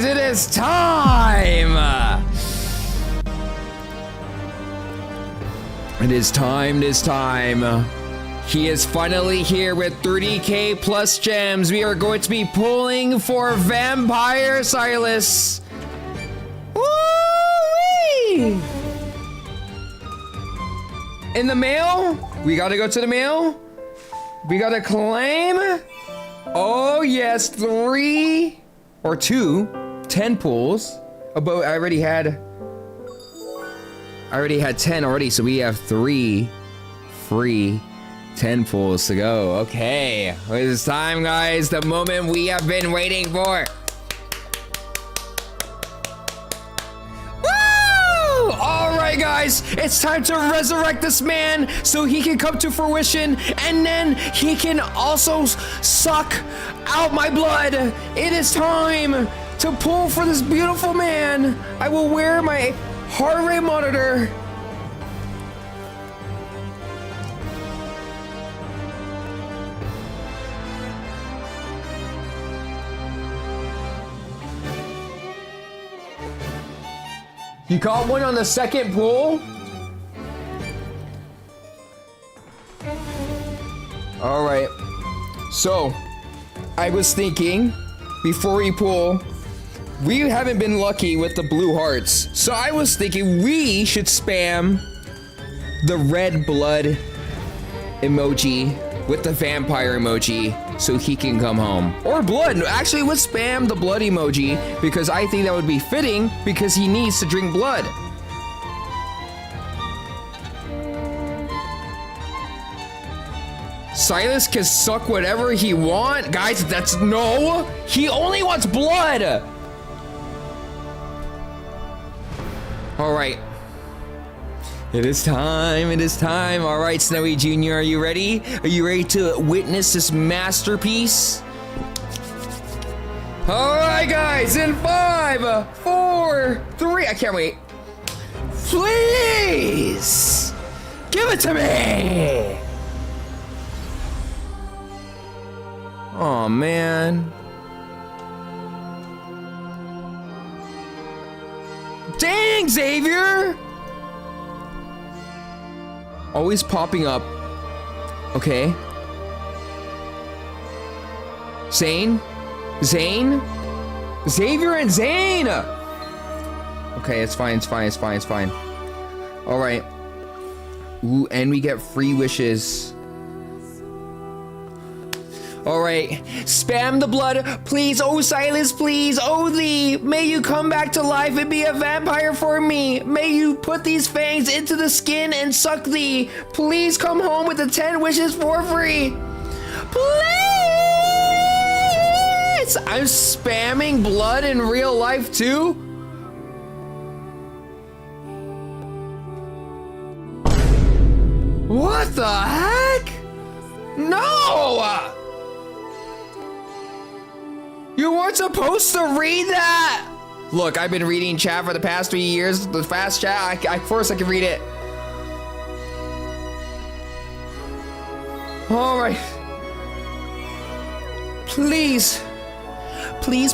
guys, it is time. It is time. He is finally here with 30k plus gems. We are going to be pulling for Vampire Sylus. Woo-wee! In the mail? We gotta go to the mail? We gotta claim? Oh yes, 3 or 2, 10 pulls. But I already had 10 already, so we have 3 free 10 pulls to go. Okay, it's time, guys. The moment we have been waiting for. Woo! All right, guys, it's time to resurrect this man so he can come to fruition, and then he can also suck out my blood. It is time to pull for this beautiful man. I will wear my heart rate monitor. You caught one on the second pull? All right. So, I was thinking, before we pull, we haven't been lucky with the blue hearts. So I was thinking we should spam the red blood emoji with the vampire emoji so he can come home. Or blood. Actually, let's spam the blood emoji because I think that would be fitting because he needs to drink blood. Sylus can suck whatever he wants. Guys, that's no. He only wants blood. All right. It is time. All right, Snowy Jr., are you ready? Are you ready to witness this masterpiece? All right, guys, in 5, 4, 3, I can't wait. Please, give it to me. Oh, man. Dang, Xavier. Always popping up. Okay. Zane? Xavier and Zane! Okay, it's fine. All right. Ooh, and we get free wishes. All right, spam the blood, please. Oh, Sylus, please. Oh, thee, may you come back to life and be a vampire for me. May you put these fangs into the skin and suck thee. Please come home with the 10 wishes for free. Please. I'm spamming blood in real life too. What the heck? No! You weren't supposed to read that! Look, I've been reading chat for the past 3 years. The fast chat, of course I can read it. All right. Please. Please.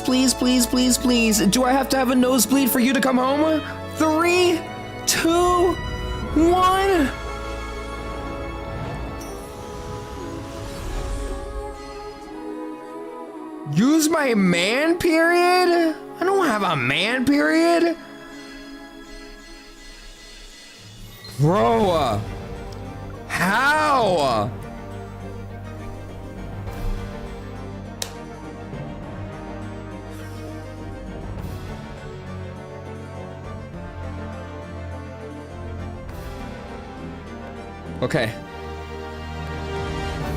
Do I have to have a nosebleed for you to come home? 3, 2, 1. Use my man period? I don't have a man period. Bro, how? Okay.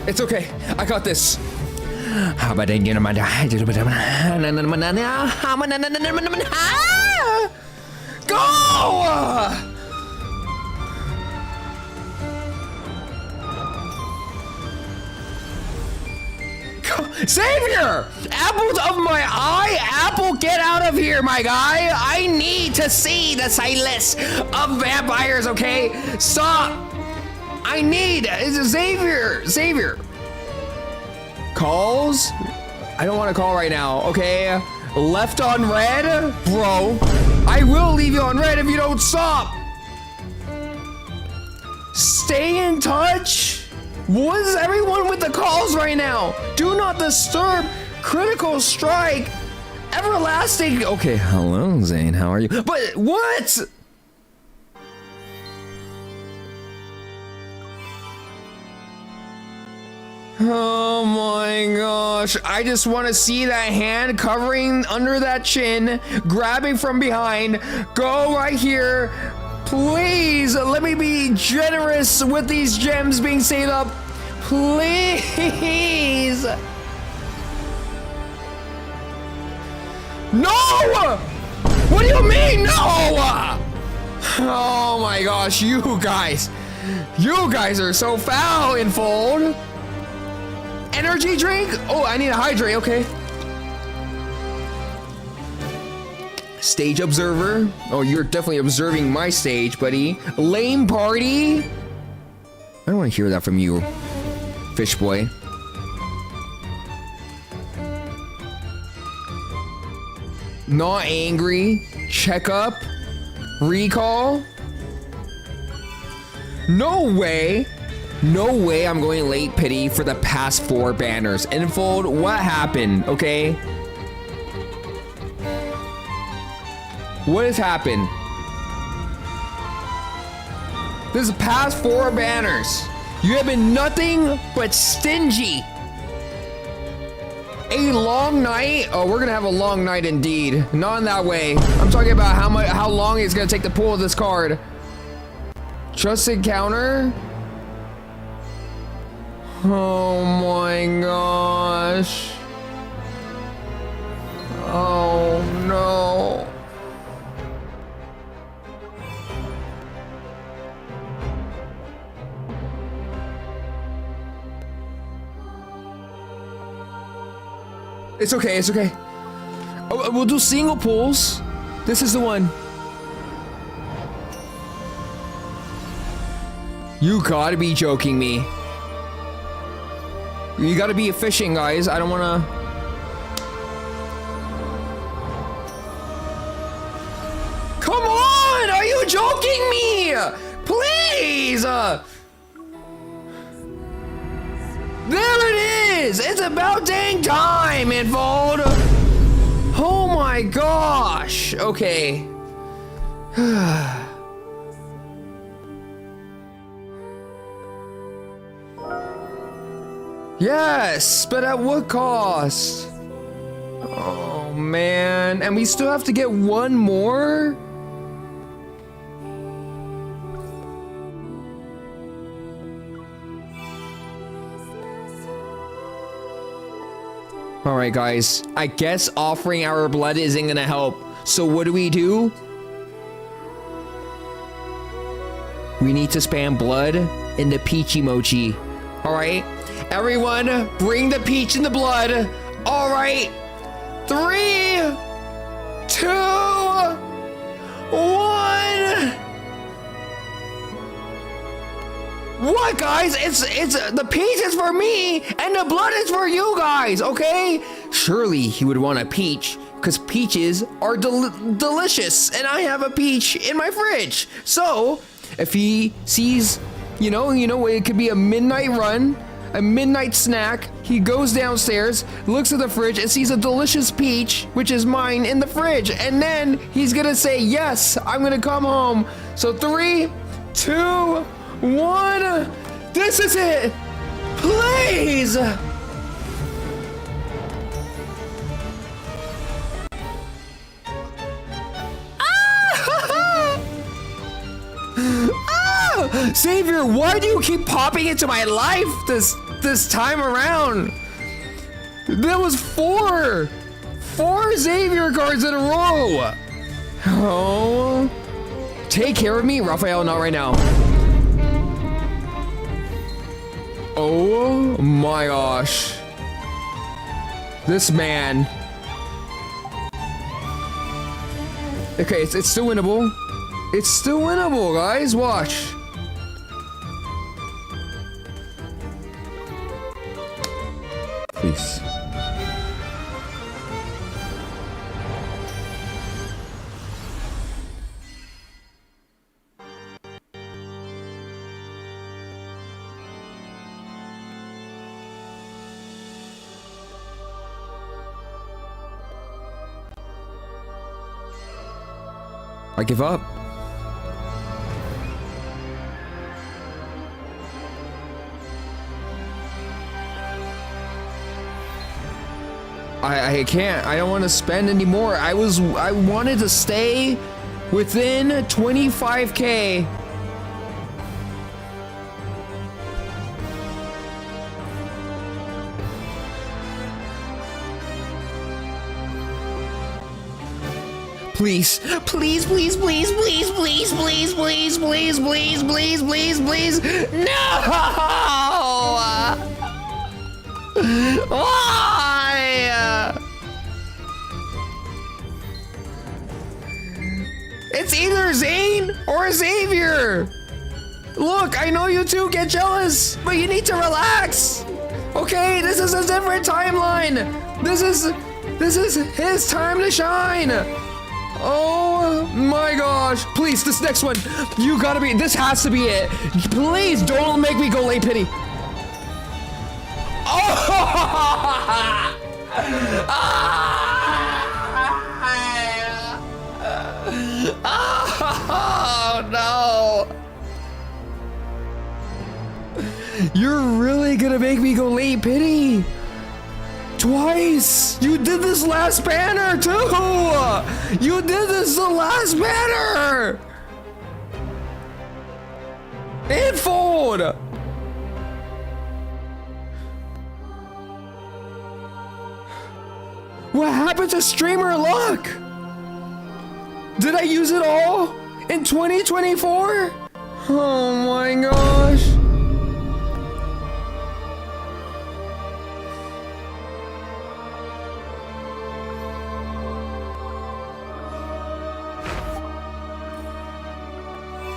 It's okay. I got this. How about go! Savior! Apples of my eye! Apple, get out of here, my guy! I need to see the Sylus of vampires, okay? Stop! I need... It's a Xavier! Calls? I don't want to call right now, okay? left on red? Bro, I will leave you on red if you don't stop. Stay in touch. What is everyone with the calls right now? Do not disturb. Critical strike. Everlasting. Okay, hello, Zane. How are you? But what? Oh my gosh. I just want to see that hand covering under that chin, grabbing from behind. Go right here. Please let me be generous with these gems being saved up. Please. No! What do you mean, no? Oh my gosh, you guys are so foul, Infold. Energy drink? Oh, I need a hydrate, okay. Stage observer. Oh, you're definitely observing my stage, buddy. Lame party. I don't want to hear that from you, fish boy. Not angry. Checkup. Recall. No way. No way I'm going late pity for the past 4 banners. Infold, what happened, okay? What has happened? This past 4 banners, you have been nothing but stingy. A long night? Oh, we're gonna have a long night indeed. Not in that way. I'm talking about how long it's gonna take to pull this card. Just encounter? Oh my gosh. Oh no. It's okay, it's okay. Oh, we'll do single pulls. This is the one. You gotta be joking me. You gotta be fishing, guys. I don't wanna... Come on! Are you joking me? Please! There it is! It's about dang time, Infold! Oh my gosh! Okay. Yes, but at what cost? Oh man, and we still have to get one more? Alright guys, I guess offering our blood isn't gonna help. So what do? We need to spam blood in the peach emoji. Alright? Everyone, bring the peach and the blood. All right. 3, 2, 1. What, guys? It's the peach is for me and the blood is for you guys, okay? Surely he would want a peach because peaches are delicious and I have a peach in my fridge. So if he sees, you know, it could be a midnight run, a midnight snack. He goes downstairs, looks at the fridge, and sees a delicious peach, which is mine, in the fridge. And then he's gonna say, yes, I'm gonna come home. So 3, 2, 1. This is it. Please. Savior, why do you keep popping into my life this time around? There was 4 Savior cards in a row. Oh, take care of me, Raphael. Not right now. Oh my gosh, this man. Okay, it's still winnable. It's still winnable, guys. Watch. Please. I give up. I can't. I don't want to spend anymore. I wanted to stay within 25K. Please, please, please, please, please, please, please, please, please, please, please, please, please. No! Why? It's either Zane or Xavier. Look, I know you two get jealous, but you need to relax. Okay, this is a different timeline. This is his time to shine. Oh my gosh. Please, this next one. You gotta be, this has to be it. Please don't make me go late pity. Oh no. You're really gonna make me go late pity? Twice! You did this last banner too! You did this the last banner! It fold! What happened to streamer luck? Did I use it all in 2024? Oh my gosh.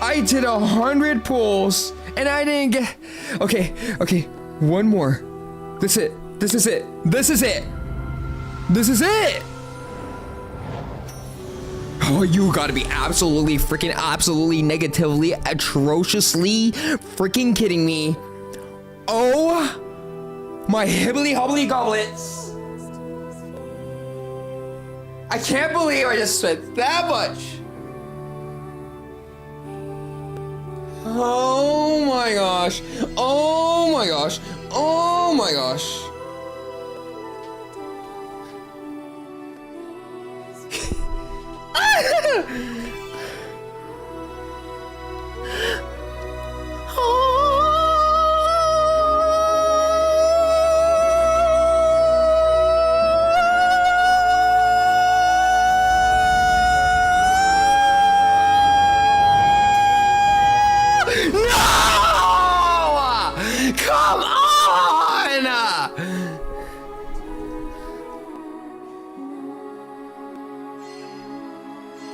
I did 100 pulls and I didn't get. Okay, one more. This is it. This is it. This is it. This is it. Oh, you gotta be absolutely freaking absolutely negatively atrociously freaking kidding me. Oh my hibbly hobbly goblets. I can't believe I just spent that much. Oh my gosh. Oh my gosh. Oh my gosh.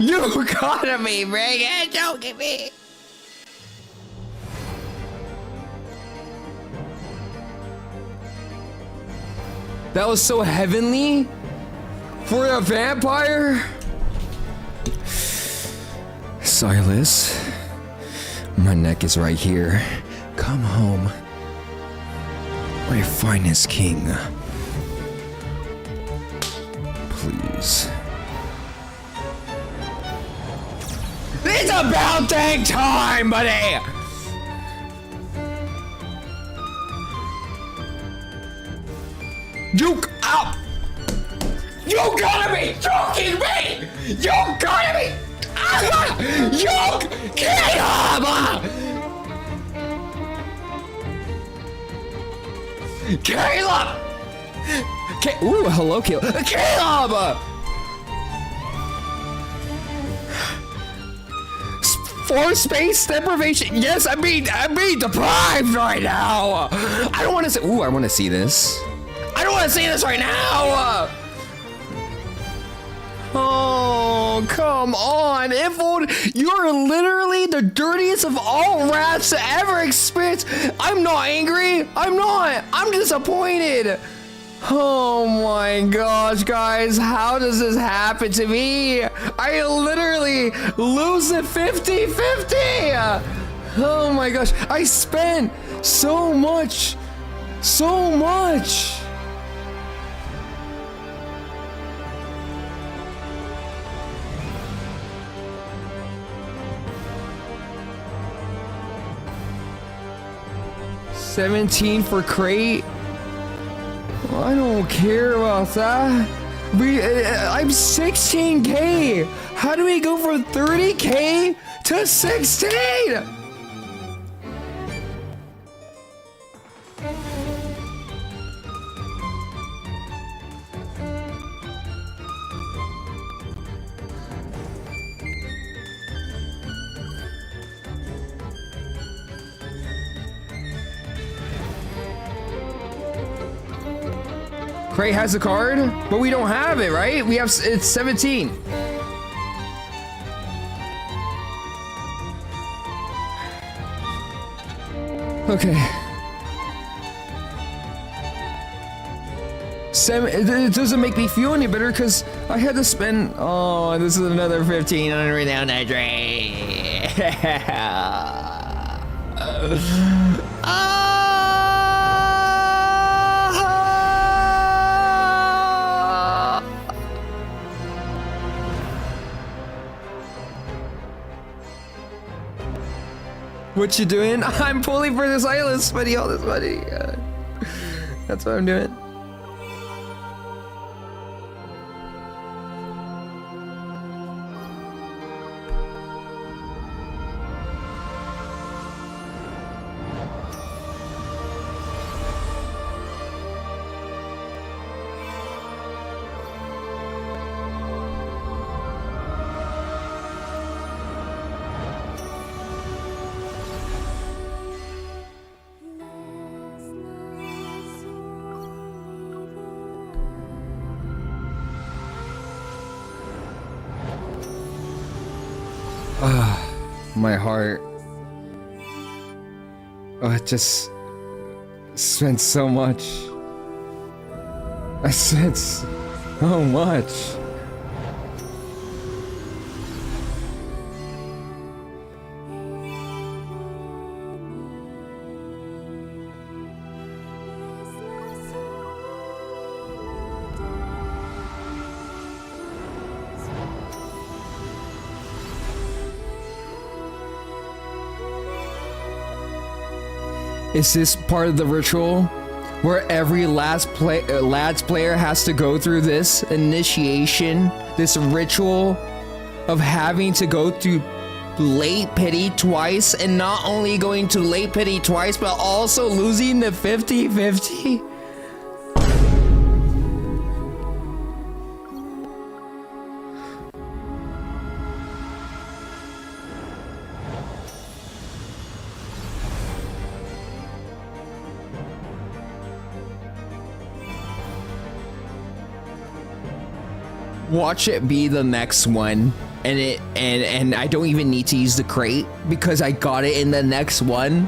You gotta be bringing, don't get me. That was so heavenly for a vampire. Sylus, my neck is right here. Come home, my finest king. Please. It's about dang time, buddy! You out! You gotta be joking me! You gotta be! You Caleb! Caleb! Ooh, hello, Caleb! Caleb! For space deprivation. Yes, I'm being deprived right now. I don't want to see. Ooh, I want to see this. I don't want to see this right now. Oh, come on, Iffold. You're literally the dirtiest of all rats to ever experience. I'm not angry. I'm not. I'm disappointed. Oh my gosh, guys, how does this happen to me? I literally lose it 50-50. Oh my gosh, I spent so much. 17 for crate? Well, I don't care about that. I'm 16K. How do we go from 30K to 16? Crate has a card, but we don't have it, right? We have, it's 17. Okay. It doesn't make me feel any better because I had to spend, oh, this is another 1500 down that drain. What you doing? I'm pulling for the Sylus, spending all this money. That's what I'm doing. My heart. Oh, it just spent so much. I spent so much. Is this part of the ritual where every lads player has to go through this initiation, this ritual of having to go through late pity twice, and not only going to late pity twice, but also losing the 50-50? Watch it be the next one, and I don't even need to use the crate because I got it in the next one.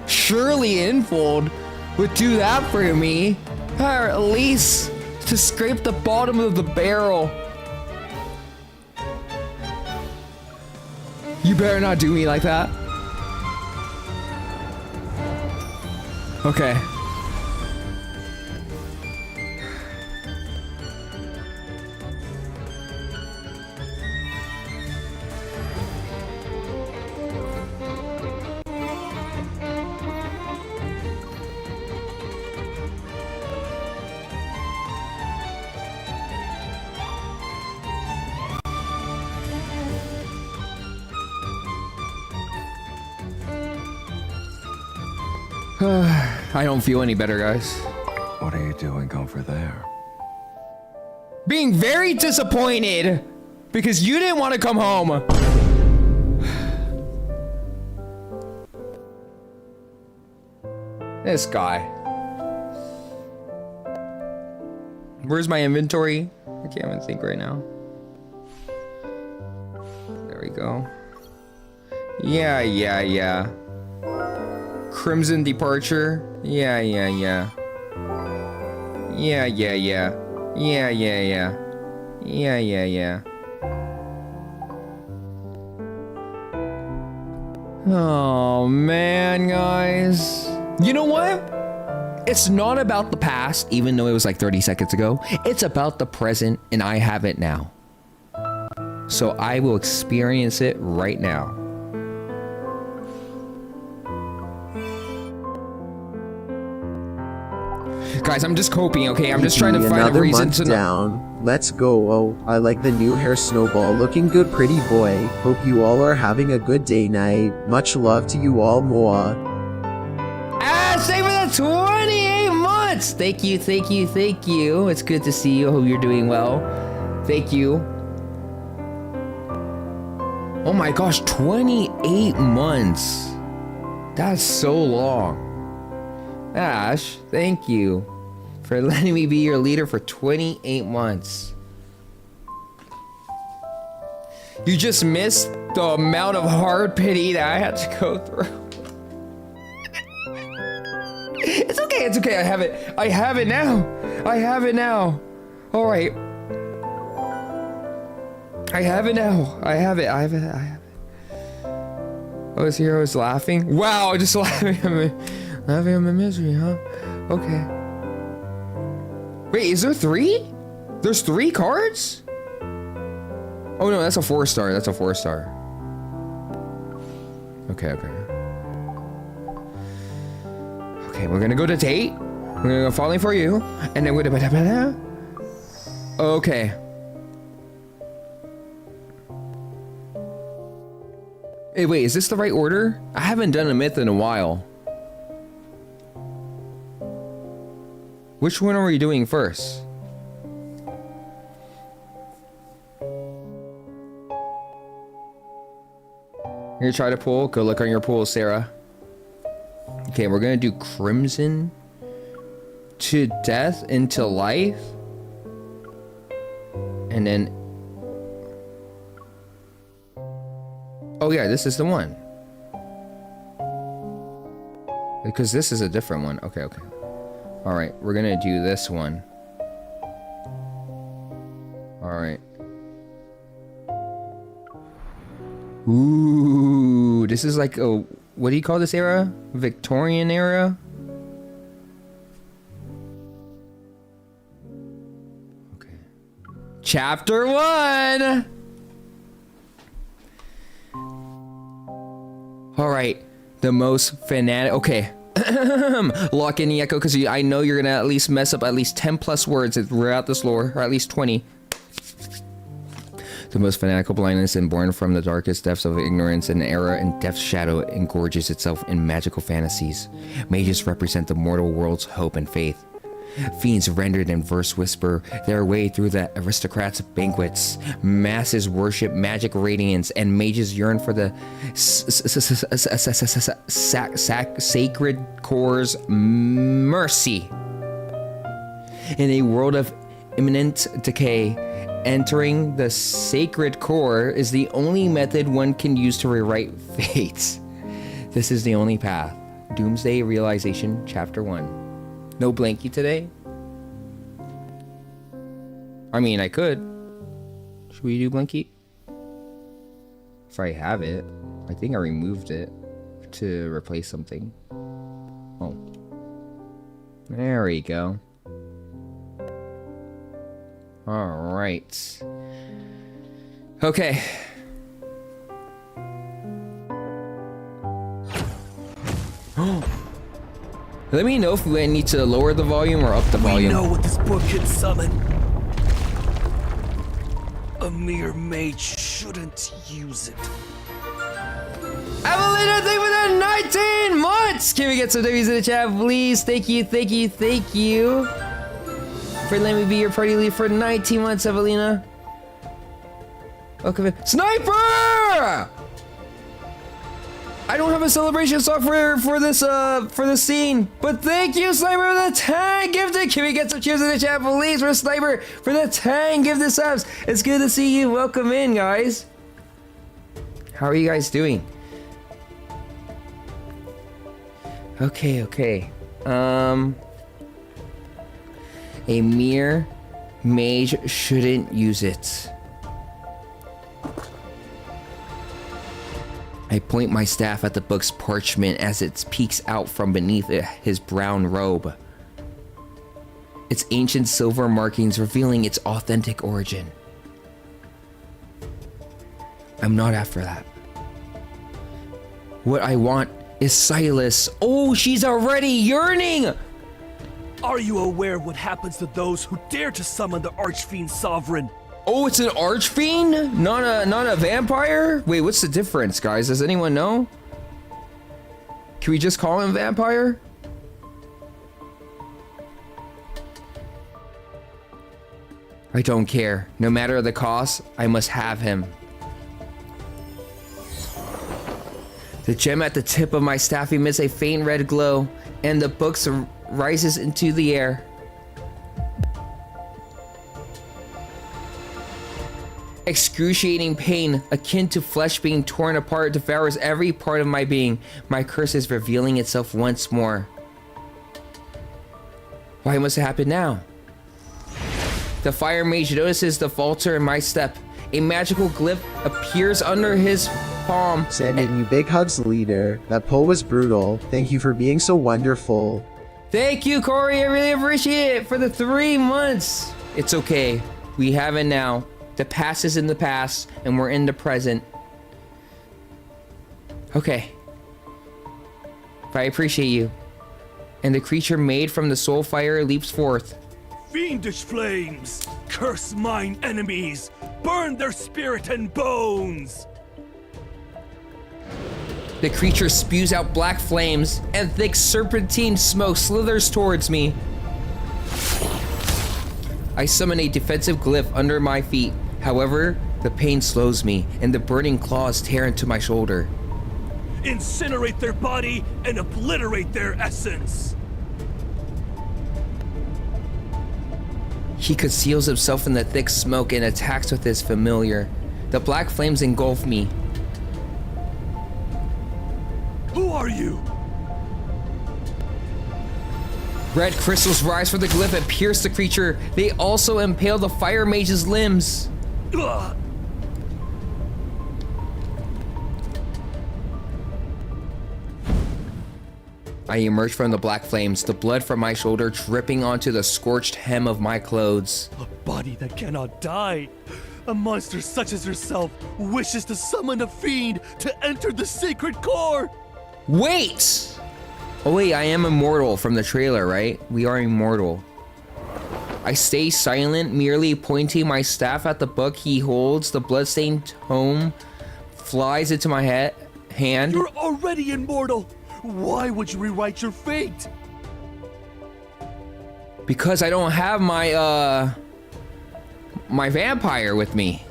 Surely Infold would do that for me, or at least to scrape the bottom of the barrel. You better not do me like that. Okay. I don't feel any better, guys. What are you doing over there? Being very disappointed because you didn't want to come home. This guy. Where's my inventory? I can't even think right now. There we go. Yeah. Crimson Departure. Yeah. Yeah. Oh man, guys. You know what? It's not about the past, even though it was like 30 seconds ago. It's about the present, and I have it now. So I will experience it right now. Guys, I'm just coping, okay? I'm just trying to find a Another reason month to down. Let's go. Oh, I like the new hair snowball. Looking good, pretty boy. Hope you all are having a good day night. Much love to you all, Moa. Stay for the 28 months! Thank you, thank you, thank you. It's good to see you. Hope you're doing well. Thank you. Oh my gosh, 28 months. That's so long. Ash, thank you for letting me be your leader for 28 months. You just missed the amount of hard pity that I had to go through. It's okay, it's okay. I have it. I have it now. I have it now. All right. I have it now. I have it. I have it. I have it. Oh, his hero is laughing. Wow, just laughing at me. Laughing at my misery, huh? Okay. Wait, is there 3? There's 3 cards? Oh no, that's a 4-star. That's a 4-star. Okay, okay. Okay, we're gonna go to Tate. We're gonna go Falling for You. And then we're gonna... Okay. Hey, wait, is this the right order? I haven't done a myth in a while. Which one are we doing first? You're gonna try to pull? Go look on your pool, Sarah. Okay, we're gonna do Crimson to Death into Life. And then... Oh yeah, this is the one. Because this is a different one. Okay, okay. Alright, we're gonna do this one. Alright. Ooh, this is like a... What do you call this era? Victorian era? Okay. Chapter 1! Alright. The most fanatic... Okay. Lock in Niyeko, because I know you're gonna at least mess up at least 10 plus words throughout this lore, or at least 20. The most fanatical blindness and born from the darkest depths of ignorance and error and death's shadow engorges itself in magical fantasies. Mages represent the mortal world's hope and faith. Fiends rendered in verse whisper their way through the aristocrats' banquets. Masses worship magic radiance, and mages yearn for the sacred core's mercy. In a world of imminent decay, entering the sacred core is the only method one can use to rewrite fate. This is the only path. Doomsday Realization, Chapter 1. No blankie today? I mean, I could. Should we do blankie? If I have it. I think I removed it to replace something. Oh. There we go. Alright. Okay. Let me know if we need to lower the volume or up the volume. We know what this book can summon. A mere mage shouldn't use it. Evelina, thank you for the 19 months! Can we get some W's in the chat, please? Thank you, thank you, thank you. For letting me be your party lead for 19 months, Evelina. Okay, Sniper! I don't have a celebration song for this scene, but thank you, Sniper, for the 10 gifted. Can we get some cheers in the chat, please, for Sniper for the 10 gifted subs? It's good to see you. Welcome in, guys. How are you guys doing? Okay, okay. A mere mage shouldn't use it. I point my staff at the book's parchment as it peeks out from beneath his brown robe. Its ancient silver markings revealing its authentic origin. I'm not after that. What I want is Sylus. Oh, she's already yearning! Are you aware what happens to those who dare to summon the Archfiend Sovereign? Oh, it's an archfiend? Not a vampire? Wait, what's the difference, guys? Does anyone know? Can we just call him vampire? I don't care. No matter the cost, I must have him. The gem at the tip of my staff emits a faint red glow, and the book rises into the air. Excruciating pain, akin to flesh being torn apart, devours every part of my being. My curse is revealing itself once more. Why must it happen now? The fire mage notices the falter in my step. A magical glyph appears under his palm. Sending you big hugs, leader. That pull was brutal. Thank you for being so wonderful. Thank you, Corey. I really appreciate it for the 3 months. It's okay. We have it now. The past is in the past, and we're in the present. Okay. But I appreciate you. And the creature made from the soul fire leaps forth. Fiendish flames! Curse mine enemies! Burn their spirit and bones! The creature spews out black flames, and thick serpentine smoke slithers towards me. I summon a defensive glyph under my feet. However, the pain slows me, and the burning claws tear into my shoulder. Incinerate their body and obliterate their essence! He conceals himself in the thick smoke and attacks with his familiar. The black flames engulf me. Who are you? Red crystals rise from the glyph and pierce the creature. They also impale the fire mage's limbs. Ugh. I emerge from the black flames, the blood from my shoulder dripping onto the scorched hem of my clothes. A body that cannot die. A monster such as yourself wishes to summon a fiend to enter the sacred core. Wait! Oh wait, I am immortal from the trailer, right? We are immortal. I stay silent, merely pointing my staff at the book he holds. The bloodstained tome flies into my hand. You're already immortal. Why would you rewrite your fate? Because I don't have my my vampire with me.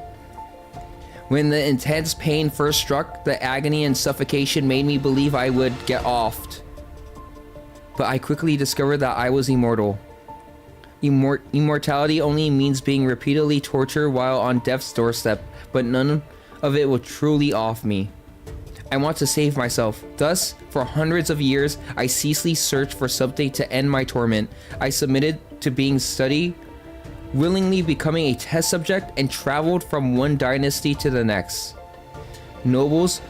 When the intense pain first struck, the agony and suffocation made me believe I would get offed. But I quickly discovered that I was immortal. Immortality only means being repeatedly tortured while on death's doorstep, but none of it will truly off me. I want to save myself. Thus, for hundreds of years, I ceaselessly searched for something to end my torment. I submitted to being studied, willingly becoming a test subject, and traveled from one dynasty to the next. Nobles,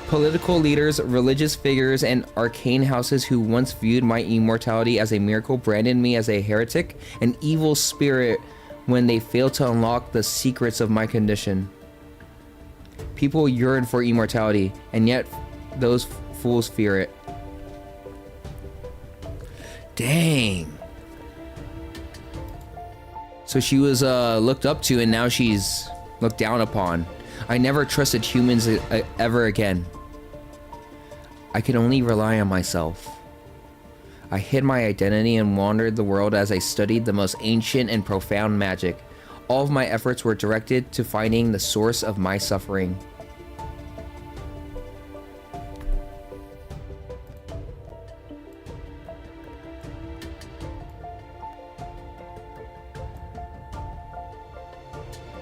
political leaders, religious figures, and arcane houses who once viewed my immortality as a miracle branded me as a heretic, an evil spirit, when they failed to unlock the secrets of my condition. People yearn for immortality, and yet those fools fear it. Dang. So she was looked up to, and now she's looked down upon. I never trusted humans ever again. I could only rely on myself. I hid my identity and wandered the world as I studied the most ancient and profound magic. All of my efforts were directed to finding the source of my suffering.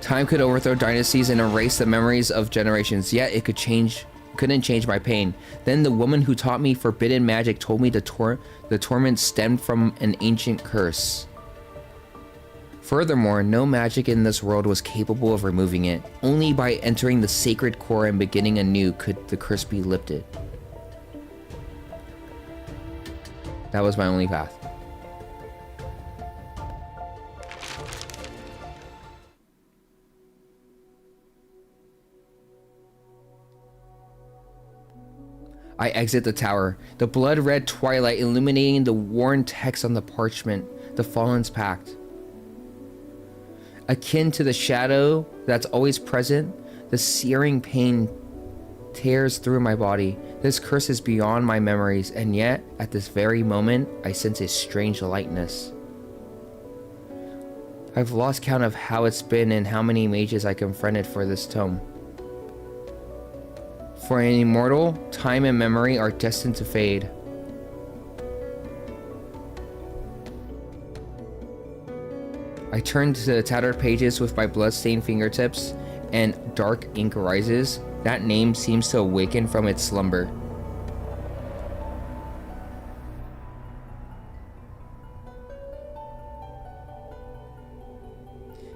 Time could overthrow dynasties and erase the memories of generations, yet it couldn't change my pain. Then the woman who taught me forbidden magic told me the torment stemmed from an ancient curse. Furthermore, no magic in this world was capable of removing it. Only by entering the sacred core and beginning anew could the curse be lifted. That was my only path. I exit the tower, the blood-red twilight illuminating the worn text on the parchment, the Fallen's Pact. Akin to the shadow that's always present, the searing pain tears through my body. This curse is beyond my memories, and yet, at this very moment, I sense a strange lightness. I've lost count of how it's been and how many mages I confronted for this tome. For an immortal, time and memory are destined to fade. I turn to the tattered pages with my blood-stained fingertips, and dark ink rises. That name seems to awaken from its slumber.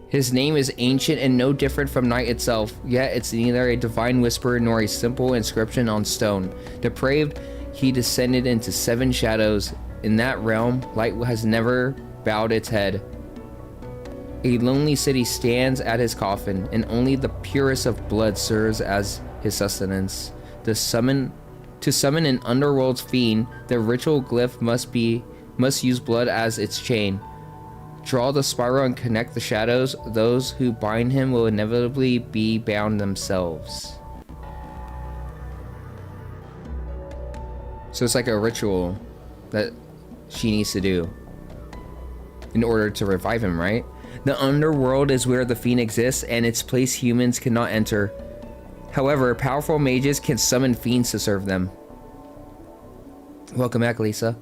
His name is ancient and no different from night itself, yet it's neither a divine whisper nor a simple inscription on stone. Depraved, he descended into 7 shadows. In that realm, light has never bowed its head. A lonely city stands at his coffin, and only the purest of blood serves as his sustenance. To summon an underworld fiend, the ritual glyph must use blood as its chain. Draw the spiral and connect the shadows. Those who bind him will inevitably be bound themselves. So it's like a ritual that she needs to do in order to revive him, right? The underworld is where the fiend exists, and its place humans cannot enter. However, powerful mages can summon fiends to serve them. Welcome back, Lisa.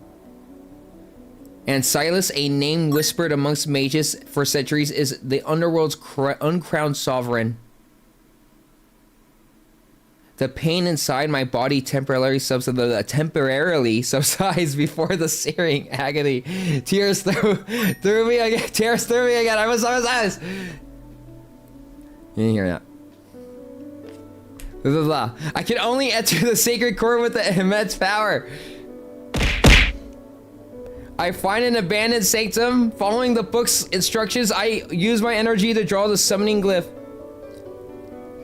And Sylus, a name whispered amongst mages for centuries, is the underworld's uncrowned sovereign. The pain inside my body temporarily subsides before the searing agony. Tears through me again. Tears through me again. I was eyes. You didn't hear that. Blah, blah, blah. I can only enter the sacred core with the immense power. I find an abandoned sanctum. Following the book's instructions, I use my energy to draw the summoning glyph.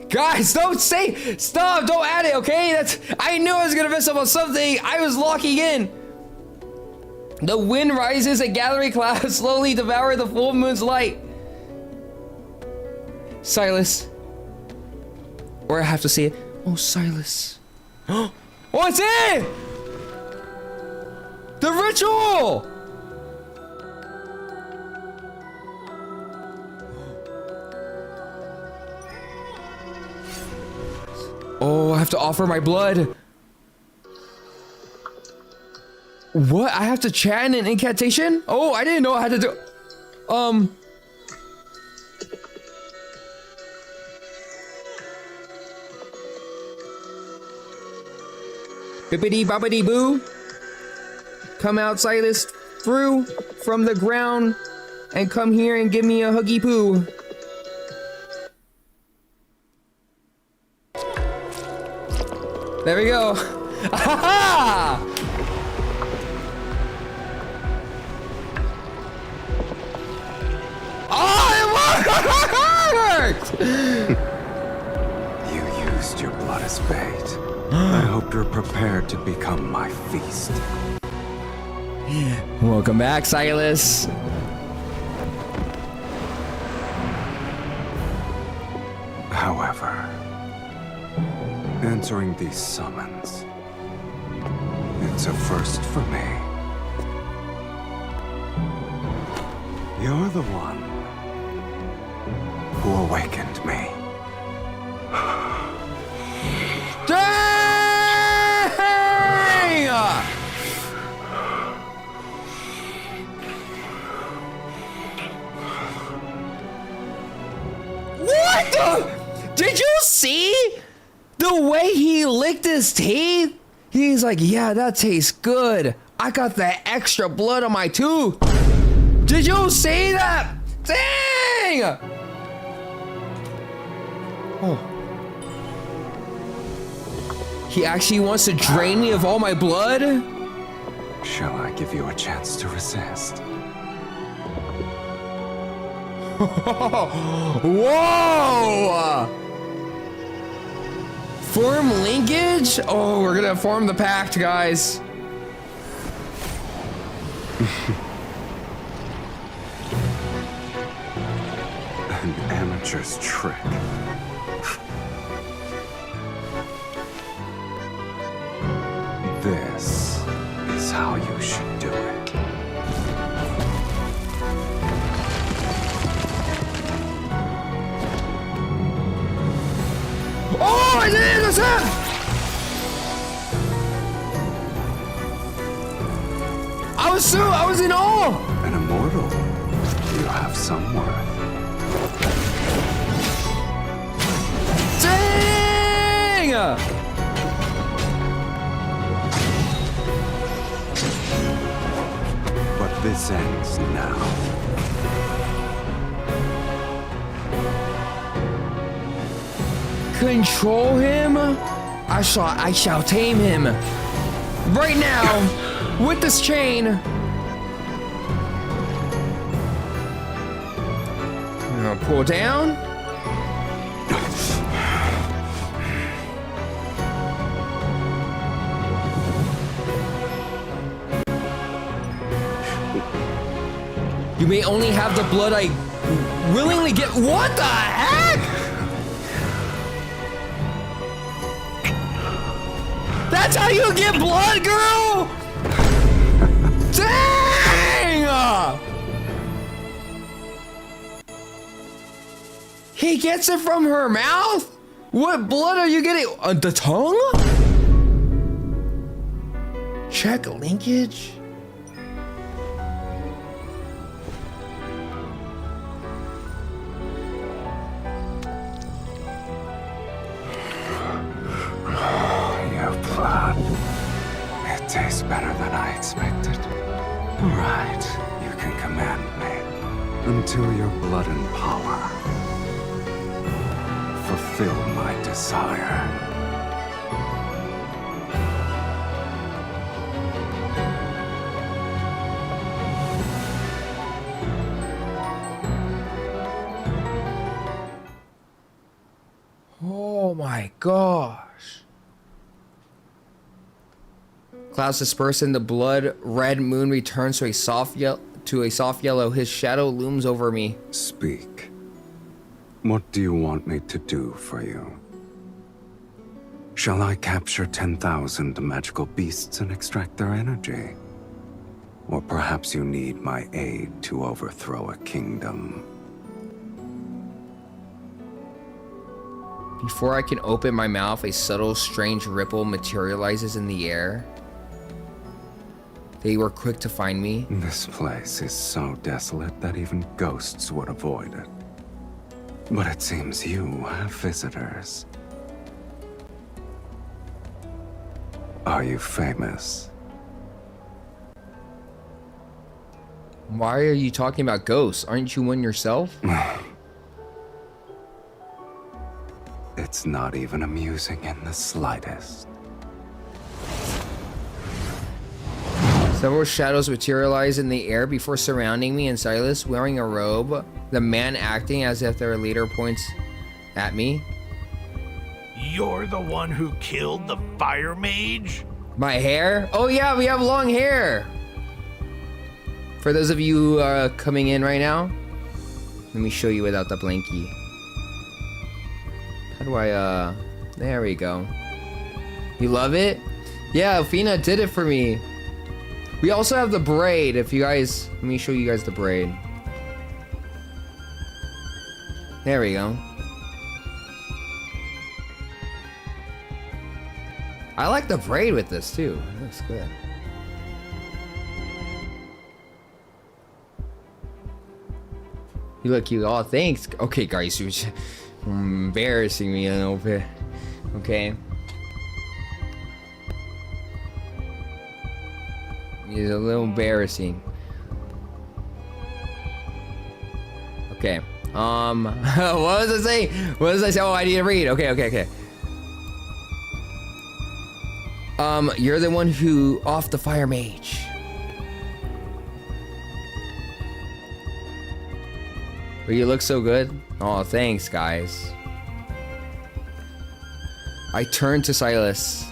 Guys, don't say, stop, don't add it, okay? I knew I was gonna mess up on something. I was locking in. The wind rises and gathering clouds slowly devour the full moon's light. Sylus. Or I have to say it. Oh, Sylus. Oh, it's it! The ritual! Oh, I have to offer my blood. What? I have to chant an incantation? Oh, I didn't know I had to do... Bippity boppity boo. Come out, Sylus, through from the ground and come here and give me a huggy poo. There we go. Aha! Oh, it worked! You used your blood as bait. I hope you're prepared to become my feast. Welcome back, Sylus. However, answering these summons, it's a first for me. You're the one who awakened me. Dang! What the? Did you see the way he licked his teeth? He's like, yeah, that tastes good. I got that extra blood on my tooth. Did you see that? Dang! Oh. He actually wants to drain me of all my blood? Shall I give you a chance to resist? Whoa! Form linkage? Oh, we're gonna form the pact, guys. An amateur's trick. This is how you should do it. Oh, I did it! That's it! I was in awe! An immortal. You have some worth. Dang! But this ends now. Control him? I shall tame him. Right now, with this chain. I'm gonna pull down. You may only have the blood I willingly get. What the heck? That's how you get blood, girl? Dang! He gets it from her mouth? What blood are you getting? The tongue? Check linkage? Blood. It tastes better than I expected. Right, you can command me until your blood and power fulfill my desire. Oh my gosh. Clouds disperse and the blood red moon returns to a soft yellow. His shadow looms over me. Speak. What do you want me to do for you? Shall I capture 10,000 magical beasts and extract their energy? Or perhaps you need my aid to overthrow a kingdom? Before I can open my mouth, a subtle, strange ripple materializes in the air. They were quick to find me. This place is so desolate that even ghosts would avoid it. But it seems you have visitors. Are you famous? Why are you talking about ghosts? Aren't you one yourself? It's not even amusing in the slightest. Several shadows materialize in the air before surrounding me and Sylus wearing a robe. The man acting as if their leader points at me. You're the one who killed the fire mage? My hair? Oh yeah, we have long hair. For those of you coming in right now, let me show you without the blankie. How do I, there we go. You love it? Yeah, Fina did it for me. We also have the braid, if you guys, let me show you guys the braid. There we go. I like the braid with this too. It looks good. You look cute. Oh, thanks. Okay, guys, you're embarrassing me a little bit. Okay. It's a little embarrassing. Okay. What was I saying? What was I saying? Oh, I need to read. Okay. You're the one who off the fire mage. But you look so good. Oh, thanks, guys. I turn to Sylus.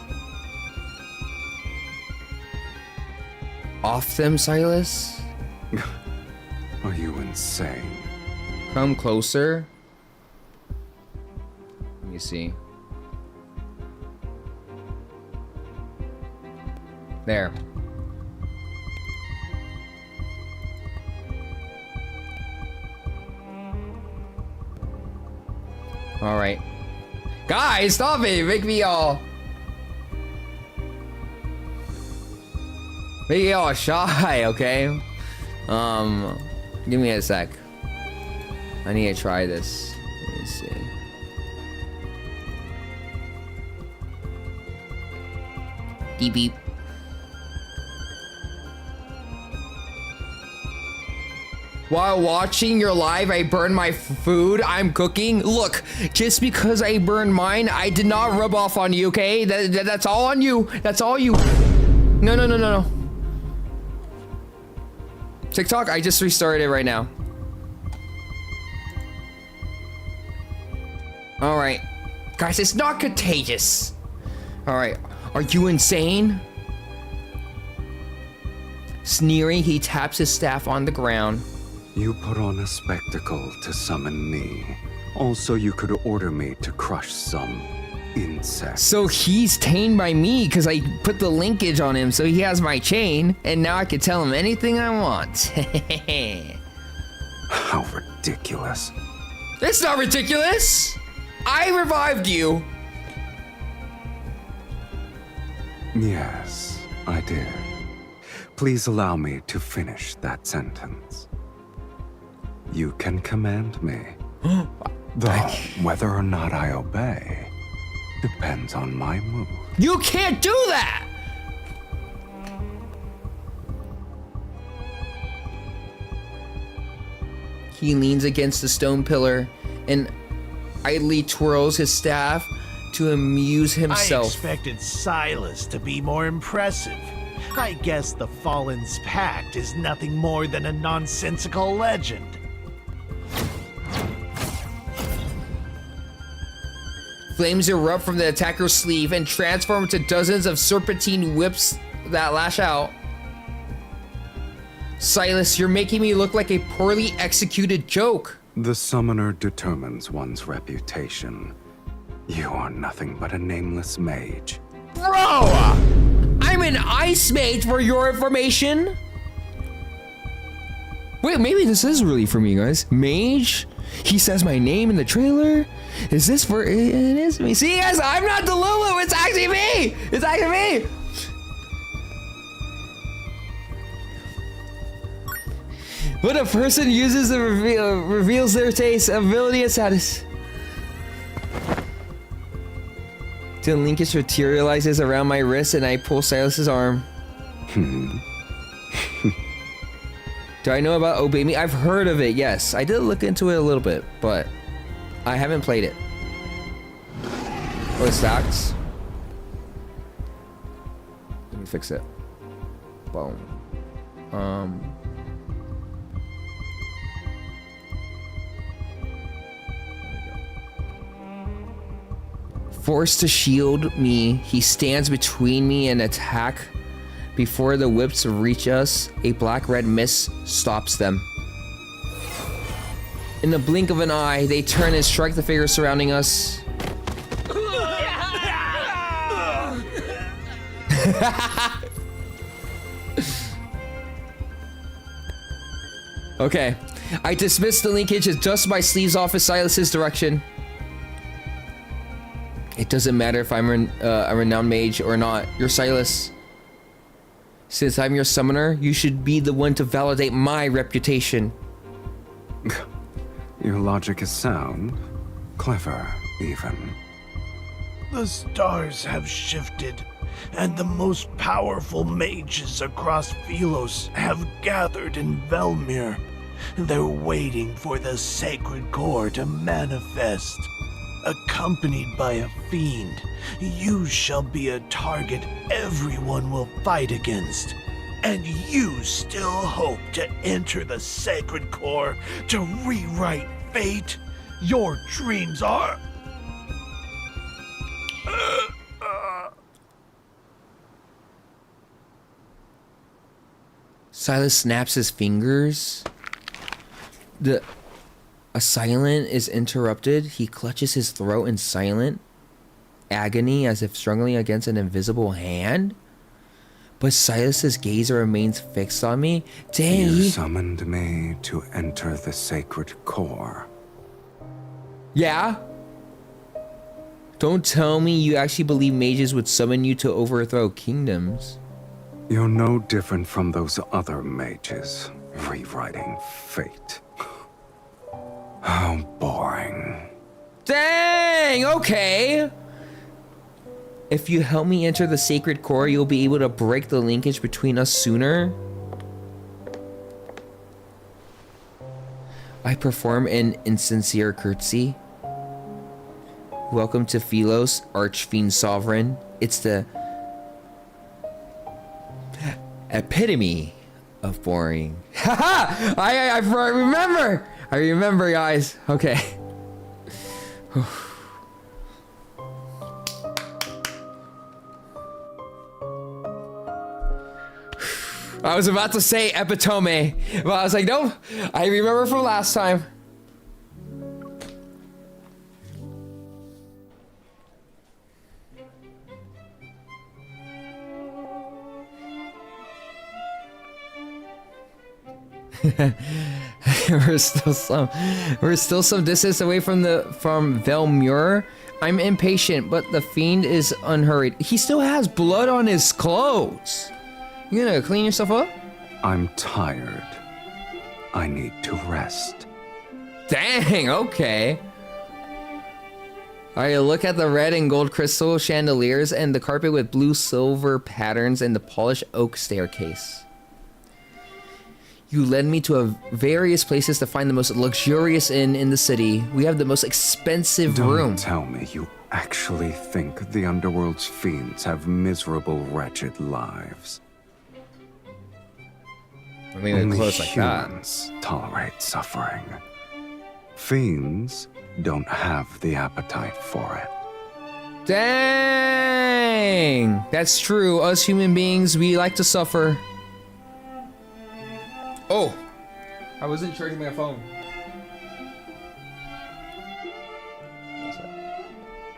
Off them, Sylus? Are you insane? Come closer. Let me see. There. Alright. Guys, stop it! Make me all shy, okay? Give me a sec. I need to try this. Let me see. Beep beep. While watching your live, I burned my food I'm cooking. Look, just because I burned mine, I did not rub off on you, okay? That's all on you. That's all you. No. TikTok, I just restarted it right now. Alright. Guys, it's not contagious. Alright. Are you insane? Sneering, he taps his staff on the ground. You put on a spectacle to summon me. Also, you could order me to crush some insects. So he's tamed by me because I put the linkage on him, so he has my chain, and now I can tell him anything I want. How ridiculous. It's not ridiculous! I revived you! Yes, I did. Please allow me to finish that sentence. You can command me. Though whether or not I obey depends on my mood. You can't do that! He leans against the stone pillar and idly twirls his staff to amuse himself. I expected Sylus to be more impressive. I guess the Fallen's Pact is nothing more than a nonsensical legend. Flames erupt from the attacker's sleeve and transform into dozens of serpentine whips that lash out. Sylus, you're making me look like a poorly executed joke. The summoner determines one's reputation. You are nothing but a nameless mage. Bro! I'm an ice mage for your information. Wait, maybe this is really for me, guys. Mage? He says my name in the trailer? Is this for... It is me. See, guys, I'm not the Lulu. It's actually me. It's actually me. When a person uses the reveals their taste, ability, and status. The linkage materializes around my wrist and I pull Sylus's arm. Do I know about Obey Me? I've heard of it, yes. I did look into it a little bit, but I haven't played it. Oh, it stacks? Let me fix it. Boom. Forced to shield me, he stands between me and attack. Before the whips reach us, a black-red mist stops them. In the blink of an eye, they turn and strike the figures surrounding us. Okay, I dismiss the linkage and dust my sleeves off in Sylus's direction. It doesn't matter if I'm a renowned mage or not. You're Sylus. Since I'm your summoner, you should be the one to validate my reputation. Your logic is sound. Clever, even. The stars have shifted, and the most powerful mages across Philos have gathered in Velmir. They're waiting for the sacred core to manifest. Accompanied by a fiend, you shall be a target everyone will fight against. And you still hope to enter the sacred core to rewrite fate? Your dreams are... Sylus snaps his fingers. A silent is interrupted. He clutches his throat in silent agony as if struggling against an invisible hand. But Silas's gaze remains fixed on me. Dang. You summoned me to enter the sacred core. Yeah? Don't tell me you actually believe mages would summon you to overthrow kingdoms. You're no different from those other mages, rewriting fate. How boring. Dang, okay. If you help me enter the sacred core, you'll be able to break the linkage between us sooner. I perform an insincere curtsy. Welcome to Philos, Archfiend Sovereign. It's the epitome of boring. Haha! I remember! I remember, guys. Okay. I was about to say epitome, but I was like, no, I remember from last time. we're still some distance away from Velmure. I'm impatient, but the fiend is unhurried. He still has blood on his clothes. You gonna clean yourself up? I'm tired. I need to rest. Dang, okay. Alright, look at the red and gold crystal chandeliers and the carpet with blue silver patterns and the polished oak staircase. You led me to various places to find the most luxurious inn in the city. We have the most expensive room. Don't tell me you actually think the Underworld's fiends have miserable, wretched lives. I mean, only close like humans that. tolerate suffering. Fiends don't have the appetite for it. Dang! That's true. Us human beings, we like to suffer. Oh! I wasn't charging my phone.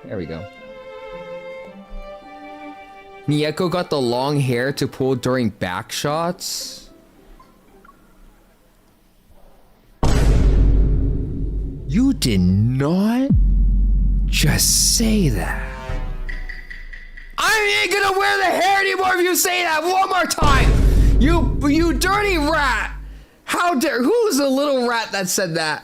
There we go. Niyeko got the long hair to pull during back shots. You did not just say that. I ain't gonna wear the hair anymore if you say that one more time. You dirty rat. How dare, who's the little rat that said that?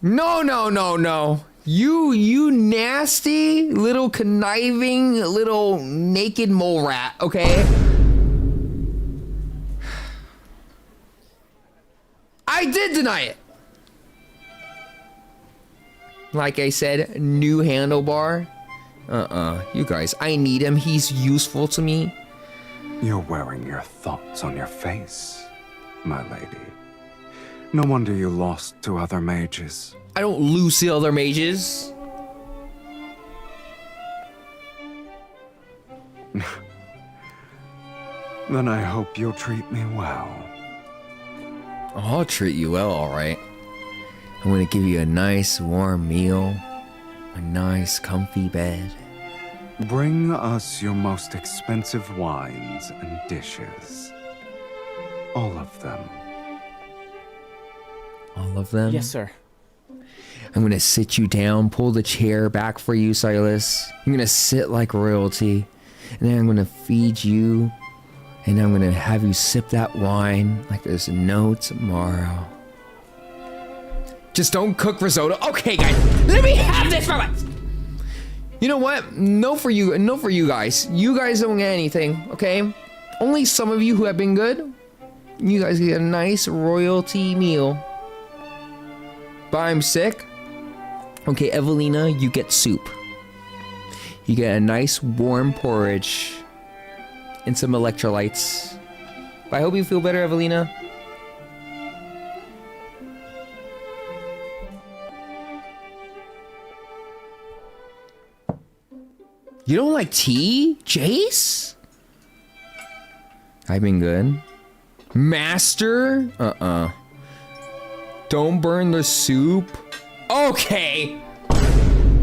No. You nasty little conniving little naked mole rat, okay? I did deny it. Like I said, new handlebar. You guys, I need him. He's useful to me. You're wearing your thoughts on your face, my lady. No wonder you lost to other mages. I don't lose to other mages. Then I hope you'll treat me well. I'll treat you well, alright. I'm gonna give you a nice warm meal, a nice comfy bed. Bring us your most expensive wines and dishes. All of them. All of them? Yes, sir. I'm gonna sit you down, pull the chair back for you, Sylus. You're gonna sit like royalty, and then I'm gonna feed you, and I'm gonna have you sip that wine like there's no tomorrow. Just don't cook risotto. Okay, guys, let me have this for once. You know what? No for you guys. You guys don't get anything, okay? Only some of you who have been good. You guys get a nice royalty meal. But I'm sick. Okay, Evelina, you get soup. You get a nice warm porridge and some electrolytes. But I hope you feel better, Evelina. You don't like tea, Jace? I've been good. Master? Don't burn the soup. Okay.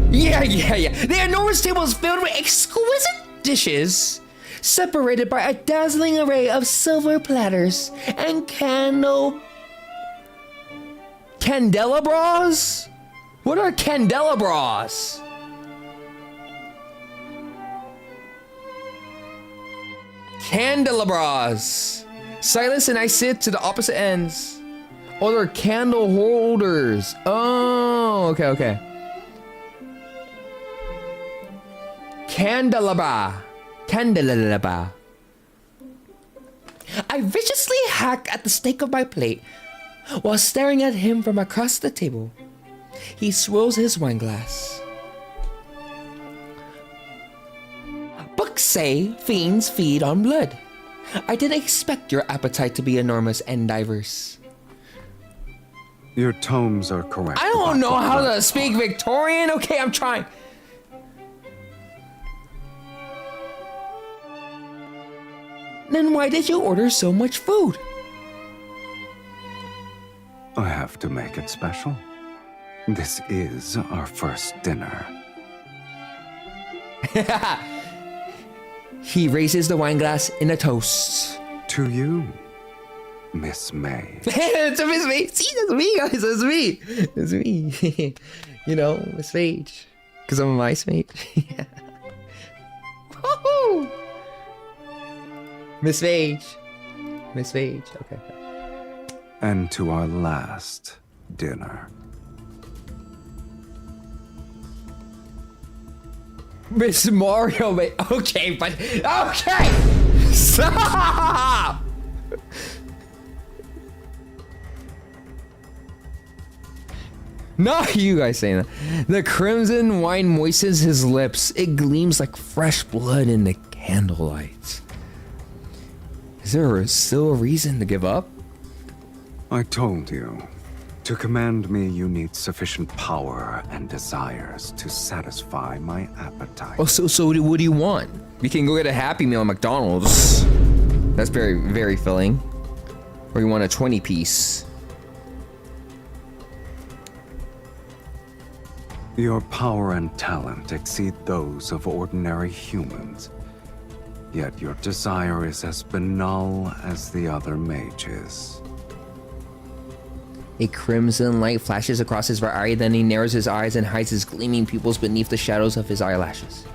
Yeah. The enormous table is filled with exquisite dishes, separated by a dazzling array of silver platters and candelabras? What are candelabras? Candelabras. Sylus and I sit to the opposite ends. Oh, they're candle holders. Oh, okay. Candelabra. I viciously hack at the steak of my plate while staring at him from across the table. He swirls his wine glass. Books say fiends feed on blood. I didn't expect your appetite to be enormous and diverse. Your tomes are correct. I don't know about how that to speak part. Victorian. Okay, I'm trying. Then why did you order so much food? I have to make it special. This is our first dinner. He raises the wine glass in a toast. To you, Miss Mage. It's Miss Mage. See, that's me, guys. That's me. It's me. You know, Miss Mage. Because I'm a mice mage. Yeah. Woohoo! Miss Mage. Miss Mage. Okay. And to our last dinner. Miss Mario, mate. Okay, but okay. Stop. Not you guys saying that. The crimson wine moistens his lips. It gleams like fresh blood in the candlelight. Is there still a reason to give up? I told you. To command me, you need sufficient power and desires to satisfy my appetite. Oh, so what do you want? We can go get a Happy Meal at McDonald's. That's very, very filling. Or you want a 20-piece? Your power and talent exceed those of ordinary humans. Yet your desire is as banal as the other mages. A crimson light flashes across his right eye, then he narrows his eyes and hides his gleaming pupils beneath the shadows of his eyelashes.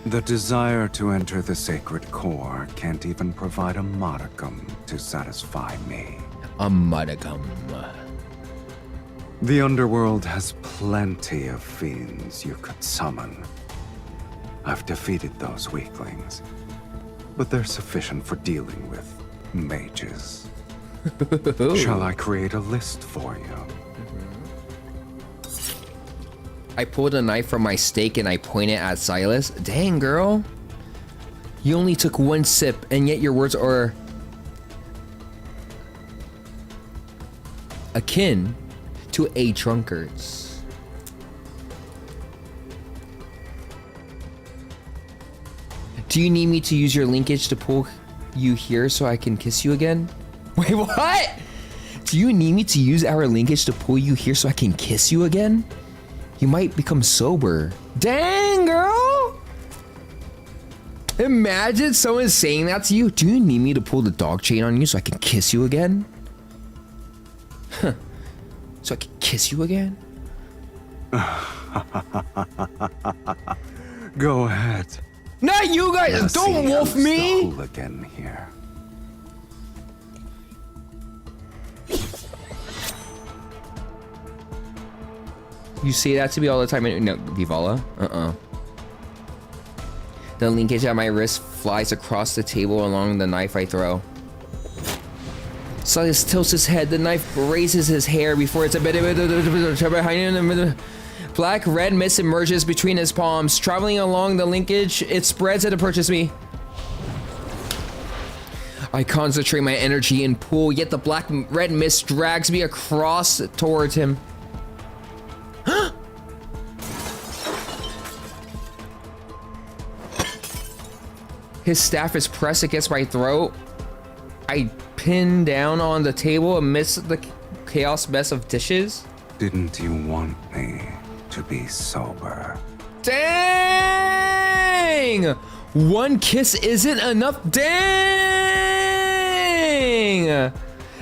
The desire to enter the sacred core can't even provide a modicum to satisfy me. A modicum. The Underworld has plenty of fiends you could summon. I've defeated those weaklings, but they're sufficient for dealing with mages. Shall I create a list for you? I pulled a knife from my steak and I point it at Sylus. Dang, girl. You only took one sip, and yet your words are akin to a drunkard's. Do you need me to use your linkage to pull you here so I can kiss you again? Wait, what? Do you need me to use our linkage to pull you here so I can kiss you again? You might become sober. Dang, girl! Imagine someone saying that to you. Do you need me to pull the dog chain on you so I can kiss you again? Huh. So I can kiss you again? Go ahead. Not you guys! Let's Don't see wolf who's the me! hooligan here. You say that to me all the time. No, Vivala. The linkage at my wrist flies across the table along the knife I throw. Sylus tilts his head. The knife raises his hair before it's a bit behind him. Black red mist emerges between his palms. Traveling along the linkage, it spreads and approaches me. I concentrate my energy and pull, yet the black red mist drags me across towards him. His staff is pressed against my throat. I pinned down on the table amidst the chaos mess of dishes. Didn't you want me to be sober? Dang! One kiss isn't enough. Dang!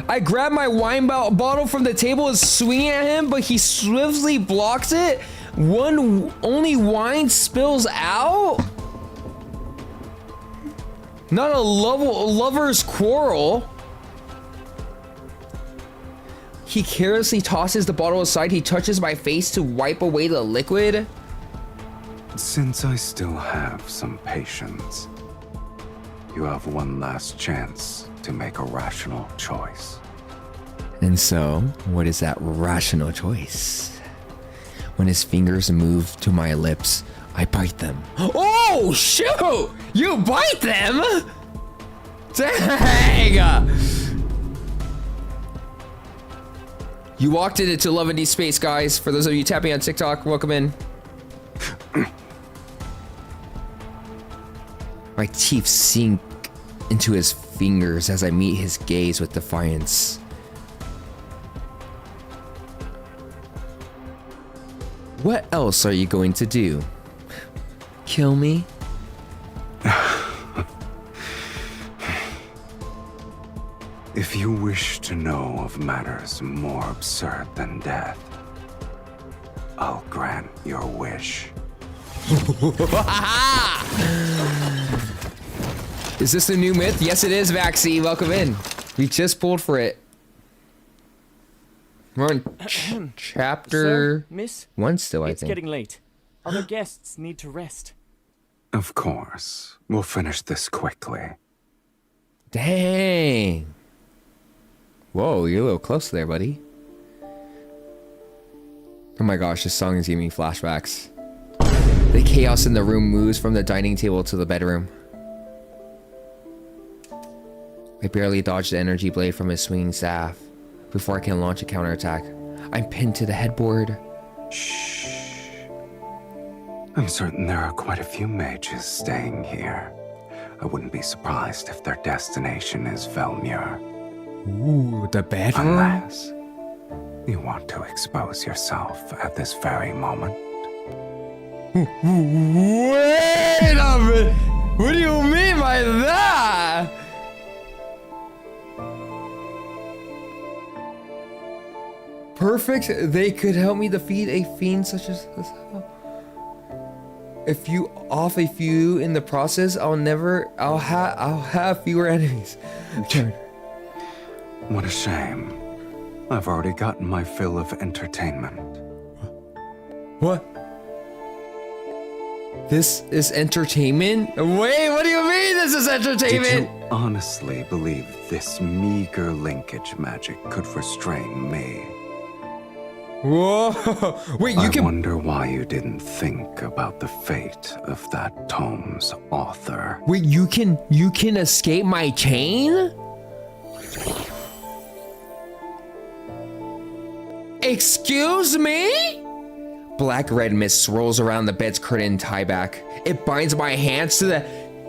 I grab my wine bottle from the table and swing at him, but he swiftly blocks it. Only wine spills out? Not a lover's quarrel. He carelessly tosses the bottle aside. He touches my face to wipe away the liquid. Since I still have some patience, you have one last chance to make a rational choice. And so, what is that rational choice? When his fingers move to my lips, I bite them. Oh, shoot! You bite them? Dang! You walked into Love and Deepspace, guys. For those of you tapping on TikTok, welcome in. My teeth sink into his fingers as I meet his gaze with defiance. What else are you going to do? Kill me? If you wish to know of matters more absurd than death, I'll grant your wish. Is this the new myth? Yes, it is, Vaxie. Welcome in. We just pulled for it. We're on chapter Sir, miss, 1 still, I it's think. getting late. Other guests need to rest. Of course. We'll finish this quickly. Dang. Whoa, you're a little close there, buddy. Oh my gosh, this song is giving me flashbacks. The chaos in the room moves from the dining table to the bedroom. I barely dodge the energy blade from his swinging staff before I can launch a counterattack. I'm pinned to the headboard. Shh. I'm certain there are quite a few mages staying here. I wouldn't be surprised if their destination is Velmur. Ooh, the bedroom? Unless you want to expose yourself at this very moment. Wait a minute! What do you mean by that? Perfect. They could help me defeat a fiend such as this. If you off a few in the process, I'll have fewer enemies. What a shame. I've already gotten my fill of entertainment. What? This is entertainment? Wait, what do you mean this is entertainment? Did you honestly believe this meager linkage magic could restrain me? Whoa! Wait, you I can. wonder why you didn't think about the fate of that tome's author. Wait, you can escape my chain? Excuse me? Black-red mist swirls around the bed's curtain tie back. It binds my hands to the...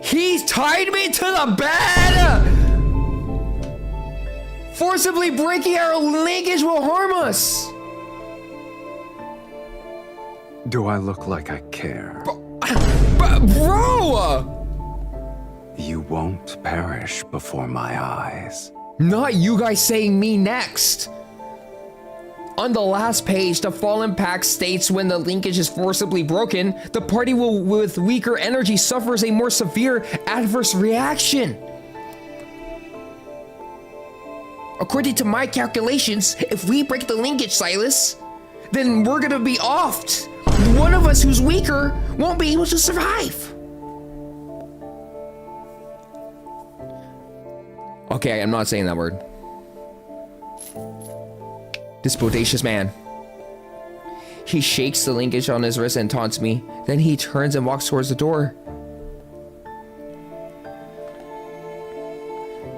He's tied me to the bed! Forcibly breaking our linkage will harm us! Do I look like I care? Bro! You won't perish before my eyes. Not you guys saying me next! On the last page, the Fallen Pact states when the linkage is forcibly broken, the party with weaker energy suffers a more severe adverse reaction. According to my calculations, if we break the linkage, Sylus, then we're gonna be offed. One of us who's weaker won't be able to survive. Okay, I'm not saying that word. This bodacious man. He shakes the linkage on his wrist and taunts me. Then he turns and walks towards the door.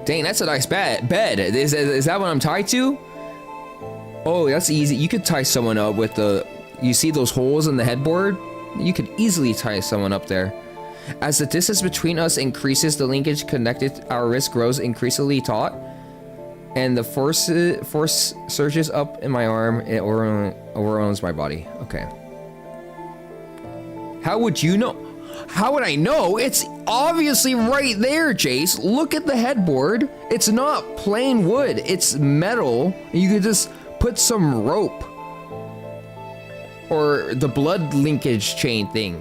Dang, that's a nice bed. Is that what I'm tied to? Oh, that's easy. You could tie someone up with the... You see those holes in the headboard? You could easily tie someone up there. As the distance between us increases, the linkage connected our wrist grows increasingly taut, and the force surges up in my arm. It overwhelms my body. Okay. How would you know? How would I know? It's obviously right there, Jace. Look at the headboard. It's not plain wood. It's metal. You could just put some rope. Or the blood linkage chain thing.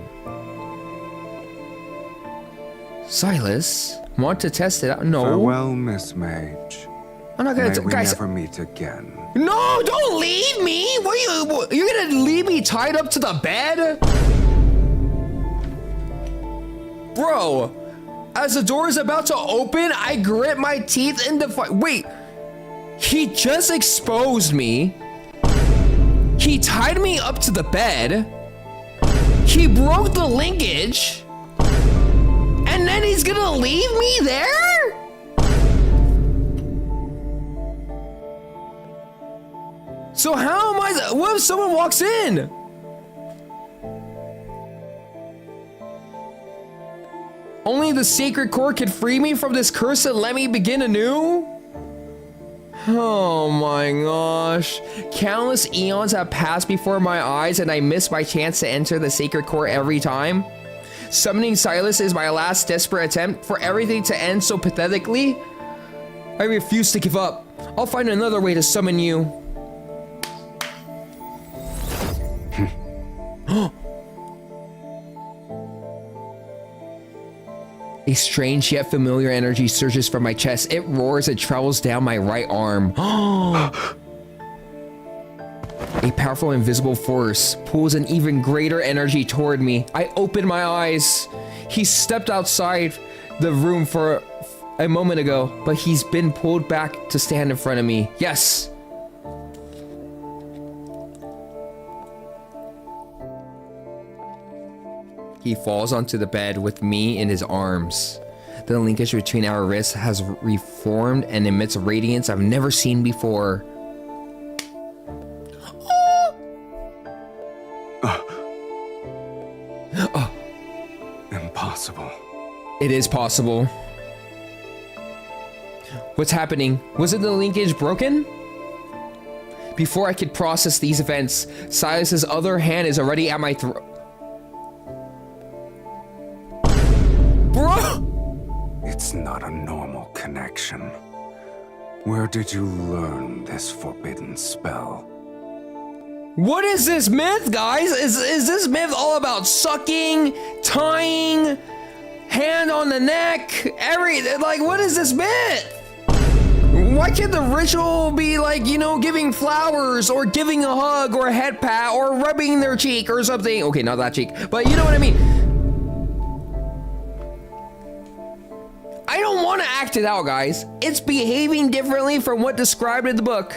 Sylus, want to test it out? No. Farewell, Miss Mage. I'm not gonna, May we guys. never meet again. No, don't leave me. You're gonna leave me tied up to the bed? Bro, as the door is about to open, I grit my teeth into wait, he just exposed me. He tied me up to the bed. He broke the linkage. And then he's gonna leave me there? So how am I, what if someone walks in? Only the sacred core could free me from this curse and let me begin anew? Oh my gosh. Countless eons have passed before my eyes and I miss my chance to enter the sacred core every time. Summoning Sylus is my last desperate attempt for everything to end so pathetically. I refuse to give up. I'll find another way to summon you. A strange yet familiar energy surges from my chest. It roars and travels down my right arm. A powerful invisible force pulls an even greater energy toward me. I open my eyes. He stepped outside the room for a moment ago, but he's been pulled back to stand in front of me. Yes. He falls onto the bed with me in his arms. The linkage between our wrists has reformed and emits radiance I've never seen before. Impossible. It is possible. What's happening? Wasn't the linkage broken? Before I could process these events, Sylus's other hand is already at my throat. Bro! It's not a normal connection. Where did you learn this forbidden spell? What is this myth, guys? Is this myth all about sucking, tying, hand on the neck, like, what is this myth? Why can't the ritual be like, you know, giving flowers or giving a hug or a head pat or rubbing their cheek or something? Okay, not that cheek, but you know what I mean. I don't want to act it out, guys. It's behaving differently from what described in the book.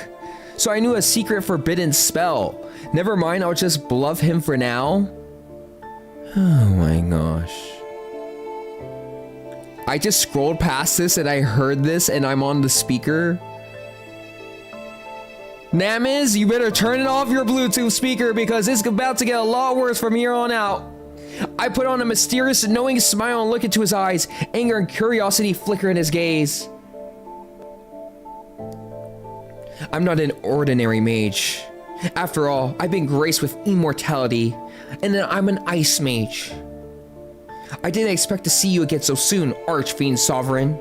So I knew a secret forbidden spell. Never mind, I'll just bluff him for now. Oh my gosh. I just scrolled past this and I heard this and I'm on the speaker. Namiz, you better turn it off your Bluetooth speaker because it's about to get a lot worse from here on out. I put on a mysterious knowing smile and look into his eyes. Anger and curiosity flicker in his gaze. I'm not an ordinary mage. After all, I've been graced with immortality, and then I'm an ice mage. I didn't expect to see you again so soon, Archfiend Sovereign.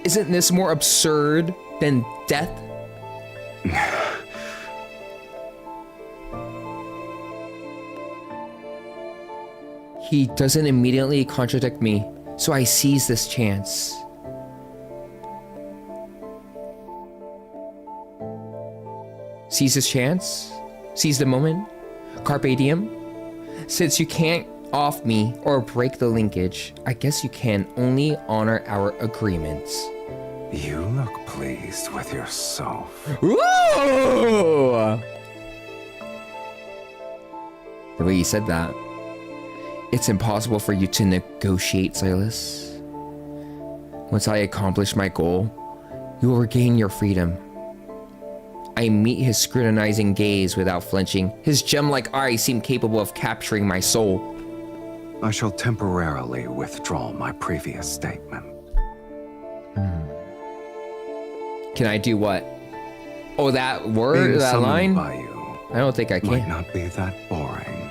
Isn't this more absurd than death? He doesn't immediately contradict me, so I seize this chance. Seize this chance? Seize the moment? Carpe diem? Since you can't off me or break the linkage, I guess you can only honor our agreements. You look pleased with yourself. Ooh! The way you said that. It's impossible for you to negotiate, Sylus. Once I accomplish my goal, you will regain your freedom. I meet his scrutinizing gaze without flinching. His gem-like eyes seem capable of capturing my soul. I shall temporarily withdraw my previous statement. Can I do what? Oh, that word, Being that summoned line? by you I don't think I might can. not be that boring.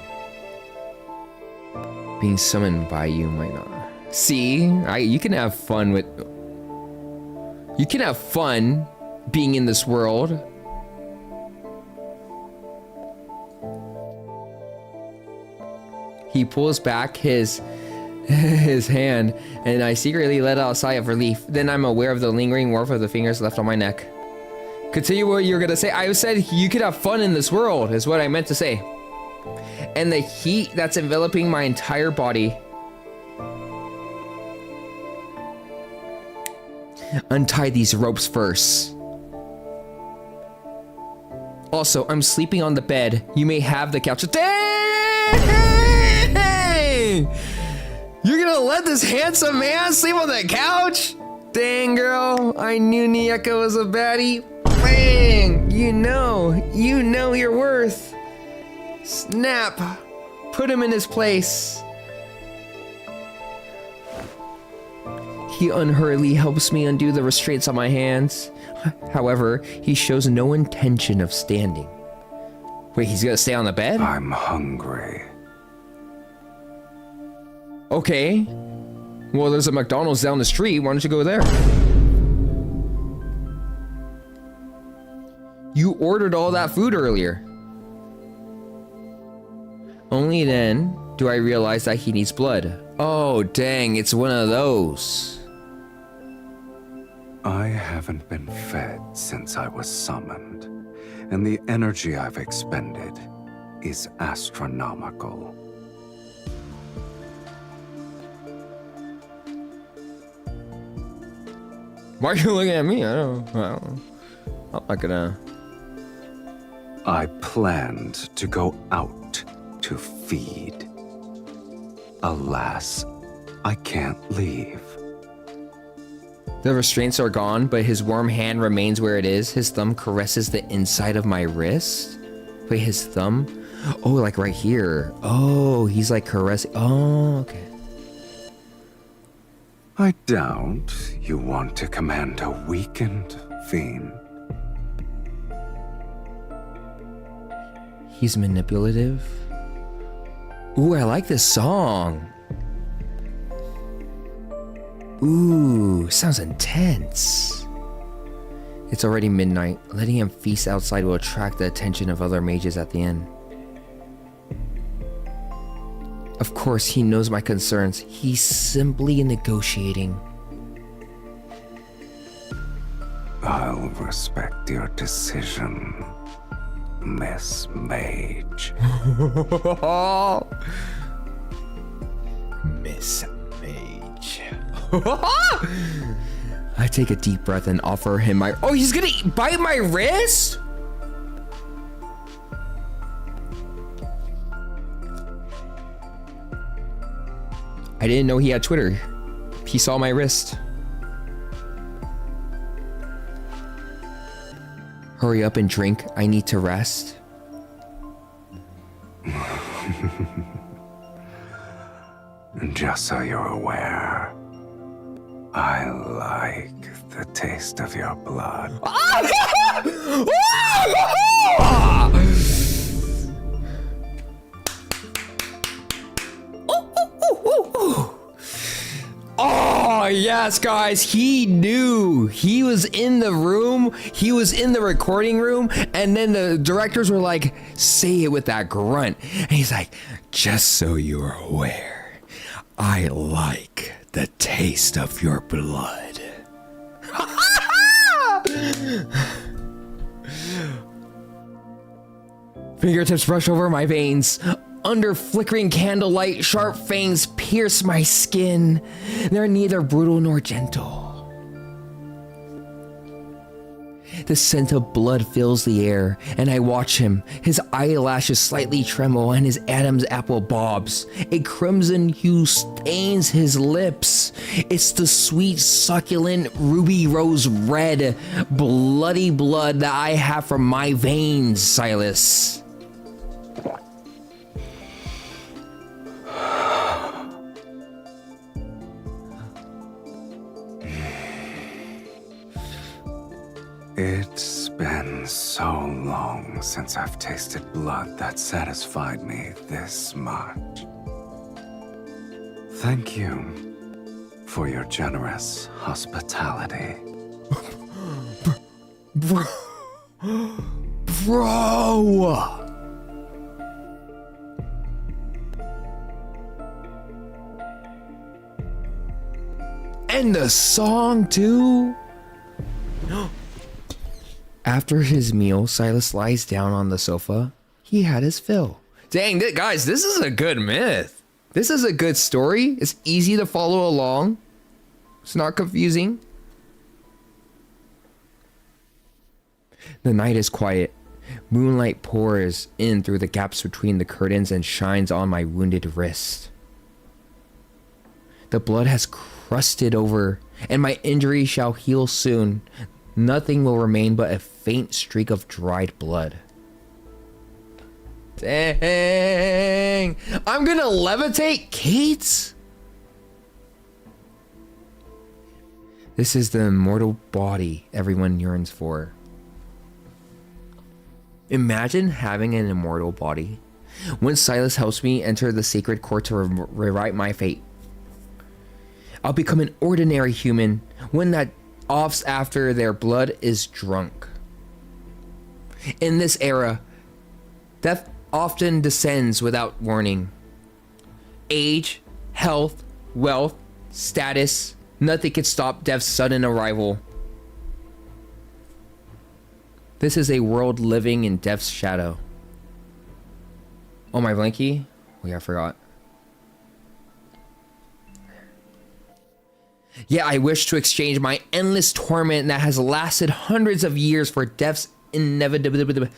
Being summoned by you might not. See, you can have fun with. You can have fun being in this world. He pulls back his hand, and I secretly let out a sigh of relief. Then I'm aware of the lingering warmth of the fingers left on my neck. Continue what you're gonna say. I said you could have fun in this world, is what I meant to say. And the heat that's enveloping my entire body. Untie these ropes first. Also, I'm sleeping on the bed. You may have the couch. Dang! You're gonna let this handsome man sleep on the couch? Dang, girl. I knew Niyeko was a baddie. Bang! You know your worth. Snap. Put him in his place. He unhurriedly helps me undo the restraints on my hands. However, he shows no intention of standing. Wait, he's gonna stay on the bed? I'm hungry. Okay. Well, there's a McDonald's down the street. Why don't you go there? You ordered all that food earlier. Only then do I realize that he needs blood. Oh, dang, it's one of those. I haven't been fed since I was summoned, and the energy I've expended is astronomical. Why are you looking at me? I don't know. I'm not gonna. I planned to go out to feed. Alas, I can't leave. The restraints are gone, but his warm hand remains where it is. His thumb caresses the inside of my wrist. Wait, his thumb? Oh, like right here. Oh, he's like caressing. Oh, okay. I doubt you want to command a weakened fiend. He's manipulative. Ooh, I like this song. Ooh, sounds intense. It's already midnight. Letting him feast outside will attract the attention of other mages at the inn. Of course, he knows my concerns. He's simply negotiating. I'll respect your decision, Miss Mage. Miss Mage. I take a deep breath and offer him my. Oh, he's gonna bite my wrist? I didn't know he had Twitter. He saw my wrist. Hurry up and drink. I need to rest. Just so you're aware, I like the taste of your blood. Oh, yes, guys. He knew. He was in the room. He was in the recording room. And then the directors were like, say it with that grunt. And he's like, just so you're aware, I like the taste of your blood. Fingertips brush over my veins. Under flickering candlelight, sharp fangs pierce my skin. They're neither brutal nor gentle. The scent of blood fills the air, and I watch him. His eyelashes slightly tremble, and his Adam's apple bobs. A crimson hue stains his lips. It's the sweet, succulent, ruby rose red, bloody blood that I have from my veins, Sylus. It's been so long since I've tasted blood that satisfied me this much. Thank you for your generous hospitality. Bro. And the song too. After his meal, Sylus lies down on the sofa. He had his fill. Dang, guys, this is a good myth. This is a good story. It's easy to follow along. It's not confusing. The night is quiet. Moonlight pours in through the gaps between the curtains and shines on my wounded wrist. The blood has crusted over, and my injury shall heal soon. Nothing will remain but a faint streak of dried blood. Dang! I'm gonna levitate Kate? This is the immortal body everyone yearns for. Imagine having an immortal body. When Sylus helps me enter the sacred court to rewrite my fate, I'll become an ordinary human, one that offs after their blood is drunk. In this era, death often descends without warning. Age, health, wealth, status, nothing can stop death's sudden arrival. This is a world living in death's shadow. Oh, my blankie? Oh yeah, I forgot. Yeah, I wish to exchange my endless torment that has lasted hundreds of years for death's inevitability.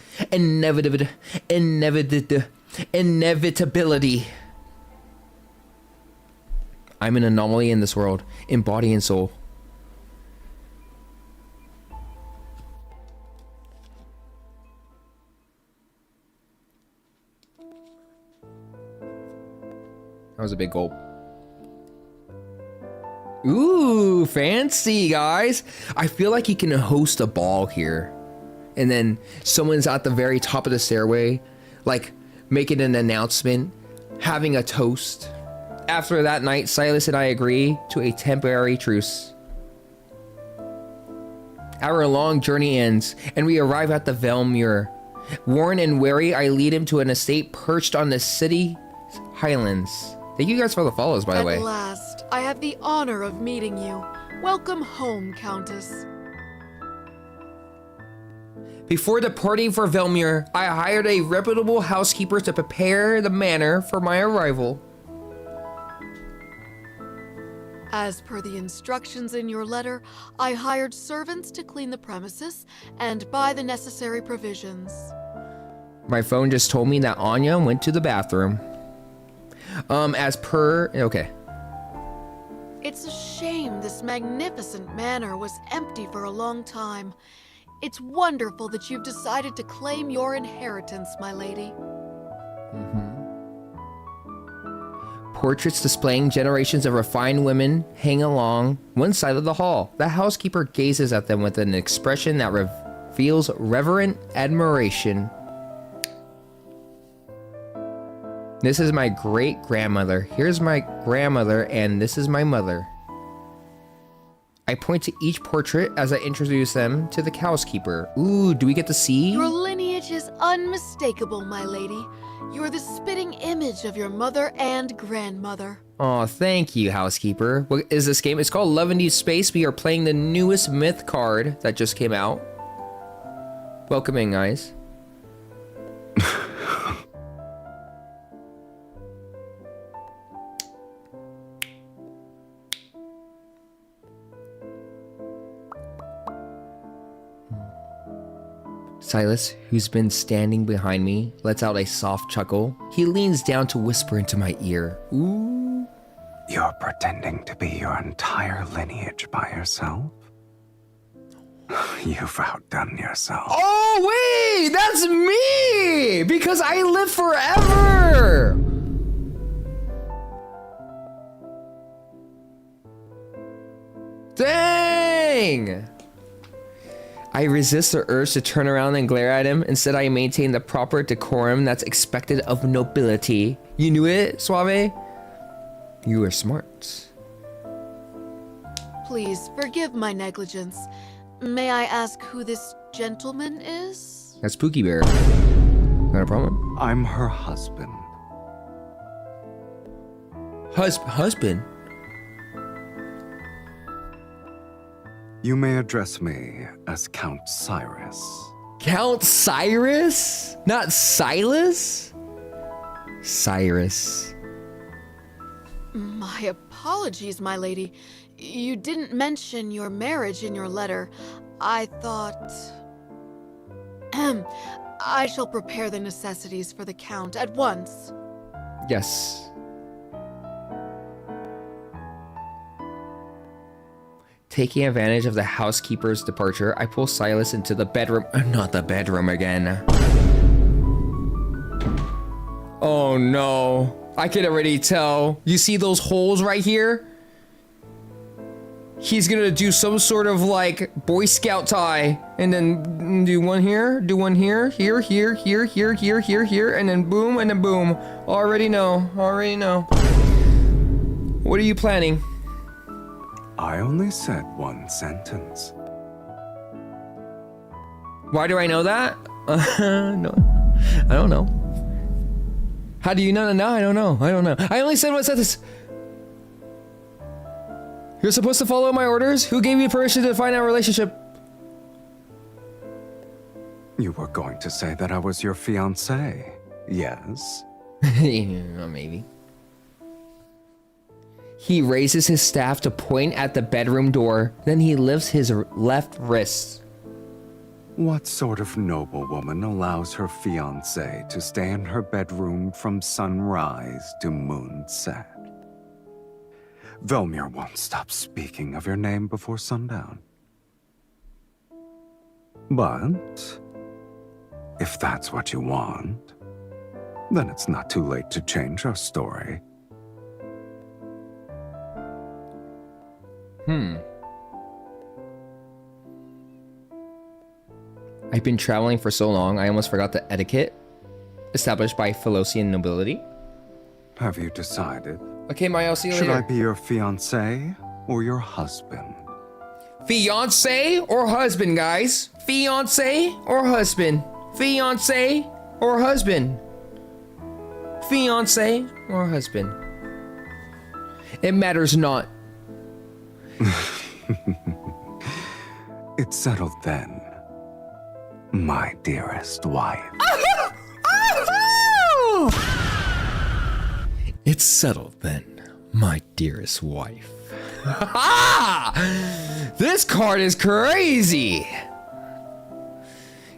I'm an anomaly in this world, in body and soul. That was a big gulp. Ooh, fancy, guys. I feel like you can host a ball here. And then someone's at the very top of the stairway, like making an announcement, having a toast. After that night, Sylus and I agree to a temporary truce. Our long journey ends, and we arrive at the Velmure. Worn and weary, I lead him to an estate perched on the city highlands. Thank you guys for the follows, by the way. At last, I have the honor of meeting you. Welcome home, Countess. Before departing for Velmure, I hired a reputable housekeeper to prepare the manor for my arrival. As per the instructions in your letter, I hired servants to clean the premises and buy the necessary provisions. My phone just told me that Anya went to the bathroom. Okay. It's a shame this magnificent manor was empty for a long time. It's wonderful that you've decided to claim your inheritance, my lady. Portraits displaying generations of refined women hang along one side of the hall. The housekeeper gazes at them with an expression that reveals reverent admiration. This is my great-grandmother. Here's my grandmother, and this is my mother. I point to each portrait as I introduce them to the housekeeper. Ooh, do we get to see? Your lineage is unmistakable, my lady. You're the spitting image of your mother and grandmother. Oh, thank you, housekeeper. What is this game? It's called Love in Deepspace. We are playing the newest myth card that just came out. Welcome in, guys. Sylus, who's been standing behind me, lets out a soft chuckle. He leans down to whisper into my ear. Ooh. You're pretending to be your entire lineage by yourself? You've outdone yourself. Oh, wait! That's me! Because I live forever! Dang! I resist the urge to turn around and glare at him. Instead, I maintain the proper decorum that's expected of nobility. You knew it, Suave? You are smart. Please forgive my negligence. May I ask who this gentleman is? That's Pookie Bear. Not a problem. I'm her husband. Husband? You may address me as Count Cyrus. Count Cyrus? Not Sylus? Cyrus. My apologies, my lady. You didn't mention your marriage in your letter. I thought... I shall prepare the necessities for the Count at once. Yes. Taking advantage of the housekeeper's departure, I pull Sylus into the bedroom. Not the bedroom again. Oh no. I can already tell. You see those holes right here? He's gonna do some sort of like Boy Scout tie and then do one here, do one here, here, here, here, here, here, here, here, and then boom, and then boom. Already know, already know. What are you planning? I only said one sentence. Why do I know that? No, I don't know. How do you know? No, I don't know. I don't know. I only said one sentence. You're supposed to follow my orders? Who gave you permission to define our relationship? You were going to say that I was your fiancé, yes? Maybe. He raises his staff to point at the bedroom door. Then he lifts his left wrist. What sort of noblewoman allows her fiancé to stay in her bedroom from sunrise to moonset? Velmir won't stop speaking of your name before sundown. But if that's what you want, then it's not too late to change our story. I've been traveling for so long, I almost forgot the etiquette established by Philosian nobility. Have you decided? Okay, Maya, I'll see you Should later. I be your fiancé or your husband? Fiance or husband, guys? Fiance or husband? Fiance or husband? Fiance or husband? It matters not. It's settled then, my dearest wife. It's settled then, my dearest wife. This card is crazy.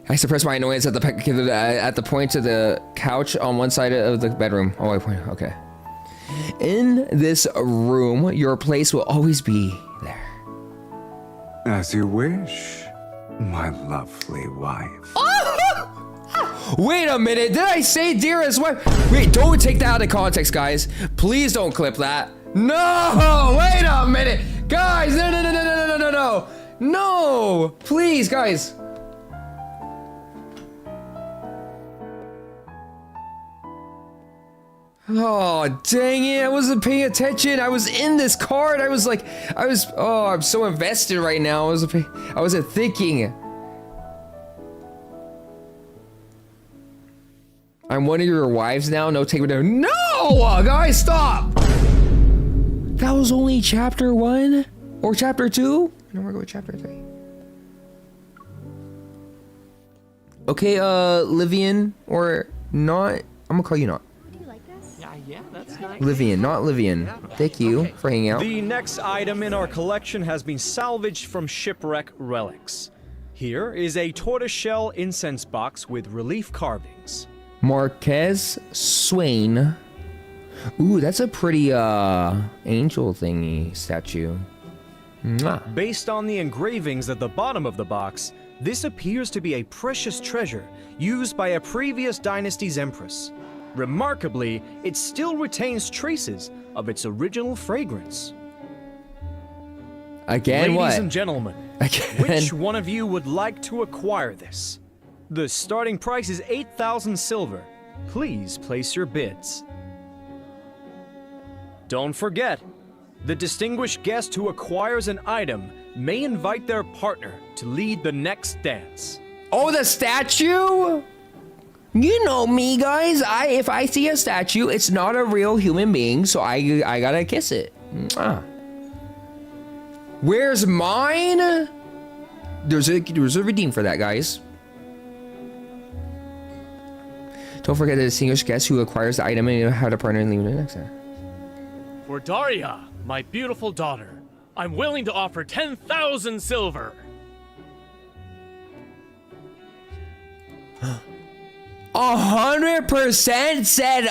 I suppress my annoyance at the point of the couch on one side of the bedroom. Oh, I point. Okay. In this room, your place will always be there. As you wish, my lovely wife. Wait a minute, did I say dearest wife? Wait, don't take that out of context, guys. Please don't clip that. No, wait a minute. Guys, no. No, please, guys. Oh, dang it. I wasn't paying attention. I was in this card. Oh, I'm so invested right now. I wasn't thinking. I'm one of your wives now. No, take me down. No, guys, stop. That was only chapter 1 or chapter 2. Now we're going to chapter 3. Okay, Livian or not. I'm gonna call you not. Yeah, that's nice. Livian, not Livian. Thank you for hanging out. The next item in our collection has been salvaged from shipwreck relics. Here is a tortoiseshell incense box with relief carvings. Marquez Swain. Ooh, that's a pretty angel thingy statue. Mwah. Based on the engravings at the bottom of the box, this appears to be a precious treasure used by a previous dynasty's empress. Remarkably, it still retains traces of its original fragrance. Again, Ladies what? and gentlemen, Again. which one of you would like to acquire this? The starting price is 8,000 silver. Please place your bids. Don't forget, the distinguished guest who acquires an item may invite their partner to lead the next dance. Oh, the statue? You know me, guys. If I see a statue, it's not a real human being, so I gotta kiss it. Mwah. Where's mine? There's a redeem for that, guys. Don't forget the distinguished guest who acquires the item and how to partner and leave it next time. For Daria, my beautiful daughter, I'm willing to offer 10,000 silver. 100% said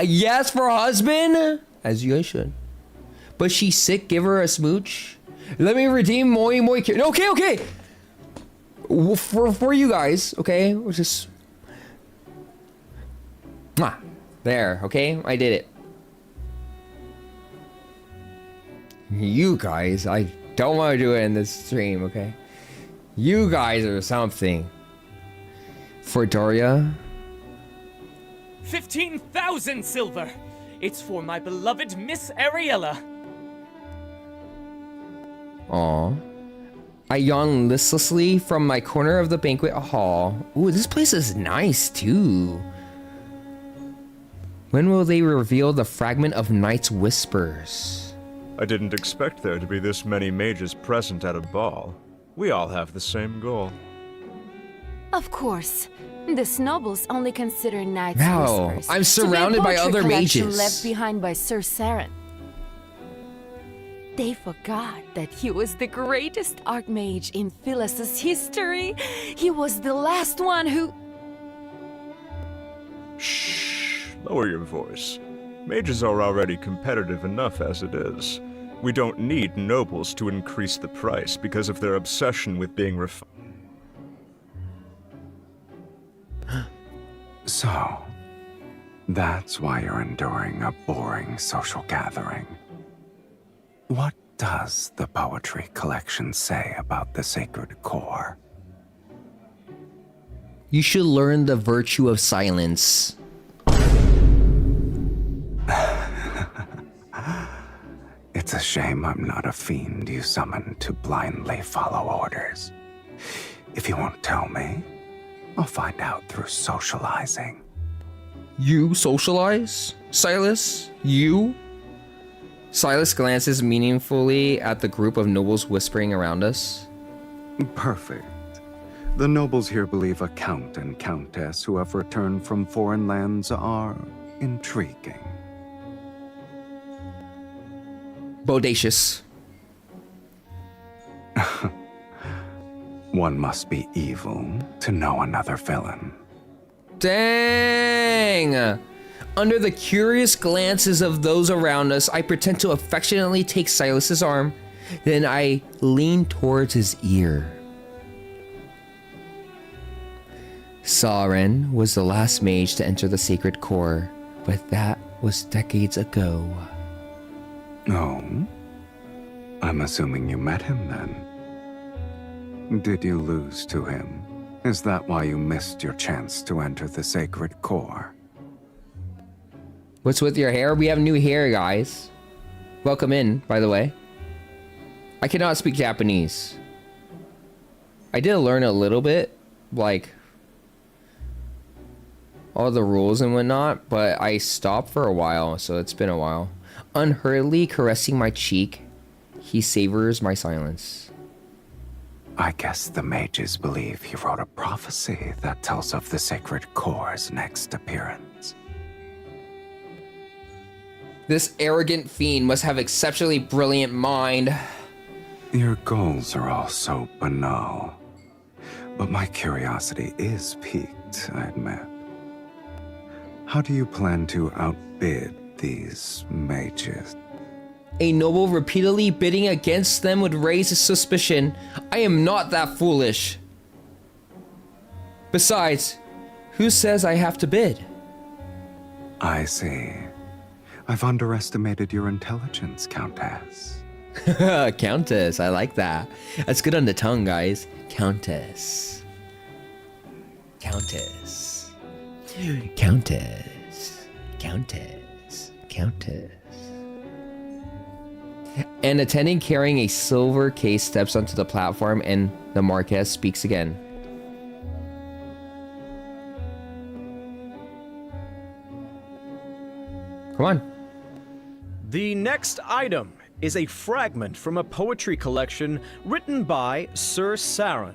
yes for husband, as you guys should. But she's sick. Give her a smooch. Let me redeem Moi. Okay. For you guys, okay. We're just there. Okay, I did it. You guys, I don't want to do it in this stream. Okay, you guys are something. For Daria. 15,000 silver. It's for my beloved Miss Ariella. Aw. I yawn listlessly from my corner of the banquet hall. Ooh, this place is nice too. When will they reveal the fragment of Night's Whispers? I didn't expect there to be this many mages present at a ball. We all have the same goal. Of course. The nobles only consider Night's Wow, Whispers I'm to surrounded be a by poetry other collection mages. left behind by Sir Saren. They forgot that he was the greatest archmage in Sylus' history. He was the last one who... Shh, lower your voice. Mages are already competitive enough as it is. We don't need nobles to increase the price because of their obsession with being refined. So, that's why you're enduring a boring social gathering. What does the poetry collection say about the sacred core? You should learn the virtue of silence. It's a shame I'm not a fiend you summoned to blindly follow orders. If you won't tell me, I'll find out through socializing. You socialize? Sylus? You? Sylus glances meaningfully at the group of nobles whispering around us. Perfect. The nobles here believe a count and countess who have returned from foreign lands are intriguing. Bodacious. One must be evil to know another villain. Dang! Under the curious glances of those around us, I pretend to affectionately take Silas's arm. Then I lean towards his ear. Saren was the last mage to enter the sacred core, but that was decades ago. Oh? I'm assuming you met him then. Did you lose to him? Is that why you missed your chance to enter the sacred core? What's with your hair? We have new hair, guys. Welcome in, by the way. I cannot speak Japanese. I did learn a little bit, like all the rules and whatnot, but I stopped for a while, so it's been a while. Unhurriedly caressing my cheek, he savors my silence. I guess the mages believe he wrote a prophecy that tells of the sacred core's next appearance. This arrogant fiend must have exceptionally brilliant mind. Your goals are all so banal. But my curiosity is piqued, I admit. How do you plan to outbid these mages? A noble repeatedly bidding against them would raise a suspicion. I am not that foolish. Besides, who says I have to bid? I see. I've underestimated your intelligence, Countess. Countess, I like that. That's good on the tongue, guys. Countess. Countess. Countess. Countess. Countess. An attendant carrying a silver case steps onto the platform and the Marquess speaks again. Come on. The next item is a fragment from a poetry collection written by Sir Saron.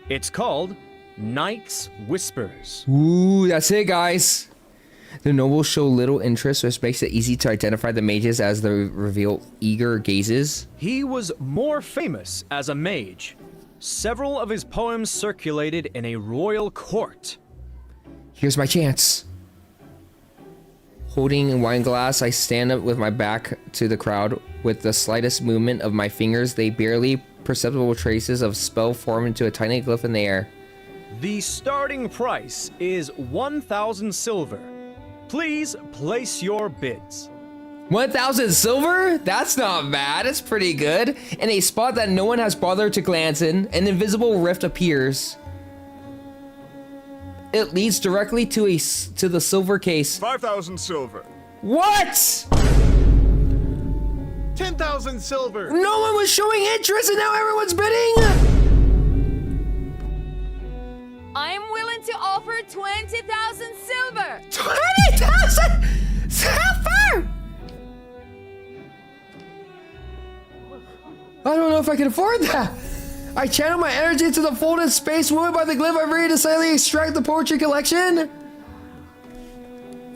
It's called Night's Whispers. Ooh, that's it, guys. The nobles show little interest, which makes it easy to identify the mages as they reveal eager gazes. He was more famous as a mage. Several of his poems circulated in a royal court. Here's my chance. Holding a wine glass, I stand up with my back to the crowd. With the slightest movement of my fingers, they barely perceptible traces of spell form into a tiny glyph in the air. The starting price is 1,000 silver. Please place your bids. 1,000 silver? That's not bad. It's pretty good. In a spot that no one has bothered to glance in, an invisible rift appears. It leads directly to the silver case. 5,000 silver. What? 10,000 silver! No one was showing interest and now everyone's bidding? I'm willing to offer 20,000 silver. 20,000 silver? I don't know if I can afford that. I channel my energy into the folded space woven by the glyph. I'm ready to silently extract the poetry collection.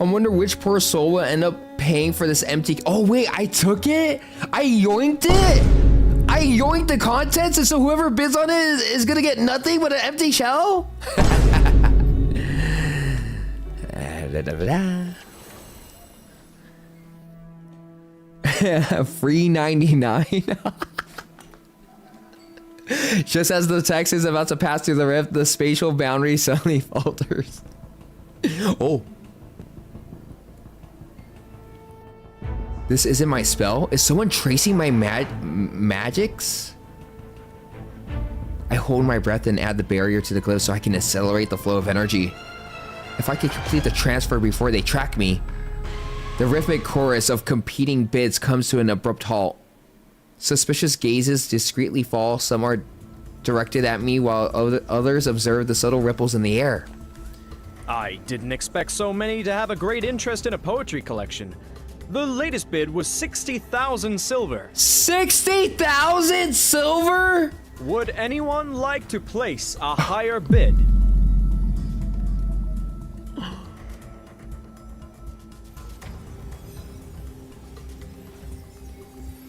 I wonder which poor soul will end up paying for this empty... Oh wait, I took it? I yoinked it? I yoinked the contents, and so whoever bids on it is gonna get nothing but an empty shell? Free 99. Just as the text is about to pass through the rift, the spatial boundary suddenly falters. Oh. This isn't my spell? Is someone tracing my magics? I hold my breath and add the barrier to the glyph so I can accelerate the flow of energy. If I can complete the transfer before they track me. The rhythmic chorus of competing bids comes to an abrupt halt. Suspicious gazes discreetly fall. Some are directed at me while others observe the subtle ripples in the air. I didn't expect so many to have a great interest in a poetry collection. The latest bid was 60,000 silver. 60,000 silver? Would anyone like to place a higher bid?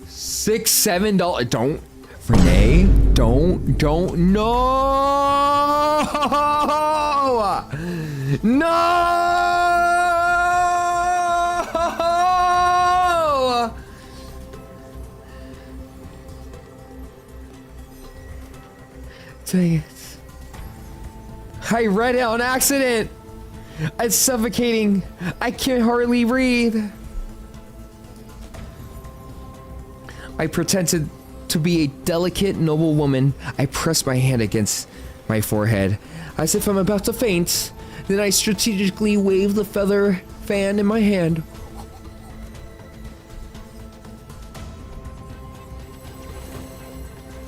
$6-7. Don't, Renee. Don't. No. Dang it. I read it on accident. It's suffocating. I can hardly breathe. I pretended to be a delicate, noble woman. I pressed my hand against my forehead, as if I'm about to faint. Then I strategically waved the feather fan in my hand.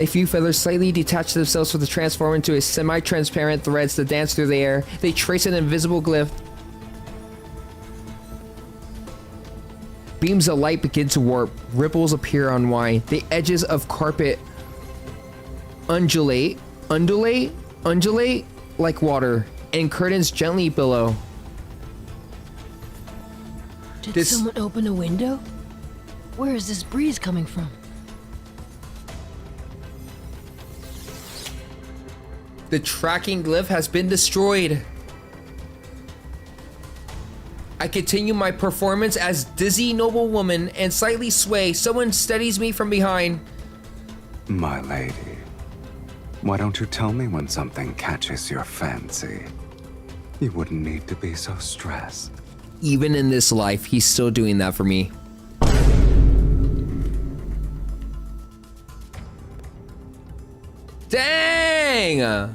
A few feathers slightly detach themselves from the transform into a semi-transparent threads that dance through the air. They trace an invisible glyph. Beams of light begin to warp. Ripples appear on wine. The edges of carpet undulate like water, and curtains gently billow. Did someone open a window? Where is this breeze coming from? The tracking glyph has been destroyed. I continue my performance as dizzy noble woman and slightly sway. Someone steadies me from behind. My lady, why don't you tell me when something catches your fancy? You wouldn't need to be so stressed. Even in this life, he's still doing that for me. Dang!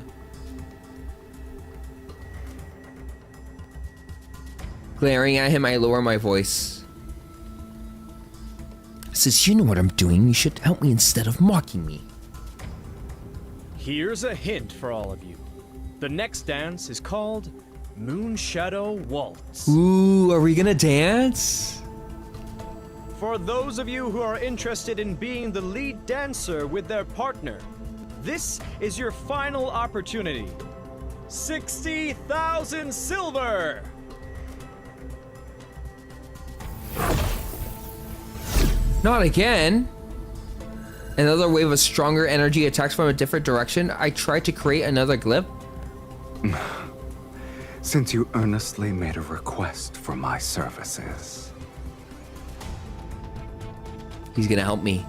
Glaring at him, I lower my voice. Since you know what I'm doing, you should help me instead of mocking me. Here's a hint for all of you. The next dance is called Moonshadow Waltz. Ooh, are we gonna dance? For those of you who are interested in being the lead dancer with their partner, this is your final opportunity. 60,000 silver! Not again. Another wave of stronger energy attacks from a different direction. I tried to create another glyph. Since you earnestly made a request for my services. He's gonna help me.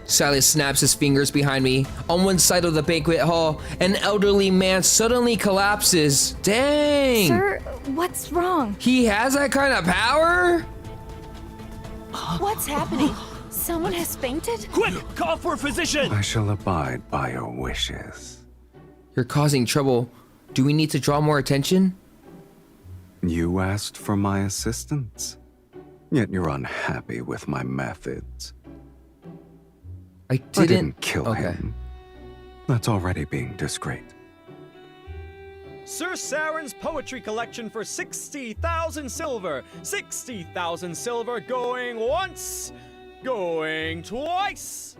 Sylus snaps his fingers behind me. On one side of the banquet hall, an elderly man suddenly collapses. Dang! Sir, what's wrong? He has that kind of power? What's happening? Someone has fainted? Quick, call for a physician! I shall abide by your wishes. You're causing trouble. Do we need to draw more attention? You asked for my assistance, yet you're unhappy with my methods. I I didn't kill him. That's already being discreet. Sir Saren's poetry collection for 60,000 silver. 60,000 silver going once, going twice.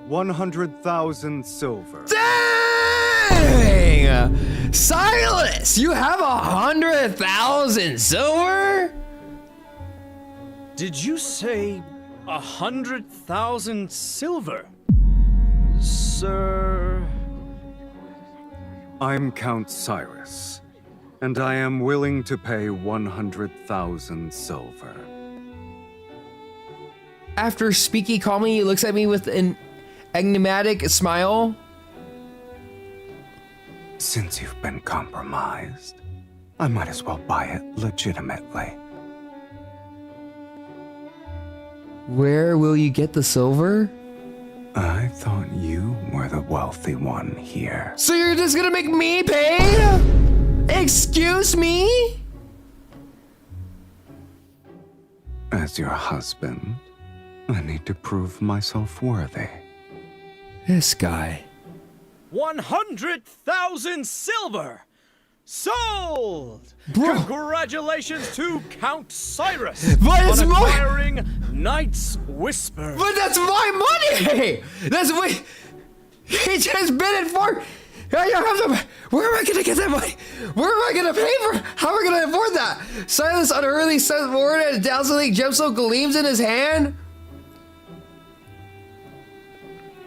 100,000 silver. Dang! Sylus, you have 100,000 silver? Did you say 100,000 silver? Sir... I'm Count Cyrus, and I am willing to pay 100,000 silver. After speaking calmly, he looks at me with an enigmatic smile. Since you've been compromised, I might as well buy it legitimately. Where will you get the silver? I thought you were the wealthy one here. So you're just gonna make me pay? Excuse me? As your husband, I need to prove myself worthy. This guy. 100,000 silver! Sold! Bro. Congratulations to Count Cyrus But it's on more- acquiring Knight's Whisper. But that's my money! That's what he just bid it for. I don't have the, where am I gonna get that money? Where am I gonna pay for? How am I gonna afford that? Sylus unhurriedly steps forward and a dazzling gemstone gleams in his hand.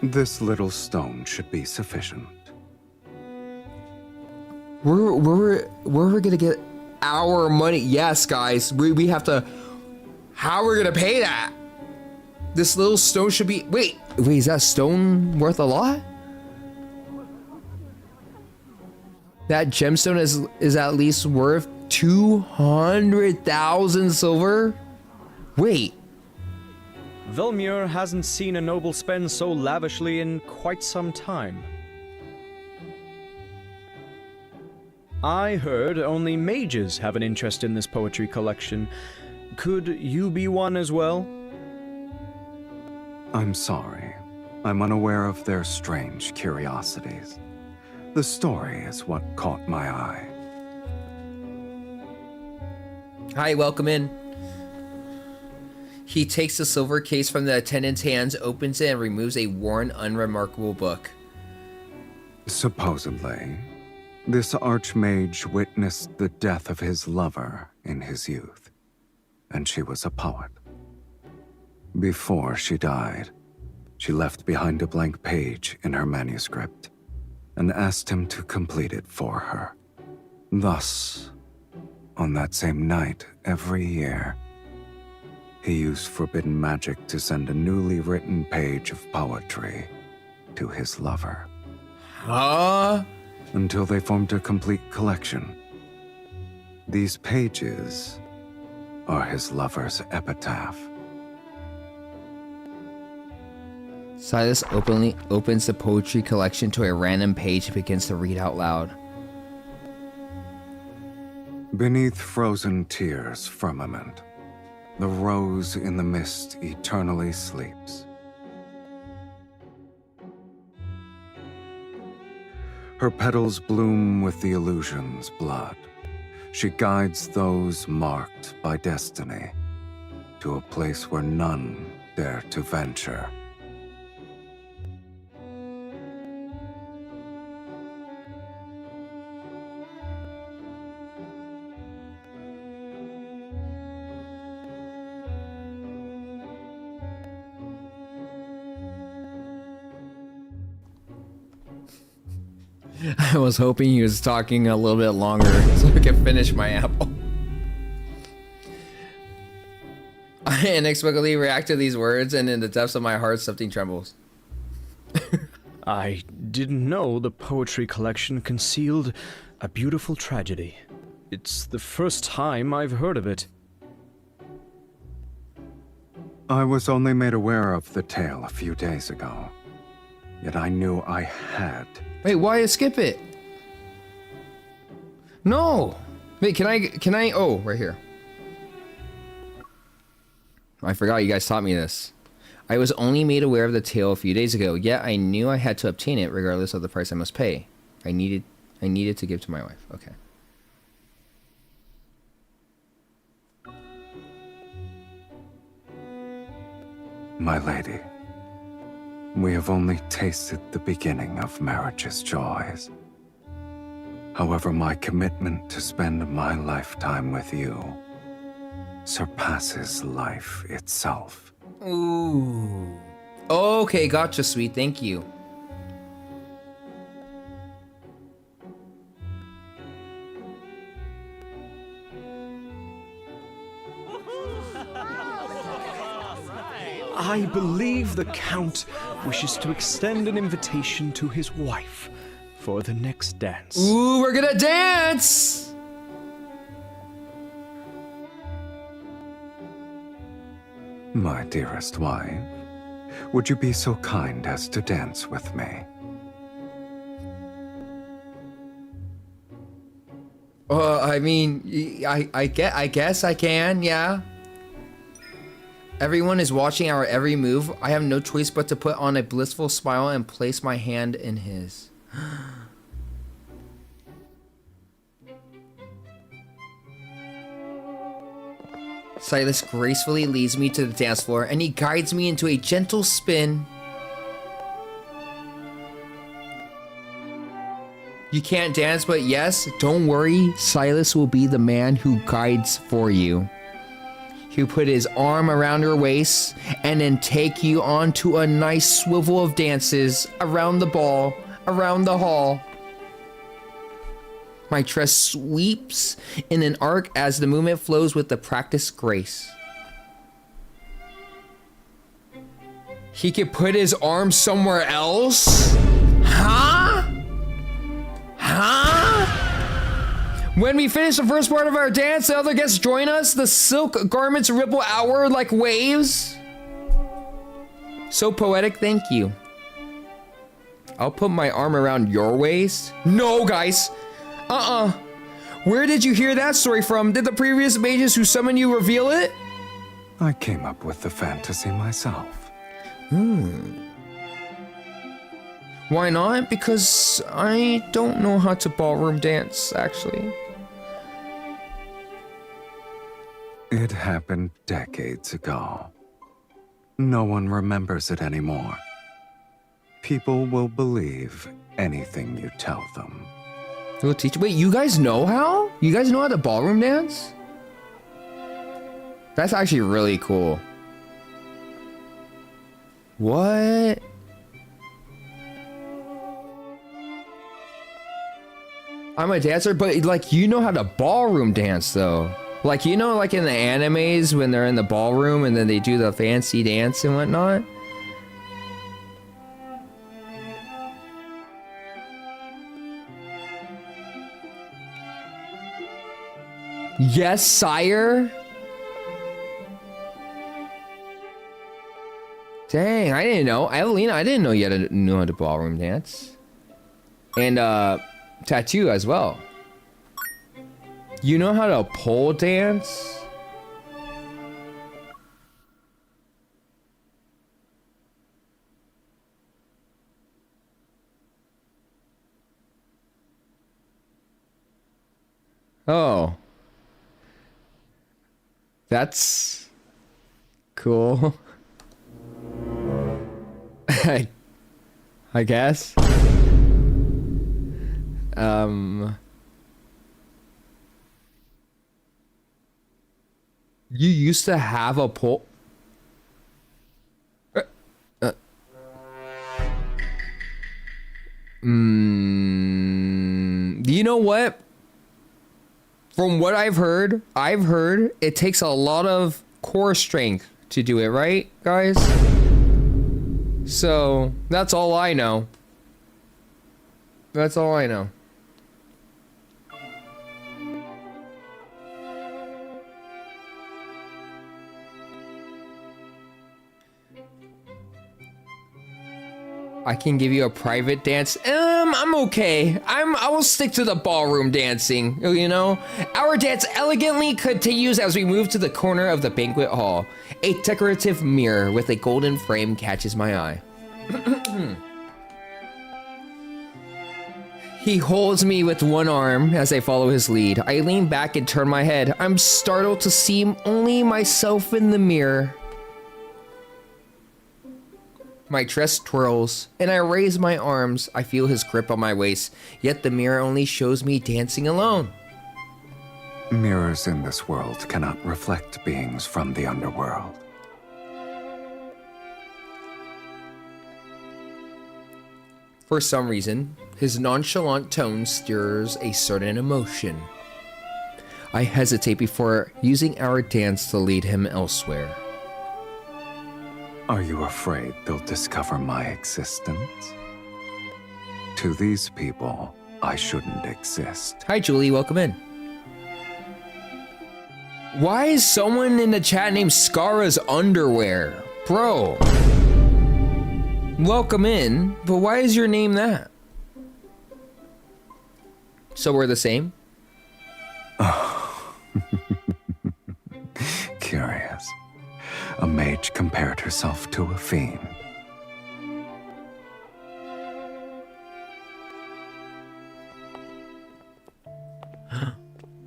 This little stone should be sufficient. Where are we gonna get our money? Yes, guys, we have to. How are we gonna pay that? This little stone should be. Wait, is that stone worth a lot? That gemstone is at least worth 200,000 silver. Wait. Velmir hasn't seen a noble spend so lavishly in quite some time. I heard only mages have an interest in this poetry collection. Could you be one as well? I'm sorry. I'm unaware of their strange curiosities. The story is what caught my eye. Hi, welcome in. He takes the silver case from the attendant's hands, opens it, and removes a worn, unremarkable book. Supposedly, this archmage witnessed the death of his lover in his youth, and she was a poet. Before she died, she left behind a blank page in her manuscript and asked him to complete it for her. Thus, on that same night every year, he used forbidden magic to send a newly written page of poetry to his lover. Huh? Until they formed a complete collection. These pages are his lover's epitaph. Sylus openly opens the poetry collection to a random page and begins to read out loud. Beneath frozen tears firmament, the rose in the mist eternally sleeps. Her petals bloom with the illusion's blood. She guides those marked by destiny to a place where none dare to venture. I was hoping he was talking a little bit longer so I could finish my apple. I inexplicably react to these words, and in the depths of my heart, something trembles. I didn't know the poetry collection concealed a beautiful tragedy. It's the first time I've heard of it. I was only made aware of the tale a few days ago, yet I knew I had. Wait, why skip it? No! Wait, can I, oh, right here. I forgot you guys taught me this. I was only made aware of the tale a few days ago, yet I knew I had to obtain it regardless of the price I must pay. I needed to give to my wife. Okay. My lady, we have only tasted the beginning of marriage's joys. However, my commitment to spend my lifetime with you surpasses life itself. Ooh. Okay, gotcha, sweet. Thank you. I believe the Count wishes to extend an invitation to his wife for the next dance. Ooh, we're gonna dance! My dearest wife, would you be so kind as to dance with me? I mean, I guess I can, yeah. Everyone is watching our every move. I have no choice but to put on a blissful smile and place my hand in his. Sylus gracefully leads me to the dance floor, and he guides me into a gentle spin. You can't dance, but yes, don't worry. Sylus will be the man who guides for you. He'll put his arm around your waist and then take you onto a nice swivel of dances around the ball, around the hall. My dress sweeps in an arc as the movement flows with the practiced grace. He could put his arm somewhere else? Huh? Huh? When we finish the first part of our dance, the other guests join us. The silk garments ripple outward like waves. So poetic, thank you. I'll put my arm around your waist. No, guys. Where did you hear that story from? Did the previous mages who summoned you reveal it? I came up with the fantasy myself. Why not? Because I don't know how to ballroom dance, actually. It happened decades ago. No one remembers it anymore. People will believe anything you tell them. We'll teach. Wait, you guys know how? You guys know how to ballroom dance? That's actually really cool. What? I'm a dancer, but like, you know how to ballroom dance though. Like, you know, like in the animes when they're in the ballroom and then they do the fancy dance and whatnot. Yes, sire. Dang, I didn't know. Evelina, I didn't know you knew how to ballroom dance. And, tattoo as well. You know how to pole dance? Oh. That's cool. I guess. You used to have a pole. You know what? From what I've heard it takes a lot of core strength to do it, right, guys? So, that's all I know. That's all I know. I can give you a private dance. I'm okay. I will stick to the ballroom dancing, you know? Our dance elegantly continues as we move to the corner of the banquet hall. A decorative mirror with a golden frame catches my eye. He holds me with one arm as I follow his lead. I lean back and turn my head. I'm startled to see only myself in the mirror. My dress twirls, and I raise my arms. I feel his grip on my waist, yet the mirror only shows me dancing alone. Mirrors in this world cannot reflect beings from the Underworld. For some reason, his nonchalant tone stirs a certain emotion. I hesitate before using our dance to lead him elsewhere. Are you afraid they'll discover my existence? To these people, I shouldn't exist. Hi, Julie. Welcome in. Why is someone in the chat named Skara's Underwear? Bro. Welcome in, but why is your name that? So we're the same? Curious. A mage compared herself to a fiend.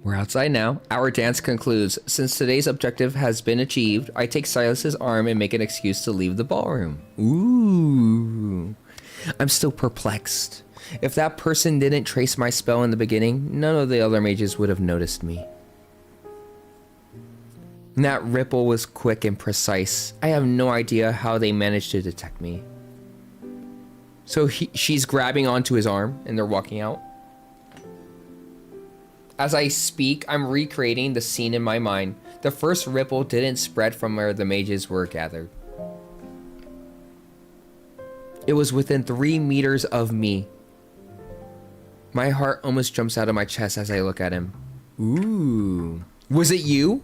We're outside now. Our dance concludes. Since today's objective has been achieved, I take Silas's arm and make an excuse to leave the ballroom. Ooh. I'm still perplexed. If that person didn't trace my spell in the beginning, none of the other mages would have noticed me. That ripple was quick and precise. I have no idea how they managed to detect me. So she's grabbing onto his arm and they're walking out. As I speak, I'm recreating the scene in my mind. The first ripple didn't spread from where the mages were gathered. It was within 3 meters of me. My heart almost jumps out of my chest as I look at him. Ooh. Was it you?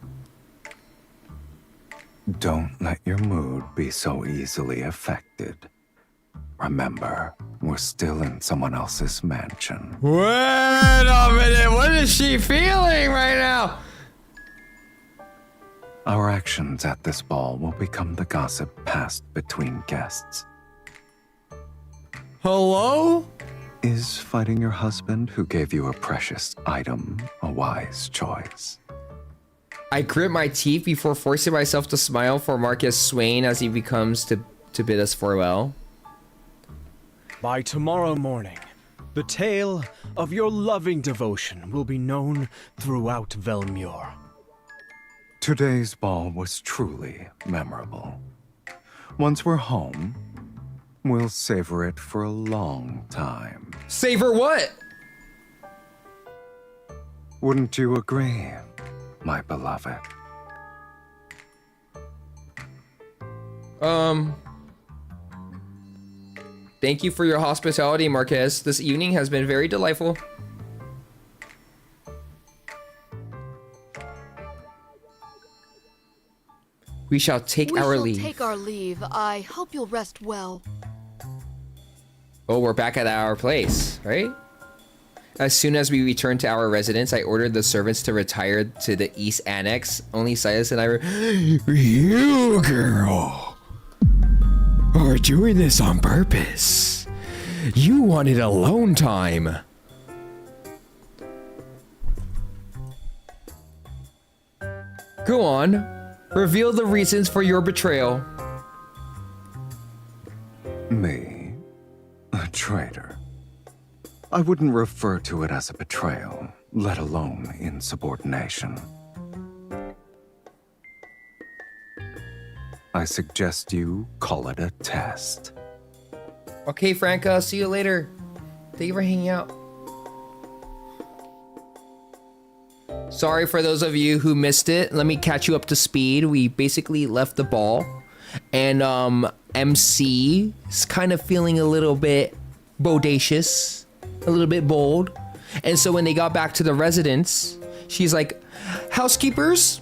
Don't let your mood be so easily affected. Remember, we're still in someone else's mansion. Wait a minute, what is she feeling right now? Our actions at this ball will become the gossip passed between guests. Hello? Is fighting your husband who gave you a precious item a wise choice? I grit my teeth before forcing myself to smile for Marcus Swain as he becomes to bid us farewell. By tomorrow morning, the tale of your loving devotion will be known throughout Velmure. Today's ball was truly memorable. Once we're home, we'll savor it for a long time. Savor what? Wouldn't you agree, my beloved? Thank you for your hospitality, Marquez. This evening has been very delightful. We shall take We our shall leave. take our leave. I hope you'll rest well. Oh, we're back at our place, right? As soon as we returned to our residence, I ordered the servants to retire to the East Annex. Only Sylus and I were... You, girl, are doing this on purpose. You wanted alone time. Go on. Reveal the reasons for your betrayal. Me? A traitor? I wouldn't refer to it as a betrayal, let alone insubordination. I suggest you call it a test. Okay, Franca, see you later. Thank you for hanging out. Sorry for those of you who missed it. Let me catch you up to speed. We basically left the ball, and MC is kind of feeling a little bit bodacious, a little bit bold. And so when they got back to the residence, she's like, housekeepers,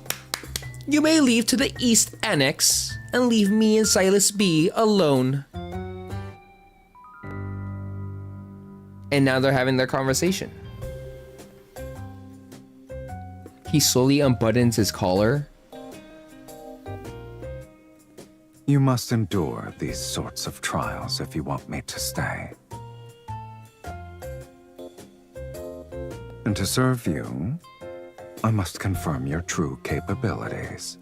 you may leave to the East Annex and leave me and Sylus be alone. And now they're having their conversation. He slowly unbuttons his collar. You must endure these sorts of trials if you want me to stay. And to serve you, I must confirm your true capabilities.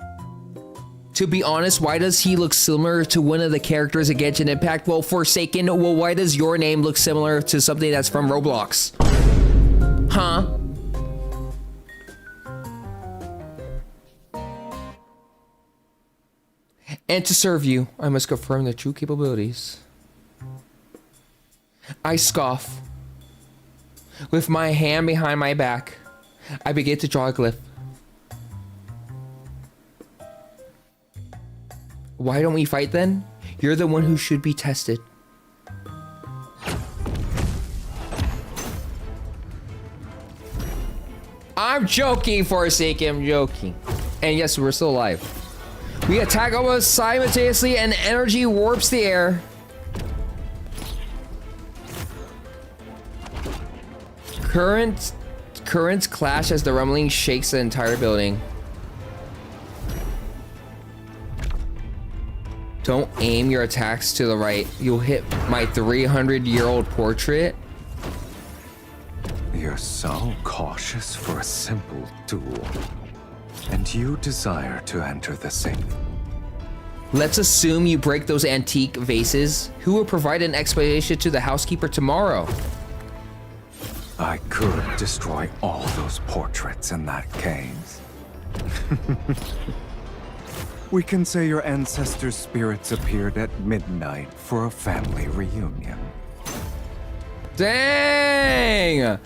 To be honest, why does he look similar to one of the characters in Genshin Impact? Well, Forsaken, well, why does your name look similar to something that's from Roblox? Huh? And to serve you, I must confirm the true capabilities. I scoff. With my hand behind my back, I begin to draw a glyph. Why don't we fight then? You're the one who should be tested. I'm joking, Forsaken, I'm joking. And yes, we're still alive. We attack almost simultaneously and energy warps the air. Currents clash as the rumbling shakes the entire building. Don't aim your attacks to the right. You'll hit my 300-year-old portrait. You're so cautious for a simple duel. And you desire to enter the scene. Let's assume you break those antique vases. Who will provide an explanation to the housekeeper tomorrow? I could destroy all those portraits in that case. We can say your ancestors' spirits appeared at midnight for a family reunion. Dang!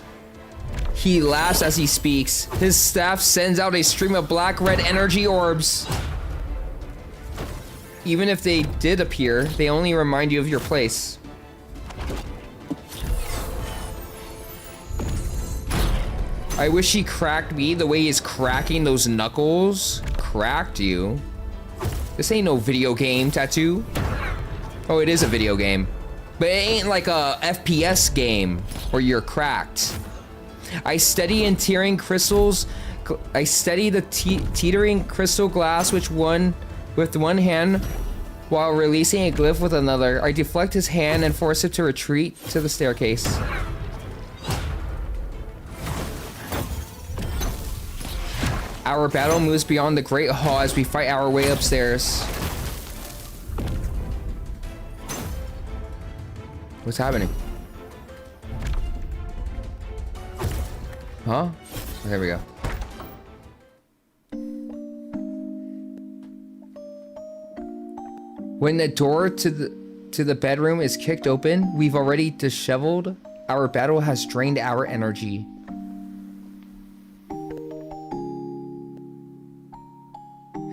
He laughs as he speaks. His staff sends out a stream of black-red energy orbs. Even if they did appear, they only remind you of your place. I wish he cracked me the way he's cracking those knuckles. Cracked you? This ain't no video game, Tattoo. Oh, it is a video game. But it ain't like a FPS game where you're cracked. I steady and tearing crystals. I steady the teetering crystal glass with one hand while releasing a glyph with another. I deflect his hand and force him to retreat to the staircase. Our battle moves beyond the Great Hall as we fight our way upstairs. What's happening? Huh? Oh, there we go. When the door to the bedroom is kicked open, we've already disheveled. Our battle has drained our energy.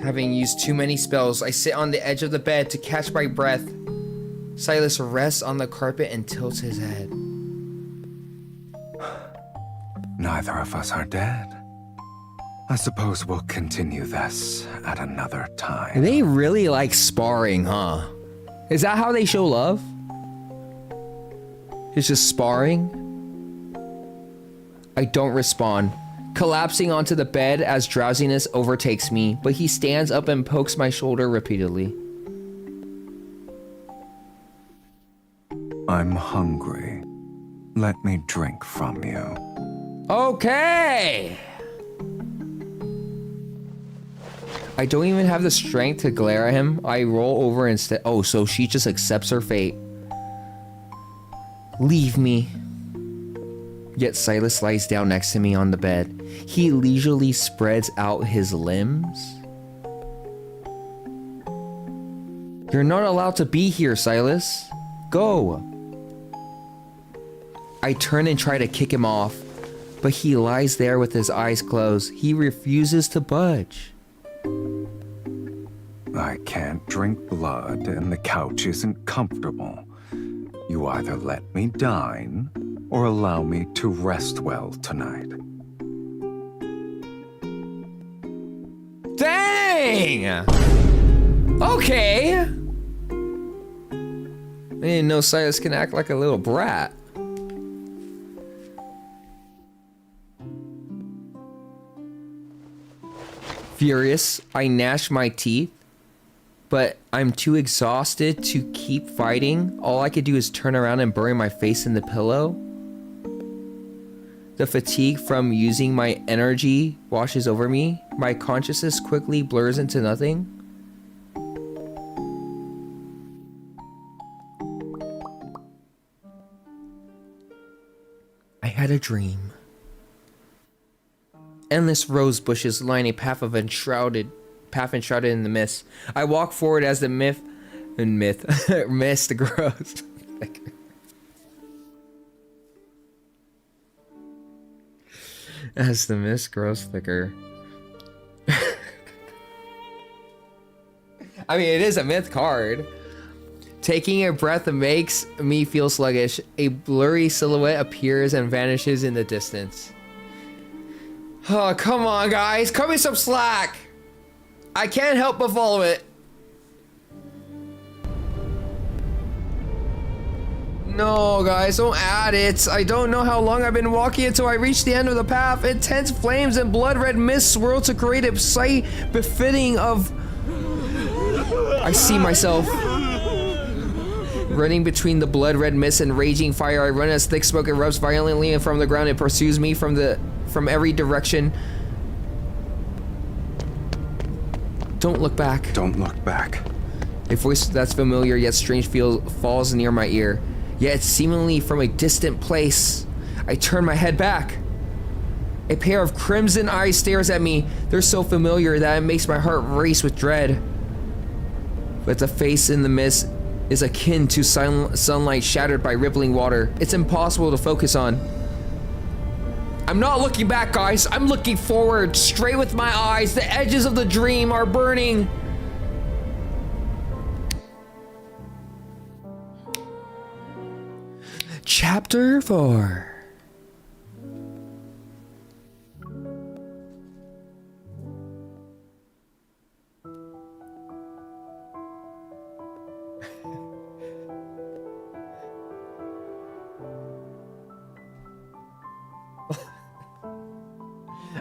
Having used too many spells, I sit on the edge of the bed to catch my breath. Sylus rests on the carpet and tilts his head. Neither of us are dead. I suppose we'll continue this at another time. They really like sparring, huh? Is that how they show love? It's just sparring? I don't respond, collapsing onto the bed as drowsiness overtakes me, but he stands up and pokes my shoulder repeatedly. I'm hungry. Let me drink from you. Okay! I don't even have the strength to glare at him. I roll over instead. Oh, so she just accepts her fate. Leave me. Yet Sylus lies down next to me on the bed. He leisurely spreads out his limbs. You're not allowed to be here, Sylus. Go. I turn and try to kick him off, but he lies there with his eyes closed. He refuses to budge. I can't drink blood and the couch isn't comfortable. You either let me dine or allow me to rest well tonight. Dang! Okay! I didn't know Sylus can act like a little brat. Furious, I gnash my teeth, but I'm too exhausted to keep fighting. All I could do is turn around and bury my face in the pillow. The fatigue from using my energy washes over me. My consciousness quickly blurs into nothing. I had a dream. Endless rose bushes line a path enshrouded in the mist. I walk forward as the mist grows. As the mist grows thicker. I mean, it is a myth card. Taking a breath makes me feel sluggish. A blurry silhouette appears and vanishes in the distance. Oh, come on, guys. Cut me some slack. I can't help but follow it. No, guys, don't add it. I don't know how long I've been walking until I reach the end of the path. Intense flames and blood red mist swirl to create a sight befitting of... I see myself running between the blood red mist and raging fire. I run as thick smoke erupts violently and from the ground. It pursues me from every direction. Don't look back. Don't look back. A voice that's familiar yet strange falls near my ear. Yet seemingly from a distant place. I turn my head back. A pair of crimson eyes stares at me. They're so familiar that it makes my heart race with dread. But the face in the mist is akin to sunlight shattered by rippling water. It's impossible to focus on. I'm not looking back, guys. I'm looking forward, straight with my eyes. The edges of the dream are burning. Chapter 4.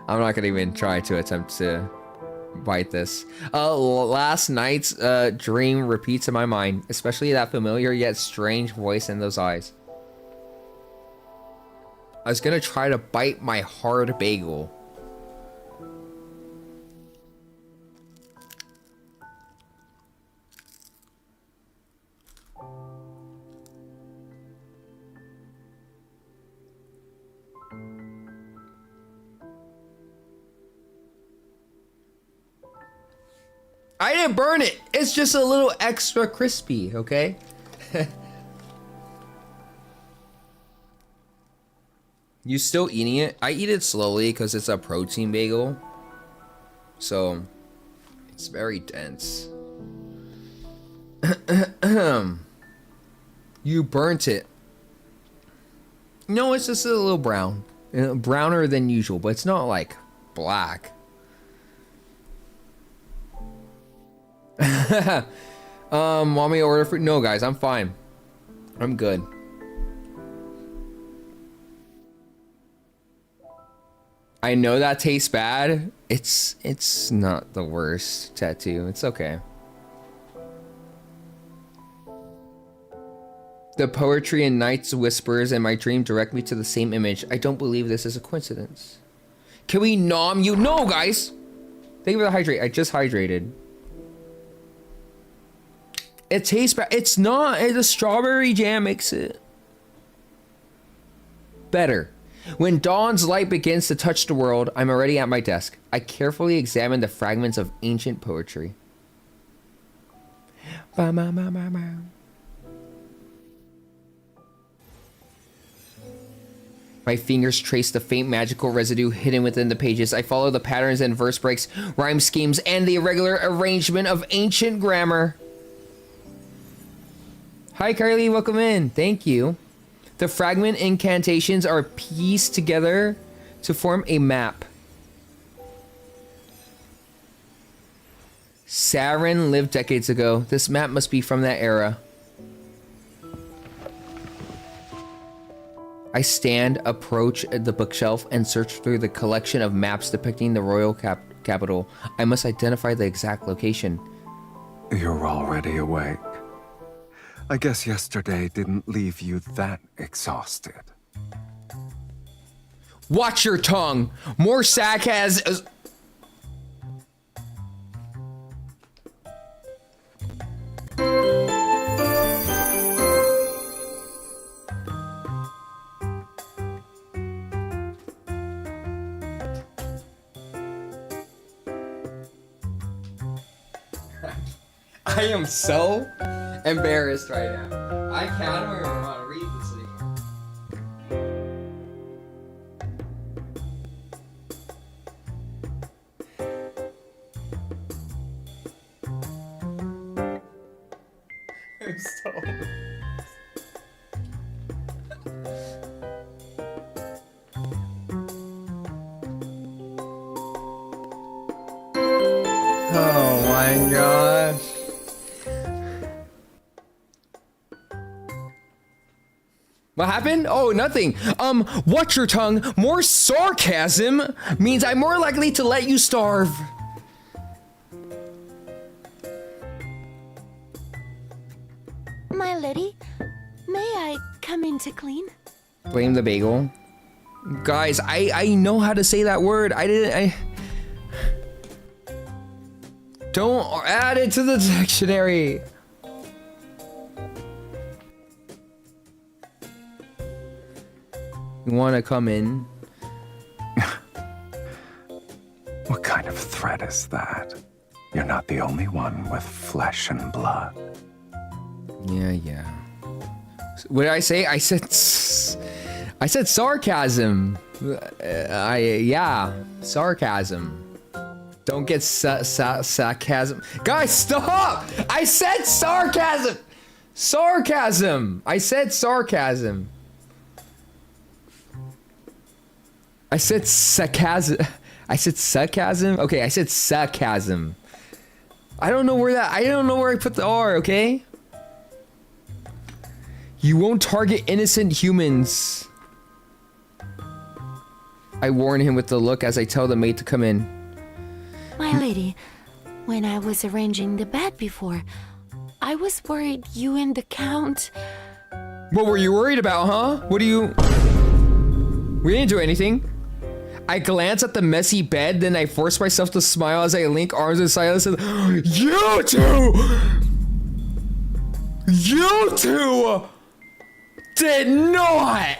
I'm not gonna even try to attempt to bite this. Last night's dream repeats in my mind, especially that familiar yet strange voice in those eyes. I was gonna try to bite my hard bagel. I didn't burn it. It's just a little extra crispy, okay? You still eating it? I eat it slowly because it's a protein bagel. So, it's very dense. You burnt it. No, it's just a little brown. Browner than usual, but it's not like black. Want me to order fruit? No, guys, I'm fine. I'm good. I know that tastes bad. It's not the worst tattoo. It's okay. The poetry in Night's Whispers and my dream direct me to the same image. I don't believe this is a coincidence. Can we nom you? No, guys! Thank you for the hydrate. I just hydrated. It tastes bad. It's not. The strawberry jam makes it better. When dawn's light begins to touch the world, I'm already at my desk. I carefully examine the fragments of ancient poetry. My fingers trace the faint magical residue hidden within the pages. I follow the patterns and verse breaks, rhyme schemes, and the irregular arrangement of ancient grammar. Hi, Carly. Welcome in. Thank you. The fragment incantations are pieced together to form a map. Saren lived decades ago. This map must be from that era. I stand, approach the bookshelf, and search through the collection of maps depicting the royal capital. I must identify the exact location. You're already awake. I guess yesterday didn't leave you that exhausted. Watch your tongue! More sarcasm. I am so embarrassed right now. I can't even want to read this anymore. I'm so... Oh my gosh. What happened? Oh, nothing. Watch your tongue. More sarcasm means I'm more likely to let you starve. My lady, may I come in to clean? Blame the bagel. Guys, I know how to say that word. Don't add it to the dictionary. You want to come in? What kind of threat is that? You're not the only one with flesh and blood. Yeah. What did I say? I said sarcasm. Yeah, sarcasm. Don't get sarcasm. Guys, stop! I said sarcasm. Sarcasm. I said sarcasm. I said sarcasm. I said sarcasm? Okay, I said sarcasm. I don't know where I put the R, okay? You won't target innocent humans. I warn him with the look as I tell the maid to come in. My lady, when I was arranging the bed before, I was worried you and the Count... What were you worried about, huh? We didn't do anything. I glance at the messy bed, then I force myself to smile as I link arms with Sylus and... You two did not!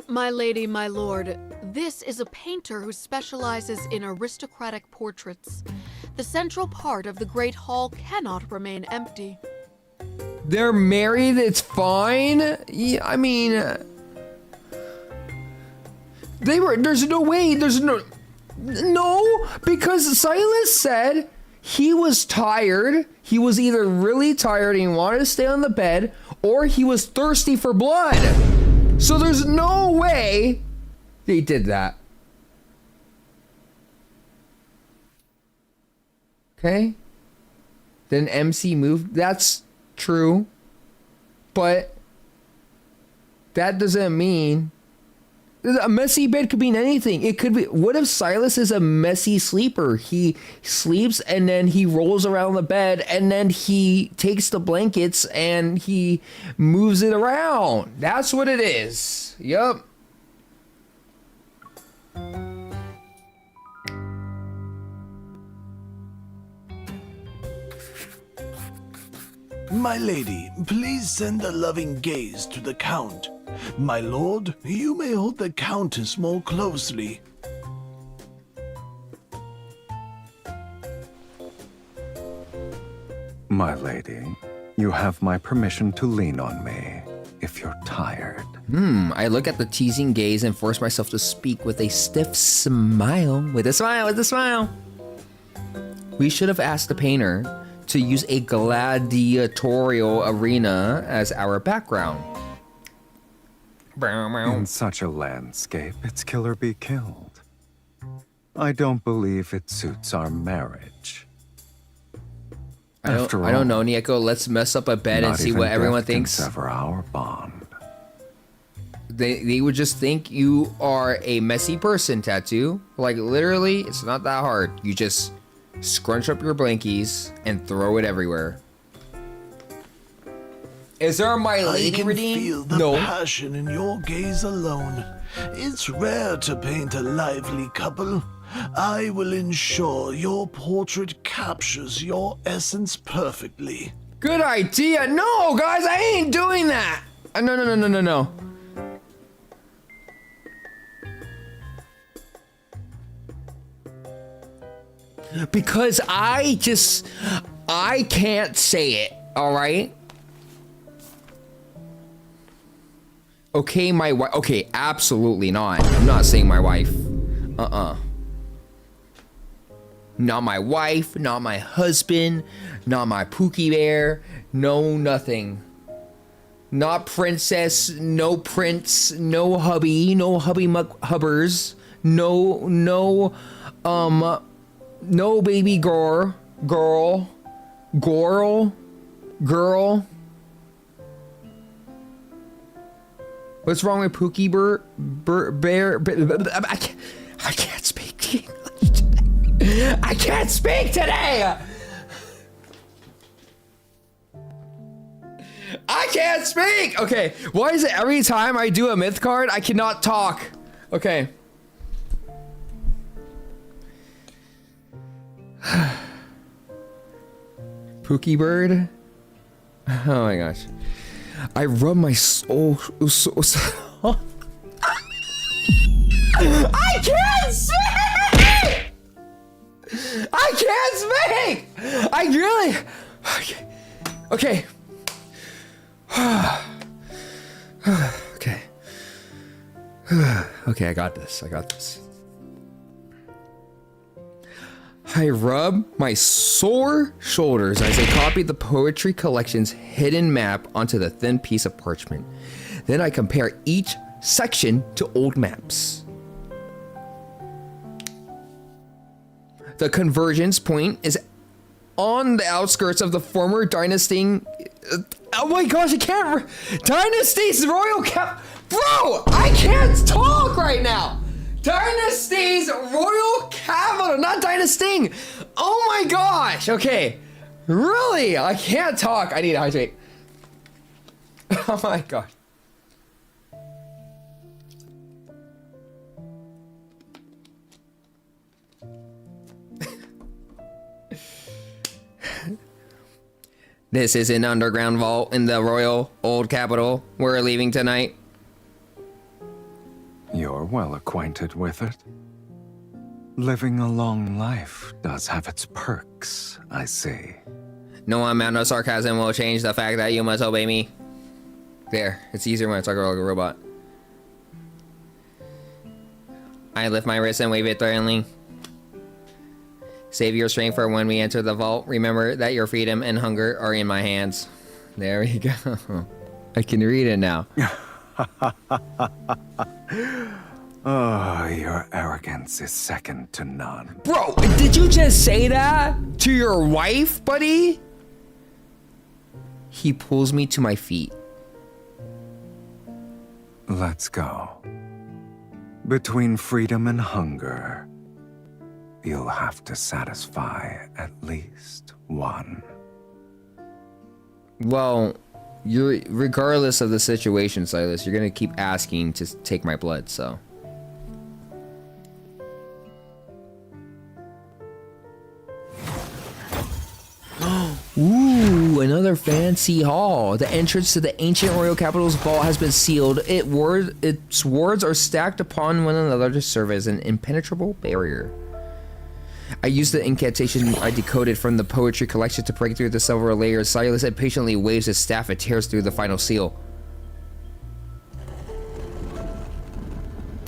My lady, my lord, this is a painter who specializes in aristocratic portraits. The central part of the Great Hall cannot remain empty. They're married, it's fine. Yeah, I mean... there's no way, no, because Sylus said he was tired. He was either really tired and he wanted to stay on the bed, or he was thirsty for blood. So there's no way they did that. Okay. Then MC moved. That's true. But that doesn't mean a messy bed could mean anything. It could be, what if Sylus is a messy sleeper? He sleeps and then he rolls around the bed and then he takes the blankets and he moves it around. That's what it is. Yup. My lady, please send a loving gaze to the Count. My lord, you may hold the Countess more closely. My lady, you have my permission to lean on me if you're tired. I look at the teasing gaze and force myself to speak with a stiff smile. With a smile. We should have asked the painter to use a gladiatorial arena as our background. In such a landscape, it's kill or be killed. I don't believe it suits our marriage. I don't know, Niyeko. Let's mess up a bed and see what everyone thinks. Sever our bond. They would just think you are a messy person, Tattoo. Like, literally, it's not that hard. You just scrunch up your blankies and throw it everywhere. Is there my lady redeem? I can feel the passion in your gaze alone. It's rare to paint a lively couple. I will ensure your portrait captures your essence perfectly. Good idea. No, guys, I ain't doing that. No. Because I can't say it, all right? Okay, my wife. Okay, absolutely not. I'm not saying my wife. Not my wife, not my husband, not my Pookie Bear. No, nothing. Not princess, no prince, no hubby hubbers. No baby girl. What's wrong with Pookie Bear? I can't speak English today. I can't speak today. I can't speak. Okay, why is it every time I do a myth card, I cannot talk? Okay. Pookie Bird. Oh my gosh. I rub my soul. I can't speak! I can't speak! I really... Okay. Okay. Okay, I got this. I rub my sore shoulders as I copy the poetry collection's hidden map onto the thin piece of parchment. Then I compare each section to old maps. The convergence point is on the outskirts of the former dynasty. Oh my gosh, I can't. Dynasty's royal cap. Bro, I can't talk right now. Dynasty's royal capital, not dynasty. Oh my gosh. Okay. Really? I can't talk. I need to hydrate. Oh my gosh. This is an underground vault in the royal old capital. We're leaving tonight. You're well acquainted with it. Living a long life does have its perks, I see. No amount of sarcasm will change the fact that you must obey me. There, it's easier when I talk like a robot. I lift my wrist and wave it threateningly. Save your strength for when we enter the vault. Remember that your freedom and hunger are in my hands. There we go. I can read it now. Oh, your arrogance is second to none. Bro, did you just say that to your wife, buddy? He pulls me to my feet. Let's go. Between freedom and hunger, you'll have to satisfy at least one. Well, you're regardless of the situation, Sylus, you're gonna keep asking to take my blood, so. Ooh, another fancy hall. The entrance to the ancient royal capital's vault has been sealed. Its wards are stacked upon one another to serve as an impenetrable barrier. I used the incantation I decoded from the poetry collection to break through the several layers. Sylus impatiently waves his staff and tears through the final seal.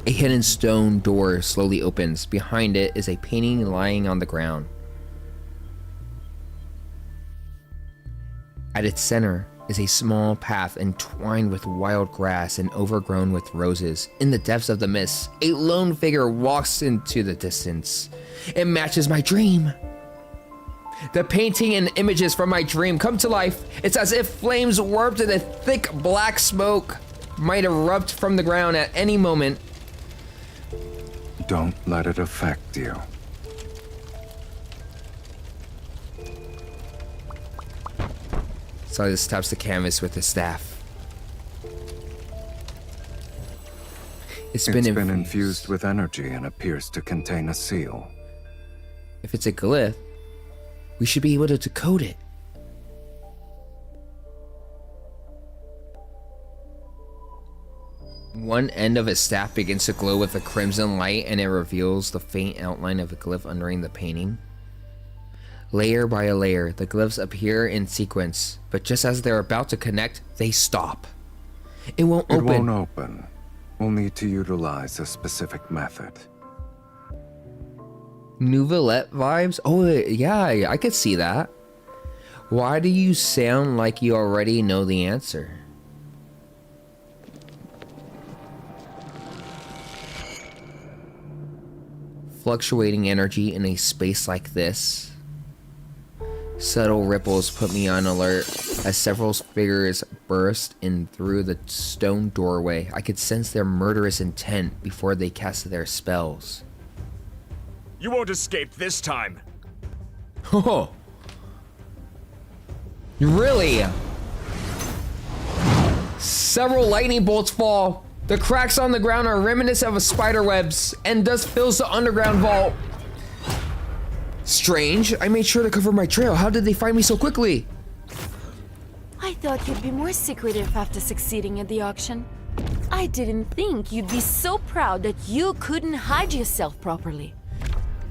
A hidden stone door slowly opens. Behind it is a painting lying on the ground. At its center is a small path entwined with wild grass and overgrown with roses. In the depths of the mist, a lone figure walks into the distance. It matches my dream. The painting and images from my dream come to life. It's as if flames warped in a thick black smoke might erupt from the ground at any moment. Don't let it affect you. Sylus taps the canvas with his staff. It's been infused with energy and appears to contain a seal. If it's a glyph, we should be able to decode it. One end of his staff begins to glow with a crimson light, and it reveals the faint outline of a glyph underneath the painting. Layer by layer, the glyphs appear in sequence, but just as they're about to connect, they stop. It won't open. It won't open. We'll need to utilize a specific method. Nouvellette vibes? Oh, yeah, I could see that. Why do you sound like you already know the answer? Fluctuating energy in a space like this. Subtle ripples put me on alert as several figures burst in through the stone doorway. I could sense their murderous intent before they cast their spells. You won't escape this time. Oh, really? Several lightning bolts fall. The cracks on the ground are reminiscent of spider webs, and dust fills the underground vault. Strange, I made sure to cover my trail. How did they find me so quickly? I thought you'd be more secretive after succeeding at the auction. I didn't think you'd be so proud that you couldn't hide yourself properly.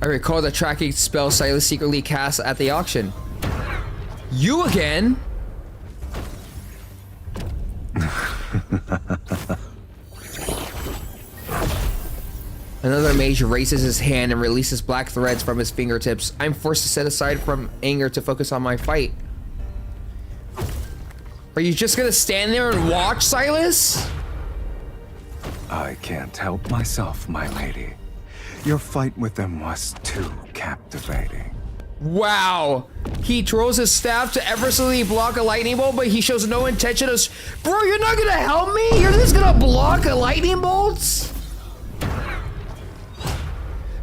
I recall the tracking spell Sylus secretly cast at the auction. You again? Another mage raises his hand and releases black threads from his fingertips. I'm forced to set aside from anger to focus on my fight. Are you just gonna stand there and watch, Sylus? I can't help myself, my lady. Your fight with them was too captivating. Wow. He throws his staff to effortlessly block a lightning bolt, but he shows no intention of... Bro, you're not gonna help me? You're just gonna block a lightning bolts?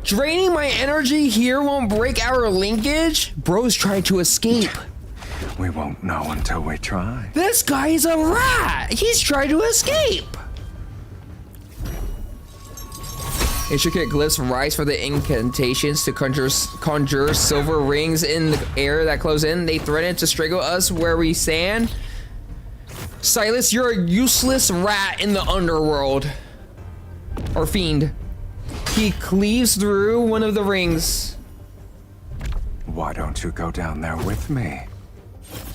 Draining my energy here won't break our linkage? Bro's trying to escape. We won't know until we try. This guy is a rat. He's trying to escape. Intricate glyphs rise for the incantations to conjure silver rings in the air that close in. They threaten to strangle us where we stand. Sylus, you're a useless rat in the underworld. Or fiend. He cleaves through one of the rings. Why don't you go down there with me?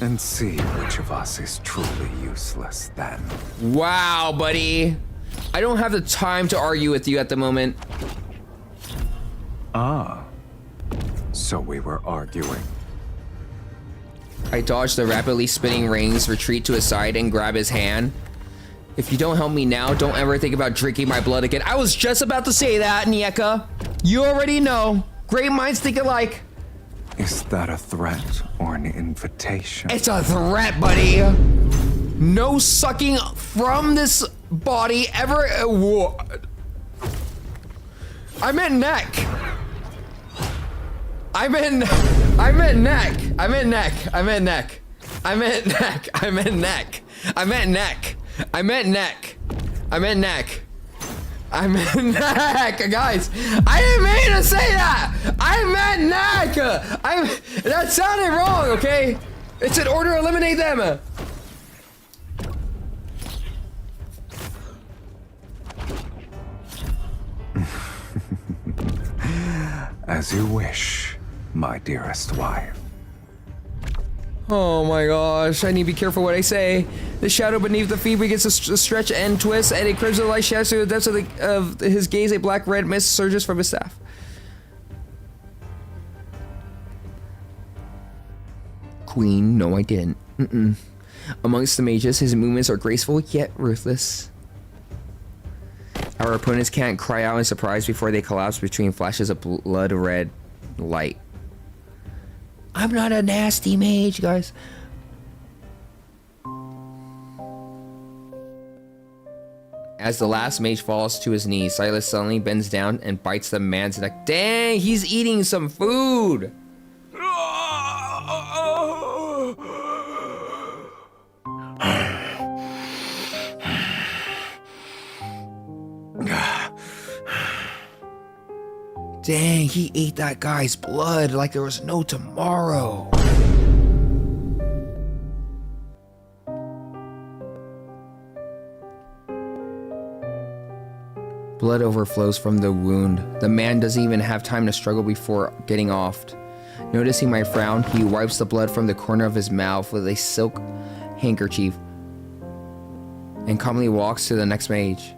And see which of us is truly useless then. Wow, buddy. I don't have the time to argue with you at the moment. Ah. So we were arguing. I dodge the rapidly spinning rings, retreat to his side, and grab his hand. If you don't help me now, don't ever think about drinking my blood again. I was just about to say that, Niyeko. You already know. Great minds think alike. Is that a threat or an invitation? It's a threat, buddy. No sucking from this body ever. I meant neck. I meant neck. I meant neck. I meant neck. I meant neck. I meant neck. I meant neck. I meant neck. I meant neck. I meant neck. I meant neck, guys. I didn't mean to say that. I meant neck. That sounded wrong. Okay, it's an order. Eliminate them. As you wish, my dearest wife. Oh my gosh, I need to be careful what I say. The shadow beneath the feet begins to stretch and twist, and a crimson light shines through the depths of his gaze. A black-red mist surges from his staff. Queen, no I didn't. Amongst the mages, his movements are graceful yet ruthless. Our opponents can't cry out in surprise before they collapse between flashes of blood-red light. I'm not a nasty mage, guys. As the last mage falls to his knees, Sylus suddenly bends down and bites the man's neck. Dang, he's eating some food. Dang, he ate that guy's blood like there was no tomorrow. Blood overflows from the wound. The man doesn't even have time to struggle before getting offed. Noticing my frown, he wipes the blood from the corner of his mouth with a silk handkerchief and calmly walks to the next mage.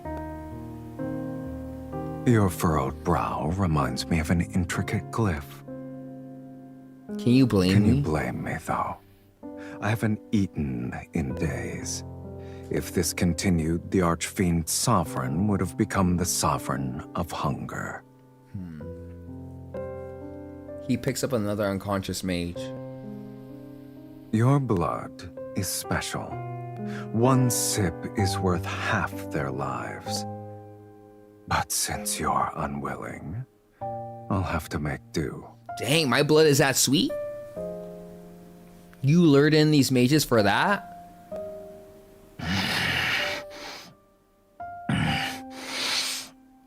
Your furrowed brow reminds me of an intricate glyph. Can you blame me? Can you blame me, though? I haven't eaten in days. If this continued, the Archfiend Sovereign would have become the Sovereign of Hunger. He picks up another unconscious mage. Your blood is special. One sip is worth half their lives. But since you're unwilling, I'll have to make do. Dang, my blood is that sweet? You lured in these mages for that?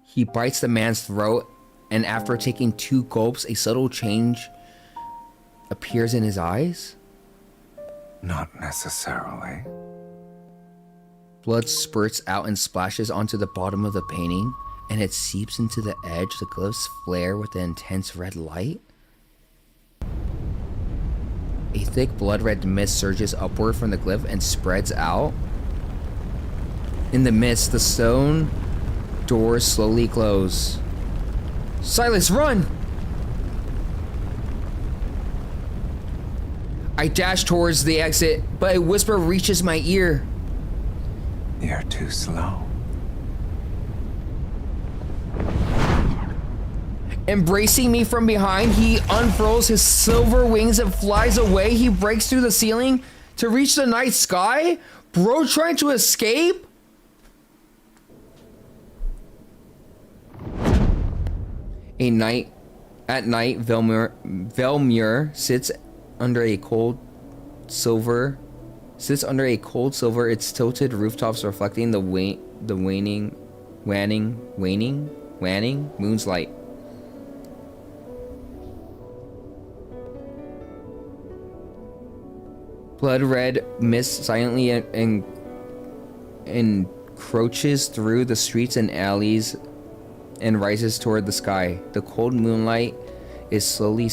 He bites the man's throat, and after taking 2 gulps, a subtle change appears in his eyes? Not necessarily. Blood spurts out and splashes onto the bottom of the painting, and it seeps into the edge. The glyphs flare with the intense red light. A thick blood-red mist surges upward from the glyph and spreads out. In the mist, the stone doors slowly close. Sylus, run! I dash towards the exit, but a whisper reaches my ear. You're too slow. Embracing me from behind, he unfurls his silver wings and flies away. He breaks through the ceiling to reach the night sky. Bro trying to escape? At night, Velmir sits under a cold silver. Its tilted rooftops reflecting the waning moon's light. Blood-red mist silently encroaches through the streets and alleys and rises toward the sky. The cold moonlight is slowly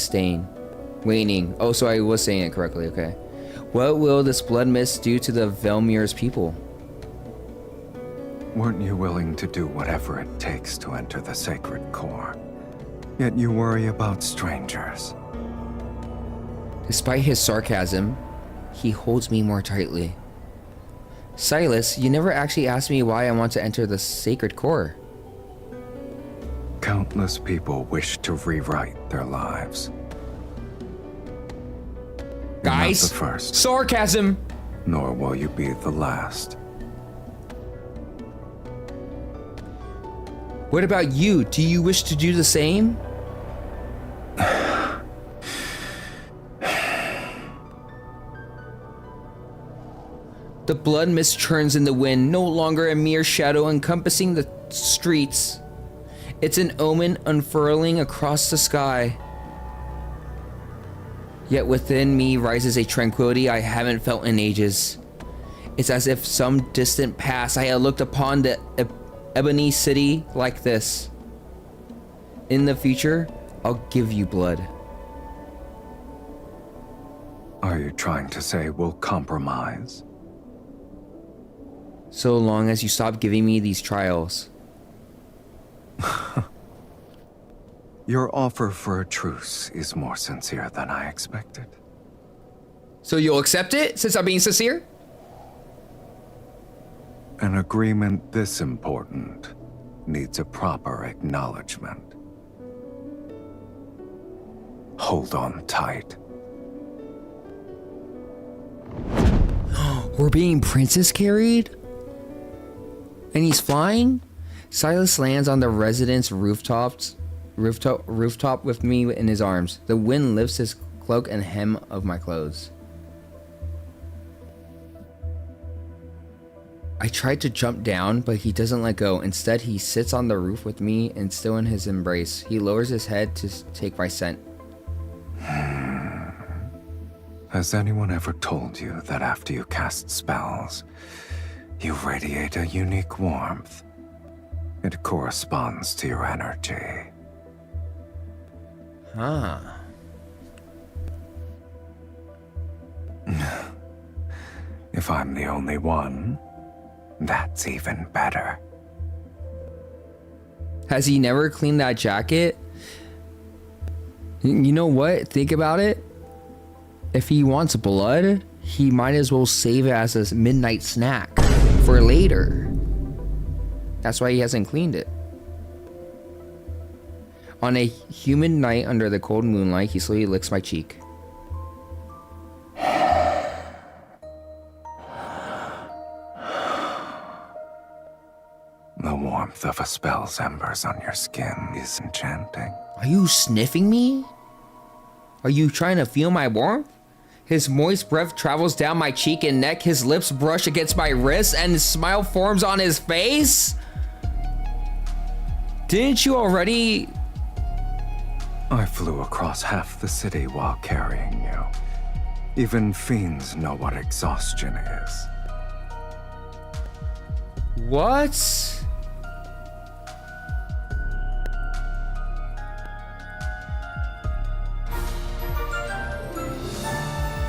waning. Oh, so I was saying it correctly, okay. What will this blood mist do to the Velmir's people? Weren't you willing to do whatever it takes to enter the sacred core? Yet you worry about strangers. Despite his sarcasm, he holds me more tightly. Sylus, you never actually asked me why I want to enter the sacred core. Countless people wish to rewrite their lives. Guys, You're not the first, sarcasm! nor will you be the last. What about you? Do you wish to do the same? The blood mist churns in the wind, no longer a mere shadow encompassing the streets. It's an omen unfurling across the sky. Yet within me rises a tranquility I haven't felt in ages. It's as if some distant past I had looked upon the ebony city like this. In the future, I'll give you blood. Are you trying to say we'll compromise? So long as you stop giving me these trials. Your offer for a truce is more sincere than I expected. So you'll accept it, since I'm being sincere? An agreement this important needs a proper acknowledgement. Hold on tight. We're being princess carried? And he's flying? Sylus lands on the residence rooftop with me in his arms. The wind lifts his cloak and hem of my clothes. I tried to jump down, but he doesn't let go. Instead, he sits on the roof with me and still in his embrace. He lowers his head to take my scent. Has anyone ever told you that after you cast spells, you radiate a unique warmth? It corresponds to your energy. Huh. If I'm the only one, that's even better. Has he never cleaned that jacket? You know what? Think about it. If he wants blood, he might as well save it as a midnight snack for later. That's why he hasn't cleaned it. On a humid night under the cold moonlight, he slowly licks my cheek. The warmth of a spell's embers on your skin is enchanting. Are you sniffing me? Are you trying to feel my warmth? His moist breath travels down my cheek and neck, his lips brush against my wrist, and a smile forms on his face? Didn't you already... I flew across half the city while carrying you. Even fiends know what exhaustion is. What?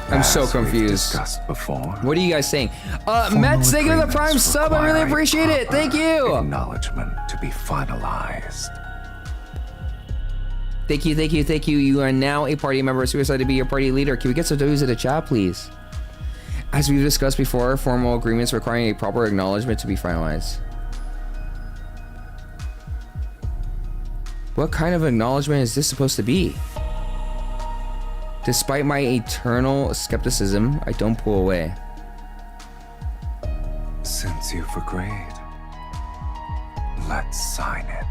I'm so confused. Discussed before. What are you guys saying? Matt, thank you for the Prime sub. I really appreciate it. Thank you. Acknowledgement to be finalized. Thank you, thank you, thank you. You are now a party member. So excited to be your party leader. Can we get some W's in the chat, please? As we've discussed before, formal agreements requiring a proper acknowledgement to be finalized. What kind of acknowledgement is this supposed to be? Despite my eternal skepticism, I don't pull away. Since you've agreed, let's sign it.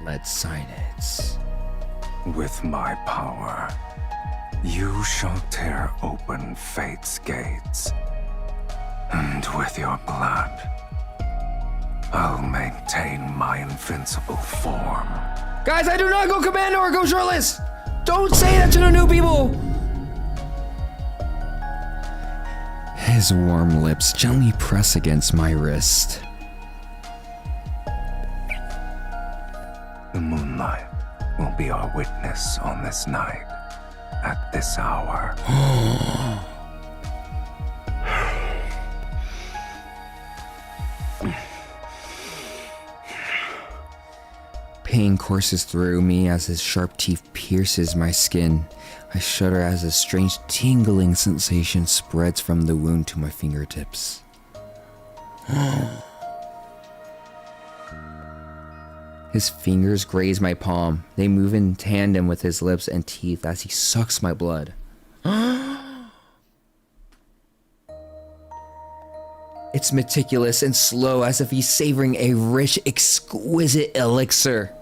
Let's sign it. With my power, you shall tear open fate's gates. And with your blood, I'll maintain my invincible form. Guys, I do not go commando or go shirtless! Don't say that to the new people! His warm lips gently press against my wrist. The moonlight will be our witness on this night, at this hour. Pain courses through me as his sharp teeth pierces my skin. I shudder as a strange tingling sensation spreads from the wound to my fingertips. His fingers graze my palm. They move in tandem with his lips and teeth as he sucks my blood. It's meticulous and slow, as if he's savoring a rich, exquisite elixir.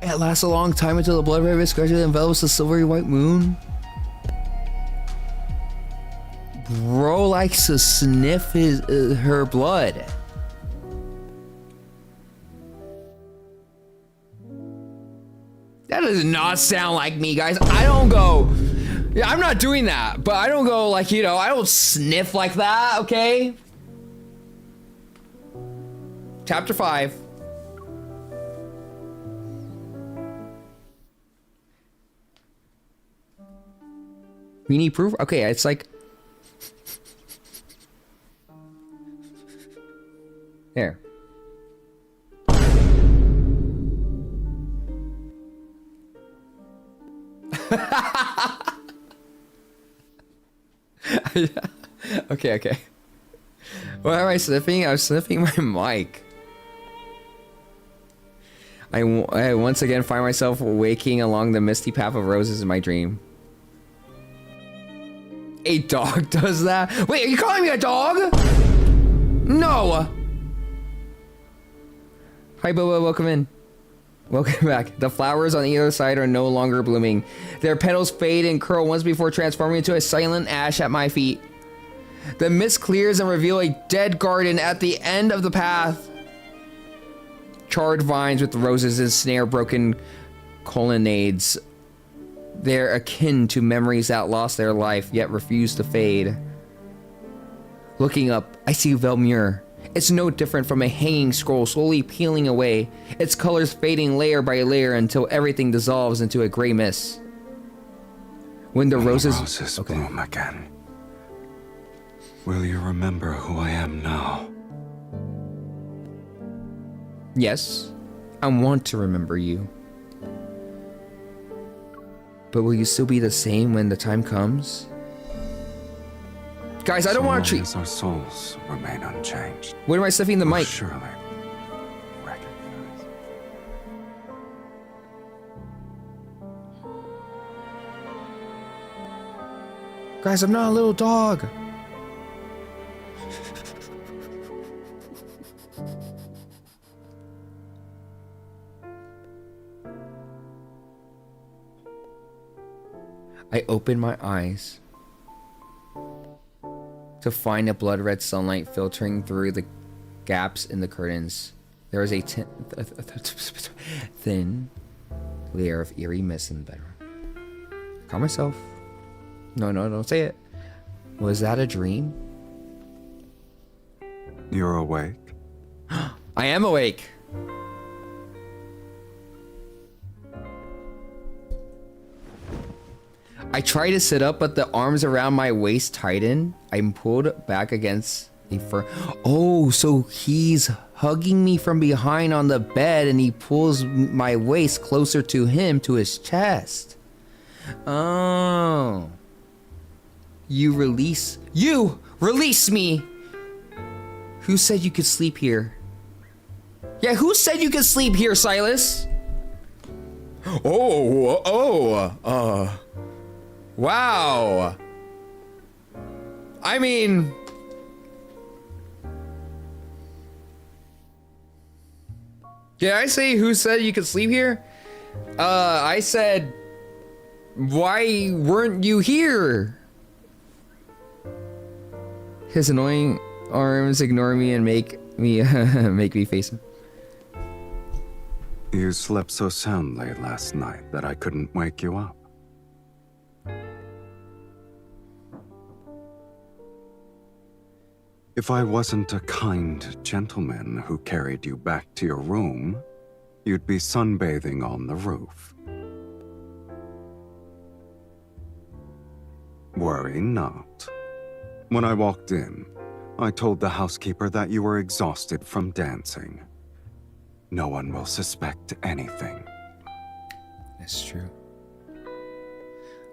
It lasts a long time until the blood red gradually envelops the silvery white moon. Bro likes to sniff her blood. That does not sound like me, guys. I don't go. Yeah, I'm not doing that, but I don't go like, you know, I don't sniff like that, okay? Chapter 5. We need proof? Okay, it's like... There. Okay. What am I sniffing? I was sniffing my mic. I once again find myself waking along the misty path of roses in my dream. A dog does that? Wait, are you calling me a dog? No! Hi, Boba, welcome in. Welcome back. The flowers on either side are no longer blooming. Their petals fade and curl once before transforming into a silent ash at my feet. The mist clears and reveals a dead garden at the end of the path. Charred vines with roses and snare-broken colonnades. They're akin to memories that lost their life, yet refuse to fade. Looking up, I see Velmure. It's no different from a hanging scroll slowly peeling away, its colors fading layer by layer until everything dissolves into a gray mist. When the roses bloom again, will you remember who I am now? Yes, I want to remember you. But will you still be the same when the time comes? Guys, I don't want to treat... as our souls remain unchanged. What am I sniffing the mic? Surely recognize. Guys, I'm not a little dog. I open my eyes to find a blood red sunlight filtering through the gaps in the curtains. There is a thin layer of eerie mist in the bedroom. Calm myself. No, don't say it. Was that a dream? You're awake? I am awake. I try to sit up, but the arms around my waist tighten. I'm pulled back against a fur. Oh, so he's hugging me from behind on the bed and he pulls my waist closer to him, to his chest. Oh. You release me. Who said you could sleep here? Yeah, who said you could sleep here, Sylus? Wow. I mean... Did I say who said you could sleep here? I said... Why weren't you here? His annoying arms ignore me and make me face him. You slept so soundly last night that I couldn't wake you up. If I wasn't a kind gentleman who carried you back to your room, you'd be sunbathing on the roof. Worry not. When I walked in, I told the housekeeper that you were exhausted from dancing. No one will suspect anything. That's true.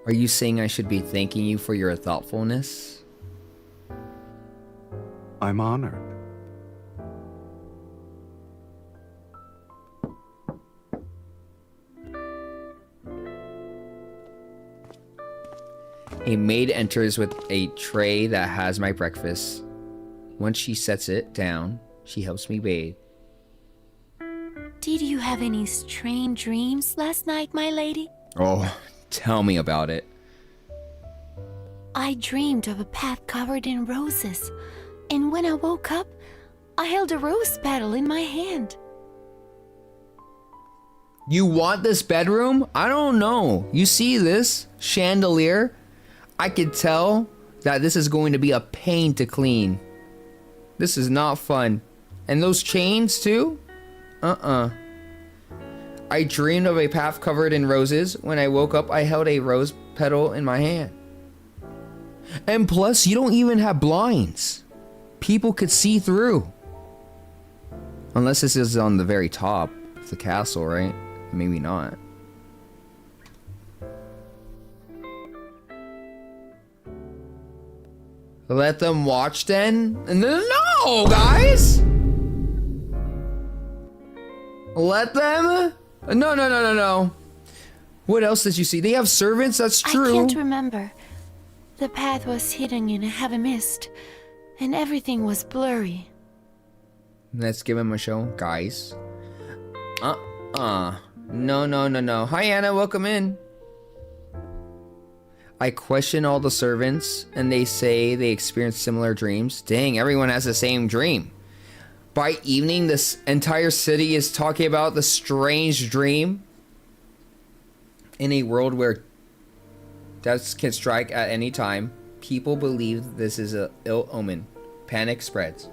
Are you saying I should be thanking you for your thoughtfulness? I'm honored. A maid enters with a tray that has my breakfast. Once she sets it down, she helps me bathe. Did you have any strange dreams last night, my lady? Oh, tell me about it. I dreamed of a path covered in roses, and when I woke up, I held a rose petal in my hand. You want this bedroom? I don't know. You see this chandelier? I could tell that this is going to be a pain to clean. This is not fun. And those chains too? I dreamed of a path covered in roses. When I woke up, I held a rose petal in my hand. And plus, you don't even have blinds. People could see through. Unless this is on the very top of the castle, right? Maybe not. Let them watch then? No, guys! Let them? No. What else did you see? They have servants? That's true. I can't remember. The path was hidden in a heavy mist, and everything was blurry. Let's give him a show, guys. No. Hi, Anna, welcome in. I question all the servants, and they say they experience similar dreams. Dang, everyone has the same dream. By evening, this entire city is talking about the strange dream. In a world where death can strike at any time, people believe this is an ill omen. Panic spreads.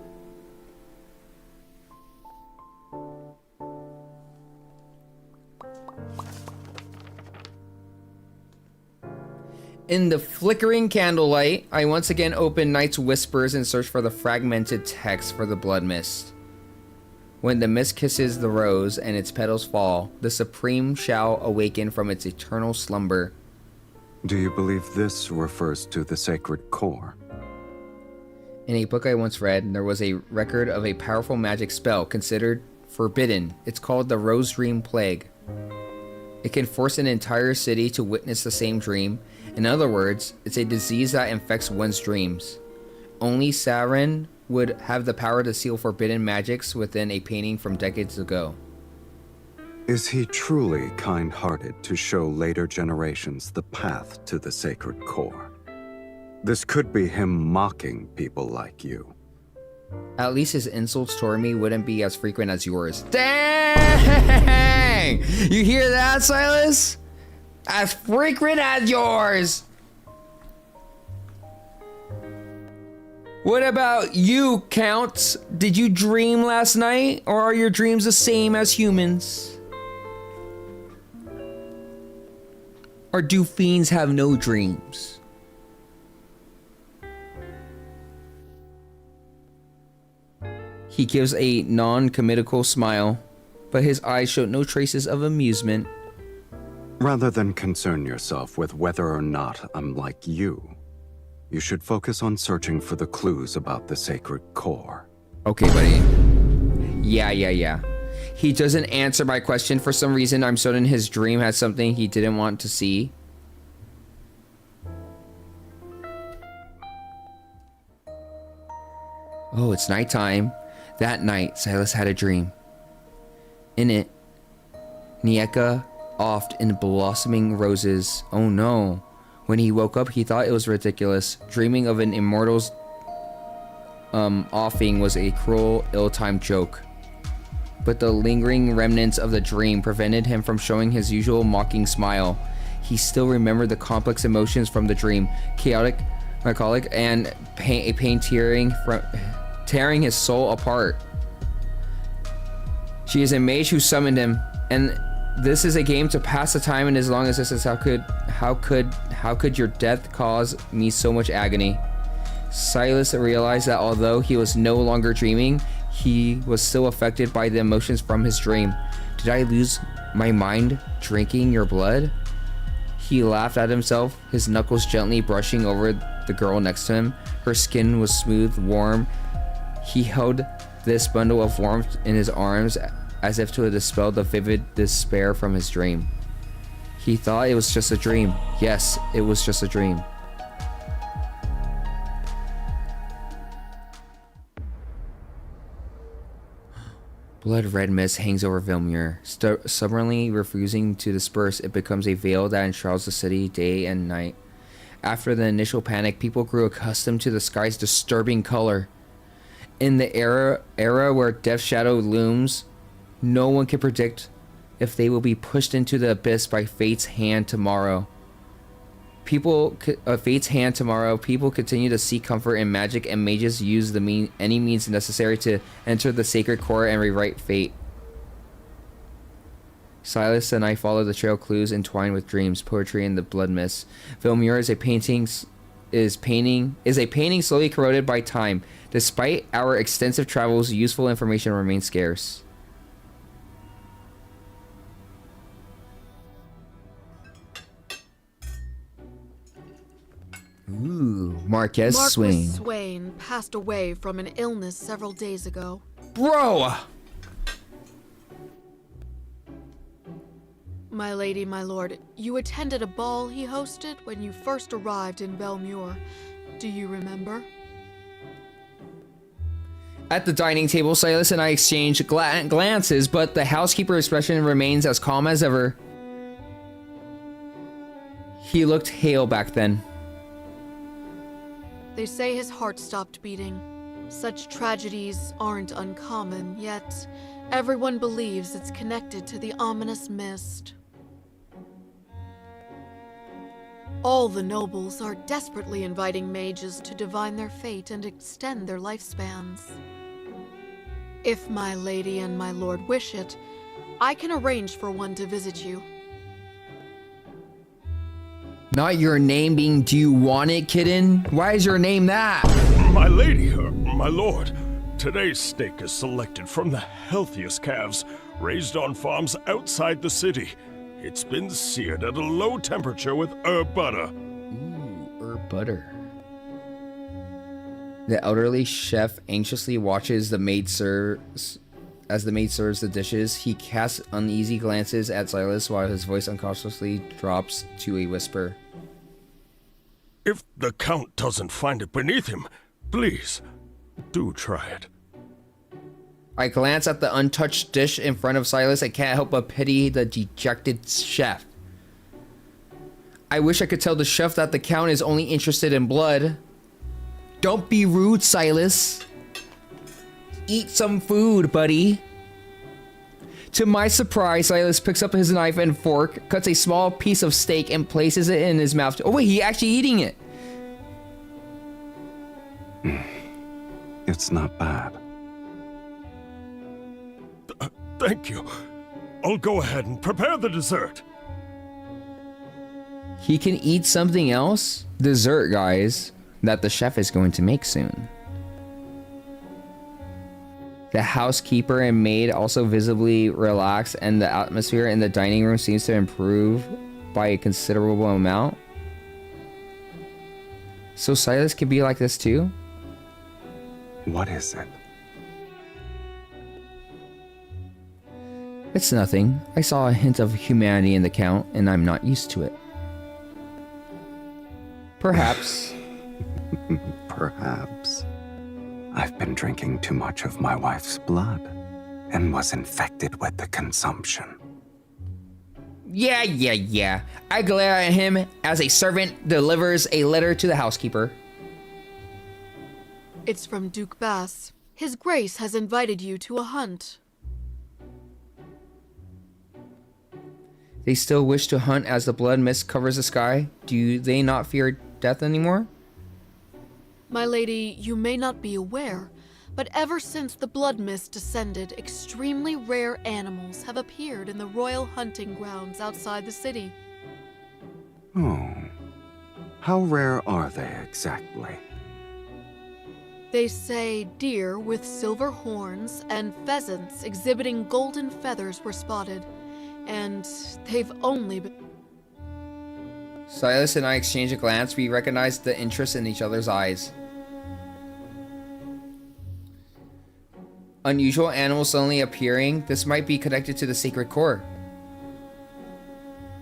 In the flickering candlelight, I once again open Night's Whispers and search for the fragmented text for the blood mist. When the mist kisses the rose and its petals fall, the Supreme shall awaken from its eternal slumber. Do you believe this refers to the sacred core? In a book I once read, there was a record of a powerful magic spell considered forbidden. It's called the Rose Dream Plague. It can force an entire city to witness the same dream. In other words, it's a disease that infects one's dreams. Only Sauron would have the power to seal forbidden magics within a painting from decades ago. Is he truly kind-hearted to show later generations the path to the sacred core? This could be him mocking people like you. At least his insults toward me wouldn't be as frequent as yours. Dang! You hear that, Sylus? As frequent as yours. What about you, Count? Did you dream last night, or are your dreams the same as humans? Or do fiends have no dreams? He gives a non-committal smile, but his eyes show no traces of amusement. Rather than concern yourself with whether or not I'm like you, you should focus on searching for the clues about the sacred core. Okay, buddy. Yeah. He doesn't answer my question for some reason. I'm certain his dream had something he didn't want to see. Oh, it's nighttime. That night, Sylus had a dream. In it, Niyeko oft in blossoming roses. Oh no. When he woke up, he thought it was ridiculous. Dreaming of an immortal's offing was a cruel, ill-timed joke. But the lingering remnants of the dream prevented him from showing his usual mocking smile. He still remembered the complex emotions from the dream. Chaotic, melancholic, and a pain tearing his soul apart. She is a mage who summoned him, and This is a game to pass the time, and as long as this is how could your death cause me so much agony? Sylus realized that although he was no longer dreaming, he was still affected by the emotions from his dream. Did I lose my mind drinking your blood? He laughed at himself, his knuckles gently brushing over the girl next to him. Her skin was smooth, warm. He held this bundle of warmth in his arms as if to dispel the vivid despair from his dream. He thought it was just a dream. Yes, it was just a dream. Blood-red mist hangs over Vilmur. Stubbornly refusing to disperse, it becomes a veil that enshrouds the city day and night. After the initial panic, people grew accustomed to the sky's disturbing color. In the era where Death Shadow looms, no one can predict if they will be pushed into the abyss by Fate's hand tomorrow. People continue to seek comfort in magic, and mages use any means necessary to enter the sacred core and rewrite fate. Sylus and I follow the trail clues entwined with dreams, poetry, and the blood mist. Vilmur is a painting slowly corroded by time. Despite our extensive travels, useful information remains scarce. Ooh, Marquez Swain. Swain passed away from an illness several days ago. Bro! My lady, my lord, you attended a ball he hosted when you first arrived in Vilmur. Do you remember? At the dining table, Sylus and I exchange glances, but the housekeeper's expression remains as calm as ever. He looked hale back then. They say his heart stopped beating. Such tragedies aren't uncommon, yet everyone believes it's connected to the ominous mist. All the nobles are desperately inviting mages to divine their fate and extend their lifespans. If my lady and my lord wish it, I can arrange for one to visit you. Not your name being "Do you want it, kitten"? Why is your name that? My lady, my lord, today's steak is selected from the healthiest calves raised on farms outside the city. It's been seared at a low temperature with herb butter. Ooh, herb butter. The elderly chef anxiously watches the maid serves the dishes. He casts uneasy glances at Sylus while his voice unconsciously drops to a whisper. If the Count doesn't find it beneath him, please, do try it. I glance at the untouched dish in front of Sylus and can't help but pity the dejected chef. I wish I could tell the chef that the Count is only interested in blood. Don't be rude, Sylus. Eat some food, buddy. To my surprise, Sylus picks up his knife and fork, cuts a small piece of steak, and places it in his mouth. Oh wait, he's actually eating it. It's not bad. Thank you. I'll go ahead and prepare the dessert. He can eat something else? Dessert, guys, that the chef is going to make soon. The housekeeper and maid also visibly relax, and the atmosphere in the dining room seems to improve by a considerable amount. So Sylus can be like this too? What is it? It's nothing. I saw a hint of humanity in the Count, and I'm not used to it. Perhaps. Perhaps. I've been drinking too much of my wife's blood and was infected with the consumption. Yeah. I glare at him as a servant delivers a letter to the housekeeper. It's from Duke Bass. His Grace has invited you to a hunt. They still wish to hunt as the blood mist covers the sky? Do they not fear death anymore? My lady, you may not be aware, But ever since the blood mist descended, extremely rare animals have appeared in the royal hunting grounds outside the city. Oh. How rare are they exactly? They say deer with silver horns and pheasants exhibiting golden feathers were spotted, and they've only been... Sylus and I exchange a glance. We recognize the interest in each other's eyes. Unusual animals suddenly appearing. This might be connected to the sacred core.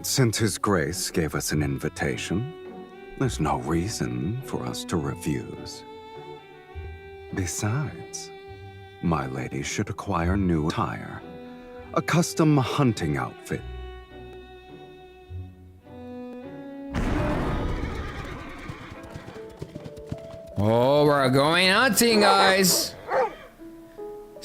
Since His Grace gave us an invitation, there's no reason for us to refuse. Besides, my lady should acquire new attire, a custom hunting outfit. Oh, we're going hunting, guys!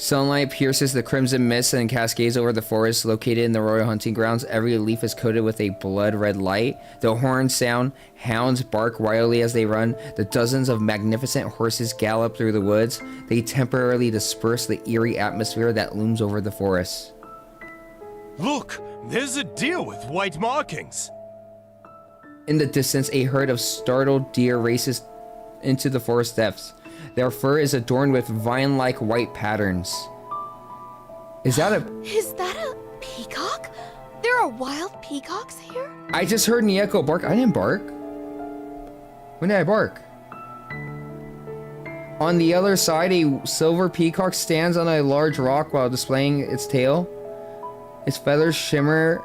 Sunlight pierces the crimson mist and cascades over the forest located in the royal hunting grounds. Every leaf is coated with a blood-red light. The horns sound, hounds bark wildly as they run. The dozens of magnificent horses gallop through the woods. They temporarily disperse the eerie atmosphere that looms over the forest. Look, there's a deer with white markings. In the distance, a herd of startled deer races into the forest depths. Their fur is adorned with vine-like white patterns. Is that a peacock? There are wild peacocks here? I just heard Niyeko bark. I didn't bark. When did I bark? On the other side, a silver peacock stands on a large rock while displaying its tail. Its feathers shimmer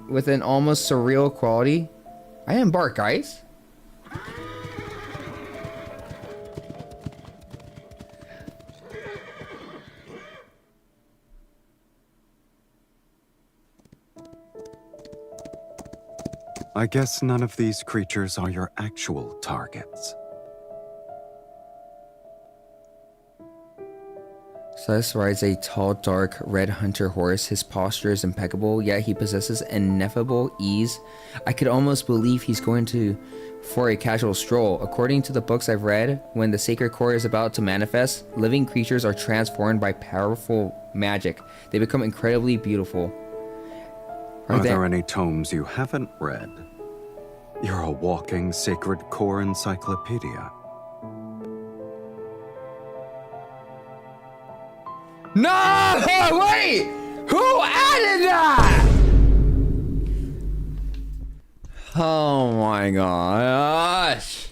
with an almost surreal quality. I didn't bark, guys. I guess none of these creatures are your actual targets. Sylus rides a tall, dark, red hunter horse. His posture is impeccable, yet he possesses ineffable ease. I could almost believe he's going for a casual stroll. According to the books I've read, when the sacred core is about to manifest, living creatures are transformed by powerful magic. They become incredibly beautiful. Are there any tomes you haven't read? You're a walking sacred core encyclopedia. No! Wait! Who added that? Oh my gosh.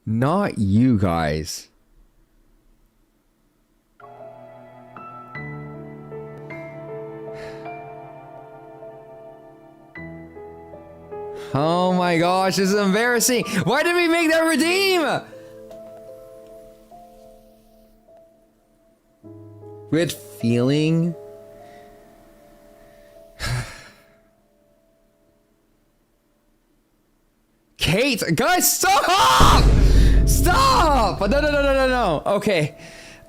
Not you guys. Oh my gosh, this is embarrassing. Why did we make that redeem? With feeling. Kate, guys, stop! Stop! No. Okay.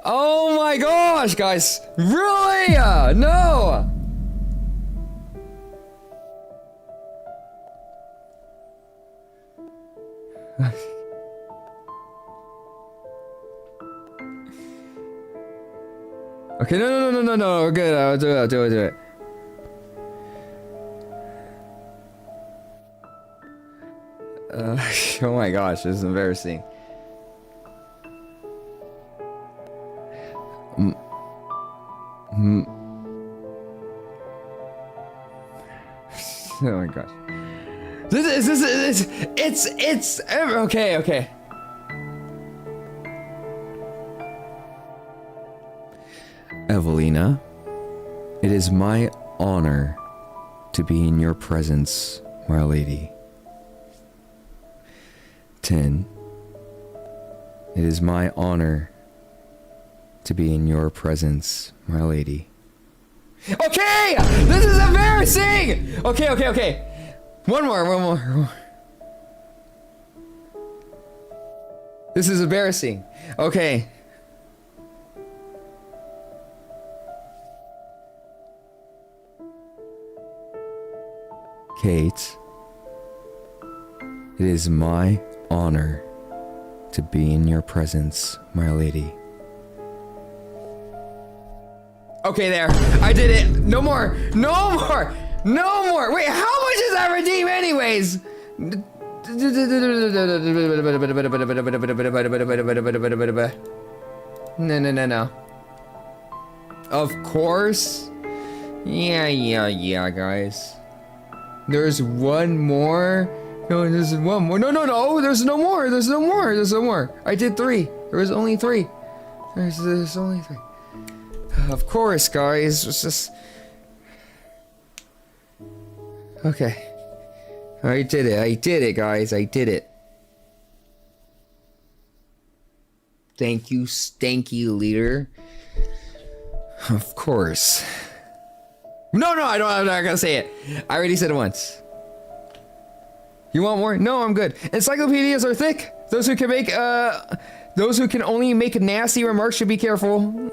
Oh my gosh, guys. Really? No. Okay, no. Good, I'll do it. Oh my gosh, this is embarrassing. Oh my gosh. It's okay. Evelina, it is my honor to be in your presence, my lady. 10. It is my honor to be in your presence, my lady. Okay! This is embarrassing! Okay. One more. This is embarrassing. Okay. Kate, it is my honor to be in your presence, my lady. Okay, there. I did it. No more. No more. No more. Wait, how much does that redeem anyways? No. Of course. Yeah, guys. There's one more. No, there's one more. No. There's no more. There's no more. I did 3. There was only 3. There's only 3. Of course, guys. It's just... Okay. I did it, guys. I did it. Thank you, stanky leader. Of course. No, I'm not gonna say it. I already said it once. You want more? No, I'm good. Encyclopedias are thick. Those who can only make nasty remarks should be careful,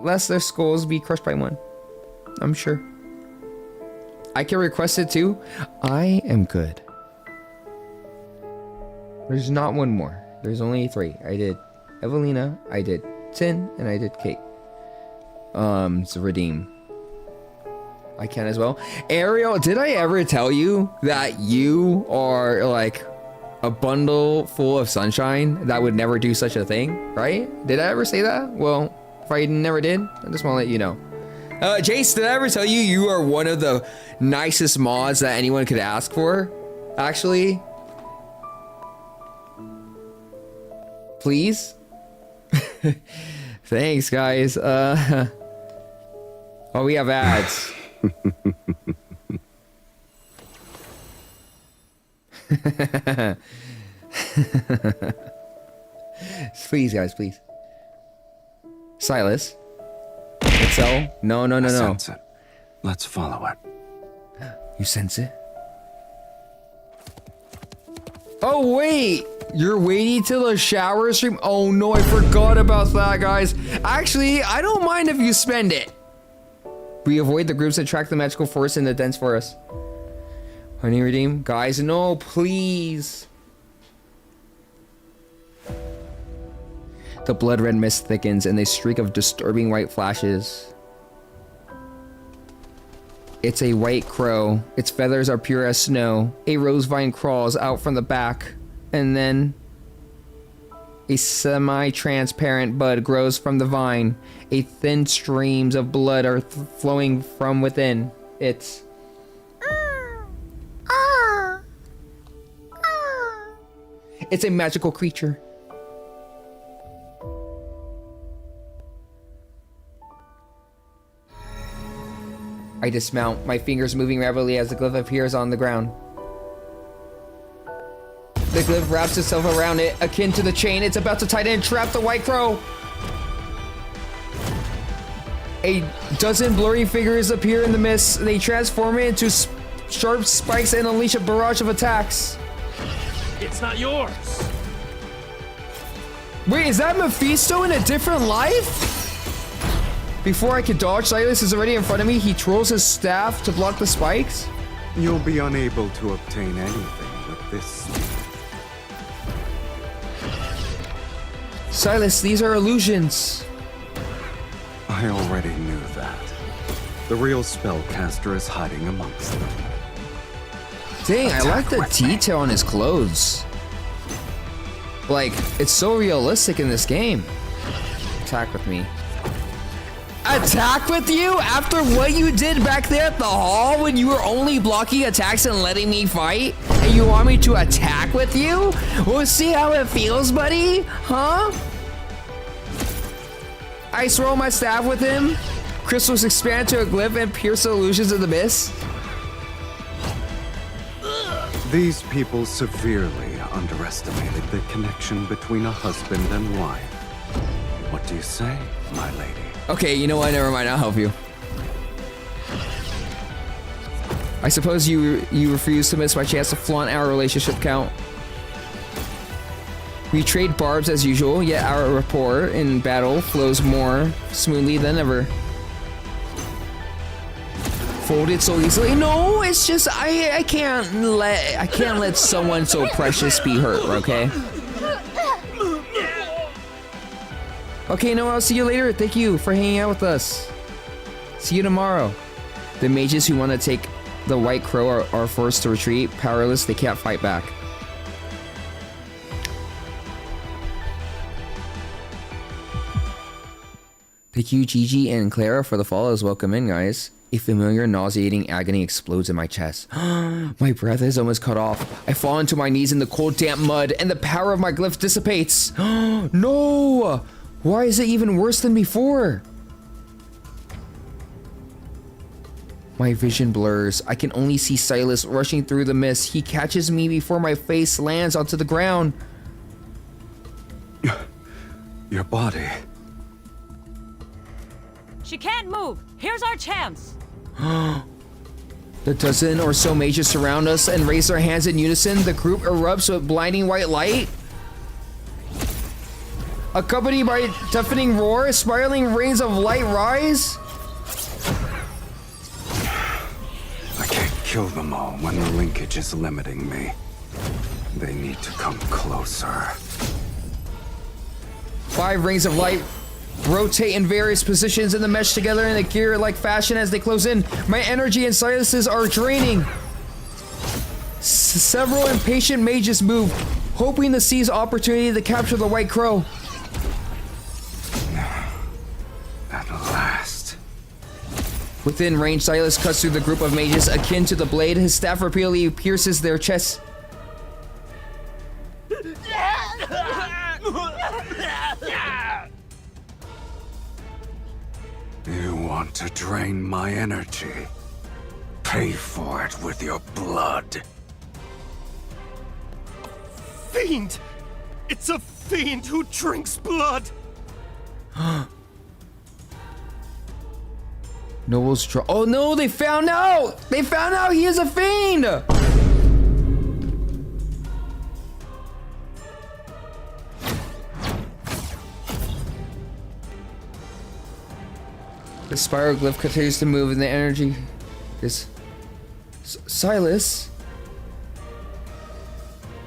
lest their skulls be crushed by one. I'm sure. I can request it too. I am good. There's not one more. There's only 3. I did Evelina, I did Tin, and I did Kate. So redeem. I can as well. Ariel, did I ever tell you that you are like a bundle full of sunshine that would never do such a thing, right? Did I ever say that? Well, if I never did, I just want to let you know. Jace, did I ever tell you you are one of the nicest mods that anyone could ask for? Actually? Please? Thanks, guys. Oh, we have ads. Please, guys, please. Sylus. Excel? No. I sense it. Let's follow it. You sense it? Oh, wait! You're waiting till the shower stream? Oh no, I forgot about that, guys. Actually, I don't mind if you spend it. We avoid the groups that track the magical force in the dense forest. Honey redeem? Guys, no, please. The blood red mist thickens and a streak of disturbing white flashes. It's a white crow. Its feathers are pure as snow. A rose vine crawls out from the back, and then a semi-transparent bud grows from the vine. A thin streams of blood are flowing from within. It's... It's a magical creature. I dismount, my fingers moving rapidly as the glyph appears on the ground. The glyph wraps itself around it, akin to the chain. It's about to tighten and trap the white crow. A dozen blurry figures appear in the mist. They transform it into sharp spikes and unleash a barrage of attacks. It's not yours. Wait, is that Mephisto in a different life? Before I could dodge, Sylus is already in front of me. He twirls his staff to block the spikes. You'll be unable to obtain anything with this speed. Sylus, these are illusions. I already knew that. The real spellcaster is hiding amongst them. Dang, I like the detail on his clothes. Like, it's so realistic in this game. Attack with me. Attack with you? After what you did back there at the hall when you were only blocking attacks and letting me fight? And you want me to attack with you? We'll see how it feels, buddy? Huh? I swirl my staff with him. Crystals expand to a glyph and pierce the illusions of the mist. These people severely underestimated the connection between a husband and wife. What do you say, my lady? Okay, you know what? Never mind. I'll help you. I suppose you refuse to miss my chance to flaunt our relationship count. We trade barbs as usual, yet our rapport in battle flows more smoothly than ever. folded so easily. No, it's just I can't let someone so precious be hurt, okay? Okay, no, I'll see you later. Thank you for hanging out with us. See you tomorrow. The mages who want to take the White Crow are forced to retreat. Powerless, they can't fight back. Thank you, Gigi and Clara, for the follows. Welcome in, guys. A familiar, nauseating agony explodes in my chest. My breath is almost cut off. I fall into my knees in the cold, damp mud, and the power of my glyph dissipates. No! Why is it even worse than before? My vision blurs. I can only see Sylus rushing through the mist. He catches me before my face lands onto the ground. Your body. She can't move. Here's our chance. The dozen or so mages surround us and raise their hands in unison. The group erupts with blinding white light, accompanied by deafening roar. Spiraling rains of light rise. I can't kill them all when the linkage is limiting me. They need to come closer. 5 rings of light rotate in various positions in the mesh together in a gear-like fashion as they close in. My energy and silences are draining. Several impatient mages move, hoping to seize opportunity to capture the White Crow. At last. Within range, Sylus cuts through the group of mages akin to the blade. His staff repeatedly pierces their chests. You want to drain my energy? Pay for it with your blood. Fiend! It's a fiend who drinks blood! Nobles draw. Oh no, they found out! They found out he is a fiend! The spiral glyph continues to move and the energy is... Sylus?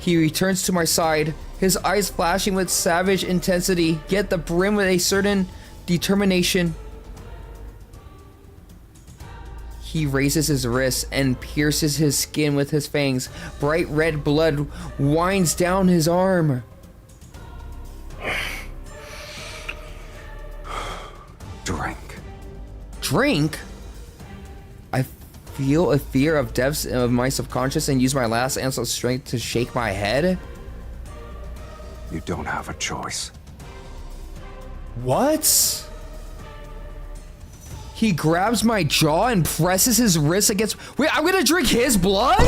He returns to my side, his eyes flashing with savage intensity, yet the brim with a certain determination. He raises his wrist and pierces his skin with his fangs. Bright red blood winds down his arm. Drink. Drink? I feel a fear of depths of my subconscious and use my last ounce of strength to shake my head. You don't have a choice. What? He grabs my jaw and presses his wrist against... Wait, I'm gonna drink his blood?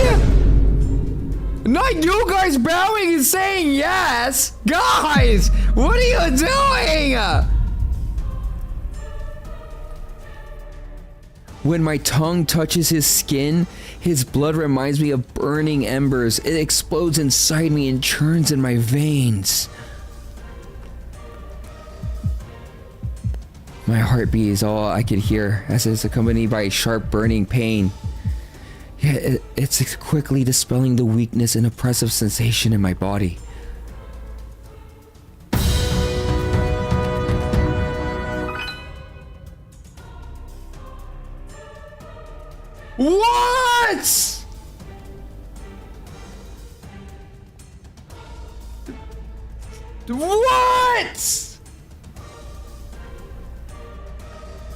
Not you guys bowing and saying yes! Guys, what are you doing? When my tongue touches his skin, his blood reminds me of burning embers. It explodes inside me and churns in my veins. My heartbeat is all I could hear as it's accompanied by a sharp burning pain. Yet it's quickly dispelling the weakness and oppressive sensation in my body. What? What?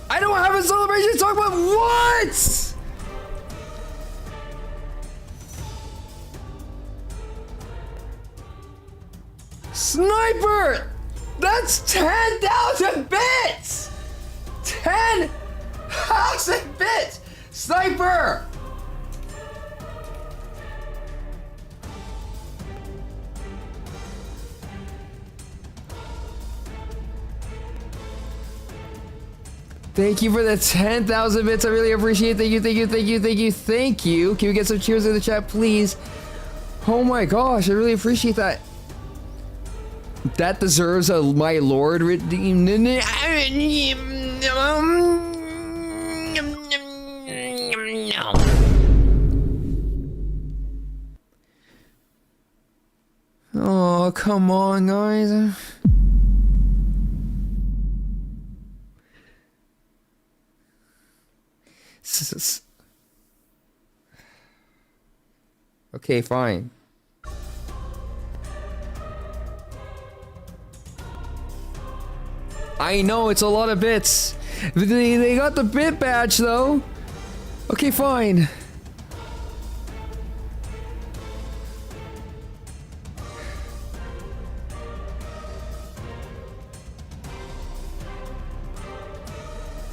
I don't have a celebration to talk about what? Sniper! That's 10,000 bits! 10,000 bits! Sniper! Thank you for the 10,000 bits. I really appreciate it. Thank you, thank you, thank you, thank you, thank you. Can we get some cheers in the chat, please? Oh my gosh, I really appreciate that. That deserves a my lord redeemed. Oh, come on, guys. Okay, fine. I know it's a lot of bits. They got the bit badge though. Okay, fine.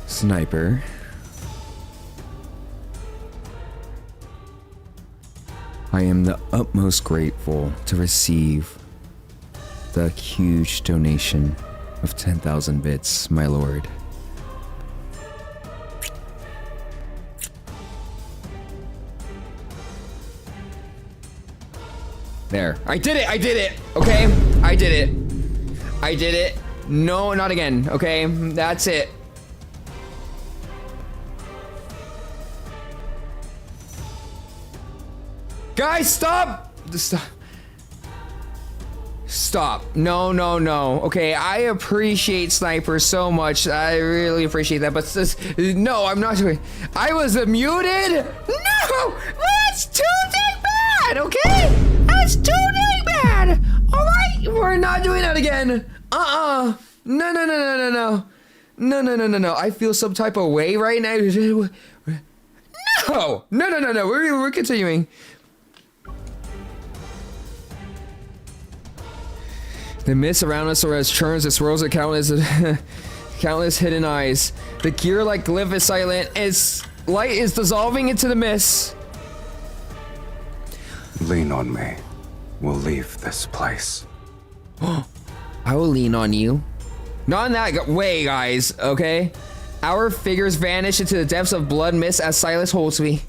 Sniper. I am the utmost grateful to receive the huge donation of 10,000 bits, my lord. There. I did it! I did it! Okay? I did it. I did it. No, not again. Okay? That's it. Guys, stop! Stop. Stop. No, no, no. Okay, I appreciate Sniper so much. I really appreciate that, but no, I'm not doing. I was muted? No! That's too dang bad, okay? That's too dang bad! Alright, we're not doing that again. No, no, no, no, no, no. No, no, no, no, no. I feel some type of way right now. No! No, no, no, no. We're continuing. The mist around us are as churns and swirls of countless hidden eyes. The gear-like glyph is silent. Its light is dissolving into the mist. Lean on me. We'll leave this place. I will lean on you. Not in that way, guys, okay? Our figures vanish into the depths of blood mist as Sylus holds me.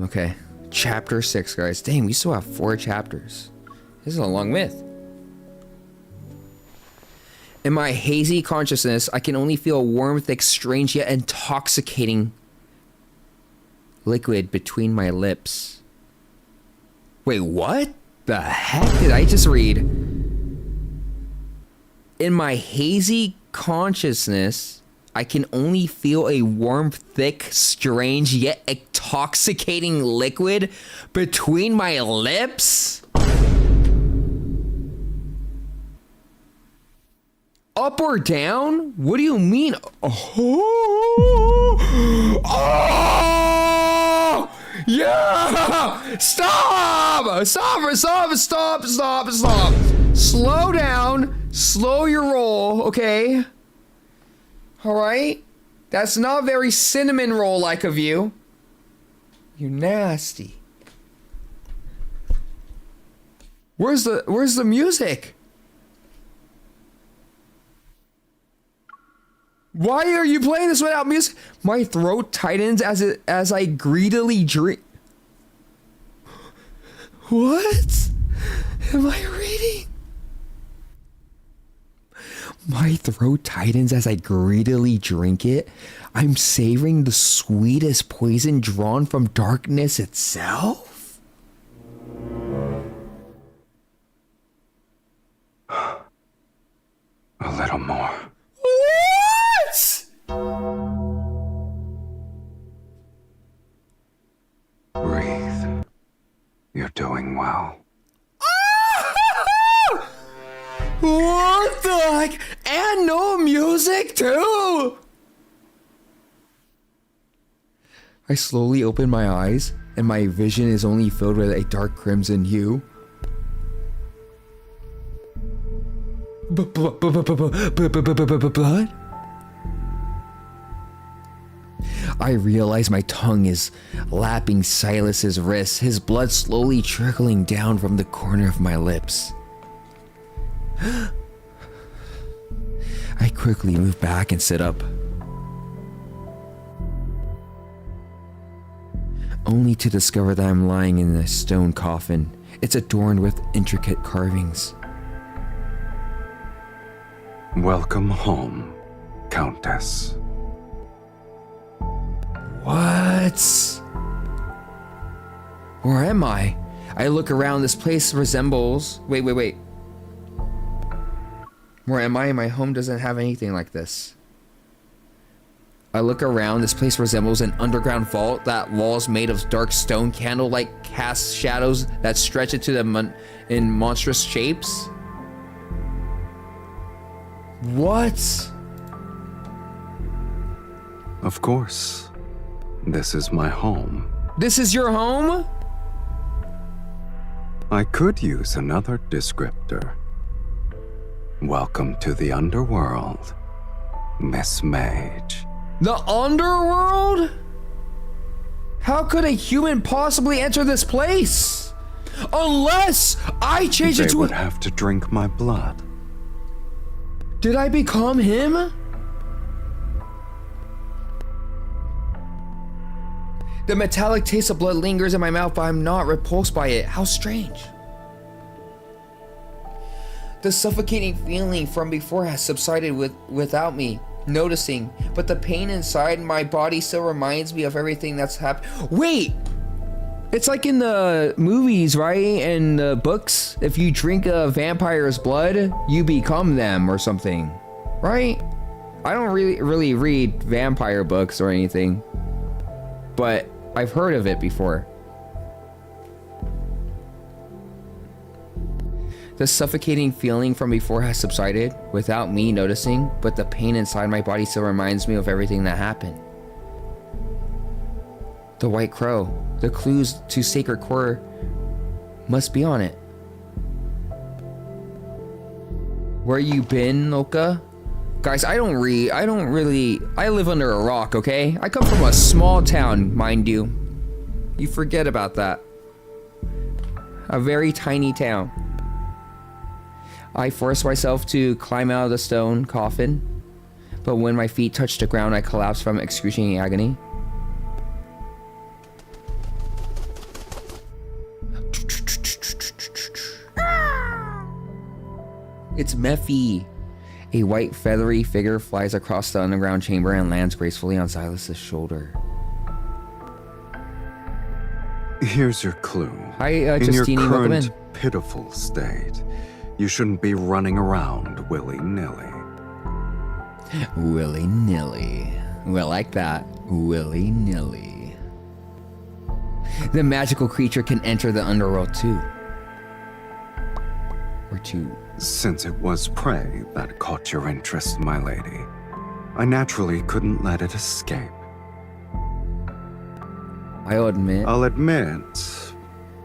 Okay, chapter 6, guys. Dang, we still have 4 chapters. This is a long myth. In my hazy consciousness, I can only feel a warm, thick, strange yet intoxicating liquid between my lips. Wait, what the heck did I just read? In my hazy consciousness, I can only feel a warm, thick, strange, yet intoxicating liquid between my lips? Up or down? What do you mean? Oh! Yeah! Stop! Stop! Stop! Stop! Stop! Stop! Slow down. Slow your roll, okay? Alright? That's not very cinnamon roll-like of you. You nasty. Where's the music? Why are you playing this without music? My throat tightens as I greedily drink. What am I reading? My throat tightens as I greedily drink it. I'm savoring the sweetest poison drawn from darkness itself? A little more. What? Breathe. You're doing well. What the heck? And no music too? I slowly open my eyes, and my vision is only filled with a dark crimson hue. Blood? I realize my tongue is lapping Silas's wrist, his blood slowly trickling down from the corner of my lips. I quickly move back and sit up, only to discover that I'm lying in a stone coffin. It's adorned with intricate carvings. Welcome home, Countess. What? Where am I? I look around. This place resembles... Wait. Where am I? My home doesn't have anything like this. I look around. This place resembles an underground vault. That walls made of dark stone, candle-like cast shadows that stretch into them in monstrous shapes. What? Of course. This is my home. This is your home? I could use another descriptor. Welcome to the Underworld, Miss Mage. The Underworld? How could a human possibly enter this place? Unless I change it to They would have to drink my blood. Did I become him? The metallic taste of blood lingers in my mouth, but I'm not repulsed by it. How strange. The suffocating feeling from before has subsided without me noticing, but the pain inside my body still reminds me of everything that's happened. Wait! It's like in the movies, right? And the books, if you drink a vampire's blood, you become them or something, right? I don't really read vampire books or anything, but I've heard of it before. The suffocating feeling from before has subsided without me noticing, but the pain inside my body still reminds me of everything that happened. The White Crow. The clues to Sacred Core must be on it. Where you been, Loka? Guys, I live under a rock, okay? I come from a small town, mind you. You forget about that. A very tiny town. I forced myself to climb out of the stone coffin, but when my feet touched the ground, I collapsed from excruciating agony. It's Mephi. A white feathery figure flies across the underground chamber and lands gracefully on Silus's shoulder. Here's your clue. Hi, In your Justini, welcome in. current pitiful state, you shouldn't be running around willy-nilly. Willy-nilly. We like that. Willy-nilly. The magical creature can enter the underworld too. Or two. Since it was prey that caught your interest, my lady, I naturally couldn't let it escape. I'll admit,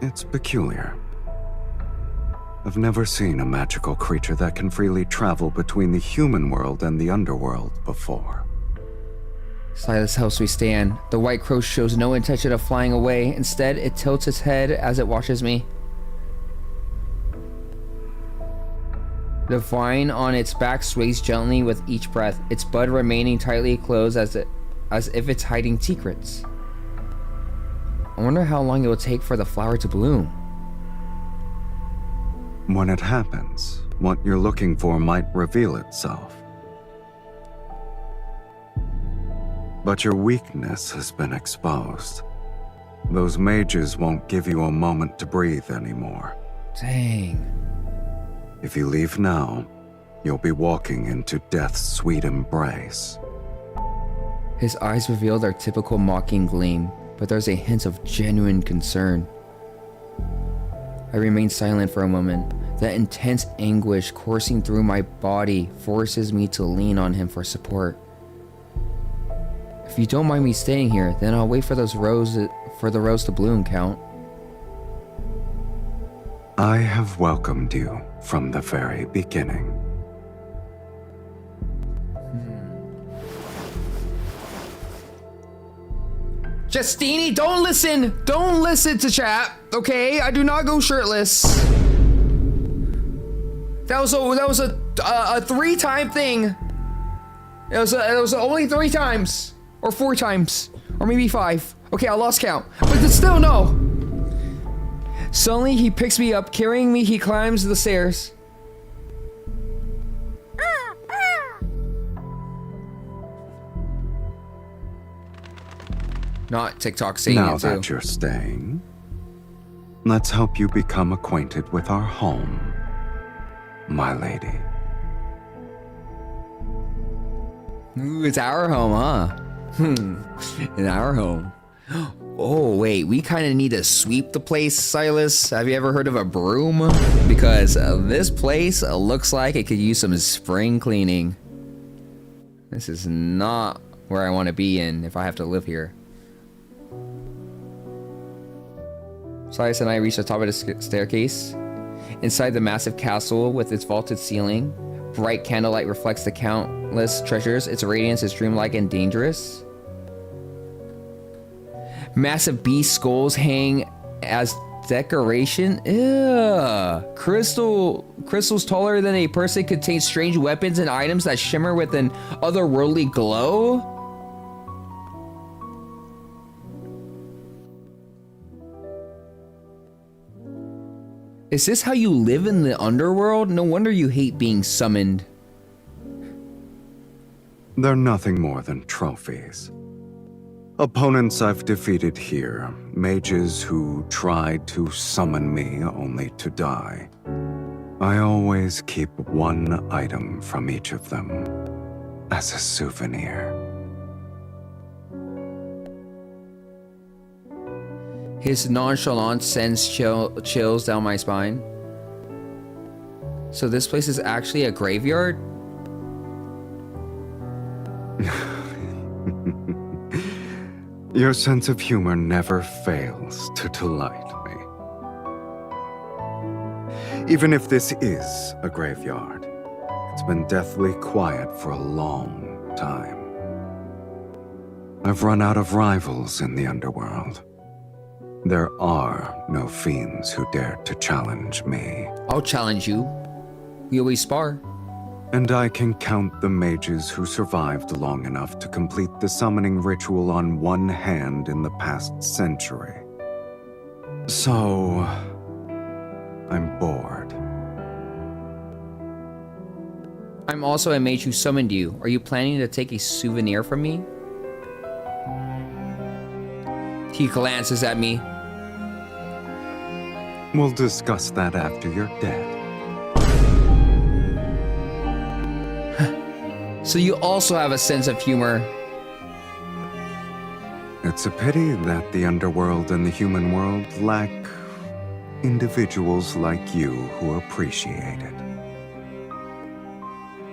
it's peculiar. I've never seen a magical creature that can freely travel between the human world and the underworld before. Silus helps me stand. The white crow shows no intention of flying away. Instead, it tilts its head as it watches me. The vine on its back sways gently with each breath, its bud remaining tightly closed as if it's hiding secrets. I wonder how long it will take for the flower to bloom. When it happens, what you're looking for might reveal itself. But your weakness has been exposed. Those mages won't give you a moment to breathe anymore. Dang. If you leave now, you'll be walking into death's sweet embrace. His eyes reveal their typical mocking gleam, but there's a hint of genuine concern. I remain silent for a moment. That intense anguish coursing through my body forces me to lean on him for support. If you don't mind me staying here, then I'll wait for the rose to bloom, Count. I have welcomed you from the very beginning. Justini, don't listen! Don't listen to chat, okay? I do not go shirtless. That was a 3-time thing. It was only 3 times. Or 4 times. Or maybe 5. Okay, I lost count. But still, no. Suddenly, he picks me up, carrying me, he climbs the stairs. Not TikTok saying Now it too. that you're staying, let's help you become acquainted with our home, my lady. Ooh, it's our home, huh? In our home. Oh, wait, we kind of need to sweep the place, Sylus. Have you ever heard of a broom? Because this place looks like it could use some spring cleaning. This is not where I want to be in if I have to live here. Sylus and I reached the top of the staircase. Inside the massive castle with its vaulted ceiling, bright candlelight reflects the countless treasures. Its radiance is dreamlike and dangerous. Massive beast skulls hang as decoration. Ew. Crystals taller than a person contain strange weapons and items that shimmer with an otherworldly glow. Is this how you live in the underworld? No wonder you hate being summoned. They're nothing more than trophies. Opponents I've defeated here, mages who tried to summon me only to die. I always keep one item from each of them as a souvenir. His nonchalance sends chills down my spine. So this place is actually a graveyard? Your sense of humor never fails to delight me. Even if this is a graveyard, it's been deathly quiet for a long time. I've run out of rivals in the underworld. There are no fiends who dare to challenge me. I'll challenge you. We always spar. And I can count the mages who survived long enough to complete the summoning ritual on one hand in the past century. So, I'm bored. I'm also a mage who summoned you. Are you planning to take a souvenir from me? He glances at me. We'll discuss that after you're dead. So you also have a sense of humor. It's a pity that the underworld and the human world lack individuals like you who appreciate it.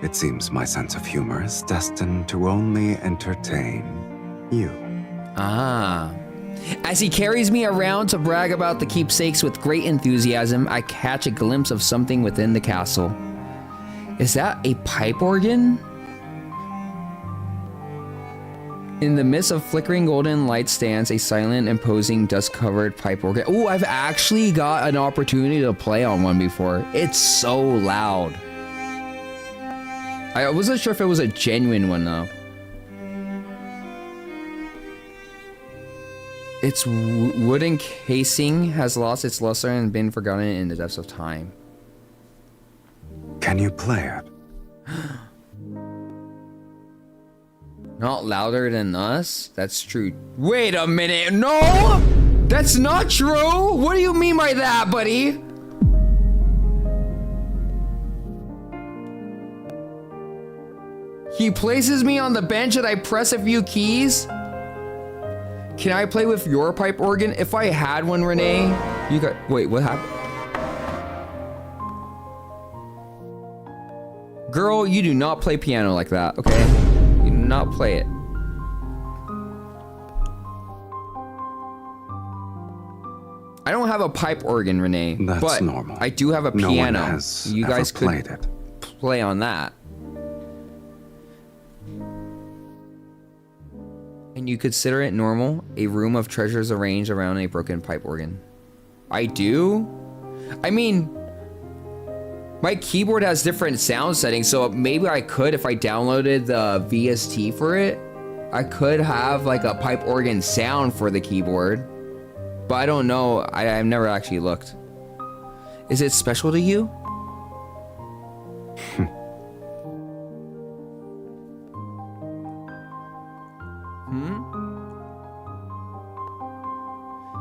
It seems my sense of humor is destined to only entertain you. Ah. As he carries me around to brag about the keepsakes with great enthusiasm, I catch a glimpse of something within the castle. Is that a pipe organ? In the midst of flickering golden light stands a silent, imposing, dust-covered pipe organ. Oh, I've actually got an opportunity to play on one before. It's so loud. I wasn't sure if it was a genuine one, though. Its wooden casing has lost its luster and been forgotten in the depths of time. Can you play it? Not louder than us? That's true. Wait a minute. No! That's not true! What do you mean by that, buddy? He places me on the bench and I press a few keys? Can I play with your pipe organ? If I had one, Renee, you got. Wait, what happened? Girl, you do not play piano like that, okay? You do not play it. I don't have a pipe organ, Renee. That's but normal. I do have a No piano. one has You ever guys could played it. play on that. And you consider it normal? A room of treasures arranged around a broken pipe organ. I do? I mean, my keyboard has different sound settings, so maybe I could, if I downloaded the VST for it, I could have like a pipe organ sound for the keyboard. But I don't know. I've never actually looked. Is it special to you?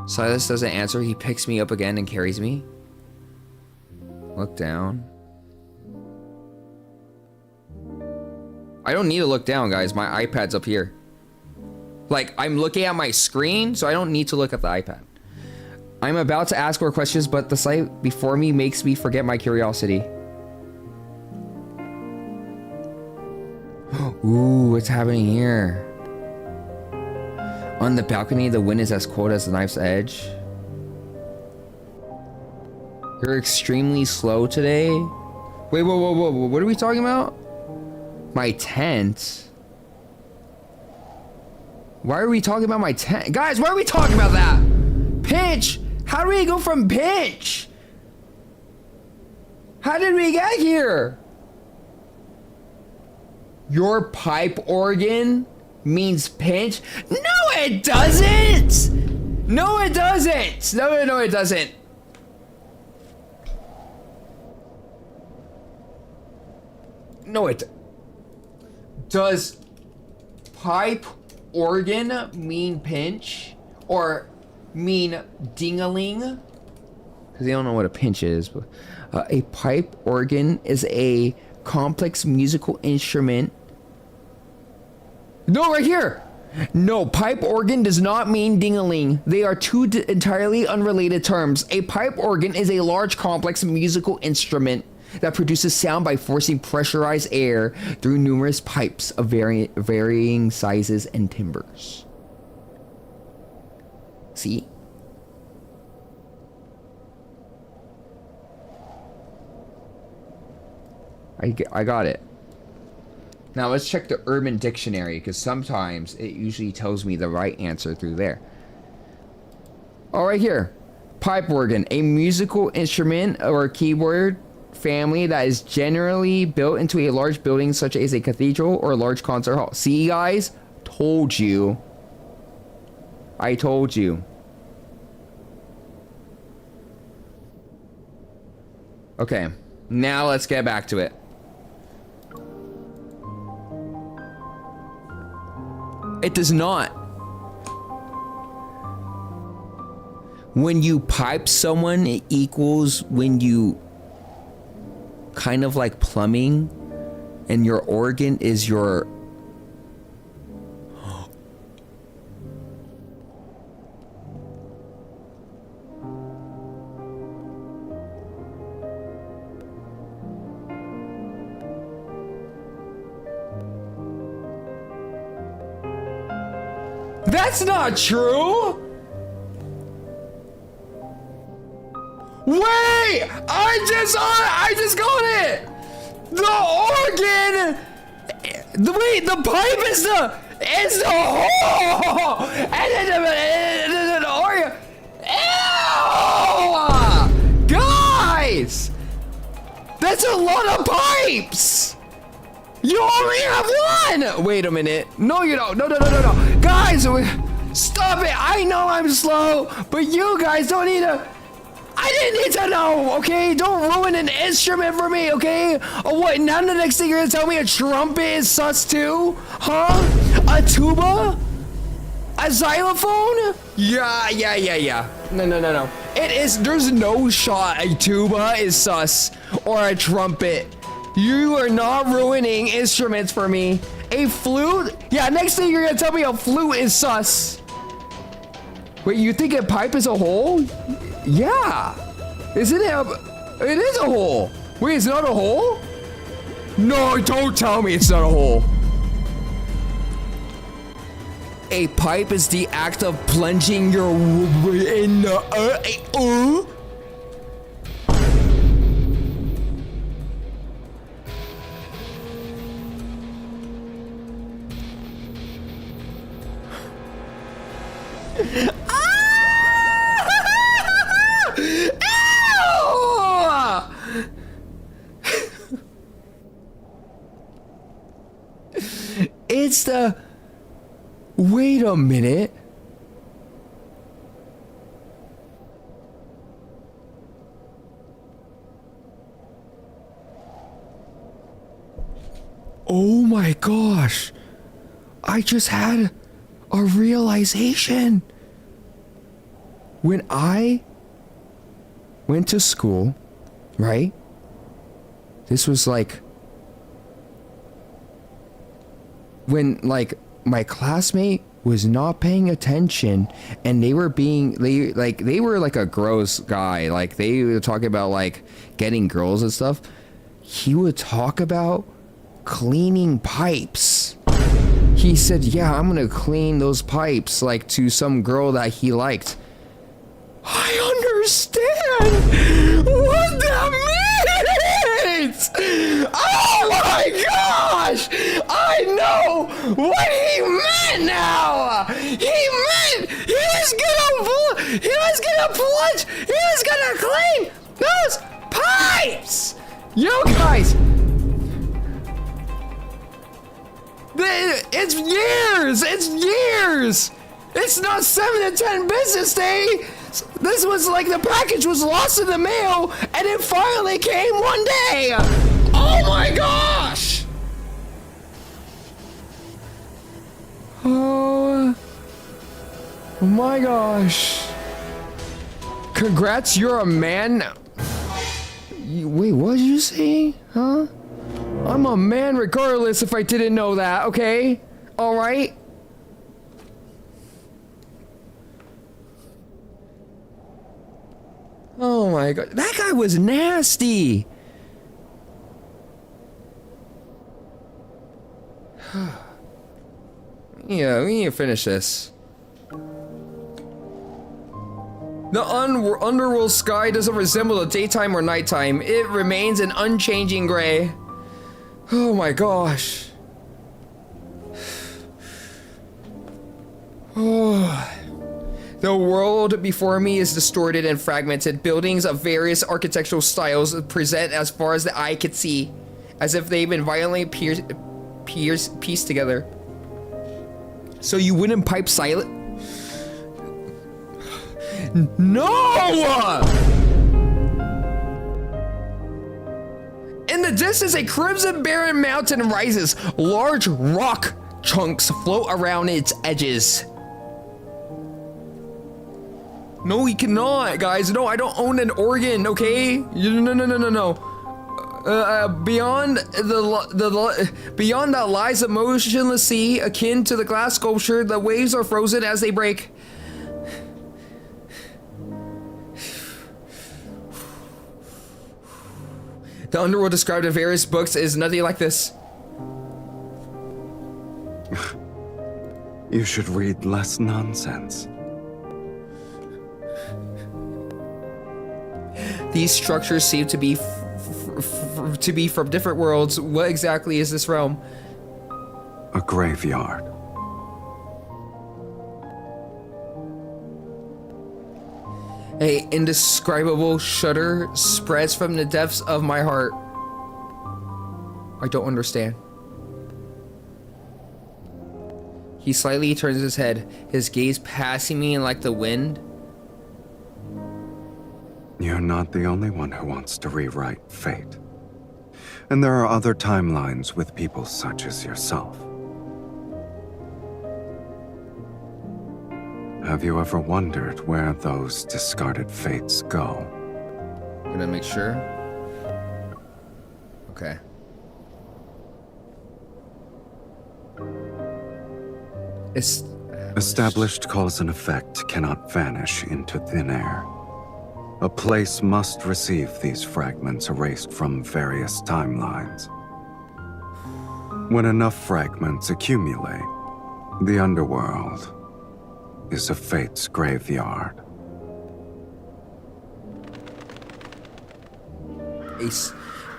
Sylus doesn't answer. He picks me up again and carries me. Look down. I don't need to look down, guys. My iPad's up here. Like, I'm looking at my screen, so I don't need to look at the iPad. I'm about to ask more questions, but the sight before me makes me forget my curiosity. Ooh, what's happening here? On the balcony, the wind is as cold as the knife's edge. You're extremely slow today. Wait, whoa. What are we talking about? My tent? Why are we talking about my tent? Guys, why are we talking about that? Pinch! How do we go from pinch? How did we get here? Your pipe organ means pinch? No, it doesn't! No, it doesn't! No, it doesn't. No, it... Does pipe organ mean pinch? Or mean ding-a-ling? Because they don't know what a pinch is. But, a pipe organ is a complex musical instrument. No, right here! No, pipe organ does not mean ding-a-ling. They are two entirely unrelated terms. A pipe organ is a large, complex musical instrument that produces sound by forcing pressurized air through numerous pipes of varying sizes and timbers. See? I got it. Now let's check the Urban Dictionary, because sometimes it usually tells me the right answer through there. Oh, right here. Pipe organ, a musical instrument or keyboard family that is generally built into a large building such as a cathedral or a large concert hall. See, guys? Told you. I told you. Okay, now let's get back to it. It does not. When you pipe someone, it equals when you kind of like plumbing, and your organ is your... That's not true! Wait! I just got it! The organ! The pipe is the hole! And then the organ... Ew! Guys! That's a lot of pipes! You only have one! Wait a minute. No, you don't. No. Guys, stop it. I know I'm slow, but you guys don't need to... I didn't need to know, okay? Don't ruin an instrument for me, okay? Oh, what? Now the next thing you're gonna tell me a trumpet is sus too? Huh? A tuba? A xylophone? Yeah. No. It is... There's no shot a tuba is sus or a trumpet. You are not ruining instruments for me. A flute? Yeah, next thing you're gonna tell me a flute is sus. Wait, you think a pipe is a hole? Yeah. Isn't it it is a hole. Wait, it's not a hole? No, don't tell me it's not a hole. A pipe is the act of plunging your in the It's the... Wait a minute. Oh my gosh. I just had a realization. when I went to school, right? This was like when like my classmate was not paying attention and they were like a gross guy, like they were talking about like getting girls and stuff. He would talk about cleaning pipes. He said, yeah, I'm gonna clean those pipes, like to some girl that he liked. I understand what that means! Oh my gosh! I know what he meant now! He meant he was gonna clean those pipes! Yo guys! It's years! It's years! It's not 7 to 10 business days! This was like the package was lost in the mail and it finally came one day! Oh my gosh! Oh my gosh. Congrats, you're a man. Wait, what did you say? Huh? I'm a man regardless if I didn't know that, okay? Alright? Oh my god, that guy was nasty! Yeah, we need to finish this. The underworld sky doesn't resemble the daytime or nighttime. It remains an unchanging gray. Oh my gosh. Oh. The world before me is distorted and fragmented. Buildings of various architectural styles present as far as the eye could see, as if they've been violently pieced together. So you wouldn't pipe silent? No! In the distance, a crimson barren mountain rises. Large rock chunks float around its edges. No, we cannot, guys. No, I don't own an organ, okay? No. Beyond that lies a motionless sea, akin to the glass sculpture. The waves are frozen as they break. The underworld described in various books is nothing like this. You should read less nonsense. These structures seem to be from different worlds. What exactly is this realm? A graveyard. An indescribable shudder spreads from the depths of my heart. I don't understand. He slightly turns his head, his gaze passing me like the wind. You're not the only one who wants to rewrite fate. And there are other timelines with people such as yourself. Have you ever wondered where those discarded fates go? I'm gonna make sure. Okay. Established cause and effect cannot vanish into thin air. A place must receive these fragments erased from various timelines. When enough fragments accumulate, the Underworld is a fate's graveyard.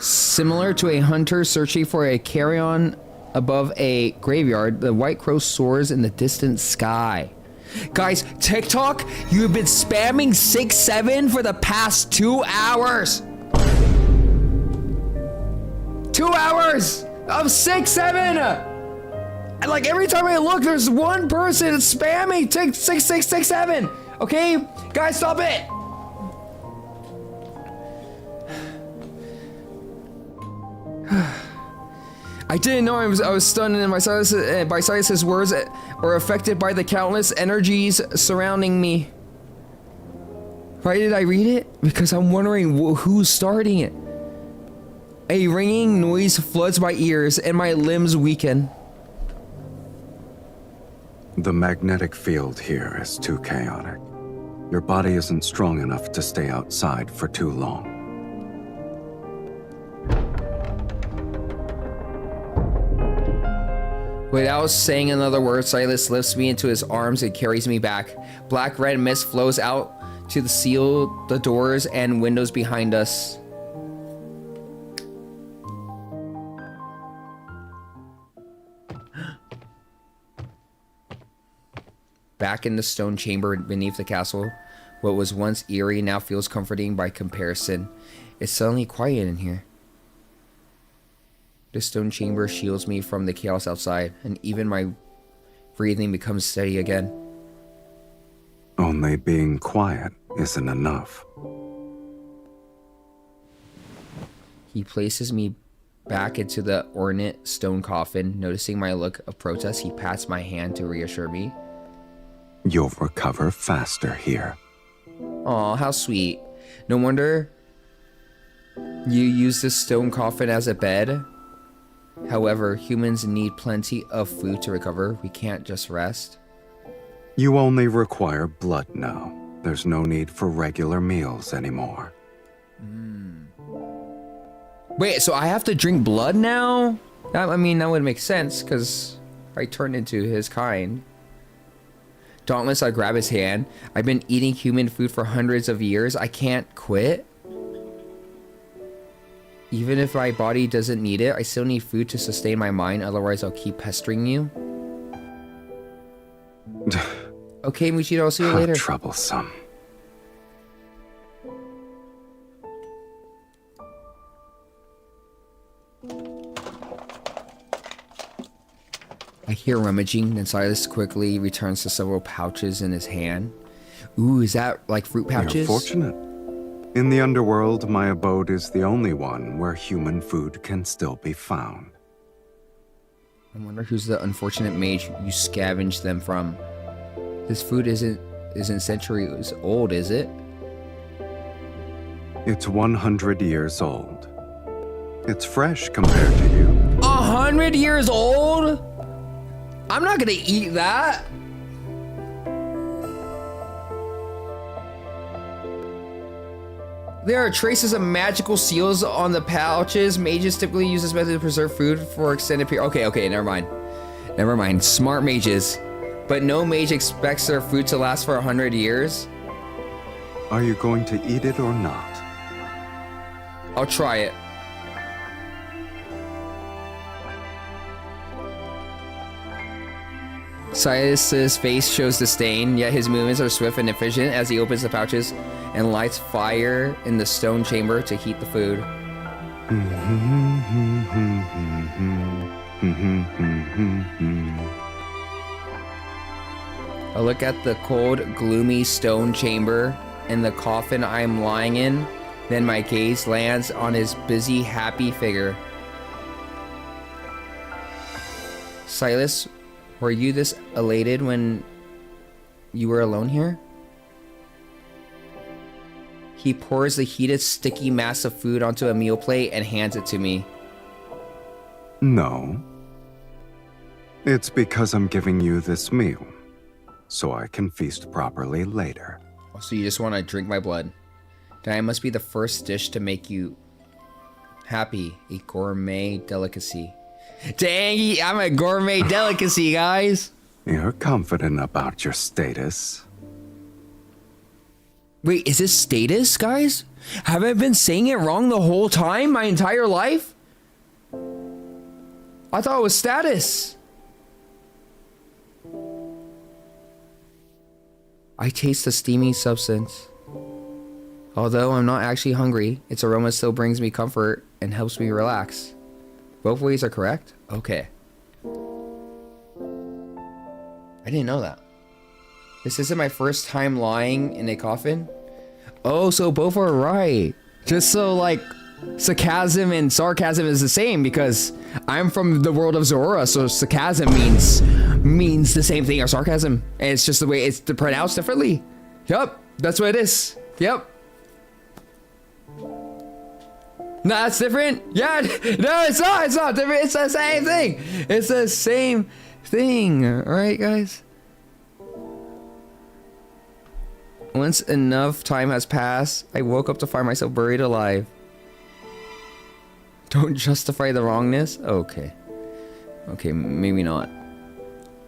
Similar to a hunter searching for a carrion above a graveyard, the white crow soars in the distant sky. Guys, TikTok, you have been spamming 6-7 for the past 2 hours. 2 hours of 6-7. And like every time I look, there's one person spamming 6-6-6-7. Okay, guys, stop it. I didn't know I was stunned and by Silas's words or affected by the countless energies surrounding me. Why did I read it? Because I'm wondering who's starting it. A ringing noise floods my ears and my limbs weaken. The magnetic field here is too chaotic. Your body isn't strong enough to stay outside for too long. Without saying another word, Sylus lifts me into his arms and carries me back. Black-red mist flows out to seal the doors and windows behind us. Back in the stone chamber beneath the castle, what was once eerie now feels comforting by comparison. It's suddenly quiet in here. The stone chamber shields me from the chaos outside, and even my breathing becomes steady again. Only being quiet isn't enough. He places me back into the ornate stone coffin. Noticing my look of protest, he pats my hand to reassure me. You'll recover faster here. Aw, how sweet. No wonder you use this stone coffin as a bed. However, humans need plenty of food to recover. We can't just rest. You only require blood now. There's no need for regular meals anymore. Wait, so I have to drink blood now? I mean, that would make sense, because I turned into his kind. Dauntless, I grab his hand. I've been eating human food for hundreds of years. I can't quit. Even if my body doesn't need it, I still need food to sustain my mind. Otherwise, I'll keep pestering you. Okay, Muchito, I'll see you How later. troublesome. I hear rummaging, then Sylus quickly returns to several pouches in his hand. Ooh, is that like fruit pouches? You're fortunate. In the Underworld, my abode is the only one where human food can still be found. I wonder who's the unfortunate mage you scavenged them from. This food isn't centuries old, is it? It's 100 years old. It's fresh compared to you. 100 years old? I'm not gonna eat that. There are traces of magical seals on the pouches. Mages typically use this method to preserve food for extended period. Okay, never mind. Never mind. Smart mages. But no mage expects their food to last for 100 years. Are you going to eat it or not? I'll try it. Silas's face shows disdain, yet his movements are swift and efficient as he opens the pouches and lights fire in the stone chamber to heat the food. I look at the cold, gloomy stone chamber and the coffin I am lying in, then my gaze lands on his busy, happy figure. Sylus, were you this elated when you were alone here? He pours the heated, sticky mass of food onto a meal plate and hands it to me. No. It's because I'm giving you this meal, so I can feast properly later. So you just want to drink my blood. Then I must be the first dish to make you happy, a gourmet delicacy. Dang, I'm a gourmet delicacy, guys. You're confident about your status. Wait, is this status, guys? Have I been saying it wrong the whole time, my entire life? I thought it was status. I taste the steamy substance. Although I'm not actually hungry, its aroma still brings me comfort and helps me relax. Both ways are correct? Okay. I didn't know that. This isn't my first time lying in a coffin? Oh, so both are right. Just so, like, sarcasm and sarcasm is the same because I'm from the world of Zorora, so sarcasm means the same thing as sarcasm. And it's just the way it's pronounced differently. Yup, that's what it is. Yep. No, that's different. Yeah, no, it's not. It's not different. It's the same thing. It's the same thing. All right, guys. Once enough time has passed, I woke up to find myself buried alive. Don't justify the wrongness? Okay. Okay, maybe not.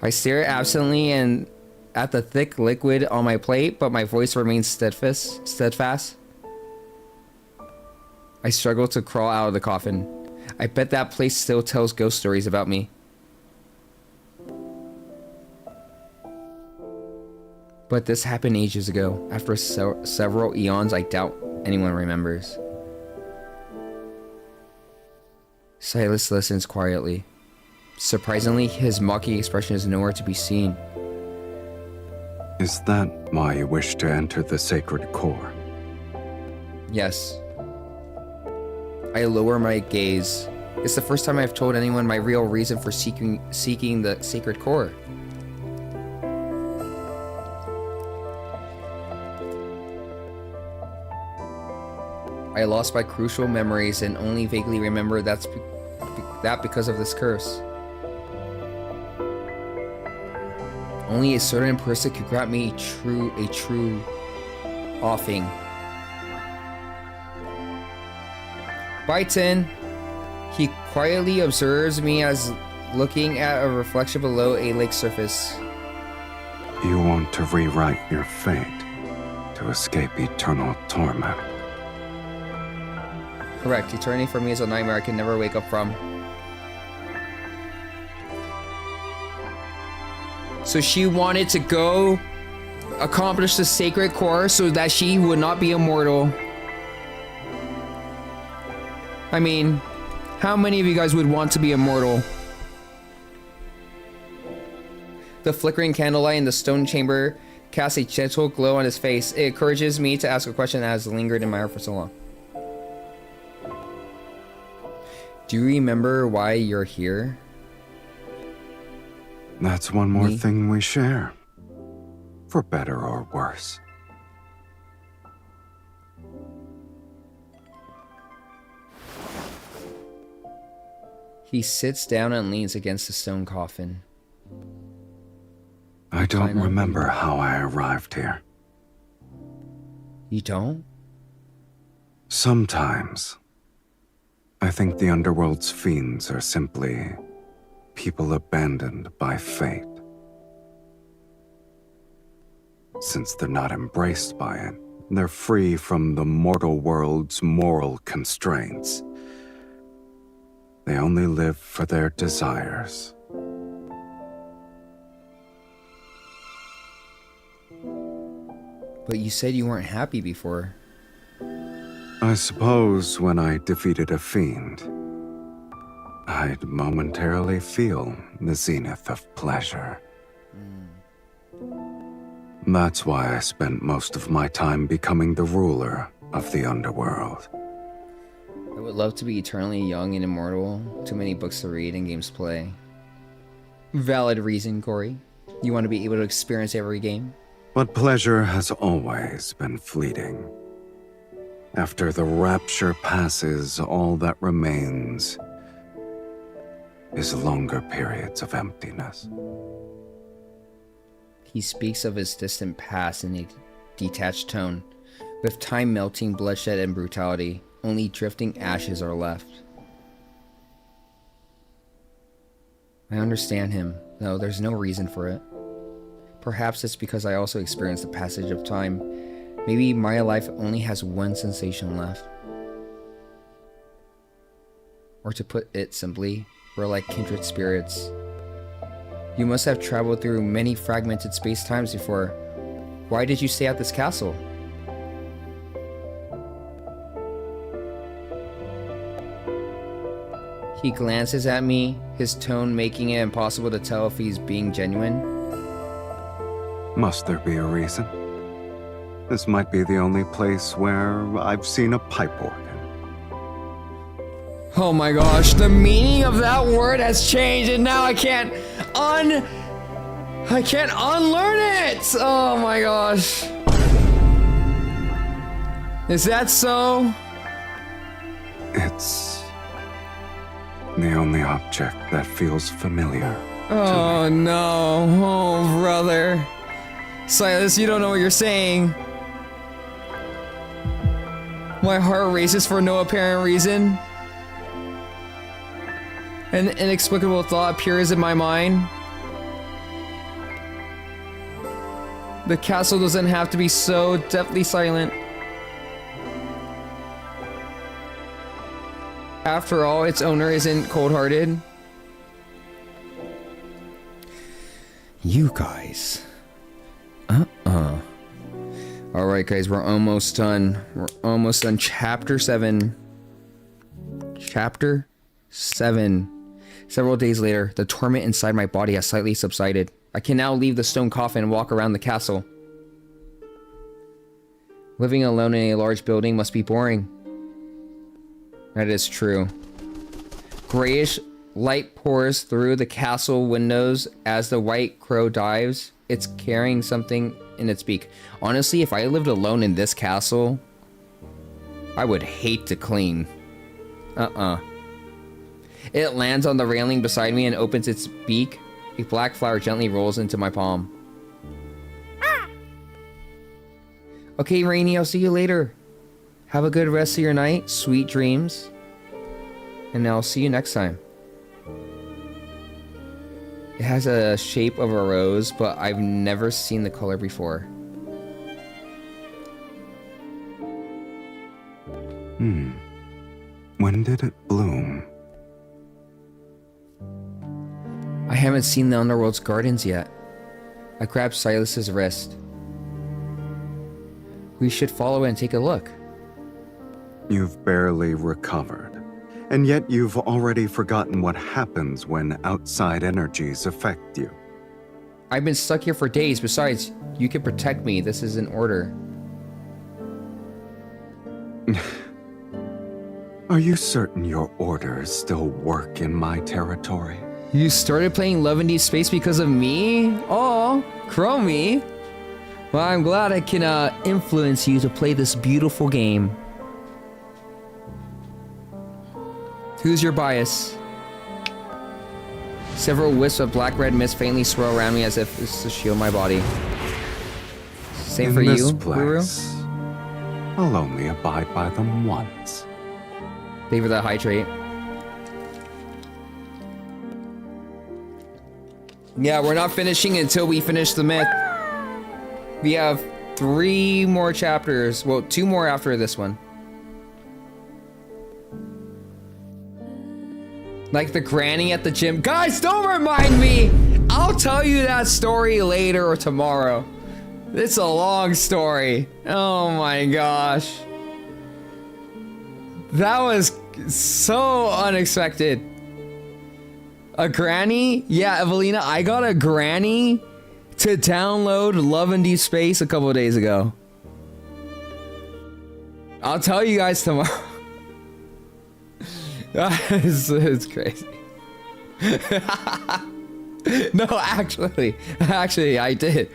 I stare absently and at the thick liquid on my plate, but my voice remains steadfast. I struggle to crawl out of the coffin. I bet that place still tells ghost stories about me. But this happened ages ago. After several eons, I doubt anyone remembers. Sylus listens quietly. Surprisingly, his mocking expression is nowhere to be seen. Is that why you wish to enter the sacred core? Yes. I lower my gaze. It's the first time I've told anyone my real reason for seeking the sacred core. I lost my crucial memories and only vaguely remember that because of this curse. Only a certain person could grant me a true offing. Baitan, he quietly observes me as looking at a reflection below a lake surface. You want to rewrite your fate to escape eternal torment. Correct. Eternity for me is a nightmare I can never wake up from. So she wanted to go accomplish the sacred core so that she would not be immortal. I mean, how many of you guys would want to be immortal? The flickering candlelight in the stone chamber casts a gentle glow on his face. It encourages me to ask a question that has lingered in my heart for so long. Do you remember why you're here? That's one more thing we share. For better or worse. He sits down and leans against the stone coffin. I don't remember how I arrived here. You don't? Sometimes. I think the Underworld's fiends are simply people abandoned by fate. Since they're not embraced by it, they're free from the mortal world's moral constraints. They only live for their desires. But you said you weren't happy before. I suppose when I defeated a fiend, I'd momentarily feel the zenith of pleasure. That's why I spent most of my time becoming the ruler of the Underworld. I would love to be eternally young and immortal. Too many books to read and games to play. Valid reason, Corey. You want to be able to experience every game? But pleasure has always been fleeting. After the rapture passes, all that remains is longer periods of emptiness. He speaks of his distant past in a detached tone. With time melting, bloodshed, and brutality, only drifting ashes are left. I understand him, though there's no reason for it. Perhaps it's because I also experienced the passage of time. Maybe my life only has one sensation left. Or to put it simply, we're like kindred spirits. You must have traveled through many fragmented space-times before. Why did you stay at this castle? He glances at me, his tone making it impossible to tell if he's being genuine. Must there be a reason? This might be the only place where I've seen a pipe organ. Oh my gosh, the meaning of that word has changed and now I can't unlearn it! Oh my gosh. Is that so? It's the only object that feels familiar. Oh no, oh brother. Sylus, you don't know what you're saying. My heart races for no apparent reason. An inexplicable thought appears in my mind. The castle doesn't have to be so deathly silent. After all, its owner isn't cold-hearted. You guys. Alright guys, we're almost done. We're almost done. Chapter 7. Chapter 7. Several days later, the torment inside my body has slightly subsided. I can now leave the stone coffin and walk around the castle. Living alone in a large building must be boring. That is true. Grayish light pours through the castle windows as the white crow dives. It's carrying something in its beak. Honestly, if I lived alone in this castle, I would hate to clean. It lands on the railing beside me and opens its beak. A black flower gently rolls into my palm. Okay, Rainy, I'll see you later. Have a good rest of your night. Sweet dreams. And I'll see you next time. It has a shape of a rose, but I've never seen the color before. When did it bloom? I haven't seen the Underworld's gardens yet. I grabbed Sylus's wrist. We should follow it and take a look. You've barely recovered. And yet you've already forgotten what happens when outside energies affect you. I've been stuck here for days. Besides, you can protect me. This is an order. Are you certain your orders still work in my territory? You started playing Love in Deepspace because of me? Oh, Chromie. Well, I'm glad I can influence you to play this beautiful game. Who's your bias? Several wisps of black-red mist faintly swirl around me as if it's to shield my body. Same for you, place, I'll only abide by them once. Thank you for that hydrate. Yeah, we're not finishing until we finish the myth. We have 3 more chapters. Well, 2 more after this one. Like the granny at the gym. Guys, don't remind me! I'll tell you that story later or tomorrow. It's a long story. Oh my gosh. That was so unexpected. A granny? Yeah, Evelina, I got a granny to download Love in Deepspace a couple of days ago. I'll tell you guys tomorrow. It's crazy. No, actually, I did.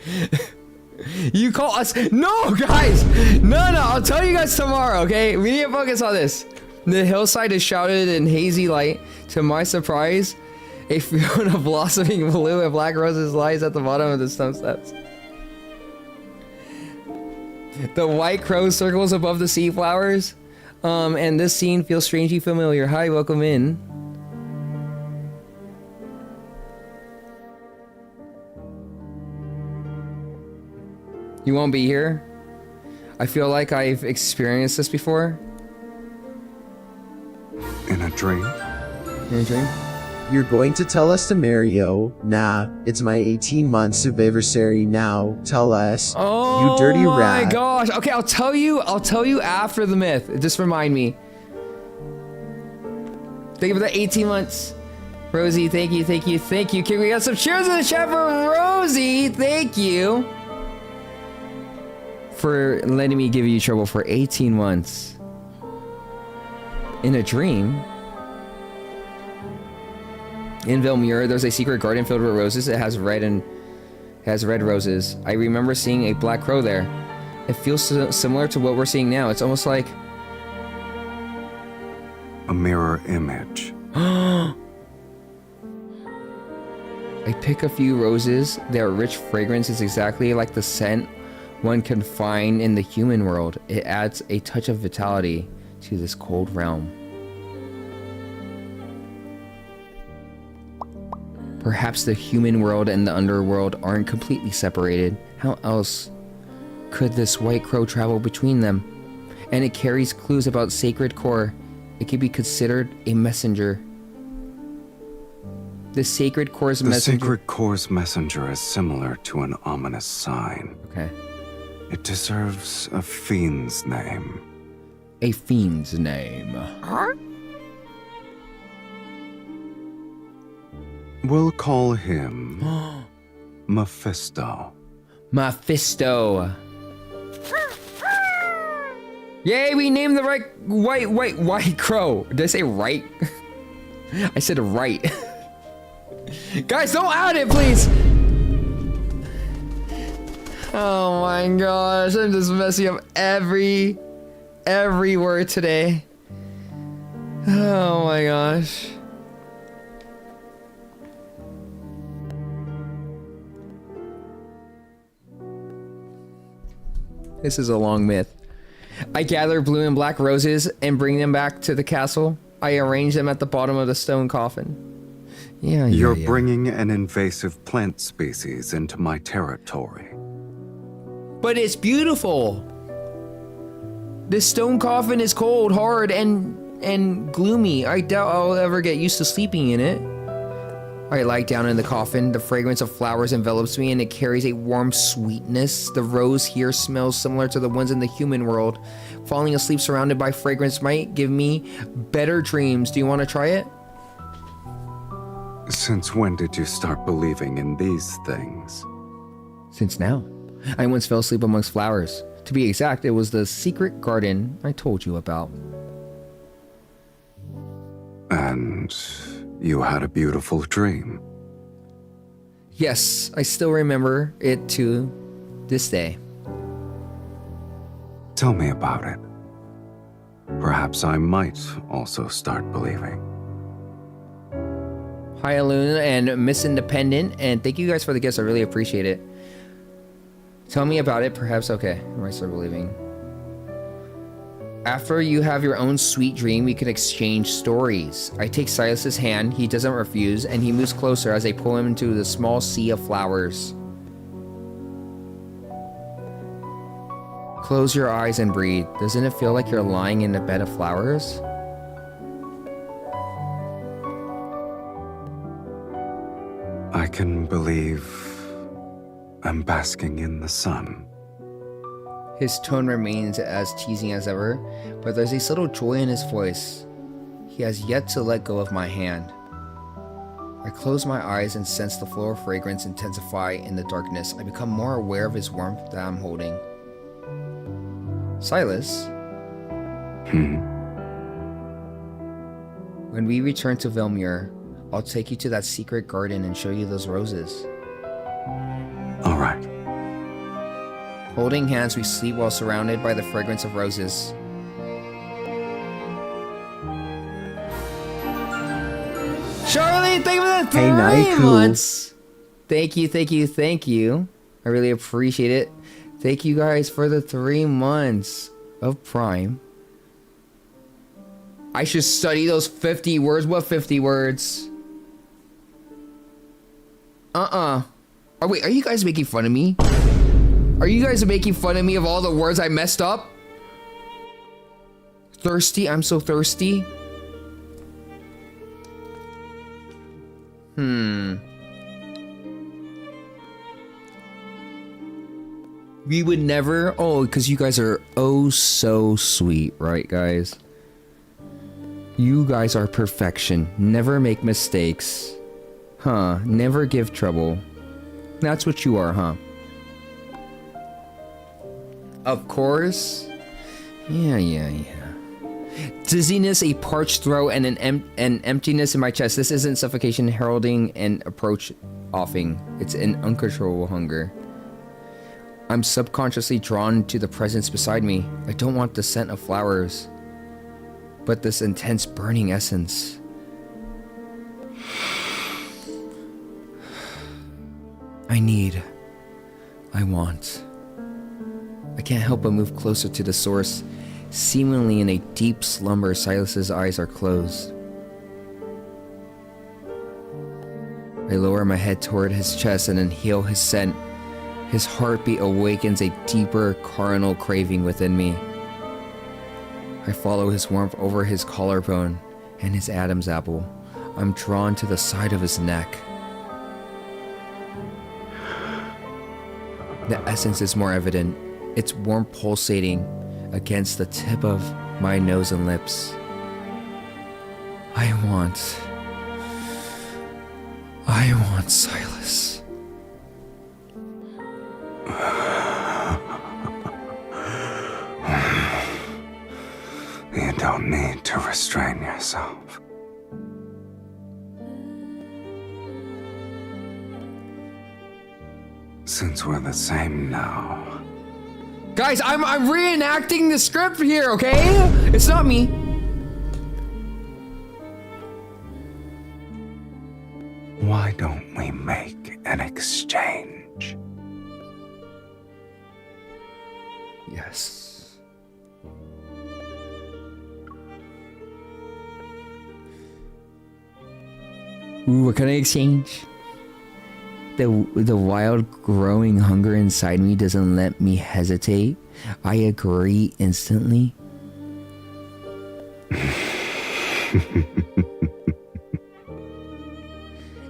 You call us? No, guys! No, I'll tell you guys tomorrow, okay? We need to focus on this. The hillside is shrouded in hazy light. To my surprise, a field of blossoming blue and black roses lies at the bottom of the stone steps. The white crow circles above the sea flowers. And this scene feels strangely familiar. Hi, welcome in. You won't be here? I feel like I've experienced this before. In a dream? In a dream? You're going to tell us to marry yo? Nah, it's my 18 months of anniversary now. Tell us. Oh, you dirty my rat. gosh. Okay, I'll tell you after the myth. Just remind me. Thank you for the 18 months. Rosie, thank you. Okay, we got some cheers in the chat for Rosie. Thank you for letting me give you trouble for 18 months. In a dream. In Velmure, there's a secret garden filled with roses. It has red roses. I remember seeing a black crow there. It feels similar to what we're seeing now. It's almost like a mirror image. I pick a few roses. Their rich fragrance is exactly like the scent one can find in the human world. It adds a touch of vitality to this cold realm. Perhaps the human world and the underworld aren't completely separated. How else could this white crow travel between them? And it carries clues about sacred core. It could be considered a messenger. The sacred core's messenger. The sacred core's messenger is similar to an ominous sign. Okay. It deserves a fiend's name. A fiend's name. We'll call him Mephisto. Mephisto. Yay, we named the right white crow. Did I say right? I said right. Guys, don't add it, please. Oh my gosh, I'm just messing up every word today. Oh my gosh. This is a long myth. I gather blue and black roses and bring them back to the castle. I arrange them at the bottom of the stone coffin. You're bringing an invasive plant species into my territory. But it's beautiful. This stone coffin is cold, hard, and gloomy. I doubt I'll ever get used to sleeping in it. I lie down in the coffin. The fragrance of flowers envelops me and it carries a warm sweetness. The rose here smells similar to the ones in the human world. Falling asleep surrounded by fragrance might give me better dreams. Do you want to try it? Since when did you start believing in these things? Since now. I once fell asleep amongst flowers. To be exact, it was the secret garden I told you about. And you had a beautiful dream. Yes, I still remember it to this day. Tell me about it. Perhaps I might also start believing. Hi, Aluna and Miss Independent, and thank you guys for the gifts. I really appreciate it. Tell me about it, perhaps. Okay, I might start believing. After you have your own sweet dream, we can exchange stories. I take Silas's hand, he doesn't refuse, and he moves closer as I pull him into the small sea of flowers. Close your eyes and breathe. Doesn't it feel like you're lying in a bed of flowers? I can believe I'm basking in the sun. His tone remains as teasing as ever, but there's a subtle joy in his voice. He has yet to let go of my hand. I close my eyes and sense the floral fragrance intensify in the darkness. I become more aware of his warmth that I'm holding. Sylus? When we return to Velmir, I'll take you to that secret garden and show you those roses. All right. Holding hands, we sleep while surrounded by the fragrance of roses. Charlie, thank you for the 3 months. Thank you. I really appreciate it. Thank you guys for the 3 months of Prime. I should study those 50 words. What 50 words? Oh, wait, are you guys making fun of me? Are you guys making fun of me of all the words I messed up? Thirsty? I'm so thirsty. We would never... Oh, because you guys are oh so sweet, right, guys? You guys are perfection. Never make mistakes. Huh, never give trouble. That's what you are, huh? Of course. Yeah. Dizziness, a parched throat, and an emptiness in my chest. This isn't suffocation heralding an approach offing. It's an uncontrollable hunger. I'm subconsciously drawn to the presence beside me. I don't want the scent of flowers, but this intense burning essence. I want. I can't help but move closer to the source. Seemingly in a deep slumber, Silus's eyes are closed. I lower my head toward his chest and inhale his scent. His heartbeat awakens a deeper carnal craving within me. I follow his warmth over his collarbone and his Adam's apple. I'm drawn to the side of his neck. The essence is more evident. It's warm pulsating against the tip of my nose and lips. I want Sylus. You don't need to restrain yourself. Since we're the same now. Guys, I'm reenacting the script here, okay? It's not me. Why don't we make an exchange? Yes. Ooh, what kind of exchange? The wild growing hunger inside me doesn't let me hesitate. I agree instantly.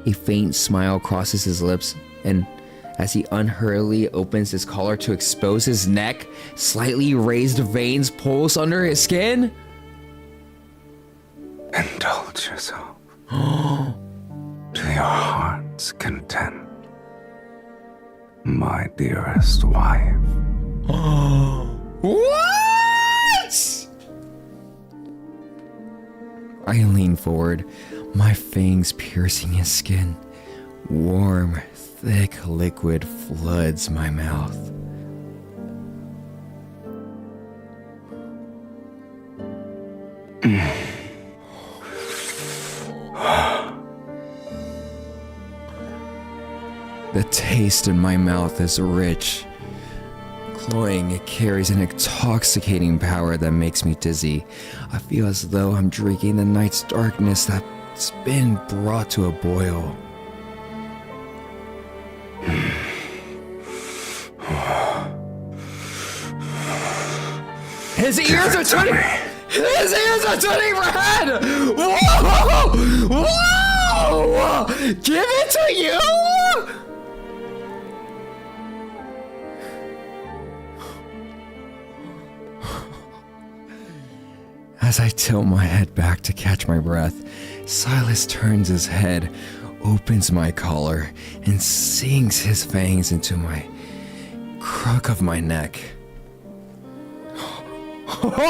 A faint smile crosses his lips, and as he unhurriedly opens his collar to expose his neck, slightly raised veins pulse under his skin. Indulge yourself to your heart's content, my dearest wife. What? I lean forward, my fangs piercing his skin. Warm, thick liquid floods my mouth. The taste in my mouth is rich. Cloying, it carries an intoxicating power that makes me dizzy. I feel as though I'm drinking the night's darkness that's been brought to a boil. His ears are turning! His ears are turning red! Whoa! Whoa! Give it to you? As I tilt my head back to catch my breath, Sylus turns his head, opens my collar, and sinks his fangs into my crook of my neck. What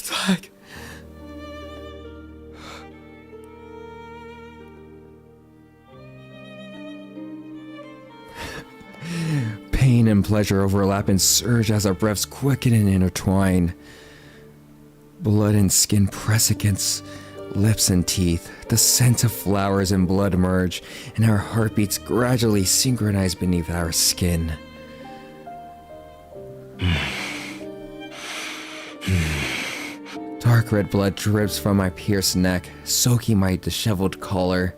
the heck? Pain and pleasure overlap and surge as our breaths quicken and intertwine. Blood and skin press against lips and teeth. The scent of flowers and blood merge, and our heartbeats gradually synchronize beneath our skin. Dark red blood drips from my pierced neck, soaking my disheveled collar.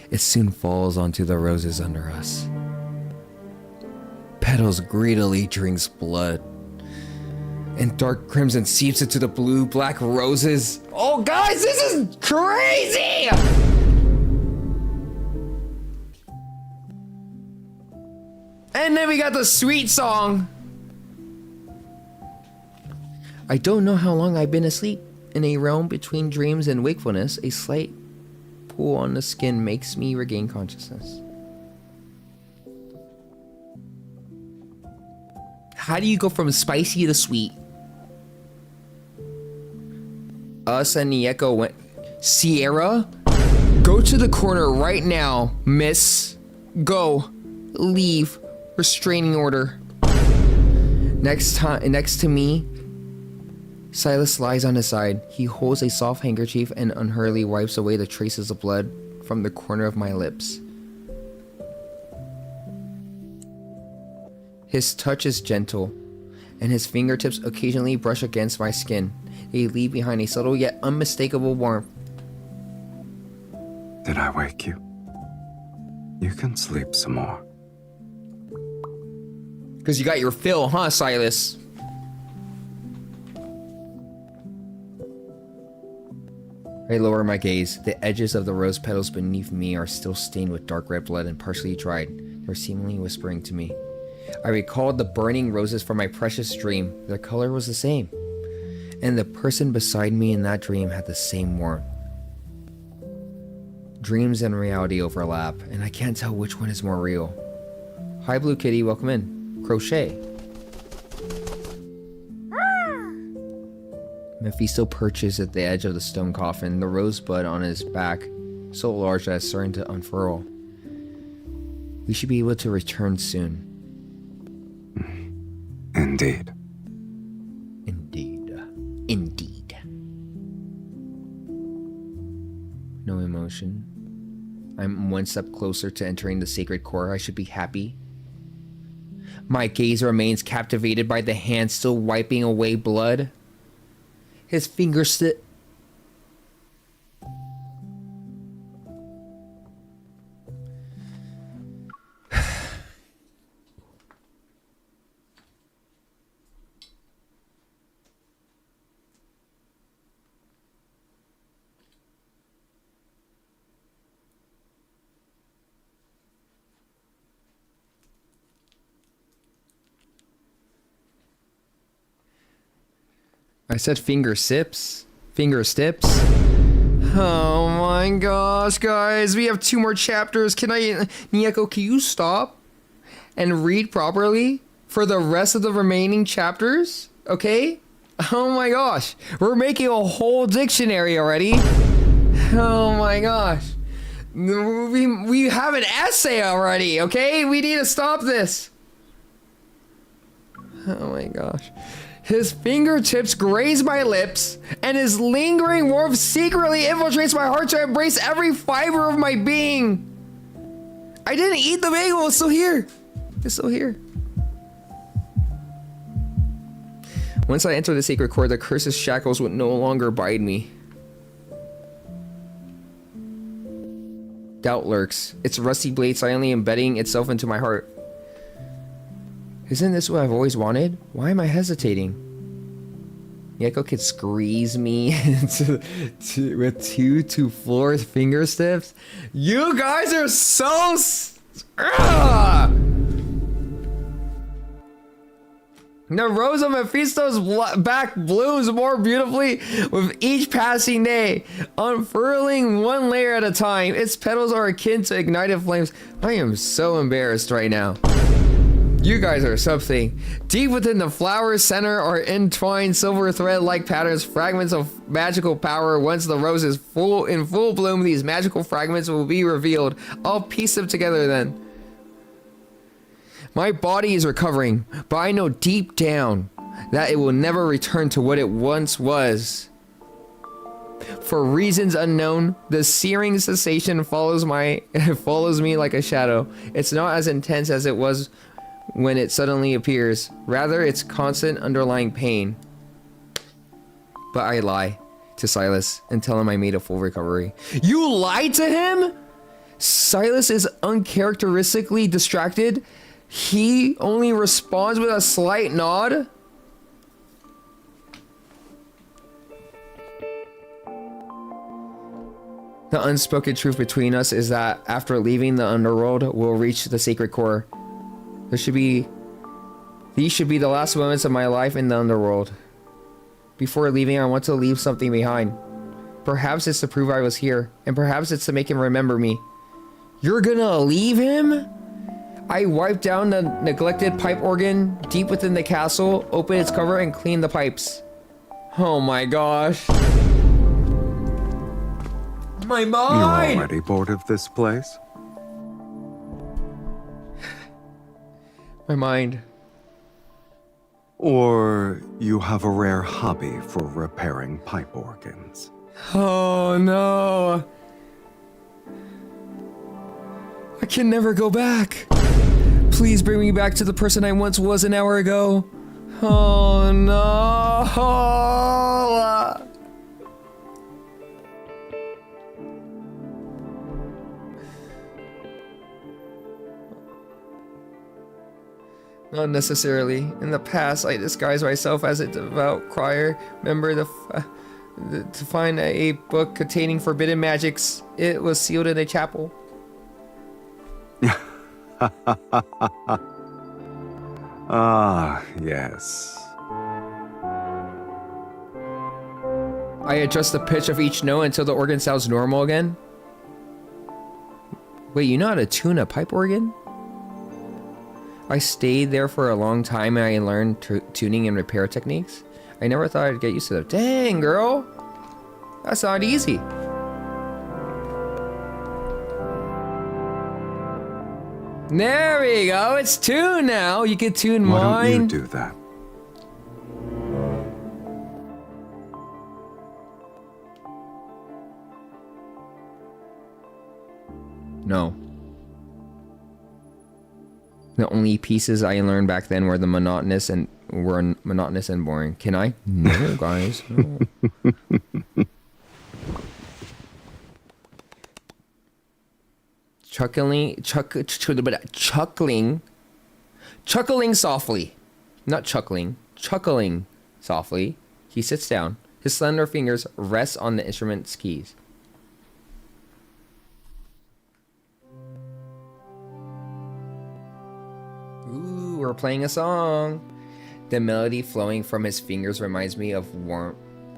It soon falls onto the roses under us. Petals greedily drinks blood, and dark crimson seeps into the blue-black roses. Oh, guys, this is crazy! And then we got the sweet song. I don't know how long I've been asleep. In a realm between dreams and wakefulness, a slight pull on the skin makes me regain consciousness. How do you go from spicy to sweet? us and Niyeko went... Sierra? Go to the corner right now, miss. Go. Leave. Restraining order. Next to me, Sylus lies on his side. He holds a soft handkerchief and unhurriedly wipes away the traces of blood from the corner of my lips. His touch is gentle, and his fingertips occasionally brush against my skin. They leave behind a subtle yet unmistakable warmth. Did I wake you? You can sleep some more. Because you got your fill, huh, Sylus? I lower my gaze. The edges of the rose petals beneath me are still stained with dark red blood and partially dried. They're seemingly whispering to me. I recalled the burning roses from my precious dream. Their color was the same. And the person beside me in that dream had the same warmth. Dreams and reality overlap, and I can't tell which one is more real. Hi, Blue Kitty, welcome in. Crochet. Mephisto perches at the edge of the stone coffin, the rosebud on his back so large that it's starting to unfurl. We should be able to return soon. Indeed. Indeed. Indeed. No emotion. I'm one step closer to entering the sacred core. I should be happy. My gaze remains captivated by the hand still wiping away blood. His fingers sit. I said finger sips. Finger stips. Oh my gosh, guys. We have 2 more chapters. Niyeko, can you stop and read properly for the rest of the remaining chapters? Okay? Oh my gosh. We're making a whole dictionary already. Oh my gosh. We have an essay already, okay? We need to stop this. Oh my gosh. His fingertips graze my lips, and his lingering warmth secretly infiltrates my heart to embrace every fiber of my being. I didn't eat the bagel, it's still here. It's still here. Once I enter the sacred core, the curse's shackles would no longer bind me. Doubt lurks, its rusty blade silently embedding itself into my heart. Isn't this what I've always wanted? Why am I hesitating? Niyeko could squeeze me with 2 2-4 finger stips. You guys are so... The rose of Mephisto's back blooms more beautifully with each passing day, unfurling one layer at a time. Its petals are akin to ignited flames. I am so embarrassed right now. You guys are something. Deep within the flower's center are entwined silver thread-like patterns, fragments of magical power. Once the rose is in full bloom, these magical fragments will be revealed. I'll piece them together then. My body is recovering, but I know deep down that it will never return to what it once was. For reasons unknown, the searing sensation follows me like a shadow. It's not as intense as it was when it suddenly appears. Rather, it's constant underlying pain. But I lie to Sylus and tell him I made a full recovery. You lied to him? Sylus is uncharacteristically distracted. He only responds with a slight nod. The unspoken truth between us is that after leaving the Underworld, we'll reach the sacred core. These should be the last moments of my life in the Underworld. Before leaving, I want to leave something behind. Perhaps it's to prove I was here, and perhaps it's to make him remember me. You're gonna leave him? I wiped down the neglected pipe organ deep within the castle, opened its cover, and cleaned the pipes. Oh my gosh. My You're mind! already bored of this place? My mind. Or you have a rare hobby for repairing pipe organs? Oh no. I can never go back. Please bring me back to the person I once was an hour ago. Oh no. Not necessarily. In the past, I disguised myself as a devout crier. Remember to find a book containing forbidden magics. It was sealed in a chapel. Ah, yes. I adjust the pitch of each note until the organ sounds normal again. Wait, you know how to tune a pipe organ? I stayed there for a long time and I learned tuning and repair techniques. I never thought I'd get used to them. Dang, girl! That's not easy. There we go, it's tuned now. You can tune mine. Why don't you do that? No. The only pieces I learned back then were monotonous and boring. Can I? No, guys. No. Chuckling softly. Not chuckling. Chuckling softly. He sits down. His slender fingers rest on the instrument's keys. Ooh, we're playing a song. The melody flowing from his fingers reminds me of warmth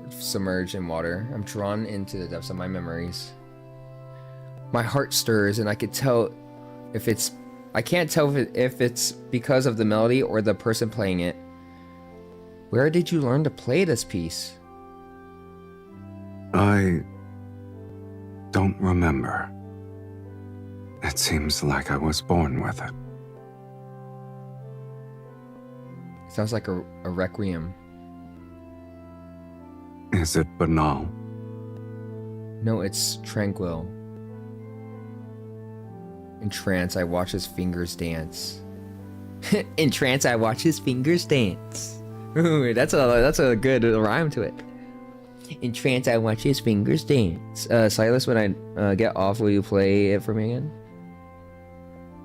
submerged in water. I'm drawn into the depths of my memories. My heart stirs and I can't tell if it's because of the melody or the person playing it. Where did you learn to play this piece? I don't remember. It seems like I was born with it. Sounds like a requiem. Is it banal? No, it's tranquil. In trance, I watch his fingers dance. In trance, I watch his fingers dance. Ooh, that's a good rhyme to it. In trance, I watch his fingers dance. Sylus, when I get off, will you play it for me again?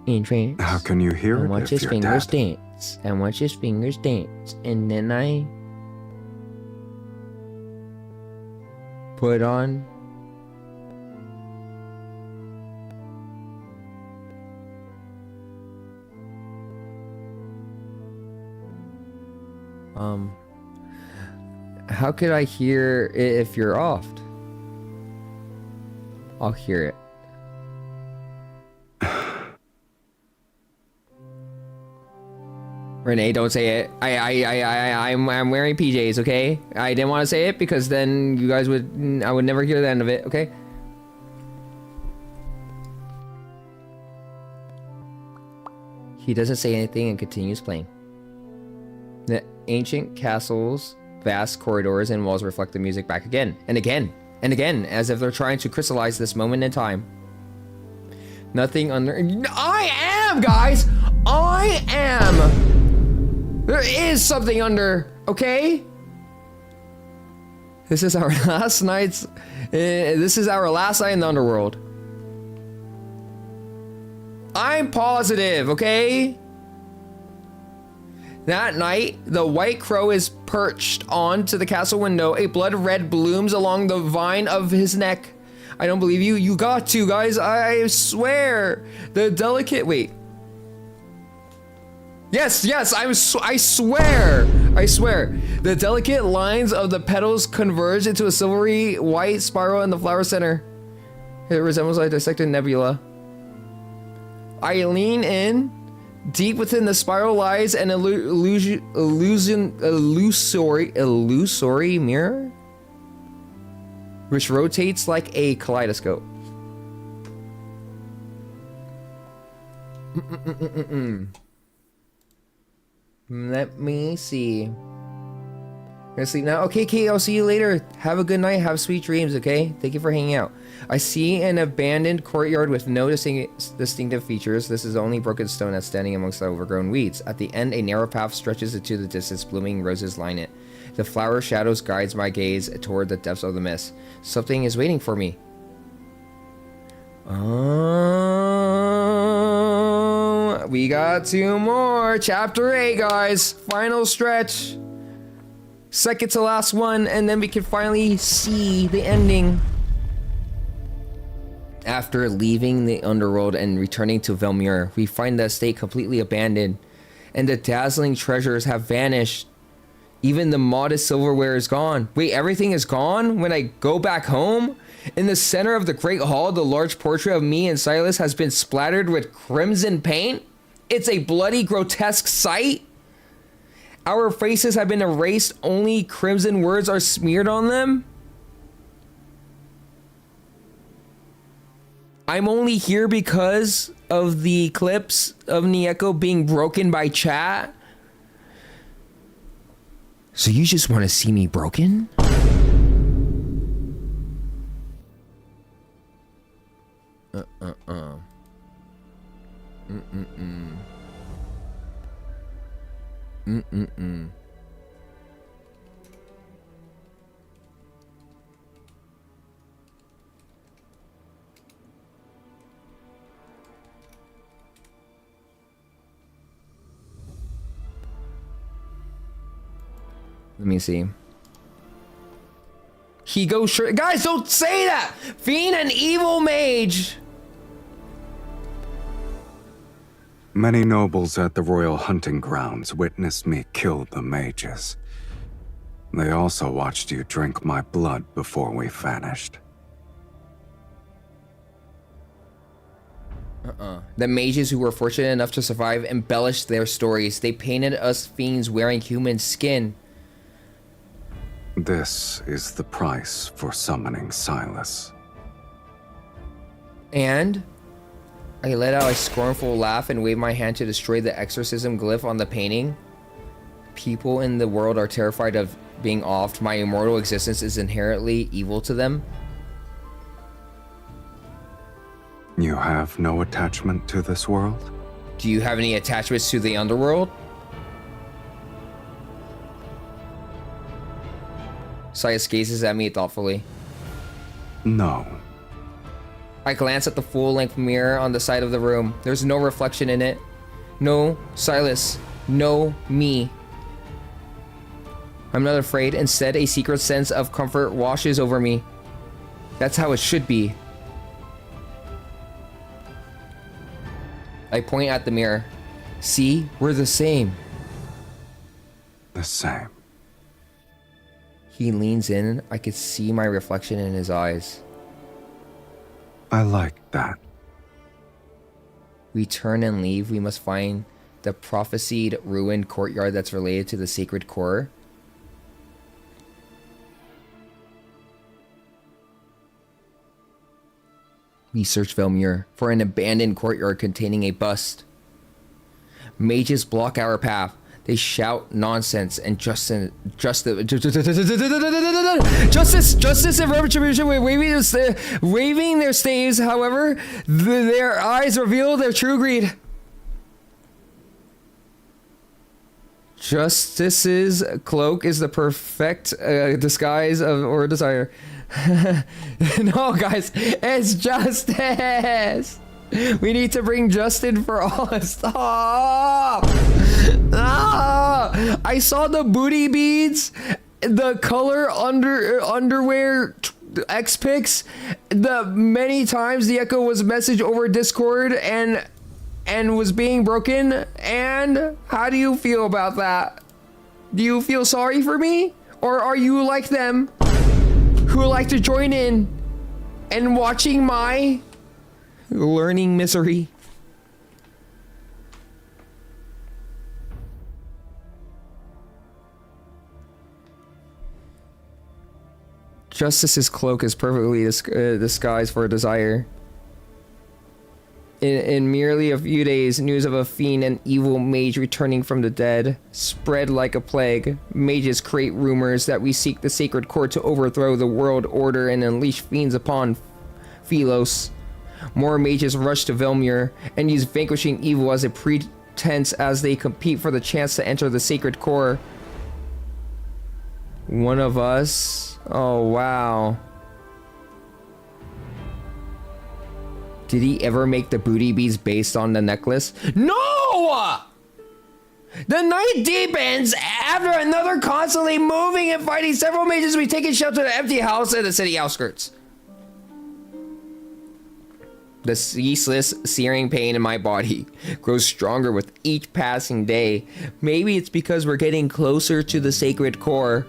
In trance. How can you hear I it watch if his you're fingers dead? dance. I watch his fingers dance, and then I put on. How could I hear it if you're off? I'll hear it. Renee, don't say it. I'm wearing PJs, okay? I didn't want to say it because then you guys I would never hear the end of it, okay? He doesn't say anything and continues playing. The ancient castle's vast corridors and walls reflect the music back again and again and again, as if they're trying to crystallize this moment in time. Nothing under. I am, guys! I am! There is something under, okay? This is our last night's. This is our last night in the Underworld. I'm positive, okay? That night, the white crow is perched onto the castle window. A blood red blooms along the vine of his neck. I don't believe you. You got to, guys. I swear. The delicate. Wait. Yes, I swear. I swear. The delicate lines of the petals converge into a silvery white spiral in the flower center. It resembles a dissected nebula. I lean in. Deep within the spiral lies an illusory mirror. which rotates like a kaleidoscope. Let me see. Gonna sleep now. Okay, Kate, I'll see you later. Have a good night. Have sweet dreams, okay? Thank you for hanging out. I see an abandoned courtyard with no distinctive features. This is the only broken stone that's standing amongst the overgrown weeds. At the end, a narrow path stretches into the distance. Blooming roses line it. The flower shadows guides my gaze toward the depths of the mist. Something is waiting for me. Oh, we got 2 more. Chapter 8, guys. Final stretch. Second to last one, and then we can finally see the ending. After leaving the Underworld and returning to Velmir, we find the estate completely abandoned, and the dazzling treasures have vanished. Even the modest silverware is gone. Wait, everything is gone when I go back home? In the center of the Great Hall, the large portrait of me and Sylus has been splattered with crimson paint. It's a bloody, grotesque sight. Our faces have been erased, only crimson words are smeared on them. I'm only here because of the clips of Niyeko being broken by chat. So you just want to see me broken? Let me see. He goes sure. Guys, don't say that! Fiend and evil mage! Many nobles at the royal hunting grounds witnessed me kill the mages. They also watched you drink my blood before we vanished. The mages who were fortunate enough to survive embellished their stories. They painted us fiends wearing human skin. This is the price for summoning Sylus. And I let out a scornful laugh and waved my hand to destroy the exorcism glyph on the painting. People in the world are terrified of being offed. My immortal existence is inherently evil to them. You have no attachment to this world? Do you have any attachments to the Underworld? Sylus gazes at me thoughtfully. No. I glance at the full-length mirror on the side of the room. There's no reflection in it. No Sylus. No me. I'm not afraid. Instead, a secret sense of comfort washes over me. That's how it should be. I point at the mirror. See? We're the same. The same. He leans in. I could see my reflection in his eyes. I like that. We turn and leave. We must find the prophesied ruined courtyard that's related to the sacred core. We search Velmir for an abandoned courtyard containing a bust. Mages block our path. They shout nonsense and justice and retribution, waving their staves. However, their eyes reveal their true greed. Justice's cloak is the perfect disguise of or desire. No, guys, it's justice. We need to bring Justin for all. Stop! Ah! I saw the booty beads, the color underwear X pics, the many times the Echo was messaged over Discord and was being broken. And how do you feel about that? Do you feel sorry for me, or are you like them who like to join in and watching my learning misery? Justice's cloak is perfectly disguised for a desire. In merely a few days, news of a fiend and evil mage returning from the dead spread like a plague. Mages create rumors that we seek the sacred core to overthrow the world order and unleash fiends upon Philos. More mages rush to Velmir and use vanquishing evil as a pretense as they compete for the chance to enter the sacred core. One of us? Oh, wow. Did he ever make the booty beads based on the necklace? No! The night deepens after another constantly moving and fighting several mages. We take shelter to an empty house in the city outskirts. The ceaseless, searing pain in my body grows stronger with each passing day. Maybe it's because we're getting closer to the sacred core.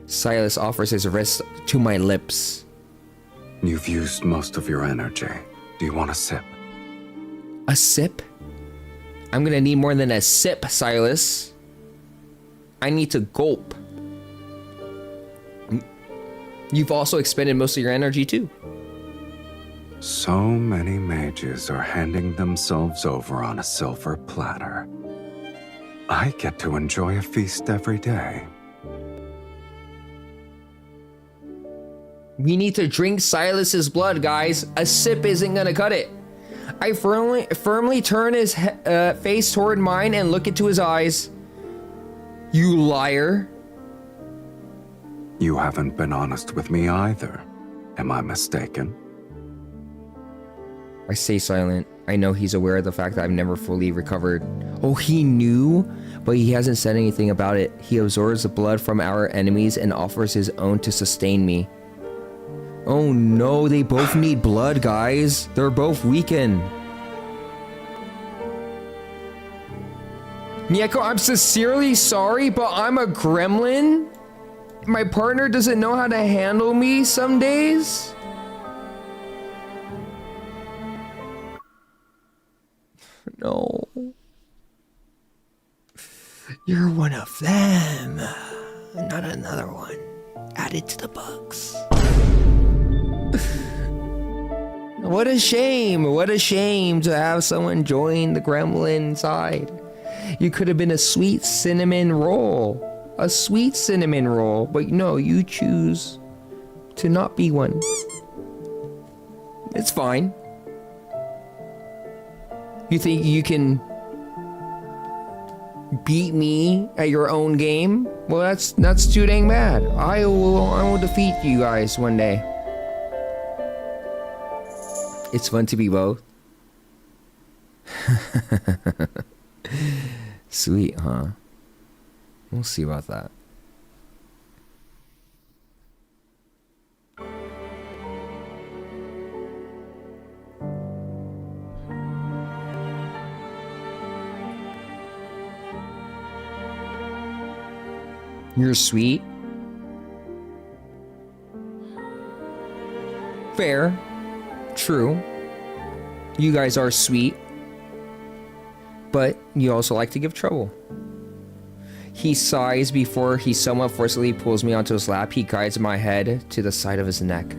Sylus offers his wrist to my lips. You've used most of your energy. Do you want a sip? A sip? I'm gonna need more than a sip, Sylus. I need to gulp. You've also expended most of your energy too. So many mages are handing themselves over on a silver platter. I get to enjoy a feast every day. We need to drink Sylus's blood, guys. A sip isn't gonna cut it. I firmly turn his face toward mine and look into his eyes. You liar. You haven't been honest with me either. Am I mistaken? I stay silent. I know he's aware of the fact that I've never fully recovered. Oh, he knew? But he hasn't said anything about it. He absorbs the blood from our enemies and offers his own to sustain me. Oh no, they both need blood, guys. They're both weakened. Niyeko, I'm sincerely sorry, but I'm a gremlin. My partner doesn't know how to handle me some days. No. You're one of them, not another one. Added to the books. What a shame. What a shame to have someone join the gremlin side. You could have been a sweet cinnamon roll. A sweet cinnamon roll. But no, you choose to not be one. It's fine. You think you can beat me at your own game? Well, that's too dang bad. I will defeat you guys one day. It's fun to be both. Sweet, huh? We'll see about that. You're sweet. Fair. True. You guys are sweet. But you also like to give trouble. He sighs before he somewhat forcibly pulls me onto his lap. He guides my head to the side of his neck.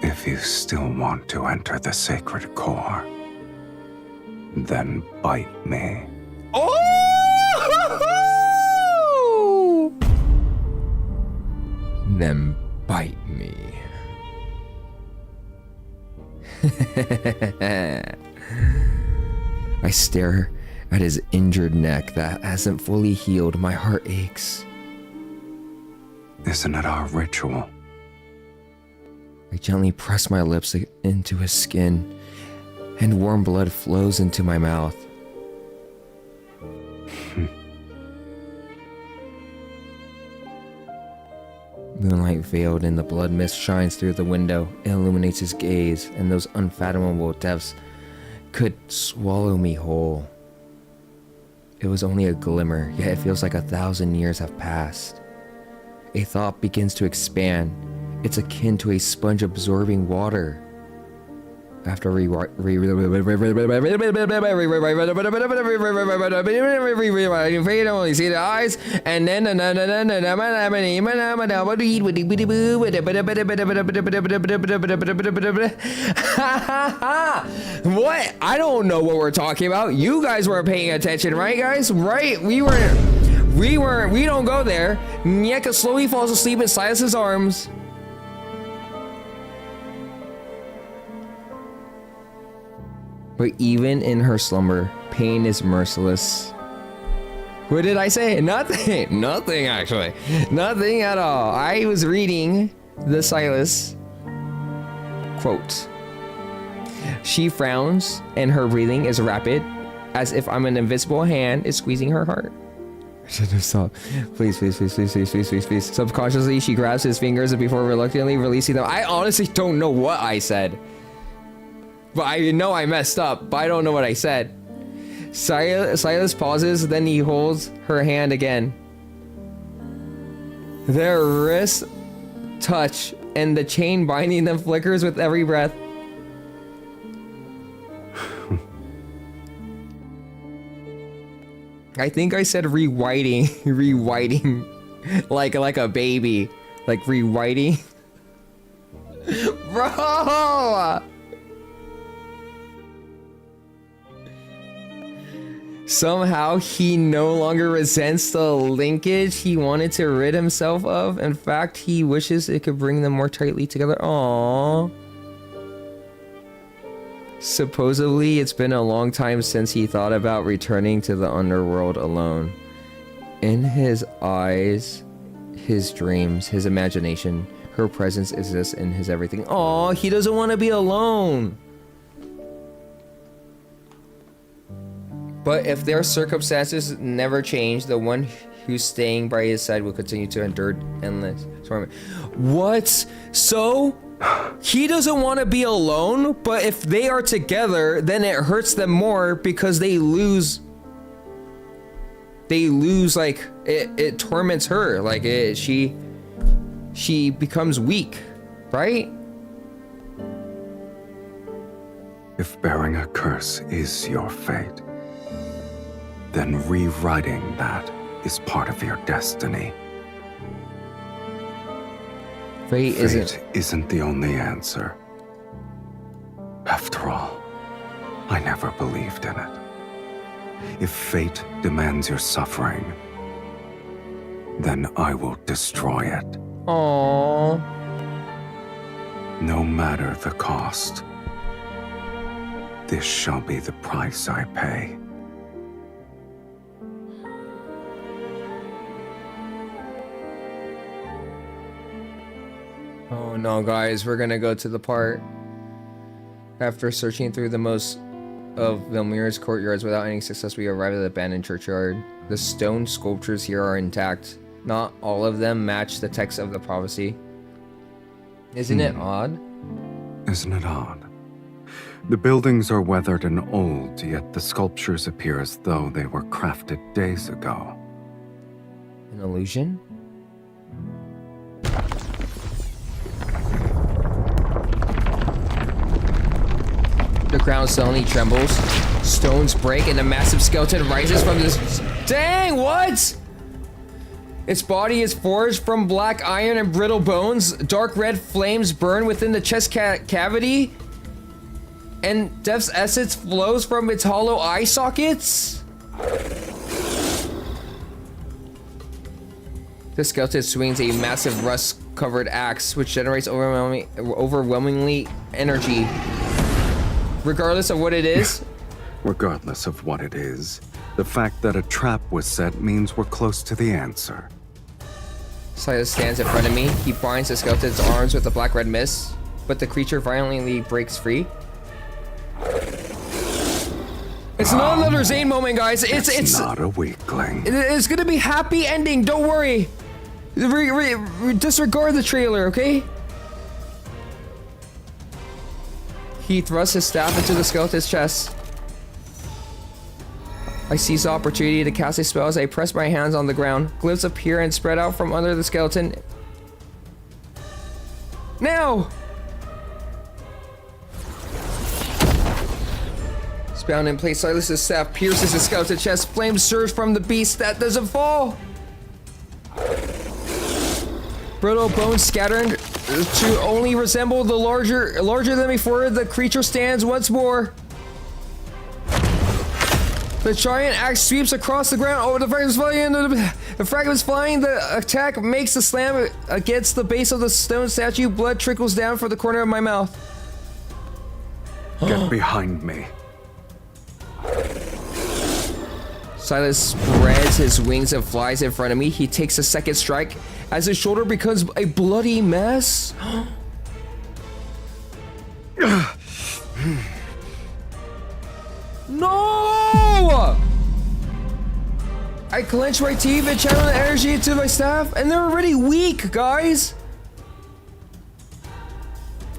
If you still want to enter the sacred core, then bite me. Oh! Then bite me. I stare at his injured neck that hasn't fully healed. My heart aches. Isn't it our ritual? I gently press my lips into his skin, and warm blood flows into my mouth. Moonlight veiled in the blood mist shines through the window. It illuminates his gaze, and those unfathomable depths could swallow me whole. It was only a glimmer, yet it feels like 1,000 years have passed. A thought begins to expand. It's akin to a sponge absorbing water. After only see the eyes, and then what? I don't know what we're talking about. You guys weren't paying attention, right, guys? Right? We don't go there. Niyeko slowly falls asleep in Silas's arms. But even in her slumber, pain is merciless. What did I say? Nothing. Nothing, actually. Nothing at all. I was reading the Sylus quote. She frowns, and her breathing is rapid, as if an invisible hand is squeezing her heart. Stop. Please, please, please, please, please, please, please, please. Subconsciously, she grabs his fingers before reluctantly releasing them. I honestly don't know what I said. But I know I messed up, but I don't know what I said. Sylus pauses, then he holds her hand again. Their wrists touch, and the chain binding them flickers with every breath. I think I said rewriting, rewriting, like a baby, like rewriting. Bro! Somehow he no longer resents the linkage he wanted to rid himself of. In fact, he wishes it could bring them more tightly together. Aww. Supposedly, it's been a long time since he thought about returning to the Underworld alone. In his eyes, his dreams, his imagination, her presence exists in his everything. Aww, he doesn't want to be alone. But if their circumstances never change, the one who's staying by his side will continue to endure endless torment. What? So? He doesn't want to be alone, but if they are together, then it hurts them more because they lose, like, it torments her. Like, she becomes weak, right? If bearing a curse is your fate, then rewriting that is part of your destiny. Fate isn't the only answer. After all, I never believed in it. If fate demands your suffering, then I will destroy it. Aww. No matter the cost, this shall be the price I pay. Oh no, guys, we're gonna go to the part. After searching through the most of Valmir's courtyards without any success, we arrive at the abandoned churchyard. The stone sculptures here are intact. Not all of them match the text of the prophecy. Isn't it odd? Isn't it odd? The buildings are weathered and old, yet the sculptures appear as though they were crafted days ago. An illusion? The ground suddenly trembles. Stones break and a massive skeleton rises from this. Dang, what? Its body is forged from black iron and brittle bones. Dark red flames burn within the chest cavity. And death's essence flows from its hollow eye sockets. The skeleton swings a massive rust-covered axe, which generates overwhelmingly energy. Regardless of what it is? Regardless of what it is, the fact that a trap was set means we're close to the answer. Sylus stands in front of me. He binds the skeleton's arms with a black-red mist, but the creature violently breaks free. It's not another Zane moment, guys. It's not a weakling. It's gonna be happy ending. Don't worry. Disregard the trailer, okay? He thrusts his staff into the skeleton's chest. I seize the opportunity to cast a spell as I press my hands on the ground. Glyphs appear and spread out from under the skeleton. Now! Bound in place, Silus's staff pierces his skeleton chest. Flames surge from the beast that doesn't fall. Brittle bones scattered to only resemble the larger than before. The creature stands once more. The giant axe sweeps across the ground. Oh, the fragments flying. The fragments flying. The attack makes the slam against the base of the stone statue. Blood trickles down from the corner of my mouth. Get behind me. Silus spreads his wings and flies in front of me. He takes a second strike as his shoulder becomes a bloody mess. No! I clench my teeth and channel the energy into my staff, and they're already weak, guys.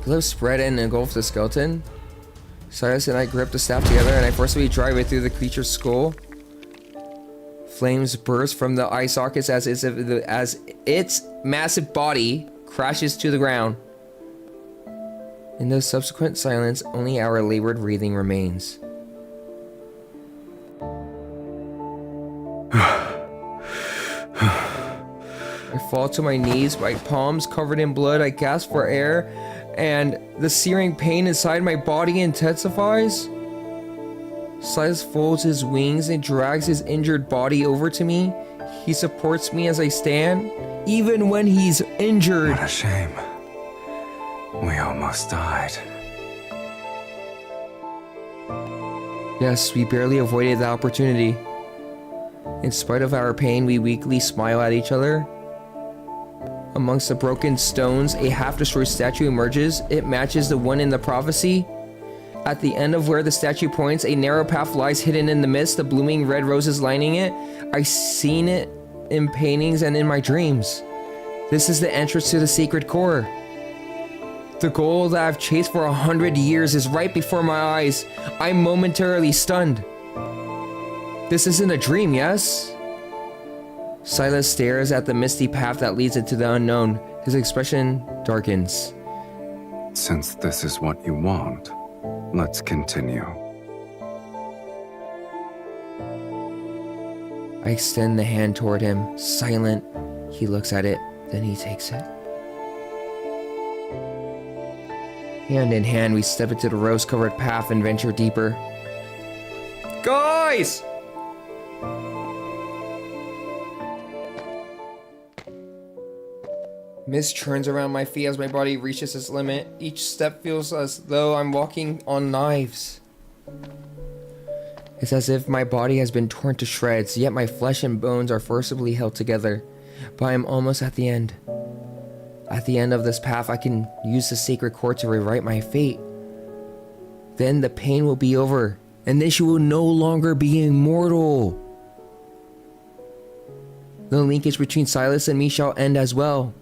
Gloves spread and engulf the skeleton. Silus and I grip the staff together, and I forcibly drive it through the creature's skull. Flames burst from the eye sockets as its massive body crashes to the ground. In the subsequent silence, only our labored breathing remains. I fall to my knees, my palms covered in blood. I gasp for air, and the searing pain inside my body intensifies. Silus folds his wings and drags his injured body over to me. He supports me as I stand, even when he's injured. What a shame. We almost died. Yes, we barely avoided the opportunity. In spite of our pain, we weakly smile at each other. Amongst the broken stones, a half-destroyed statue emerges. It matches the one in the prophecy. At the end of where the statue points, a narrow path lies hidden in the mist, the blooming red roses lining it. I've seen it in paintings and in my dreams. This is the entrance to the sacred core. The goal that I've chased for 100 years is right before my eyes. I'm momentarily stunned. This isn't a dream, yes? Silus stares at the misty path that leads into the unknown. His expression darkens. Since this is what you want, let's continue. I extend the hand toward him, silent. He looks at it, then he takes it. Hand in hand, we step into the rose-covered path and venture deeper. Guys! Mist churns around my feet as my body reaches its limit. Each step feels as though I'm walking on knives. It's as if my body has been torn to shreds, yet my flesh and bones are forcibly held together. But I'm almost at the end. At the end of this path, I can use the sacred core to rewrite my fate. Then the pain will be over, and then she will no longer be immortal. The linkage between Silus and me shall end as well.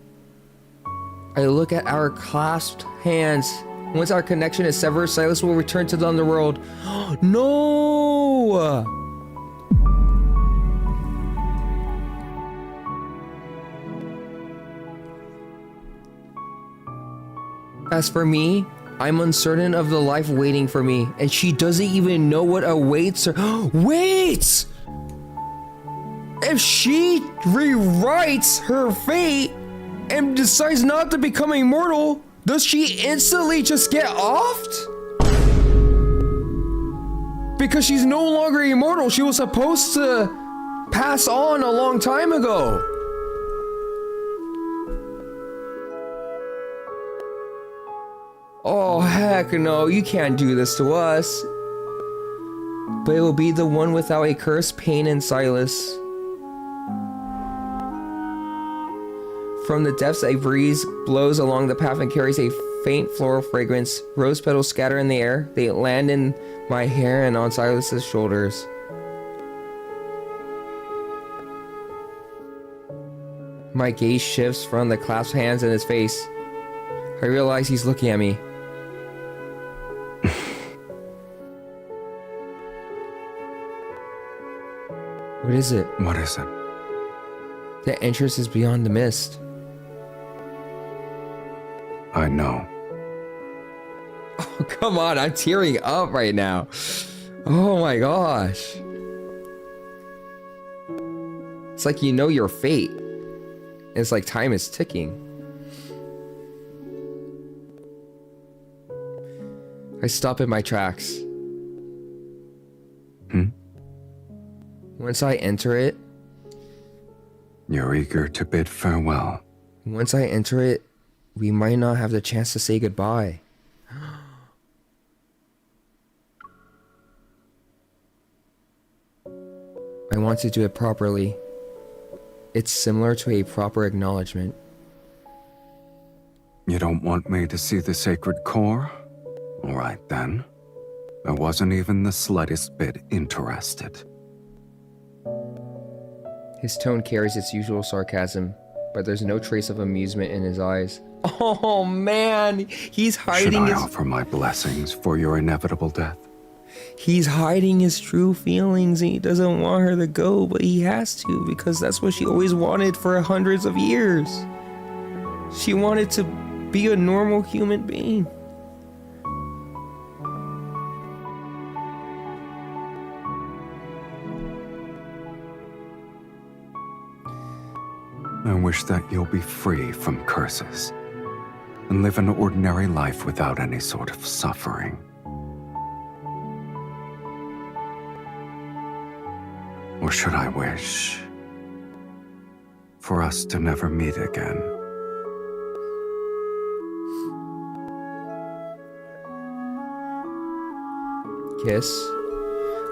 I look at our clasped hands. Once our connection is severed, Silus will return to the Underworld. No! As for me, I'm uncertain of the life waiting for me, and she doesn't even know what awaits her. Wait! If she rewrites her fate and decides not to become immortal, does she instantly just get offed? Because she's no longer immortal. She was supposed to pass on a long time ago. Oh, heck no, you can't do this to us. But it will be the one without a curse, pain, and Silus. From the depths, a breeze blows along the path and carries a faint floral fragrance. Rose petals scatter in the air. They land in my hair and on Silus's shoulders. My gaze shifts from the clasped hands in his face. I realize he's looking at me. What is it? What is it? The entrance is beyond the mist. I know. Oh, come on, I'm tearing up right now. Oh my gosh. It's like you know your fate. It's like time is ticking. I stop in my tracks. Once I enter it... You're eager to bid farewell. Once I enter it, we might not have the chance to say goodbye. I want to do it properly. It's similar to a proper acknowledgement. You don't want me to see the sacred core? All right then. I wasn't even the slightest bit interested. His tone carries its usual sarcasm, but there's no trace of amusement in his eyes. Oh man, he's hiding Should I offer my blessings for your inevitable death? He's hiding his true feelings and he doesn't want her to go, but he has to because that's what she always wanted for hundreds of years. She wanted to be a normal human being. I wish that you'll be free from curses and live an ordinary life without any sort of suffering. Or should I wish for us to never meet again? Kiss.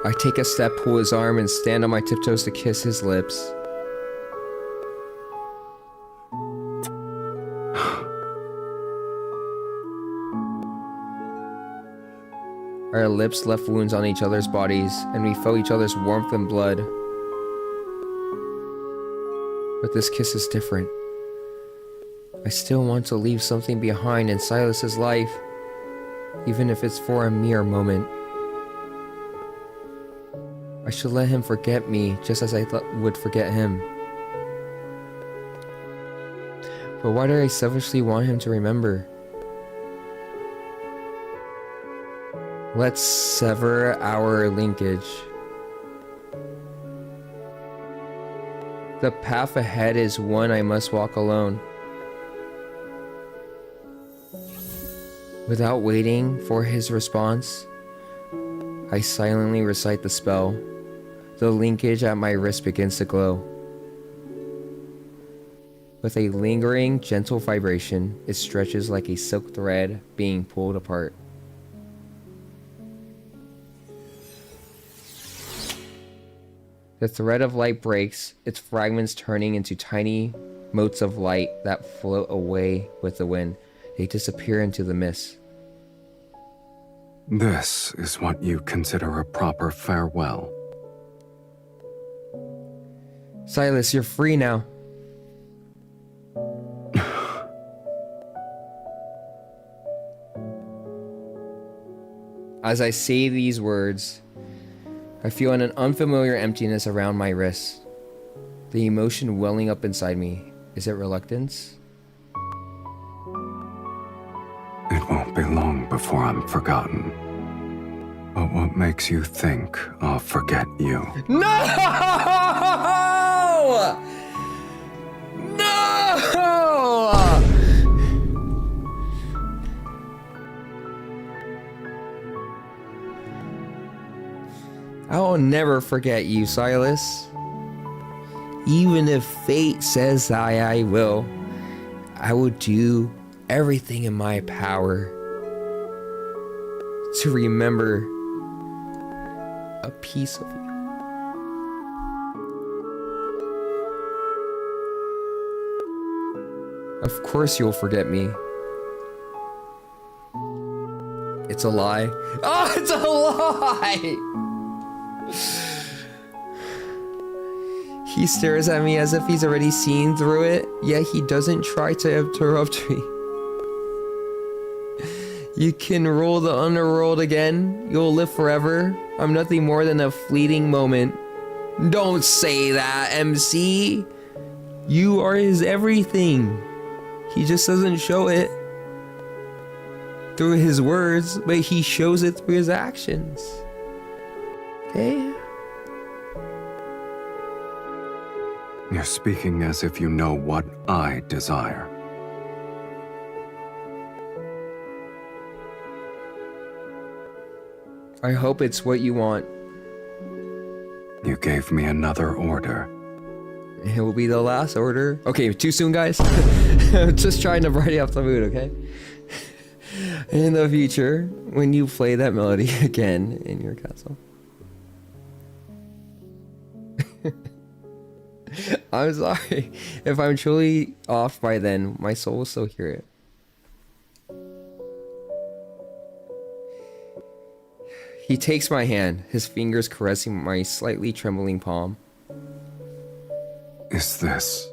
I take a step, pull his arm, and stand on my tiptoes to kiss his lips. Our lips left wounds on each other's bodies, and we felt each other's warmth and blood. But this kiss is different. I still want to leave something behind in Sylus's life, even if it's for a mere moment. I should let him forget me just as I would forget him. But why do I selfishly want him to remember? Let's sever our linkage. The path ahead is one I must walk alone. Without waiting for his response, I silently recite the spell. The linkage at my wrist begins to glow. With a lingering, gentle vibration, it stretches like a silk thread being pulled apart. The thread of light breaks, its fragments turning into tiny motes of light that float away with the wind. They disappear into the mist. This is what you consider a proper farewell. Sylus, you're free now. As I say these words, I feel an unfamiliar emptiness around my wrist. The emotion welling up inside me. Is it reluctance? It won't be long before I'm forgotten. But what makes you think I'll forget you? No! No! I will never forget you, Sylus. Even if fate says I will, I will do everything in my power to remember a piece of you. Of course you'll forget me. It's a lie. Oh, it's a lie! He stares at me as if he's already seen through it, yet he doesn't try to interrupt me. You can rule the Underworld again. You'll live forever. I'm nothing more than a fleeting moment. Don't say that, MC. You are his everything. He just doesn't show it through his words, but he shows it through his actions. okay? You're speaking as if you know what I desire. I hope it's what you want. You gave me another order. It will be the last order. Okay, too soon, guys? I'm just trying to brighten up the mood, okay? In the future, when you play that melody again in your castle. I'm sorry. If I'm truly off by then, my soul will still hear it. He takes my hand, his fingers caressing my slightly trembling palm. Is this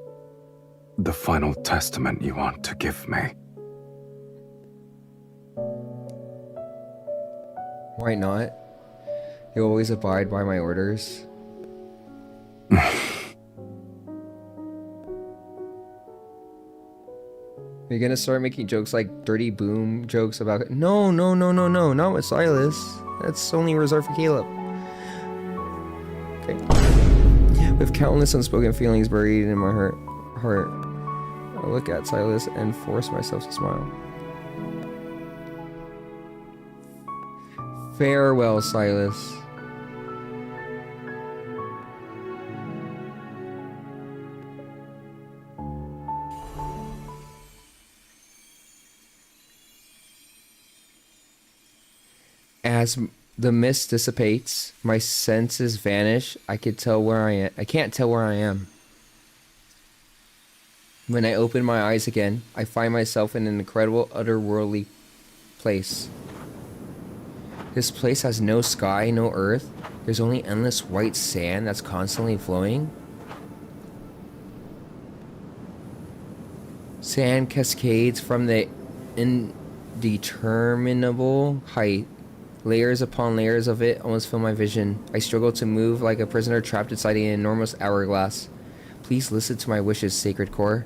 the final testament you want to give me? Why not? You always abide by my orders. You're gonna start making jokes like dirty boom jokes about no, not with Sylus. That's only reserved for Caleb. Okay. With countless unspoken feelings buried in my heart, I look at Sylus and force myself to smile. Farewell, Sylus. As the mist dissipates, my senses vanish. I can't tell where I am. When I open my eyes again, I find myself in an incredible, otherworldly place. This place has no sky, no earth. There's only endless white sand that's constantly flowing. Sand cascades from the indeterminable height. Layers upon layers of it almost fill my vision. I struggle to move like a prisoner trapped inside an enormous hourglass. Please listen to my wishes, Sacred Core.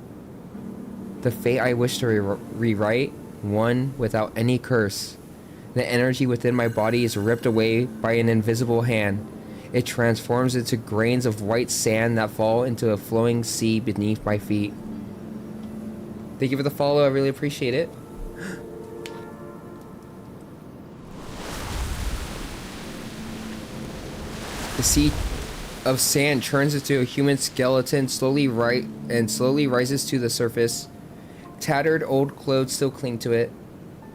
The fate I wish to rewrite, one without any curse. The energy within my body is ripped away by an invisible hand. It transforms into grains of white sand that fall into a flowing sea beneath my feet. Thank you for the follow, I really appreciate it. The sea of sand turns into a human skeleton, slowly rises to the surface. Tattered old clothes still cling to it.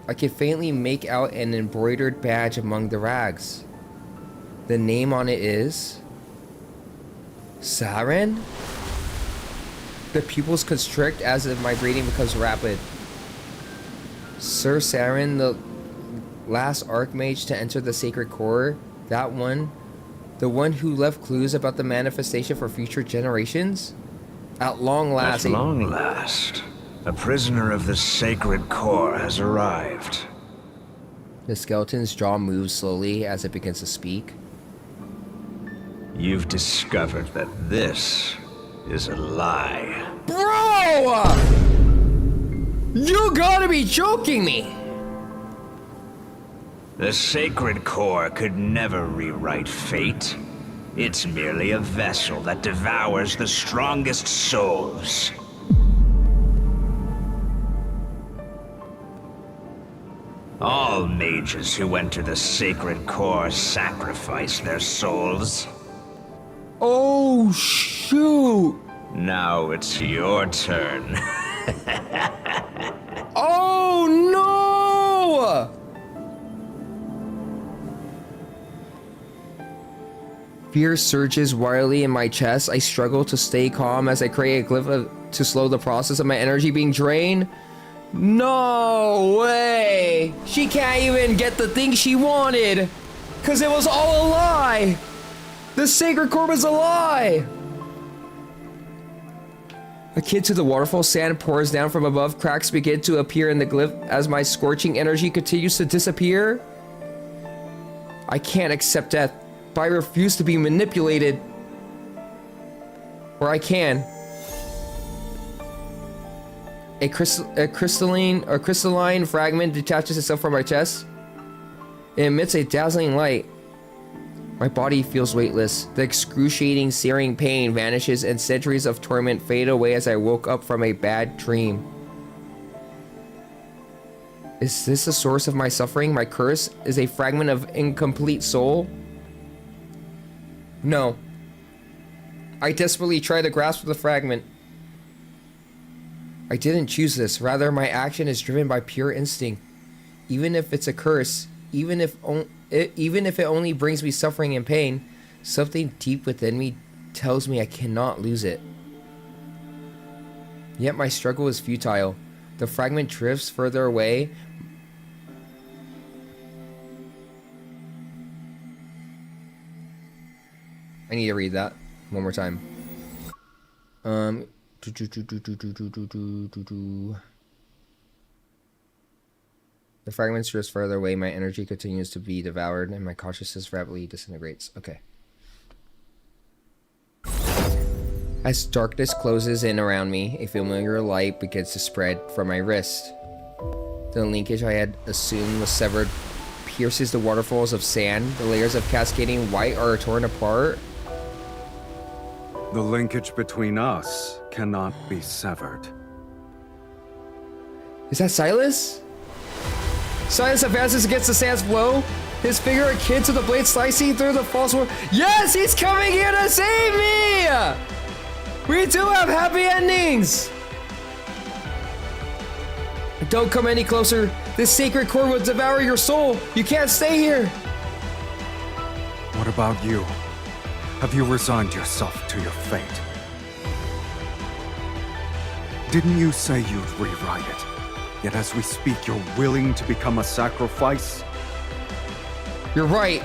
I can faintly make out an embroidered badge among the rags. The name on it is Saren? The pupils constrict as if my breathing becomes rapid. Sir Saren, the last Archmage to enter the Sacred Core, that one, the one who left clues about the manifestation for future generations? At long last... At long last, a prisoner of the Sacred Core has arrived. The skeleton's jaw moves slowly as it begins to speak. You've discovered that this is a lie. Bro! You gotta be joking me! The Sacred Core could never rewrite fate. It's merely a vessel that devours the strongest souls. All mages who enter the Sacred Core sacrifice their souls. Oh, shoot! Now it's your turn. Oh, no! Fear surges wildly in my chest. I struggle to stay calm as I create a glyph to slow the process of my energy being drained. No way! She can't even get the thing she wanted! Cause it was all a lie! The Sacred Core was a lie! A kid to the waterfall, sand pours down from above, cracks begin to appear in the glyph as my scorching energy continues to disappear. I can't accept death, but I refuse to be manipulated. Or I can. A crystalline fragment detaches itself from my chest. It emits a dazzling light. My body feels weightless. The excruciating, searing pain vanishes and centuries of torment fade away as I woke up from a bad dream. Is this the source of my suffering? My curse is a fragment of incomplete soul? No. I desperately try to grasp the fragment. I didn't choose this. Rather, my action is driven by pure instinct. Even if it's a curse, even if it only brings me suffering and pain, something deep within me tells me I cannot lose it. Yet my struggle is futile. The fragment drifts further away. I need to read that one more time. The fragments drift further away, my energy continues to be devoured, and my consciousness rapidly disintegrates. Okay. As darkness closes in around me, a familiar light begins to spread from my wrist. The linkage I had assumed was severed pierces the waterfalls of sand. The layers of cascading white are torn apart. The linkage between us cannot be severed. Is that Sylus? Sylus advances against the sand's blow. His finger akin to the blade slicing through the false wall. Yes, he's coming here to save me! We do have happy endings! Don't come any closer. This sacred cord will devour your soul. You can't stay here. What about you? Have you resigned yourself to your fate? Didn't you say you'd rewrite it? Yet as we speak, you're willing to become a sacrifice? You're right.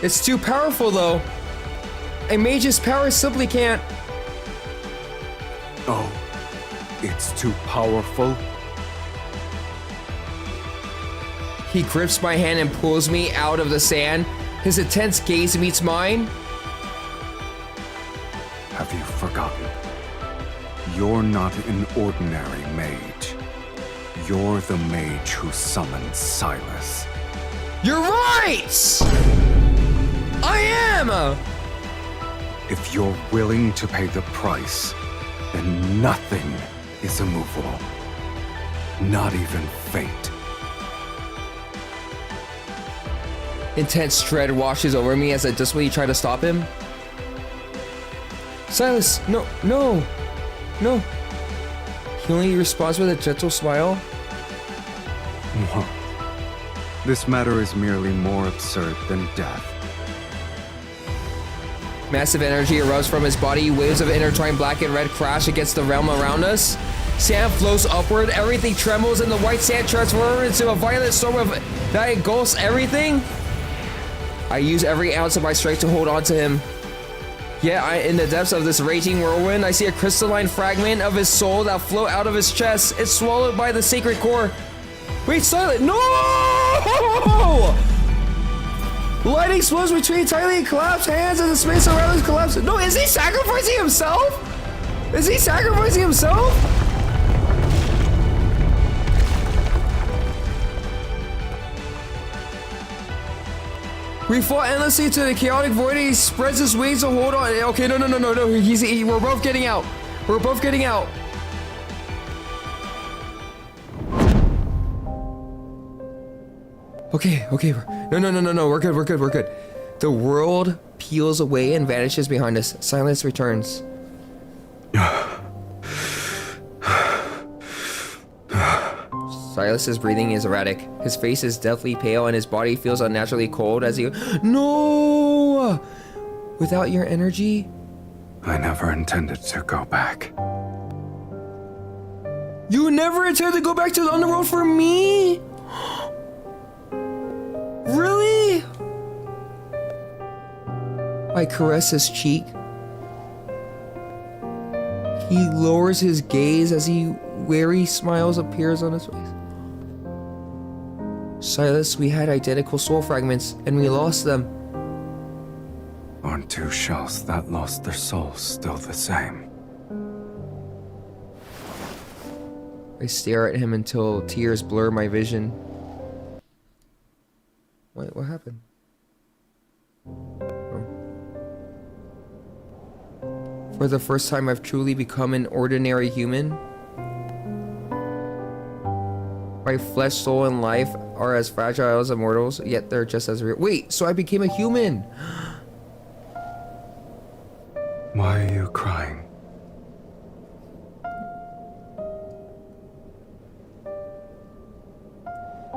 It's too powerful, though. A mage's power simply can't... Oh, it's too powerful? He grips my hand and pulls me out of the sand. His intense gaze meets mine. Have you forgotten? You're not an ordinary mage. You're the mage who summoned Sylus. You're right! I am! If you're willing to pay the price, then nothing is immovable. Not even fate. Intense dread washes over me as I desperately try to stop him. Sylus, no. He only responds with a gentle smile. What? This matter is merely more absurd than death. Massive energy erupts from his body. Waves of intertwined black and red crash against the realm around us. Sand flows upward. Everything trembles, and the white sand transforms into a violent storm that engulfs everything. I use every ounce of my strength to hold on to him. Yet, in the depths of this raging whirlwind, I see a crystalline fragment of his soul that float out of his chest. It's swallowed by the sacred core. Wait, Silent! No! Light explodes between tightly collapsed hands and the space around us collapses. No, is he sacrificing himself? Is he sacrificing himself? We fought endlessly to the chaotic void. He spreads his wings to hold on. Okay, no. We're both getting out. We're both getting out. Okay. No. We're good. The world peels away and vanishes behind us. Silence returns. Silas's breathing is erratic. His face is deathly pale and his body feels unnaturally cold as he... No! Without your energy? I never intended to go back. You never intended to go back to the Underworld for me? Really? I caress his cheek. He lowers his gaze as weary smiles appears on his face. Sylus, we had identical soul fragments, and we lost them. Aren't two shells that lost their souls still the same? I stare at him until tears blur my vision. Wait, what happened? For the first time, I've truly become an ordinary human. My flesh, soul, and life are as fragile as immortals, yet they're just as real. Wait, so I became a human! Why are you crying?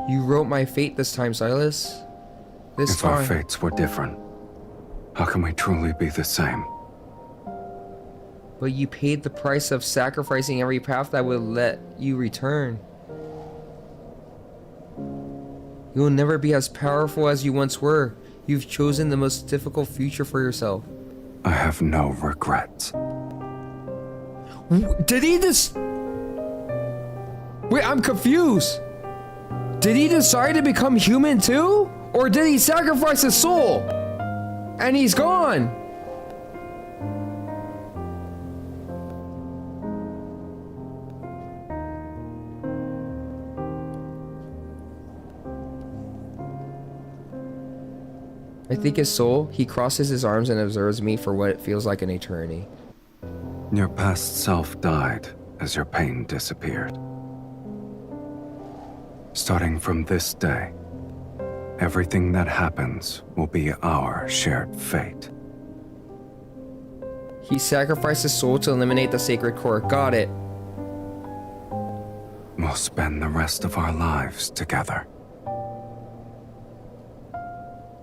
You wrote my fate this time, Sylus. This If time. our fates were different, how can we truly be the same? But you paid the price of sacrificing every path that would let you return. You will never be as powerful as you once were. You've chosen the most difficult future for yourself. I have no regrets. Did he just... Wait, I'm confused. Did he decide to become human too? Or did he sacrifice his soul? And he's gone. I think his soul, he crosses his arms and observes me for what it feels like an eternity. Your past self died as your pain disappeared. Starting from this day, everything that happens will be our shared fate. He sacrificed his soul to eliminate the sacred core. Got it. We'll spend the rest of our lives together.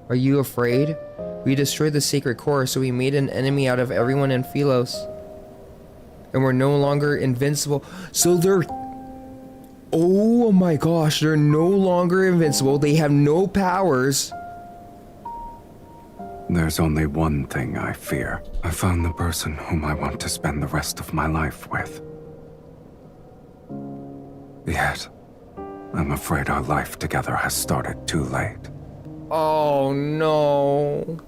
Are you afraid? We destroyed the sacred core, so we made an enemy out of everyone in Philos. And we're no longer invincible. So they're... Oh my gosh, they're no longer invincible. They have no powers. There's only one thing I fear. I found the person whom I want to spend the rest of my life with. Yet, I'm afraid our life together has started too late. Oh no.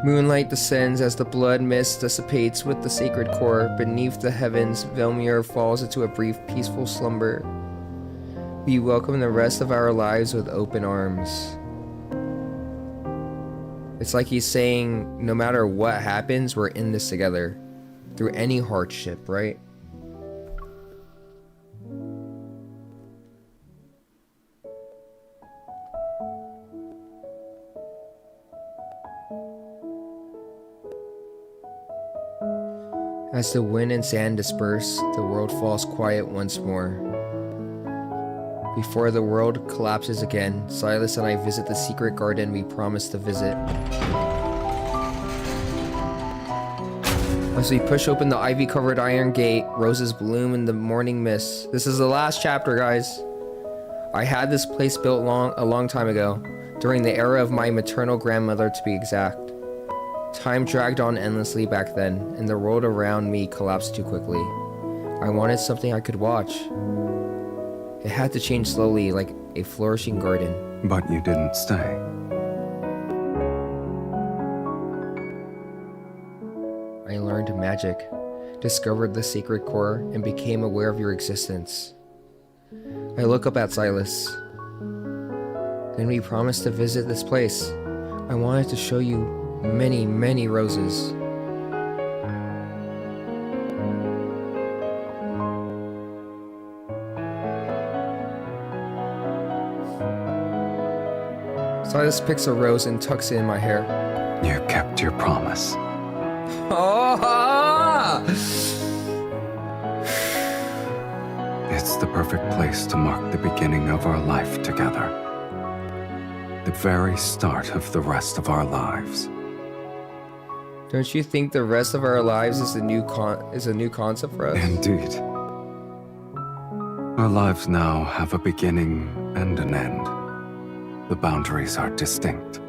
Moonlight descends as the blood mist dissipates with the sacred core. Beneath the heavens, Velmir falls into a brief, peaceful slumber. We welcome the rest of our lives with open arms. It's like he's saying, no matter what happens, we're in this together. Through any hardship, right? As the wind and sand disperse, the world falls quiet once more. Before the world collapses again, Sylus and I visit the secret garden we promised to visit. As we push open the ivy-covered iron gate, roses bloom in the morning mist. This is the last chapter, guys. I had this place built a long time ago, during the era of my maternal grandmother to be exact. Time dragged on endlessly back then, and the world around me collapsed too quickly. I wanted something I could watch. It had to change slowly, like a flourishing garden. But you didn't stay. I learned magic, discovered the sacred core, and became aware of your existence. I look up at Sylus. Then we promised to visit this place. I wanted to show you many, many roses. Sylus picks a rose and tucks it in my hair. You kept your promise. Oh! It's the perfect place to mark the beginning of our life together. The very start of the rest of our lives. Don't you think the rest of our lives is a new concept for us? Indeed. Our lives now have a beginning and an end. The boundaries are distinct.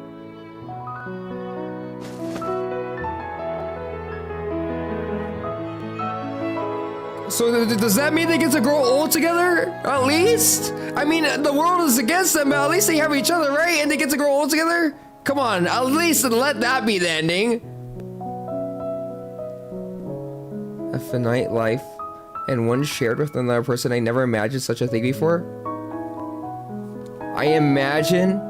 So does that mean they get to grow old together? At least? I mean, the world is against them, but at least they have each other, right? And they get to grow old together? Come on, at least let that be the ending. A finite life, and one shared with another person. I never imagined such a thing before. I imagine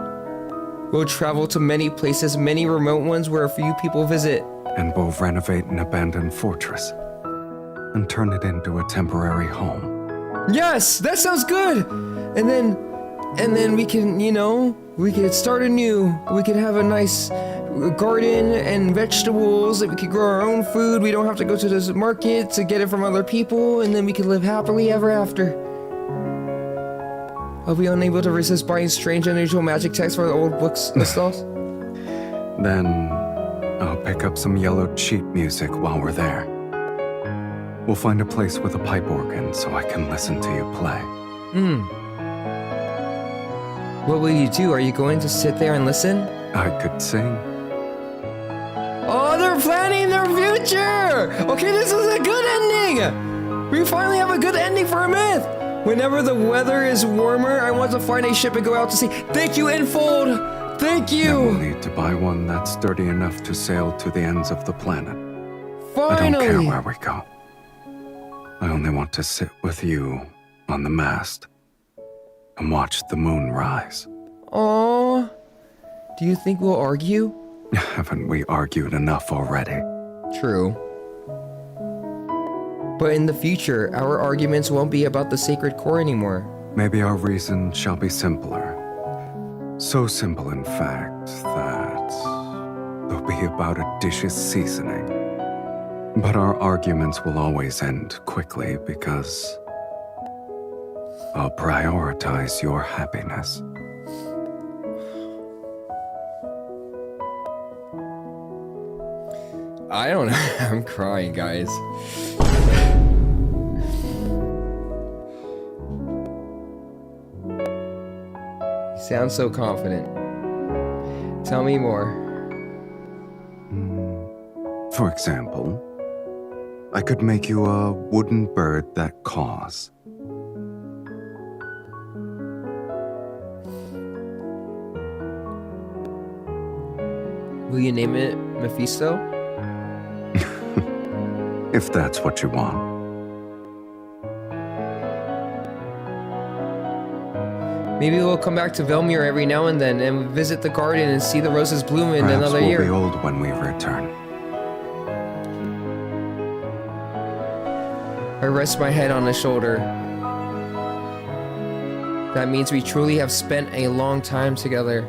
we'll travel to many places, many remote ones where a few people visit. And we'll renovate an abandoned fortress and turn it into a temporary home. Yes, that sounds good. And then we can, we could start anew. We could have a nice garden and vegetables. We could grow our own food. We don't have to go to this market to get it from other people. And then we could live happily ever after. I'll be unable to resist buying strange, unusual magic texts for the old books stalls. Then I'll pick up some yellowed sheet music while we're there. We'll find a place with a pipe organ so I can listen to you play. What will you do? Are you going to sit there and listen? I could sing. Oh, they're planning their future! Okay, this is a good ending! We finally have a good ending for a myth! Whenever the weather is warmer, I want to find a ship and go out to sea. Thank you, Infold! Thank you! And we'll need to buy one that's sturdy enough to sail to the ends of the planet. Finally! I don't care where we go. I only want to sit with you on the mast and watch the moon rise. Aww. Do you think we'll argue? Haven't we argued enough already? True. But in the future, our arguments won't be about the sacred core anymore. Maybe our reason shall be simpler. So simple, in fact, that they'll be about a dish's seasoning. But our arguments will always end quickly because I'll prioritize your happiness. I don't know. I'm crying, guys. You sound so confident. Tell me more. For example, I could make you a wooden bird that caws. Will you name it Mephisto? If that's what you want. Maybe we'll come back to Velmir every now and then and visit the garden and see the roses bloom in Perhaps another we'll year. be old when we return. I rest my head on his shoulder. That means we truly have spent a long time together.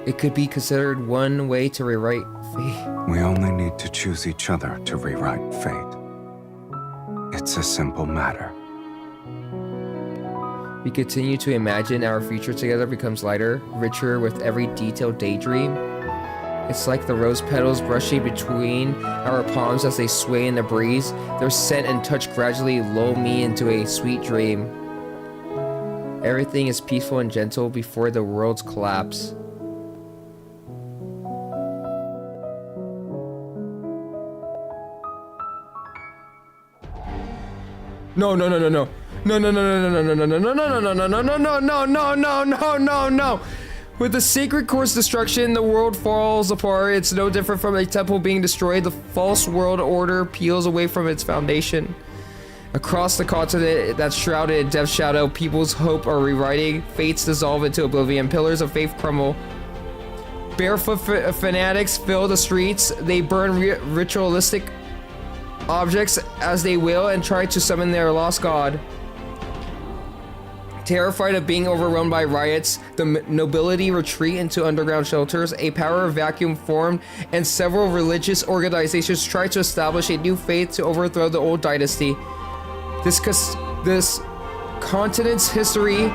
It could be considered one way to rewrite fate. We only need to choose each other to rewrite fate. It's a simple matter. We continue to imagine our future together becomes lighter, richer with every detailed daydream. It's like the rose petals brushing between our palms as they sway in the breeze. Their scent and touch gradually lull me into a sweet dream. Everything is peaceful and gentle before the world's collapse. No. With the sacred core's destruction, the world falls apart. It's no different from a temple being destroyed. The false world order peels away from its foundation. Across the continent that's shrouded in death's shadow, people's hope are rewriting. Fates dissolve into oblivion. Pillars of faith crumble. Barefoot fanatics fill the streets. They burn ritualistic objects as they wail and try to summon their lost god. Terrified of being overwhelmed by riots, the nobility retreat into underground shelters. A power vacuum formed, and several religious organizations try to establish a new faith to overthrow the old dynasty. This continent's history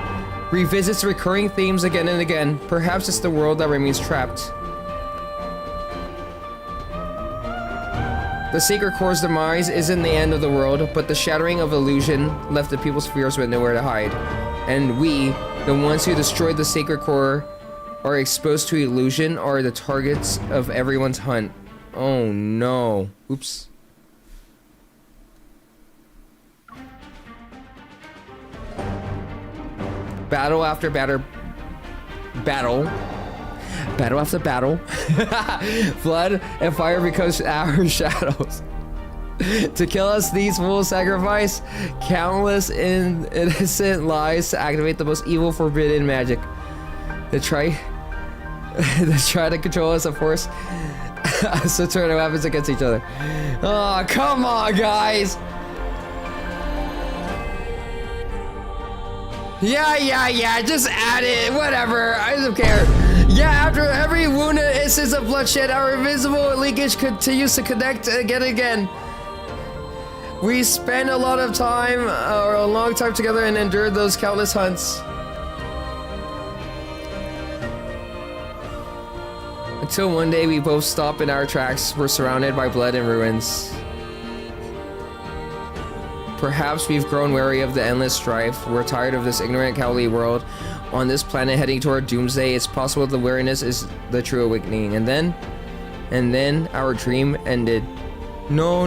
revisits recurring themes again and again. Perhaps it's the world that remains trapped. The sacred core's demise isn't the end of the world, but the shattering of illusion left the people's fears with nowhere to hide. And we, the ones who destroyed the sacred core, are exposed to illusion, are the targets of everyone's hunt. Oh no. Oops. Battle after battle after battle. Blood and fire becomes our shadows. To kill us, these will sacrifice countless innocent lives to activate the most evil forbidden magic. They try to control us, of course. So turn our weapons against each other. Oh, come on, guys. Yeah, just add it, whatever, I don't care. Yeah, after every wounded instance of bloodshed, our invisible leakage continues to connect again and again. We spent a lot of time, or a long time together and endured those countless hunts. Until one day we both stopped in our tracks, were surrounded by blood and ruins. Perhaps we've grown weary of the endless strife. We're tired of this ignorant, cowardly world. On this planet heading toward doomsday, it's possible the weariness is the true awakening. And then our dream ended. No.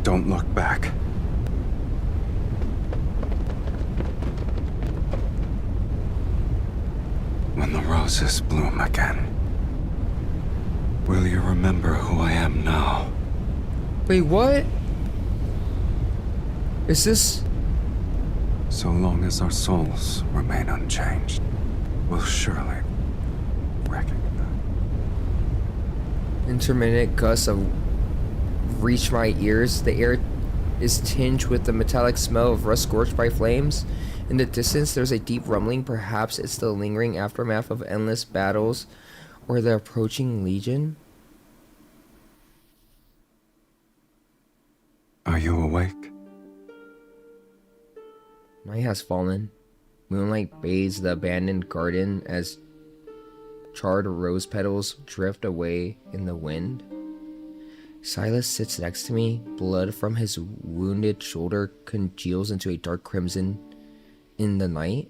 Don't look back. When the roses bloom again, will you remember who I am now? Wait, what? Is this? So long as our souls remain unchanged, we'll surely recognize. Intermittent gusts of reach my ears. The air is tinged with the metallic smell of rust scorched by flames. In the distance, there's a deep rumbling. Perhaps it's the lingering aftermath of endless battles or the approaching legion. Are you awake? Night has fallen. Moonlight bathes the abandoned garden as charred rose petals drift away in the wind. Sylus sits next to me. Blood from his wounded shoulder congeals into a dark crimson in the night.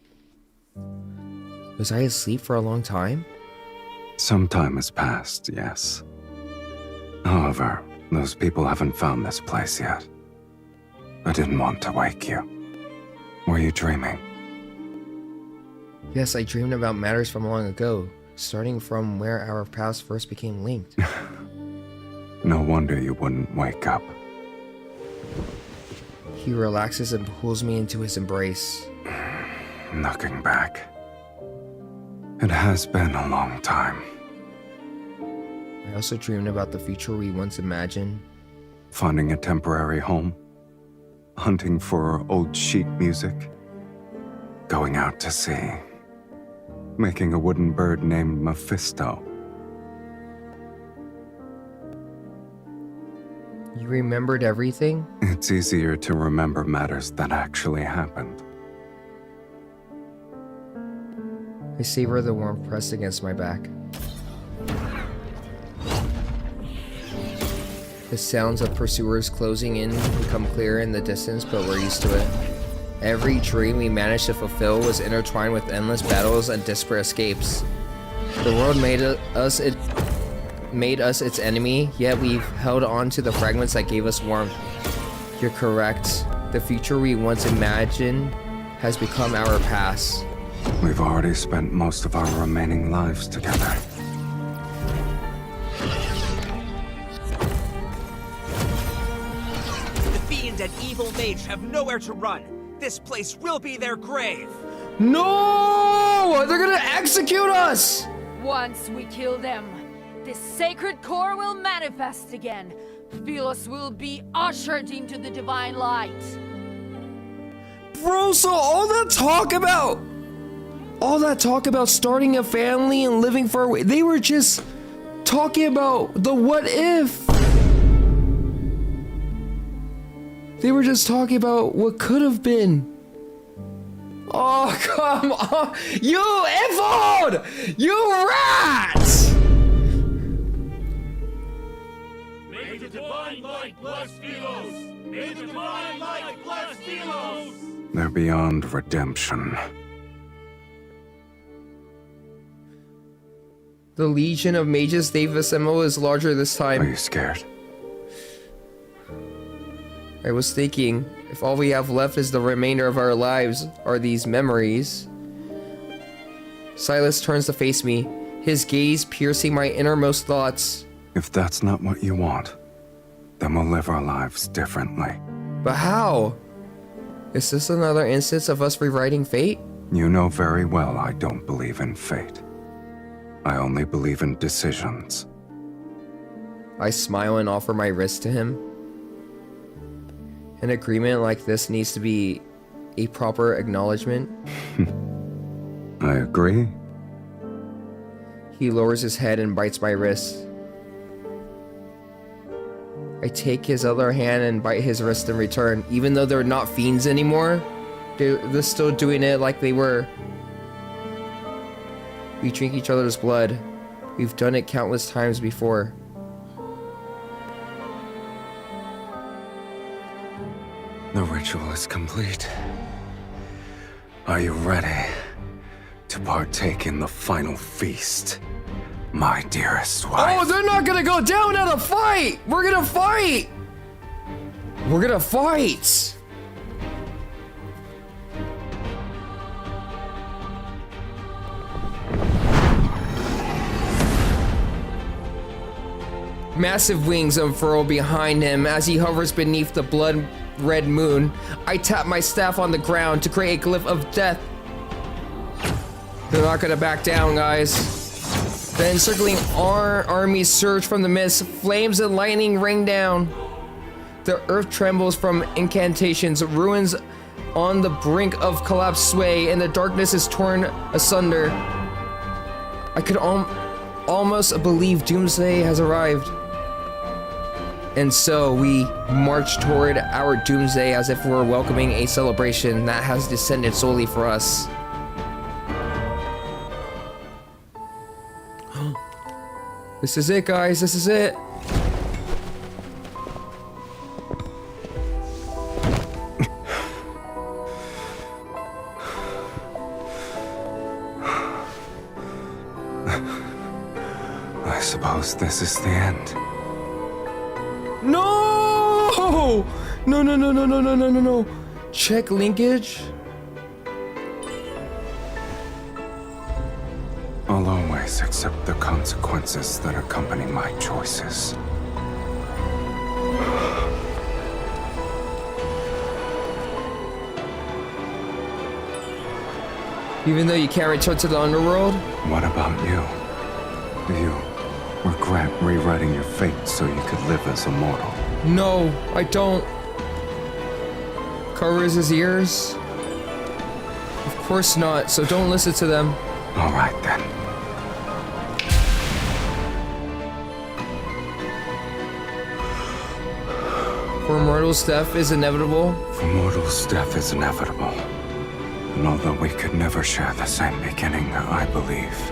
Was I asleep for a long time? Some time has passed, yes. However, those people haven't found this place yet. I didn't want to wake you. Were you dreaming? Yes, I dreamed about matters from long ago, starting from where our paths first became linked. No wonder you wouldn't wake up. He relaxes and pulls me into his embrace. Looking back, it has been a long time. I also dreamed about the future we once imagined. Finding a temporary home, hunting for old sheet music, going out to sea, making a wooden bird named Mephisto. You remembered everything? It's easier to remember matters that actually happened. I savor the warmth pressed against my back. The sounds of pursuers closing in become clearer in the distance, but we're used to it. Every dream we managed to fulfill was intertwined with endless battles and desperate escapes. The world made us its enemy, yet we've held on to the fragments that gave us warmth. You're correct. The future we once imagined has become our past. We've already spent most of our remaining lives together. The fiend and evil mage have nowhere to run. This place will be their grave. No! They're gonna execute us! Once we kill them, this sacred core will manifest again. Sylus will be ushered into the divine light. Bro, so all that talk about starting a family and living far away, they were just talking about the what if. They were just talking about what could have been. Oh, come on. You infod! You rats! May the divine light bless Sylus! May the divine light bless Sylus! They're beyond redemption. The legion of mages they've assembled is larger this time. Are you scared? I was thinking, if all we have left is the remainder of our lives are these memories. Sylus turns to face me, his gaze piercing my innermost thoughts. If that's not what you want, then we'll live our lives differently. But how? Is this another instance of us rewriting fate? You know very well I don't believe in fate. I only believe in decisions. I smile and offer my wrist to him. An agreement like this needs to be a proper acknowledgement. I agree. He lowers his head and bites my wrist. I take his other hand and bite his wrist in return. Even though they're not fiends anymore, they're still doing it like they were. We drink each other's blood. We've done it countless times before. The ritual is complete. Are you ready to partake in the final feast, my dearest wife? Oh, they're not gonna go down without a fight! We're gonna fight! We're gonna fight! Massive wings unfurl behind him as he hovers beneath the blood-red moon. I tap my staff on the ground to create a glyph of death. They're not gonna back down, guys. The encircling armies surge from the mist. Flames and lightning rain down. The earth trembles from incantations. Ruins on the brink of collapse sway, and the darkness is torn asunder. I could almost believe doomsday has arrived. And so we march toward our doomsday as if we're welcoming a celebration that has descended solely for us. This is it, guys. This is it. I suppose this is the end. No! No, no, no, no, no, no, no, no, no. Check linkage. I'll always accept the consequences that accompany my choices. Even though you can't return to the Underworld? What about you? Do you regret rewriting your fate so you could live as a mortal? No, I don't. Covers his ears? Of course not, so don't listen to them. All right then. For mortals, death is inevitable. For mortals, death is inevitable. And although we could never share the same beginning, I believe,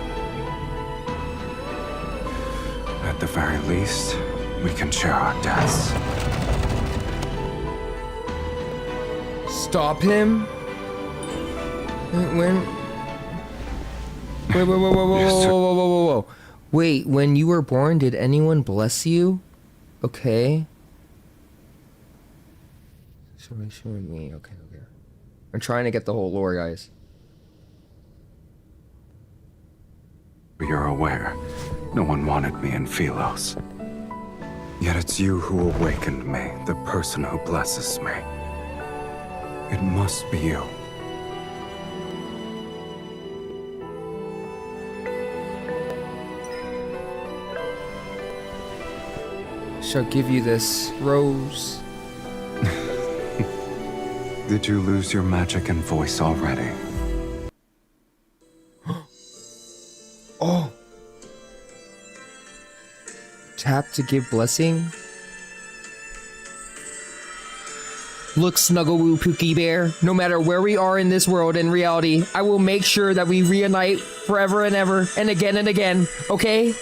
at the very least, we can share our deaths. Stop him? When? Wait, whoa. Wait, when you were born, did anyone bless you? Okay. Show me. Okay. I'm trying to get the whole lore, guys. You're aware, no one wanted me in Philos. Yet it's you who awakened me, the person who blesses me. It must be you. Shall give you this rose. Did you lose your magic and voice already? Oh! Tap to give blessing? Look, Snuggle-Woo Pookie Bear, no matter where we are in this world and reality, I will make sure that we reunite forever and ever and again, okay?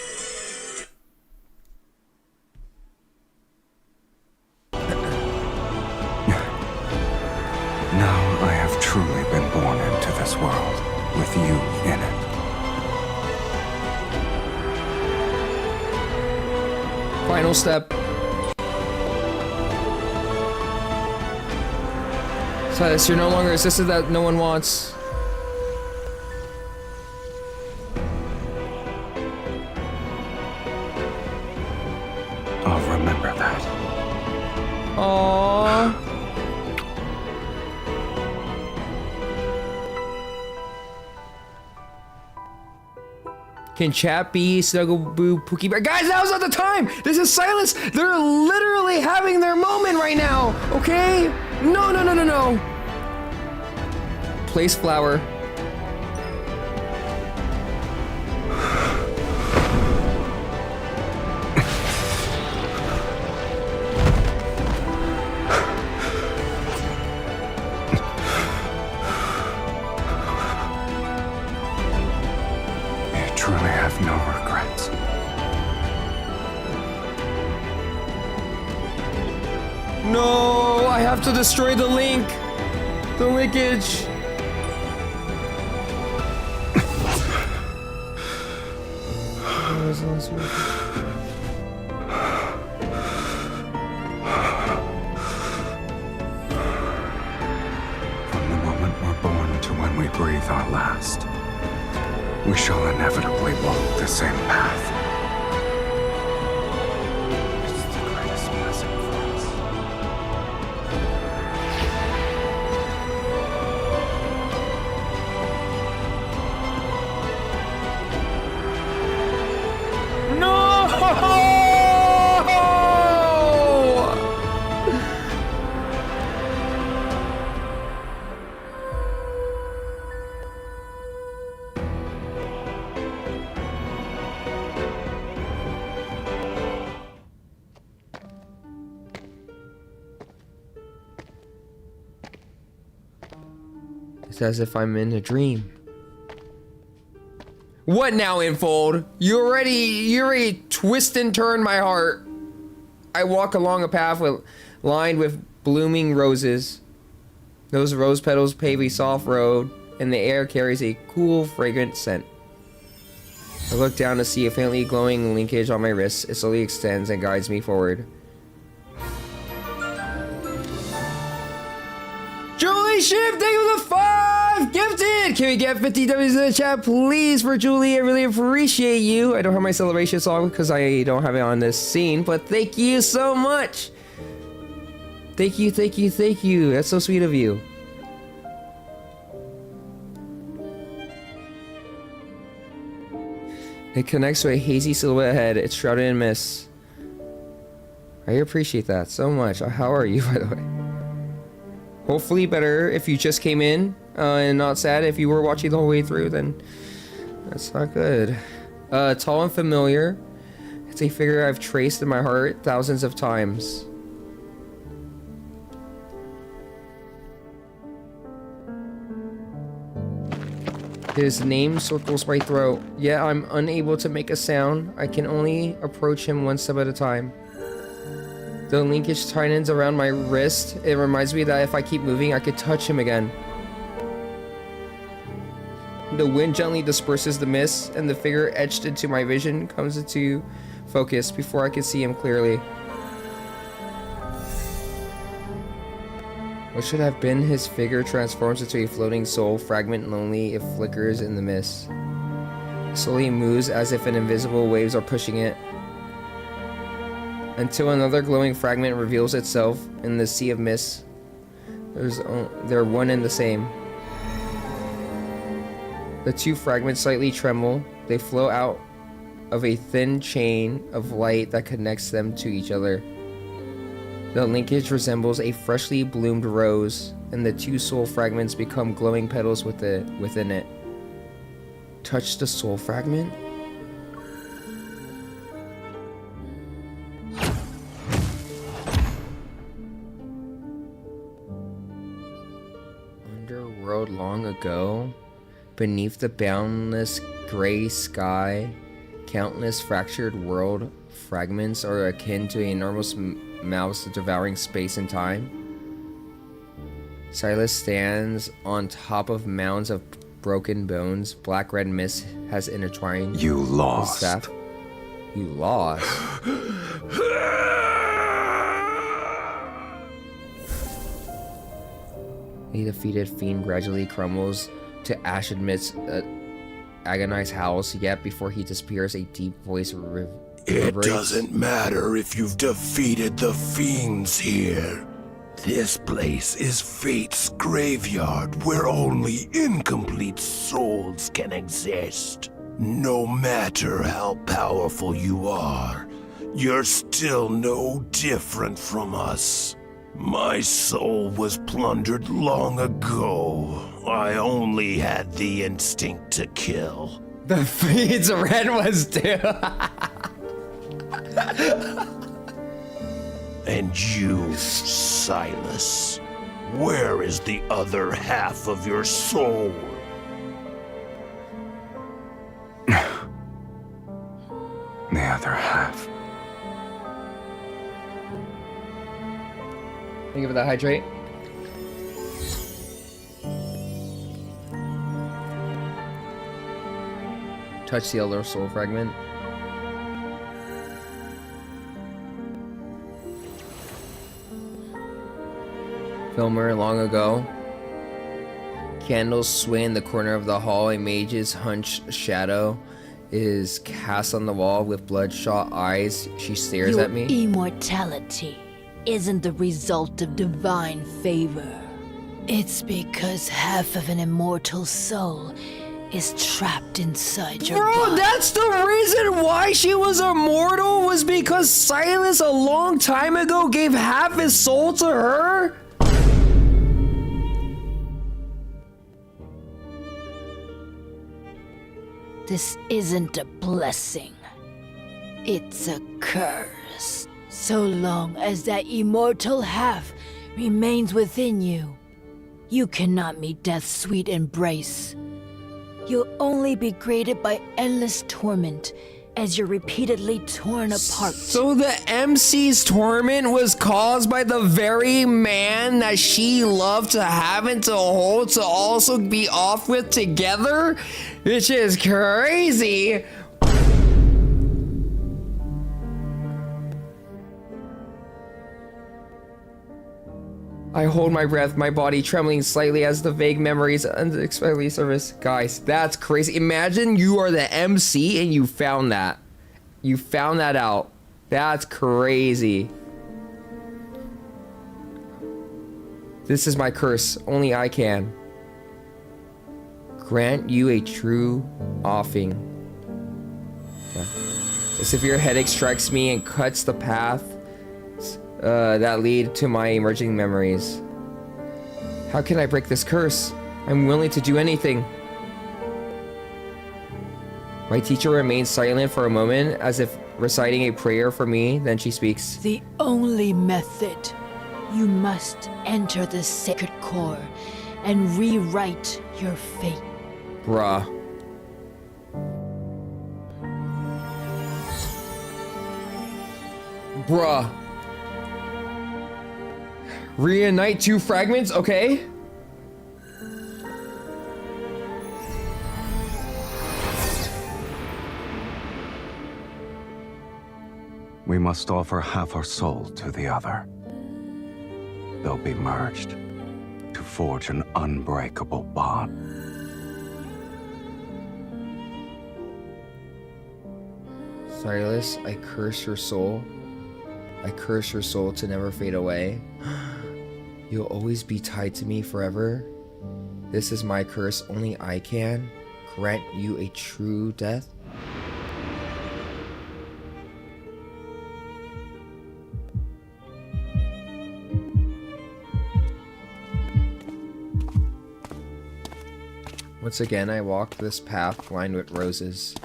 Now I have truly been born into this world, with you in it. Final step. Silus, you're no longer a sister that no one wants. I'll remember that. Aww. Can chat be snuggle boo pookie bear? Guys, now's not the time! This is Silus! They're literally having their moment right now! Okay? No, no, no, no, no! Place flower. No regrets. No, I have to destroy the link. The linkage. From the moment we're born to when we breathe our last, we shall inevitably walk the same path. It's the greatest blessing for us. No! It's as if I'm in a dream. What now, Infold? You already twist and turn my heart. I walk along a path lined with blooming roses. Those rose petals pave a soft road, and the air carries a cool, fragrant scent. I look down to see a faintly glowing linkage on my wrist. It slowly extends and guides me forward. Julie Ship, thank you for the 5 gifted! Can we get 50 W's in the chat, please, for Julie? I really appreciate you. I don't have my celebration song because I don't have it on this scene, but thank you so much. Thank you, thank you, thank you. That's so sweet of you. It connects to a hazy silhouette ahead. It's shrouded in mist. I appreciate that so much. How are you, by the way? Hopefully better if you just came in and not sad. If you were watching the whole way through, then that's not good. Tall and familiar. It's a figure I've traced in my heart thousands of times. His name circles my throat, yet I'm unable to make a sound. I can only approach him one step at a time. The linkage tightens around my wrist. It reminds me that if I keep moving, I could touch him again. The wind gently disperses the mist, and the figure etched into my vision comes into focus before I can see him clearly. What should have been his figure transforms into a floating soul fragment, lonely. It flickers in the mist. It slowly moves as if invisible waves are pushing it, until another glowing fragment reveals itself in the sea of mist. They're one and the same. The two fragments slightly tremble. They flow out of a thin chain of light that connects them to each other. The linkage resembles a freshly bloomed rose, and the two soul fragments become glowing petals within it. Touch the soul fragment? Underworld long ago, beneath the boundless gray sky, countless fractured world fragments are akin to enormous mouths devouring space and time. Sylus stands on top of mounds of broken bones. Black-red mist has intertwined. You lost. His staff. You lost. A The defeated fiend gradually crumbles to ash amidst agonized howls, yet before he disappears, a deep voice It doesn't matter if you've defeated the fiends here. This place is fate's graveyard where only incomplete souls can exist. No matter how powerful you are, you're still no different from us. My soul was plundered long ago. I only had the instinct to kill. The fiend's red was too. And you, Sylus, where is the other half of your soul? The other half. Thank you for that hydrate. Touch the other soul fragment. Filmer, long ago. Candles sway in the corner of the hall. A mage's hunched shadow is cast on the wall with bloodshot eyes. She stares Your at me. immortality isn't the result of divine favor. It's because half of an immortal soul is trapped inside your Bro, body. that's the reason why she was immortal, was because Sylus a long time ago gave half his soul to her? This isn't a blessing. It's a curse. So long as that immortal half remains within you, you cannot meet death's sweet embrace. You'll only be graded by endless torment as you're repeatedly torn apart. So the MC's torment was caused by the very man that she loved to have and to hold to also be off with together? Which is crazy. I hold my breath, my body trembling slightly as the vague memories unexpectedly surface. Guys, that's crazy. Imagine you are the MC and you found that. You found that out. That's crazy. This is my curse. Only I can. Grant you a true offing. Yeah. A severe headache strikes me and cuts the path that lead to my emerging memories. How can I break this curse? I'm willing to do anything. My teacher remains silent for a moment, as if reciting a prayer for me. Then she speaks. The only method. You must enter the sacred core and rewrite your fate. Bruh. Bruh. Reunite 2 fragments? Okay. We must offer half our soul to the other. They'll be merged to forge an unbreakable bond. Sylus, I curse your soul. I curse your soul to never fade away. You'll always be tied to me forever. This is my curse. Only I can grant you a true death. Once again, I walk this path lined with roses.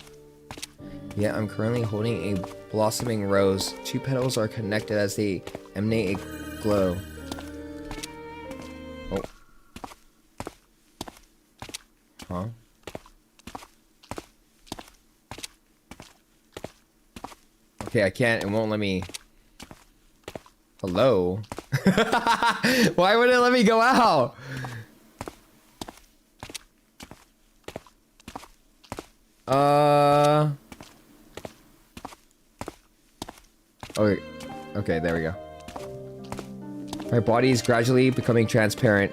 Yet I'm currently holding a blossoming rose. 2 petals are connected as they emanate a glow. Oh. Huh? Okay, I can't. It won't let me. Hello? Why would it let me go out? Okay. Okay, there we go. My body is gradually becoming transparent.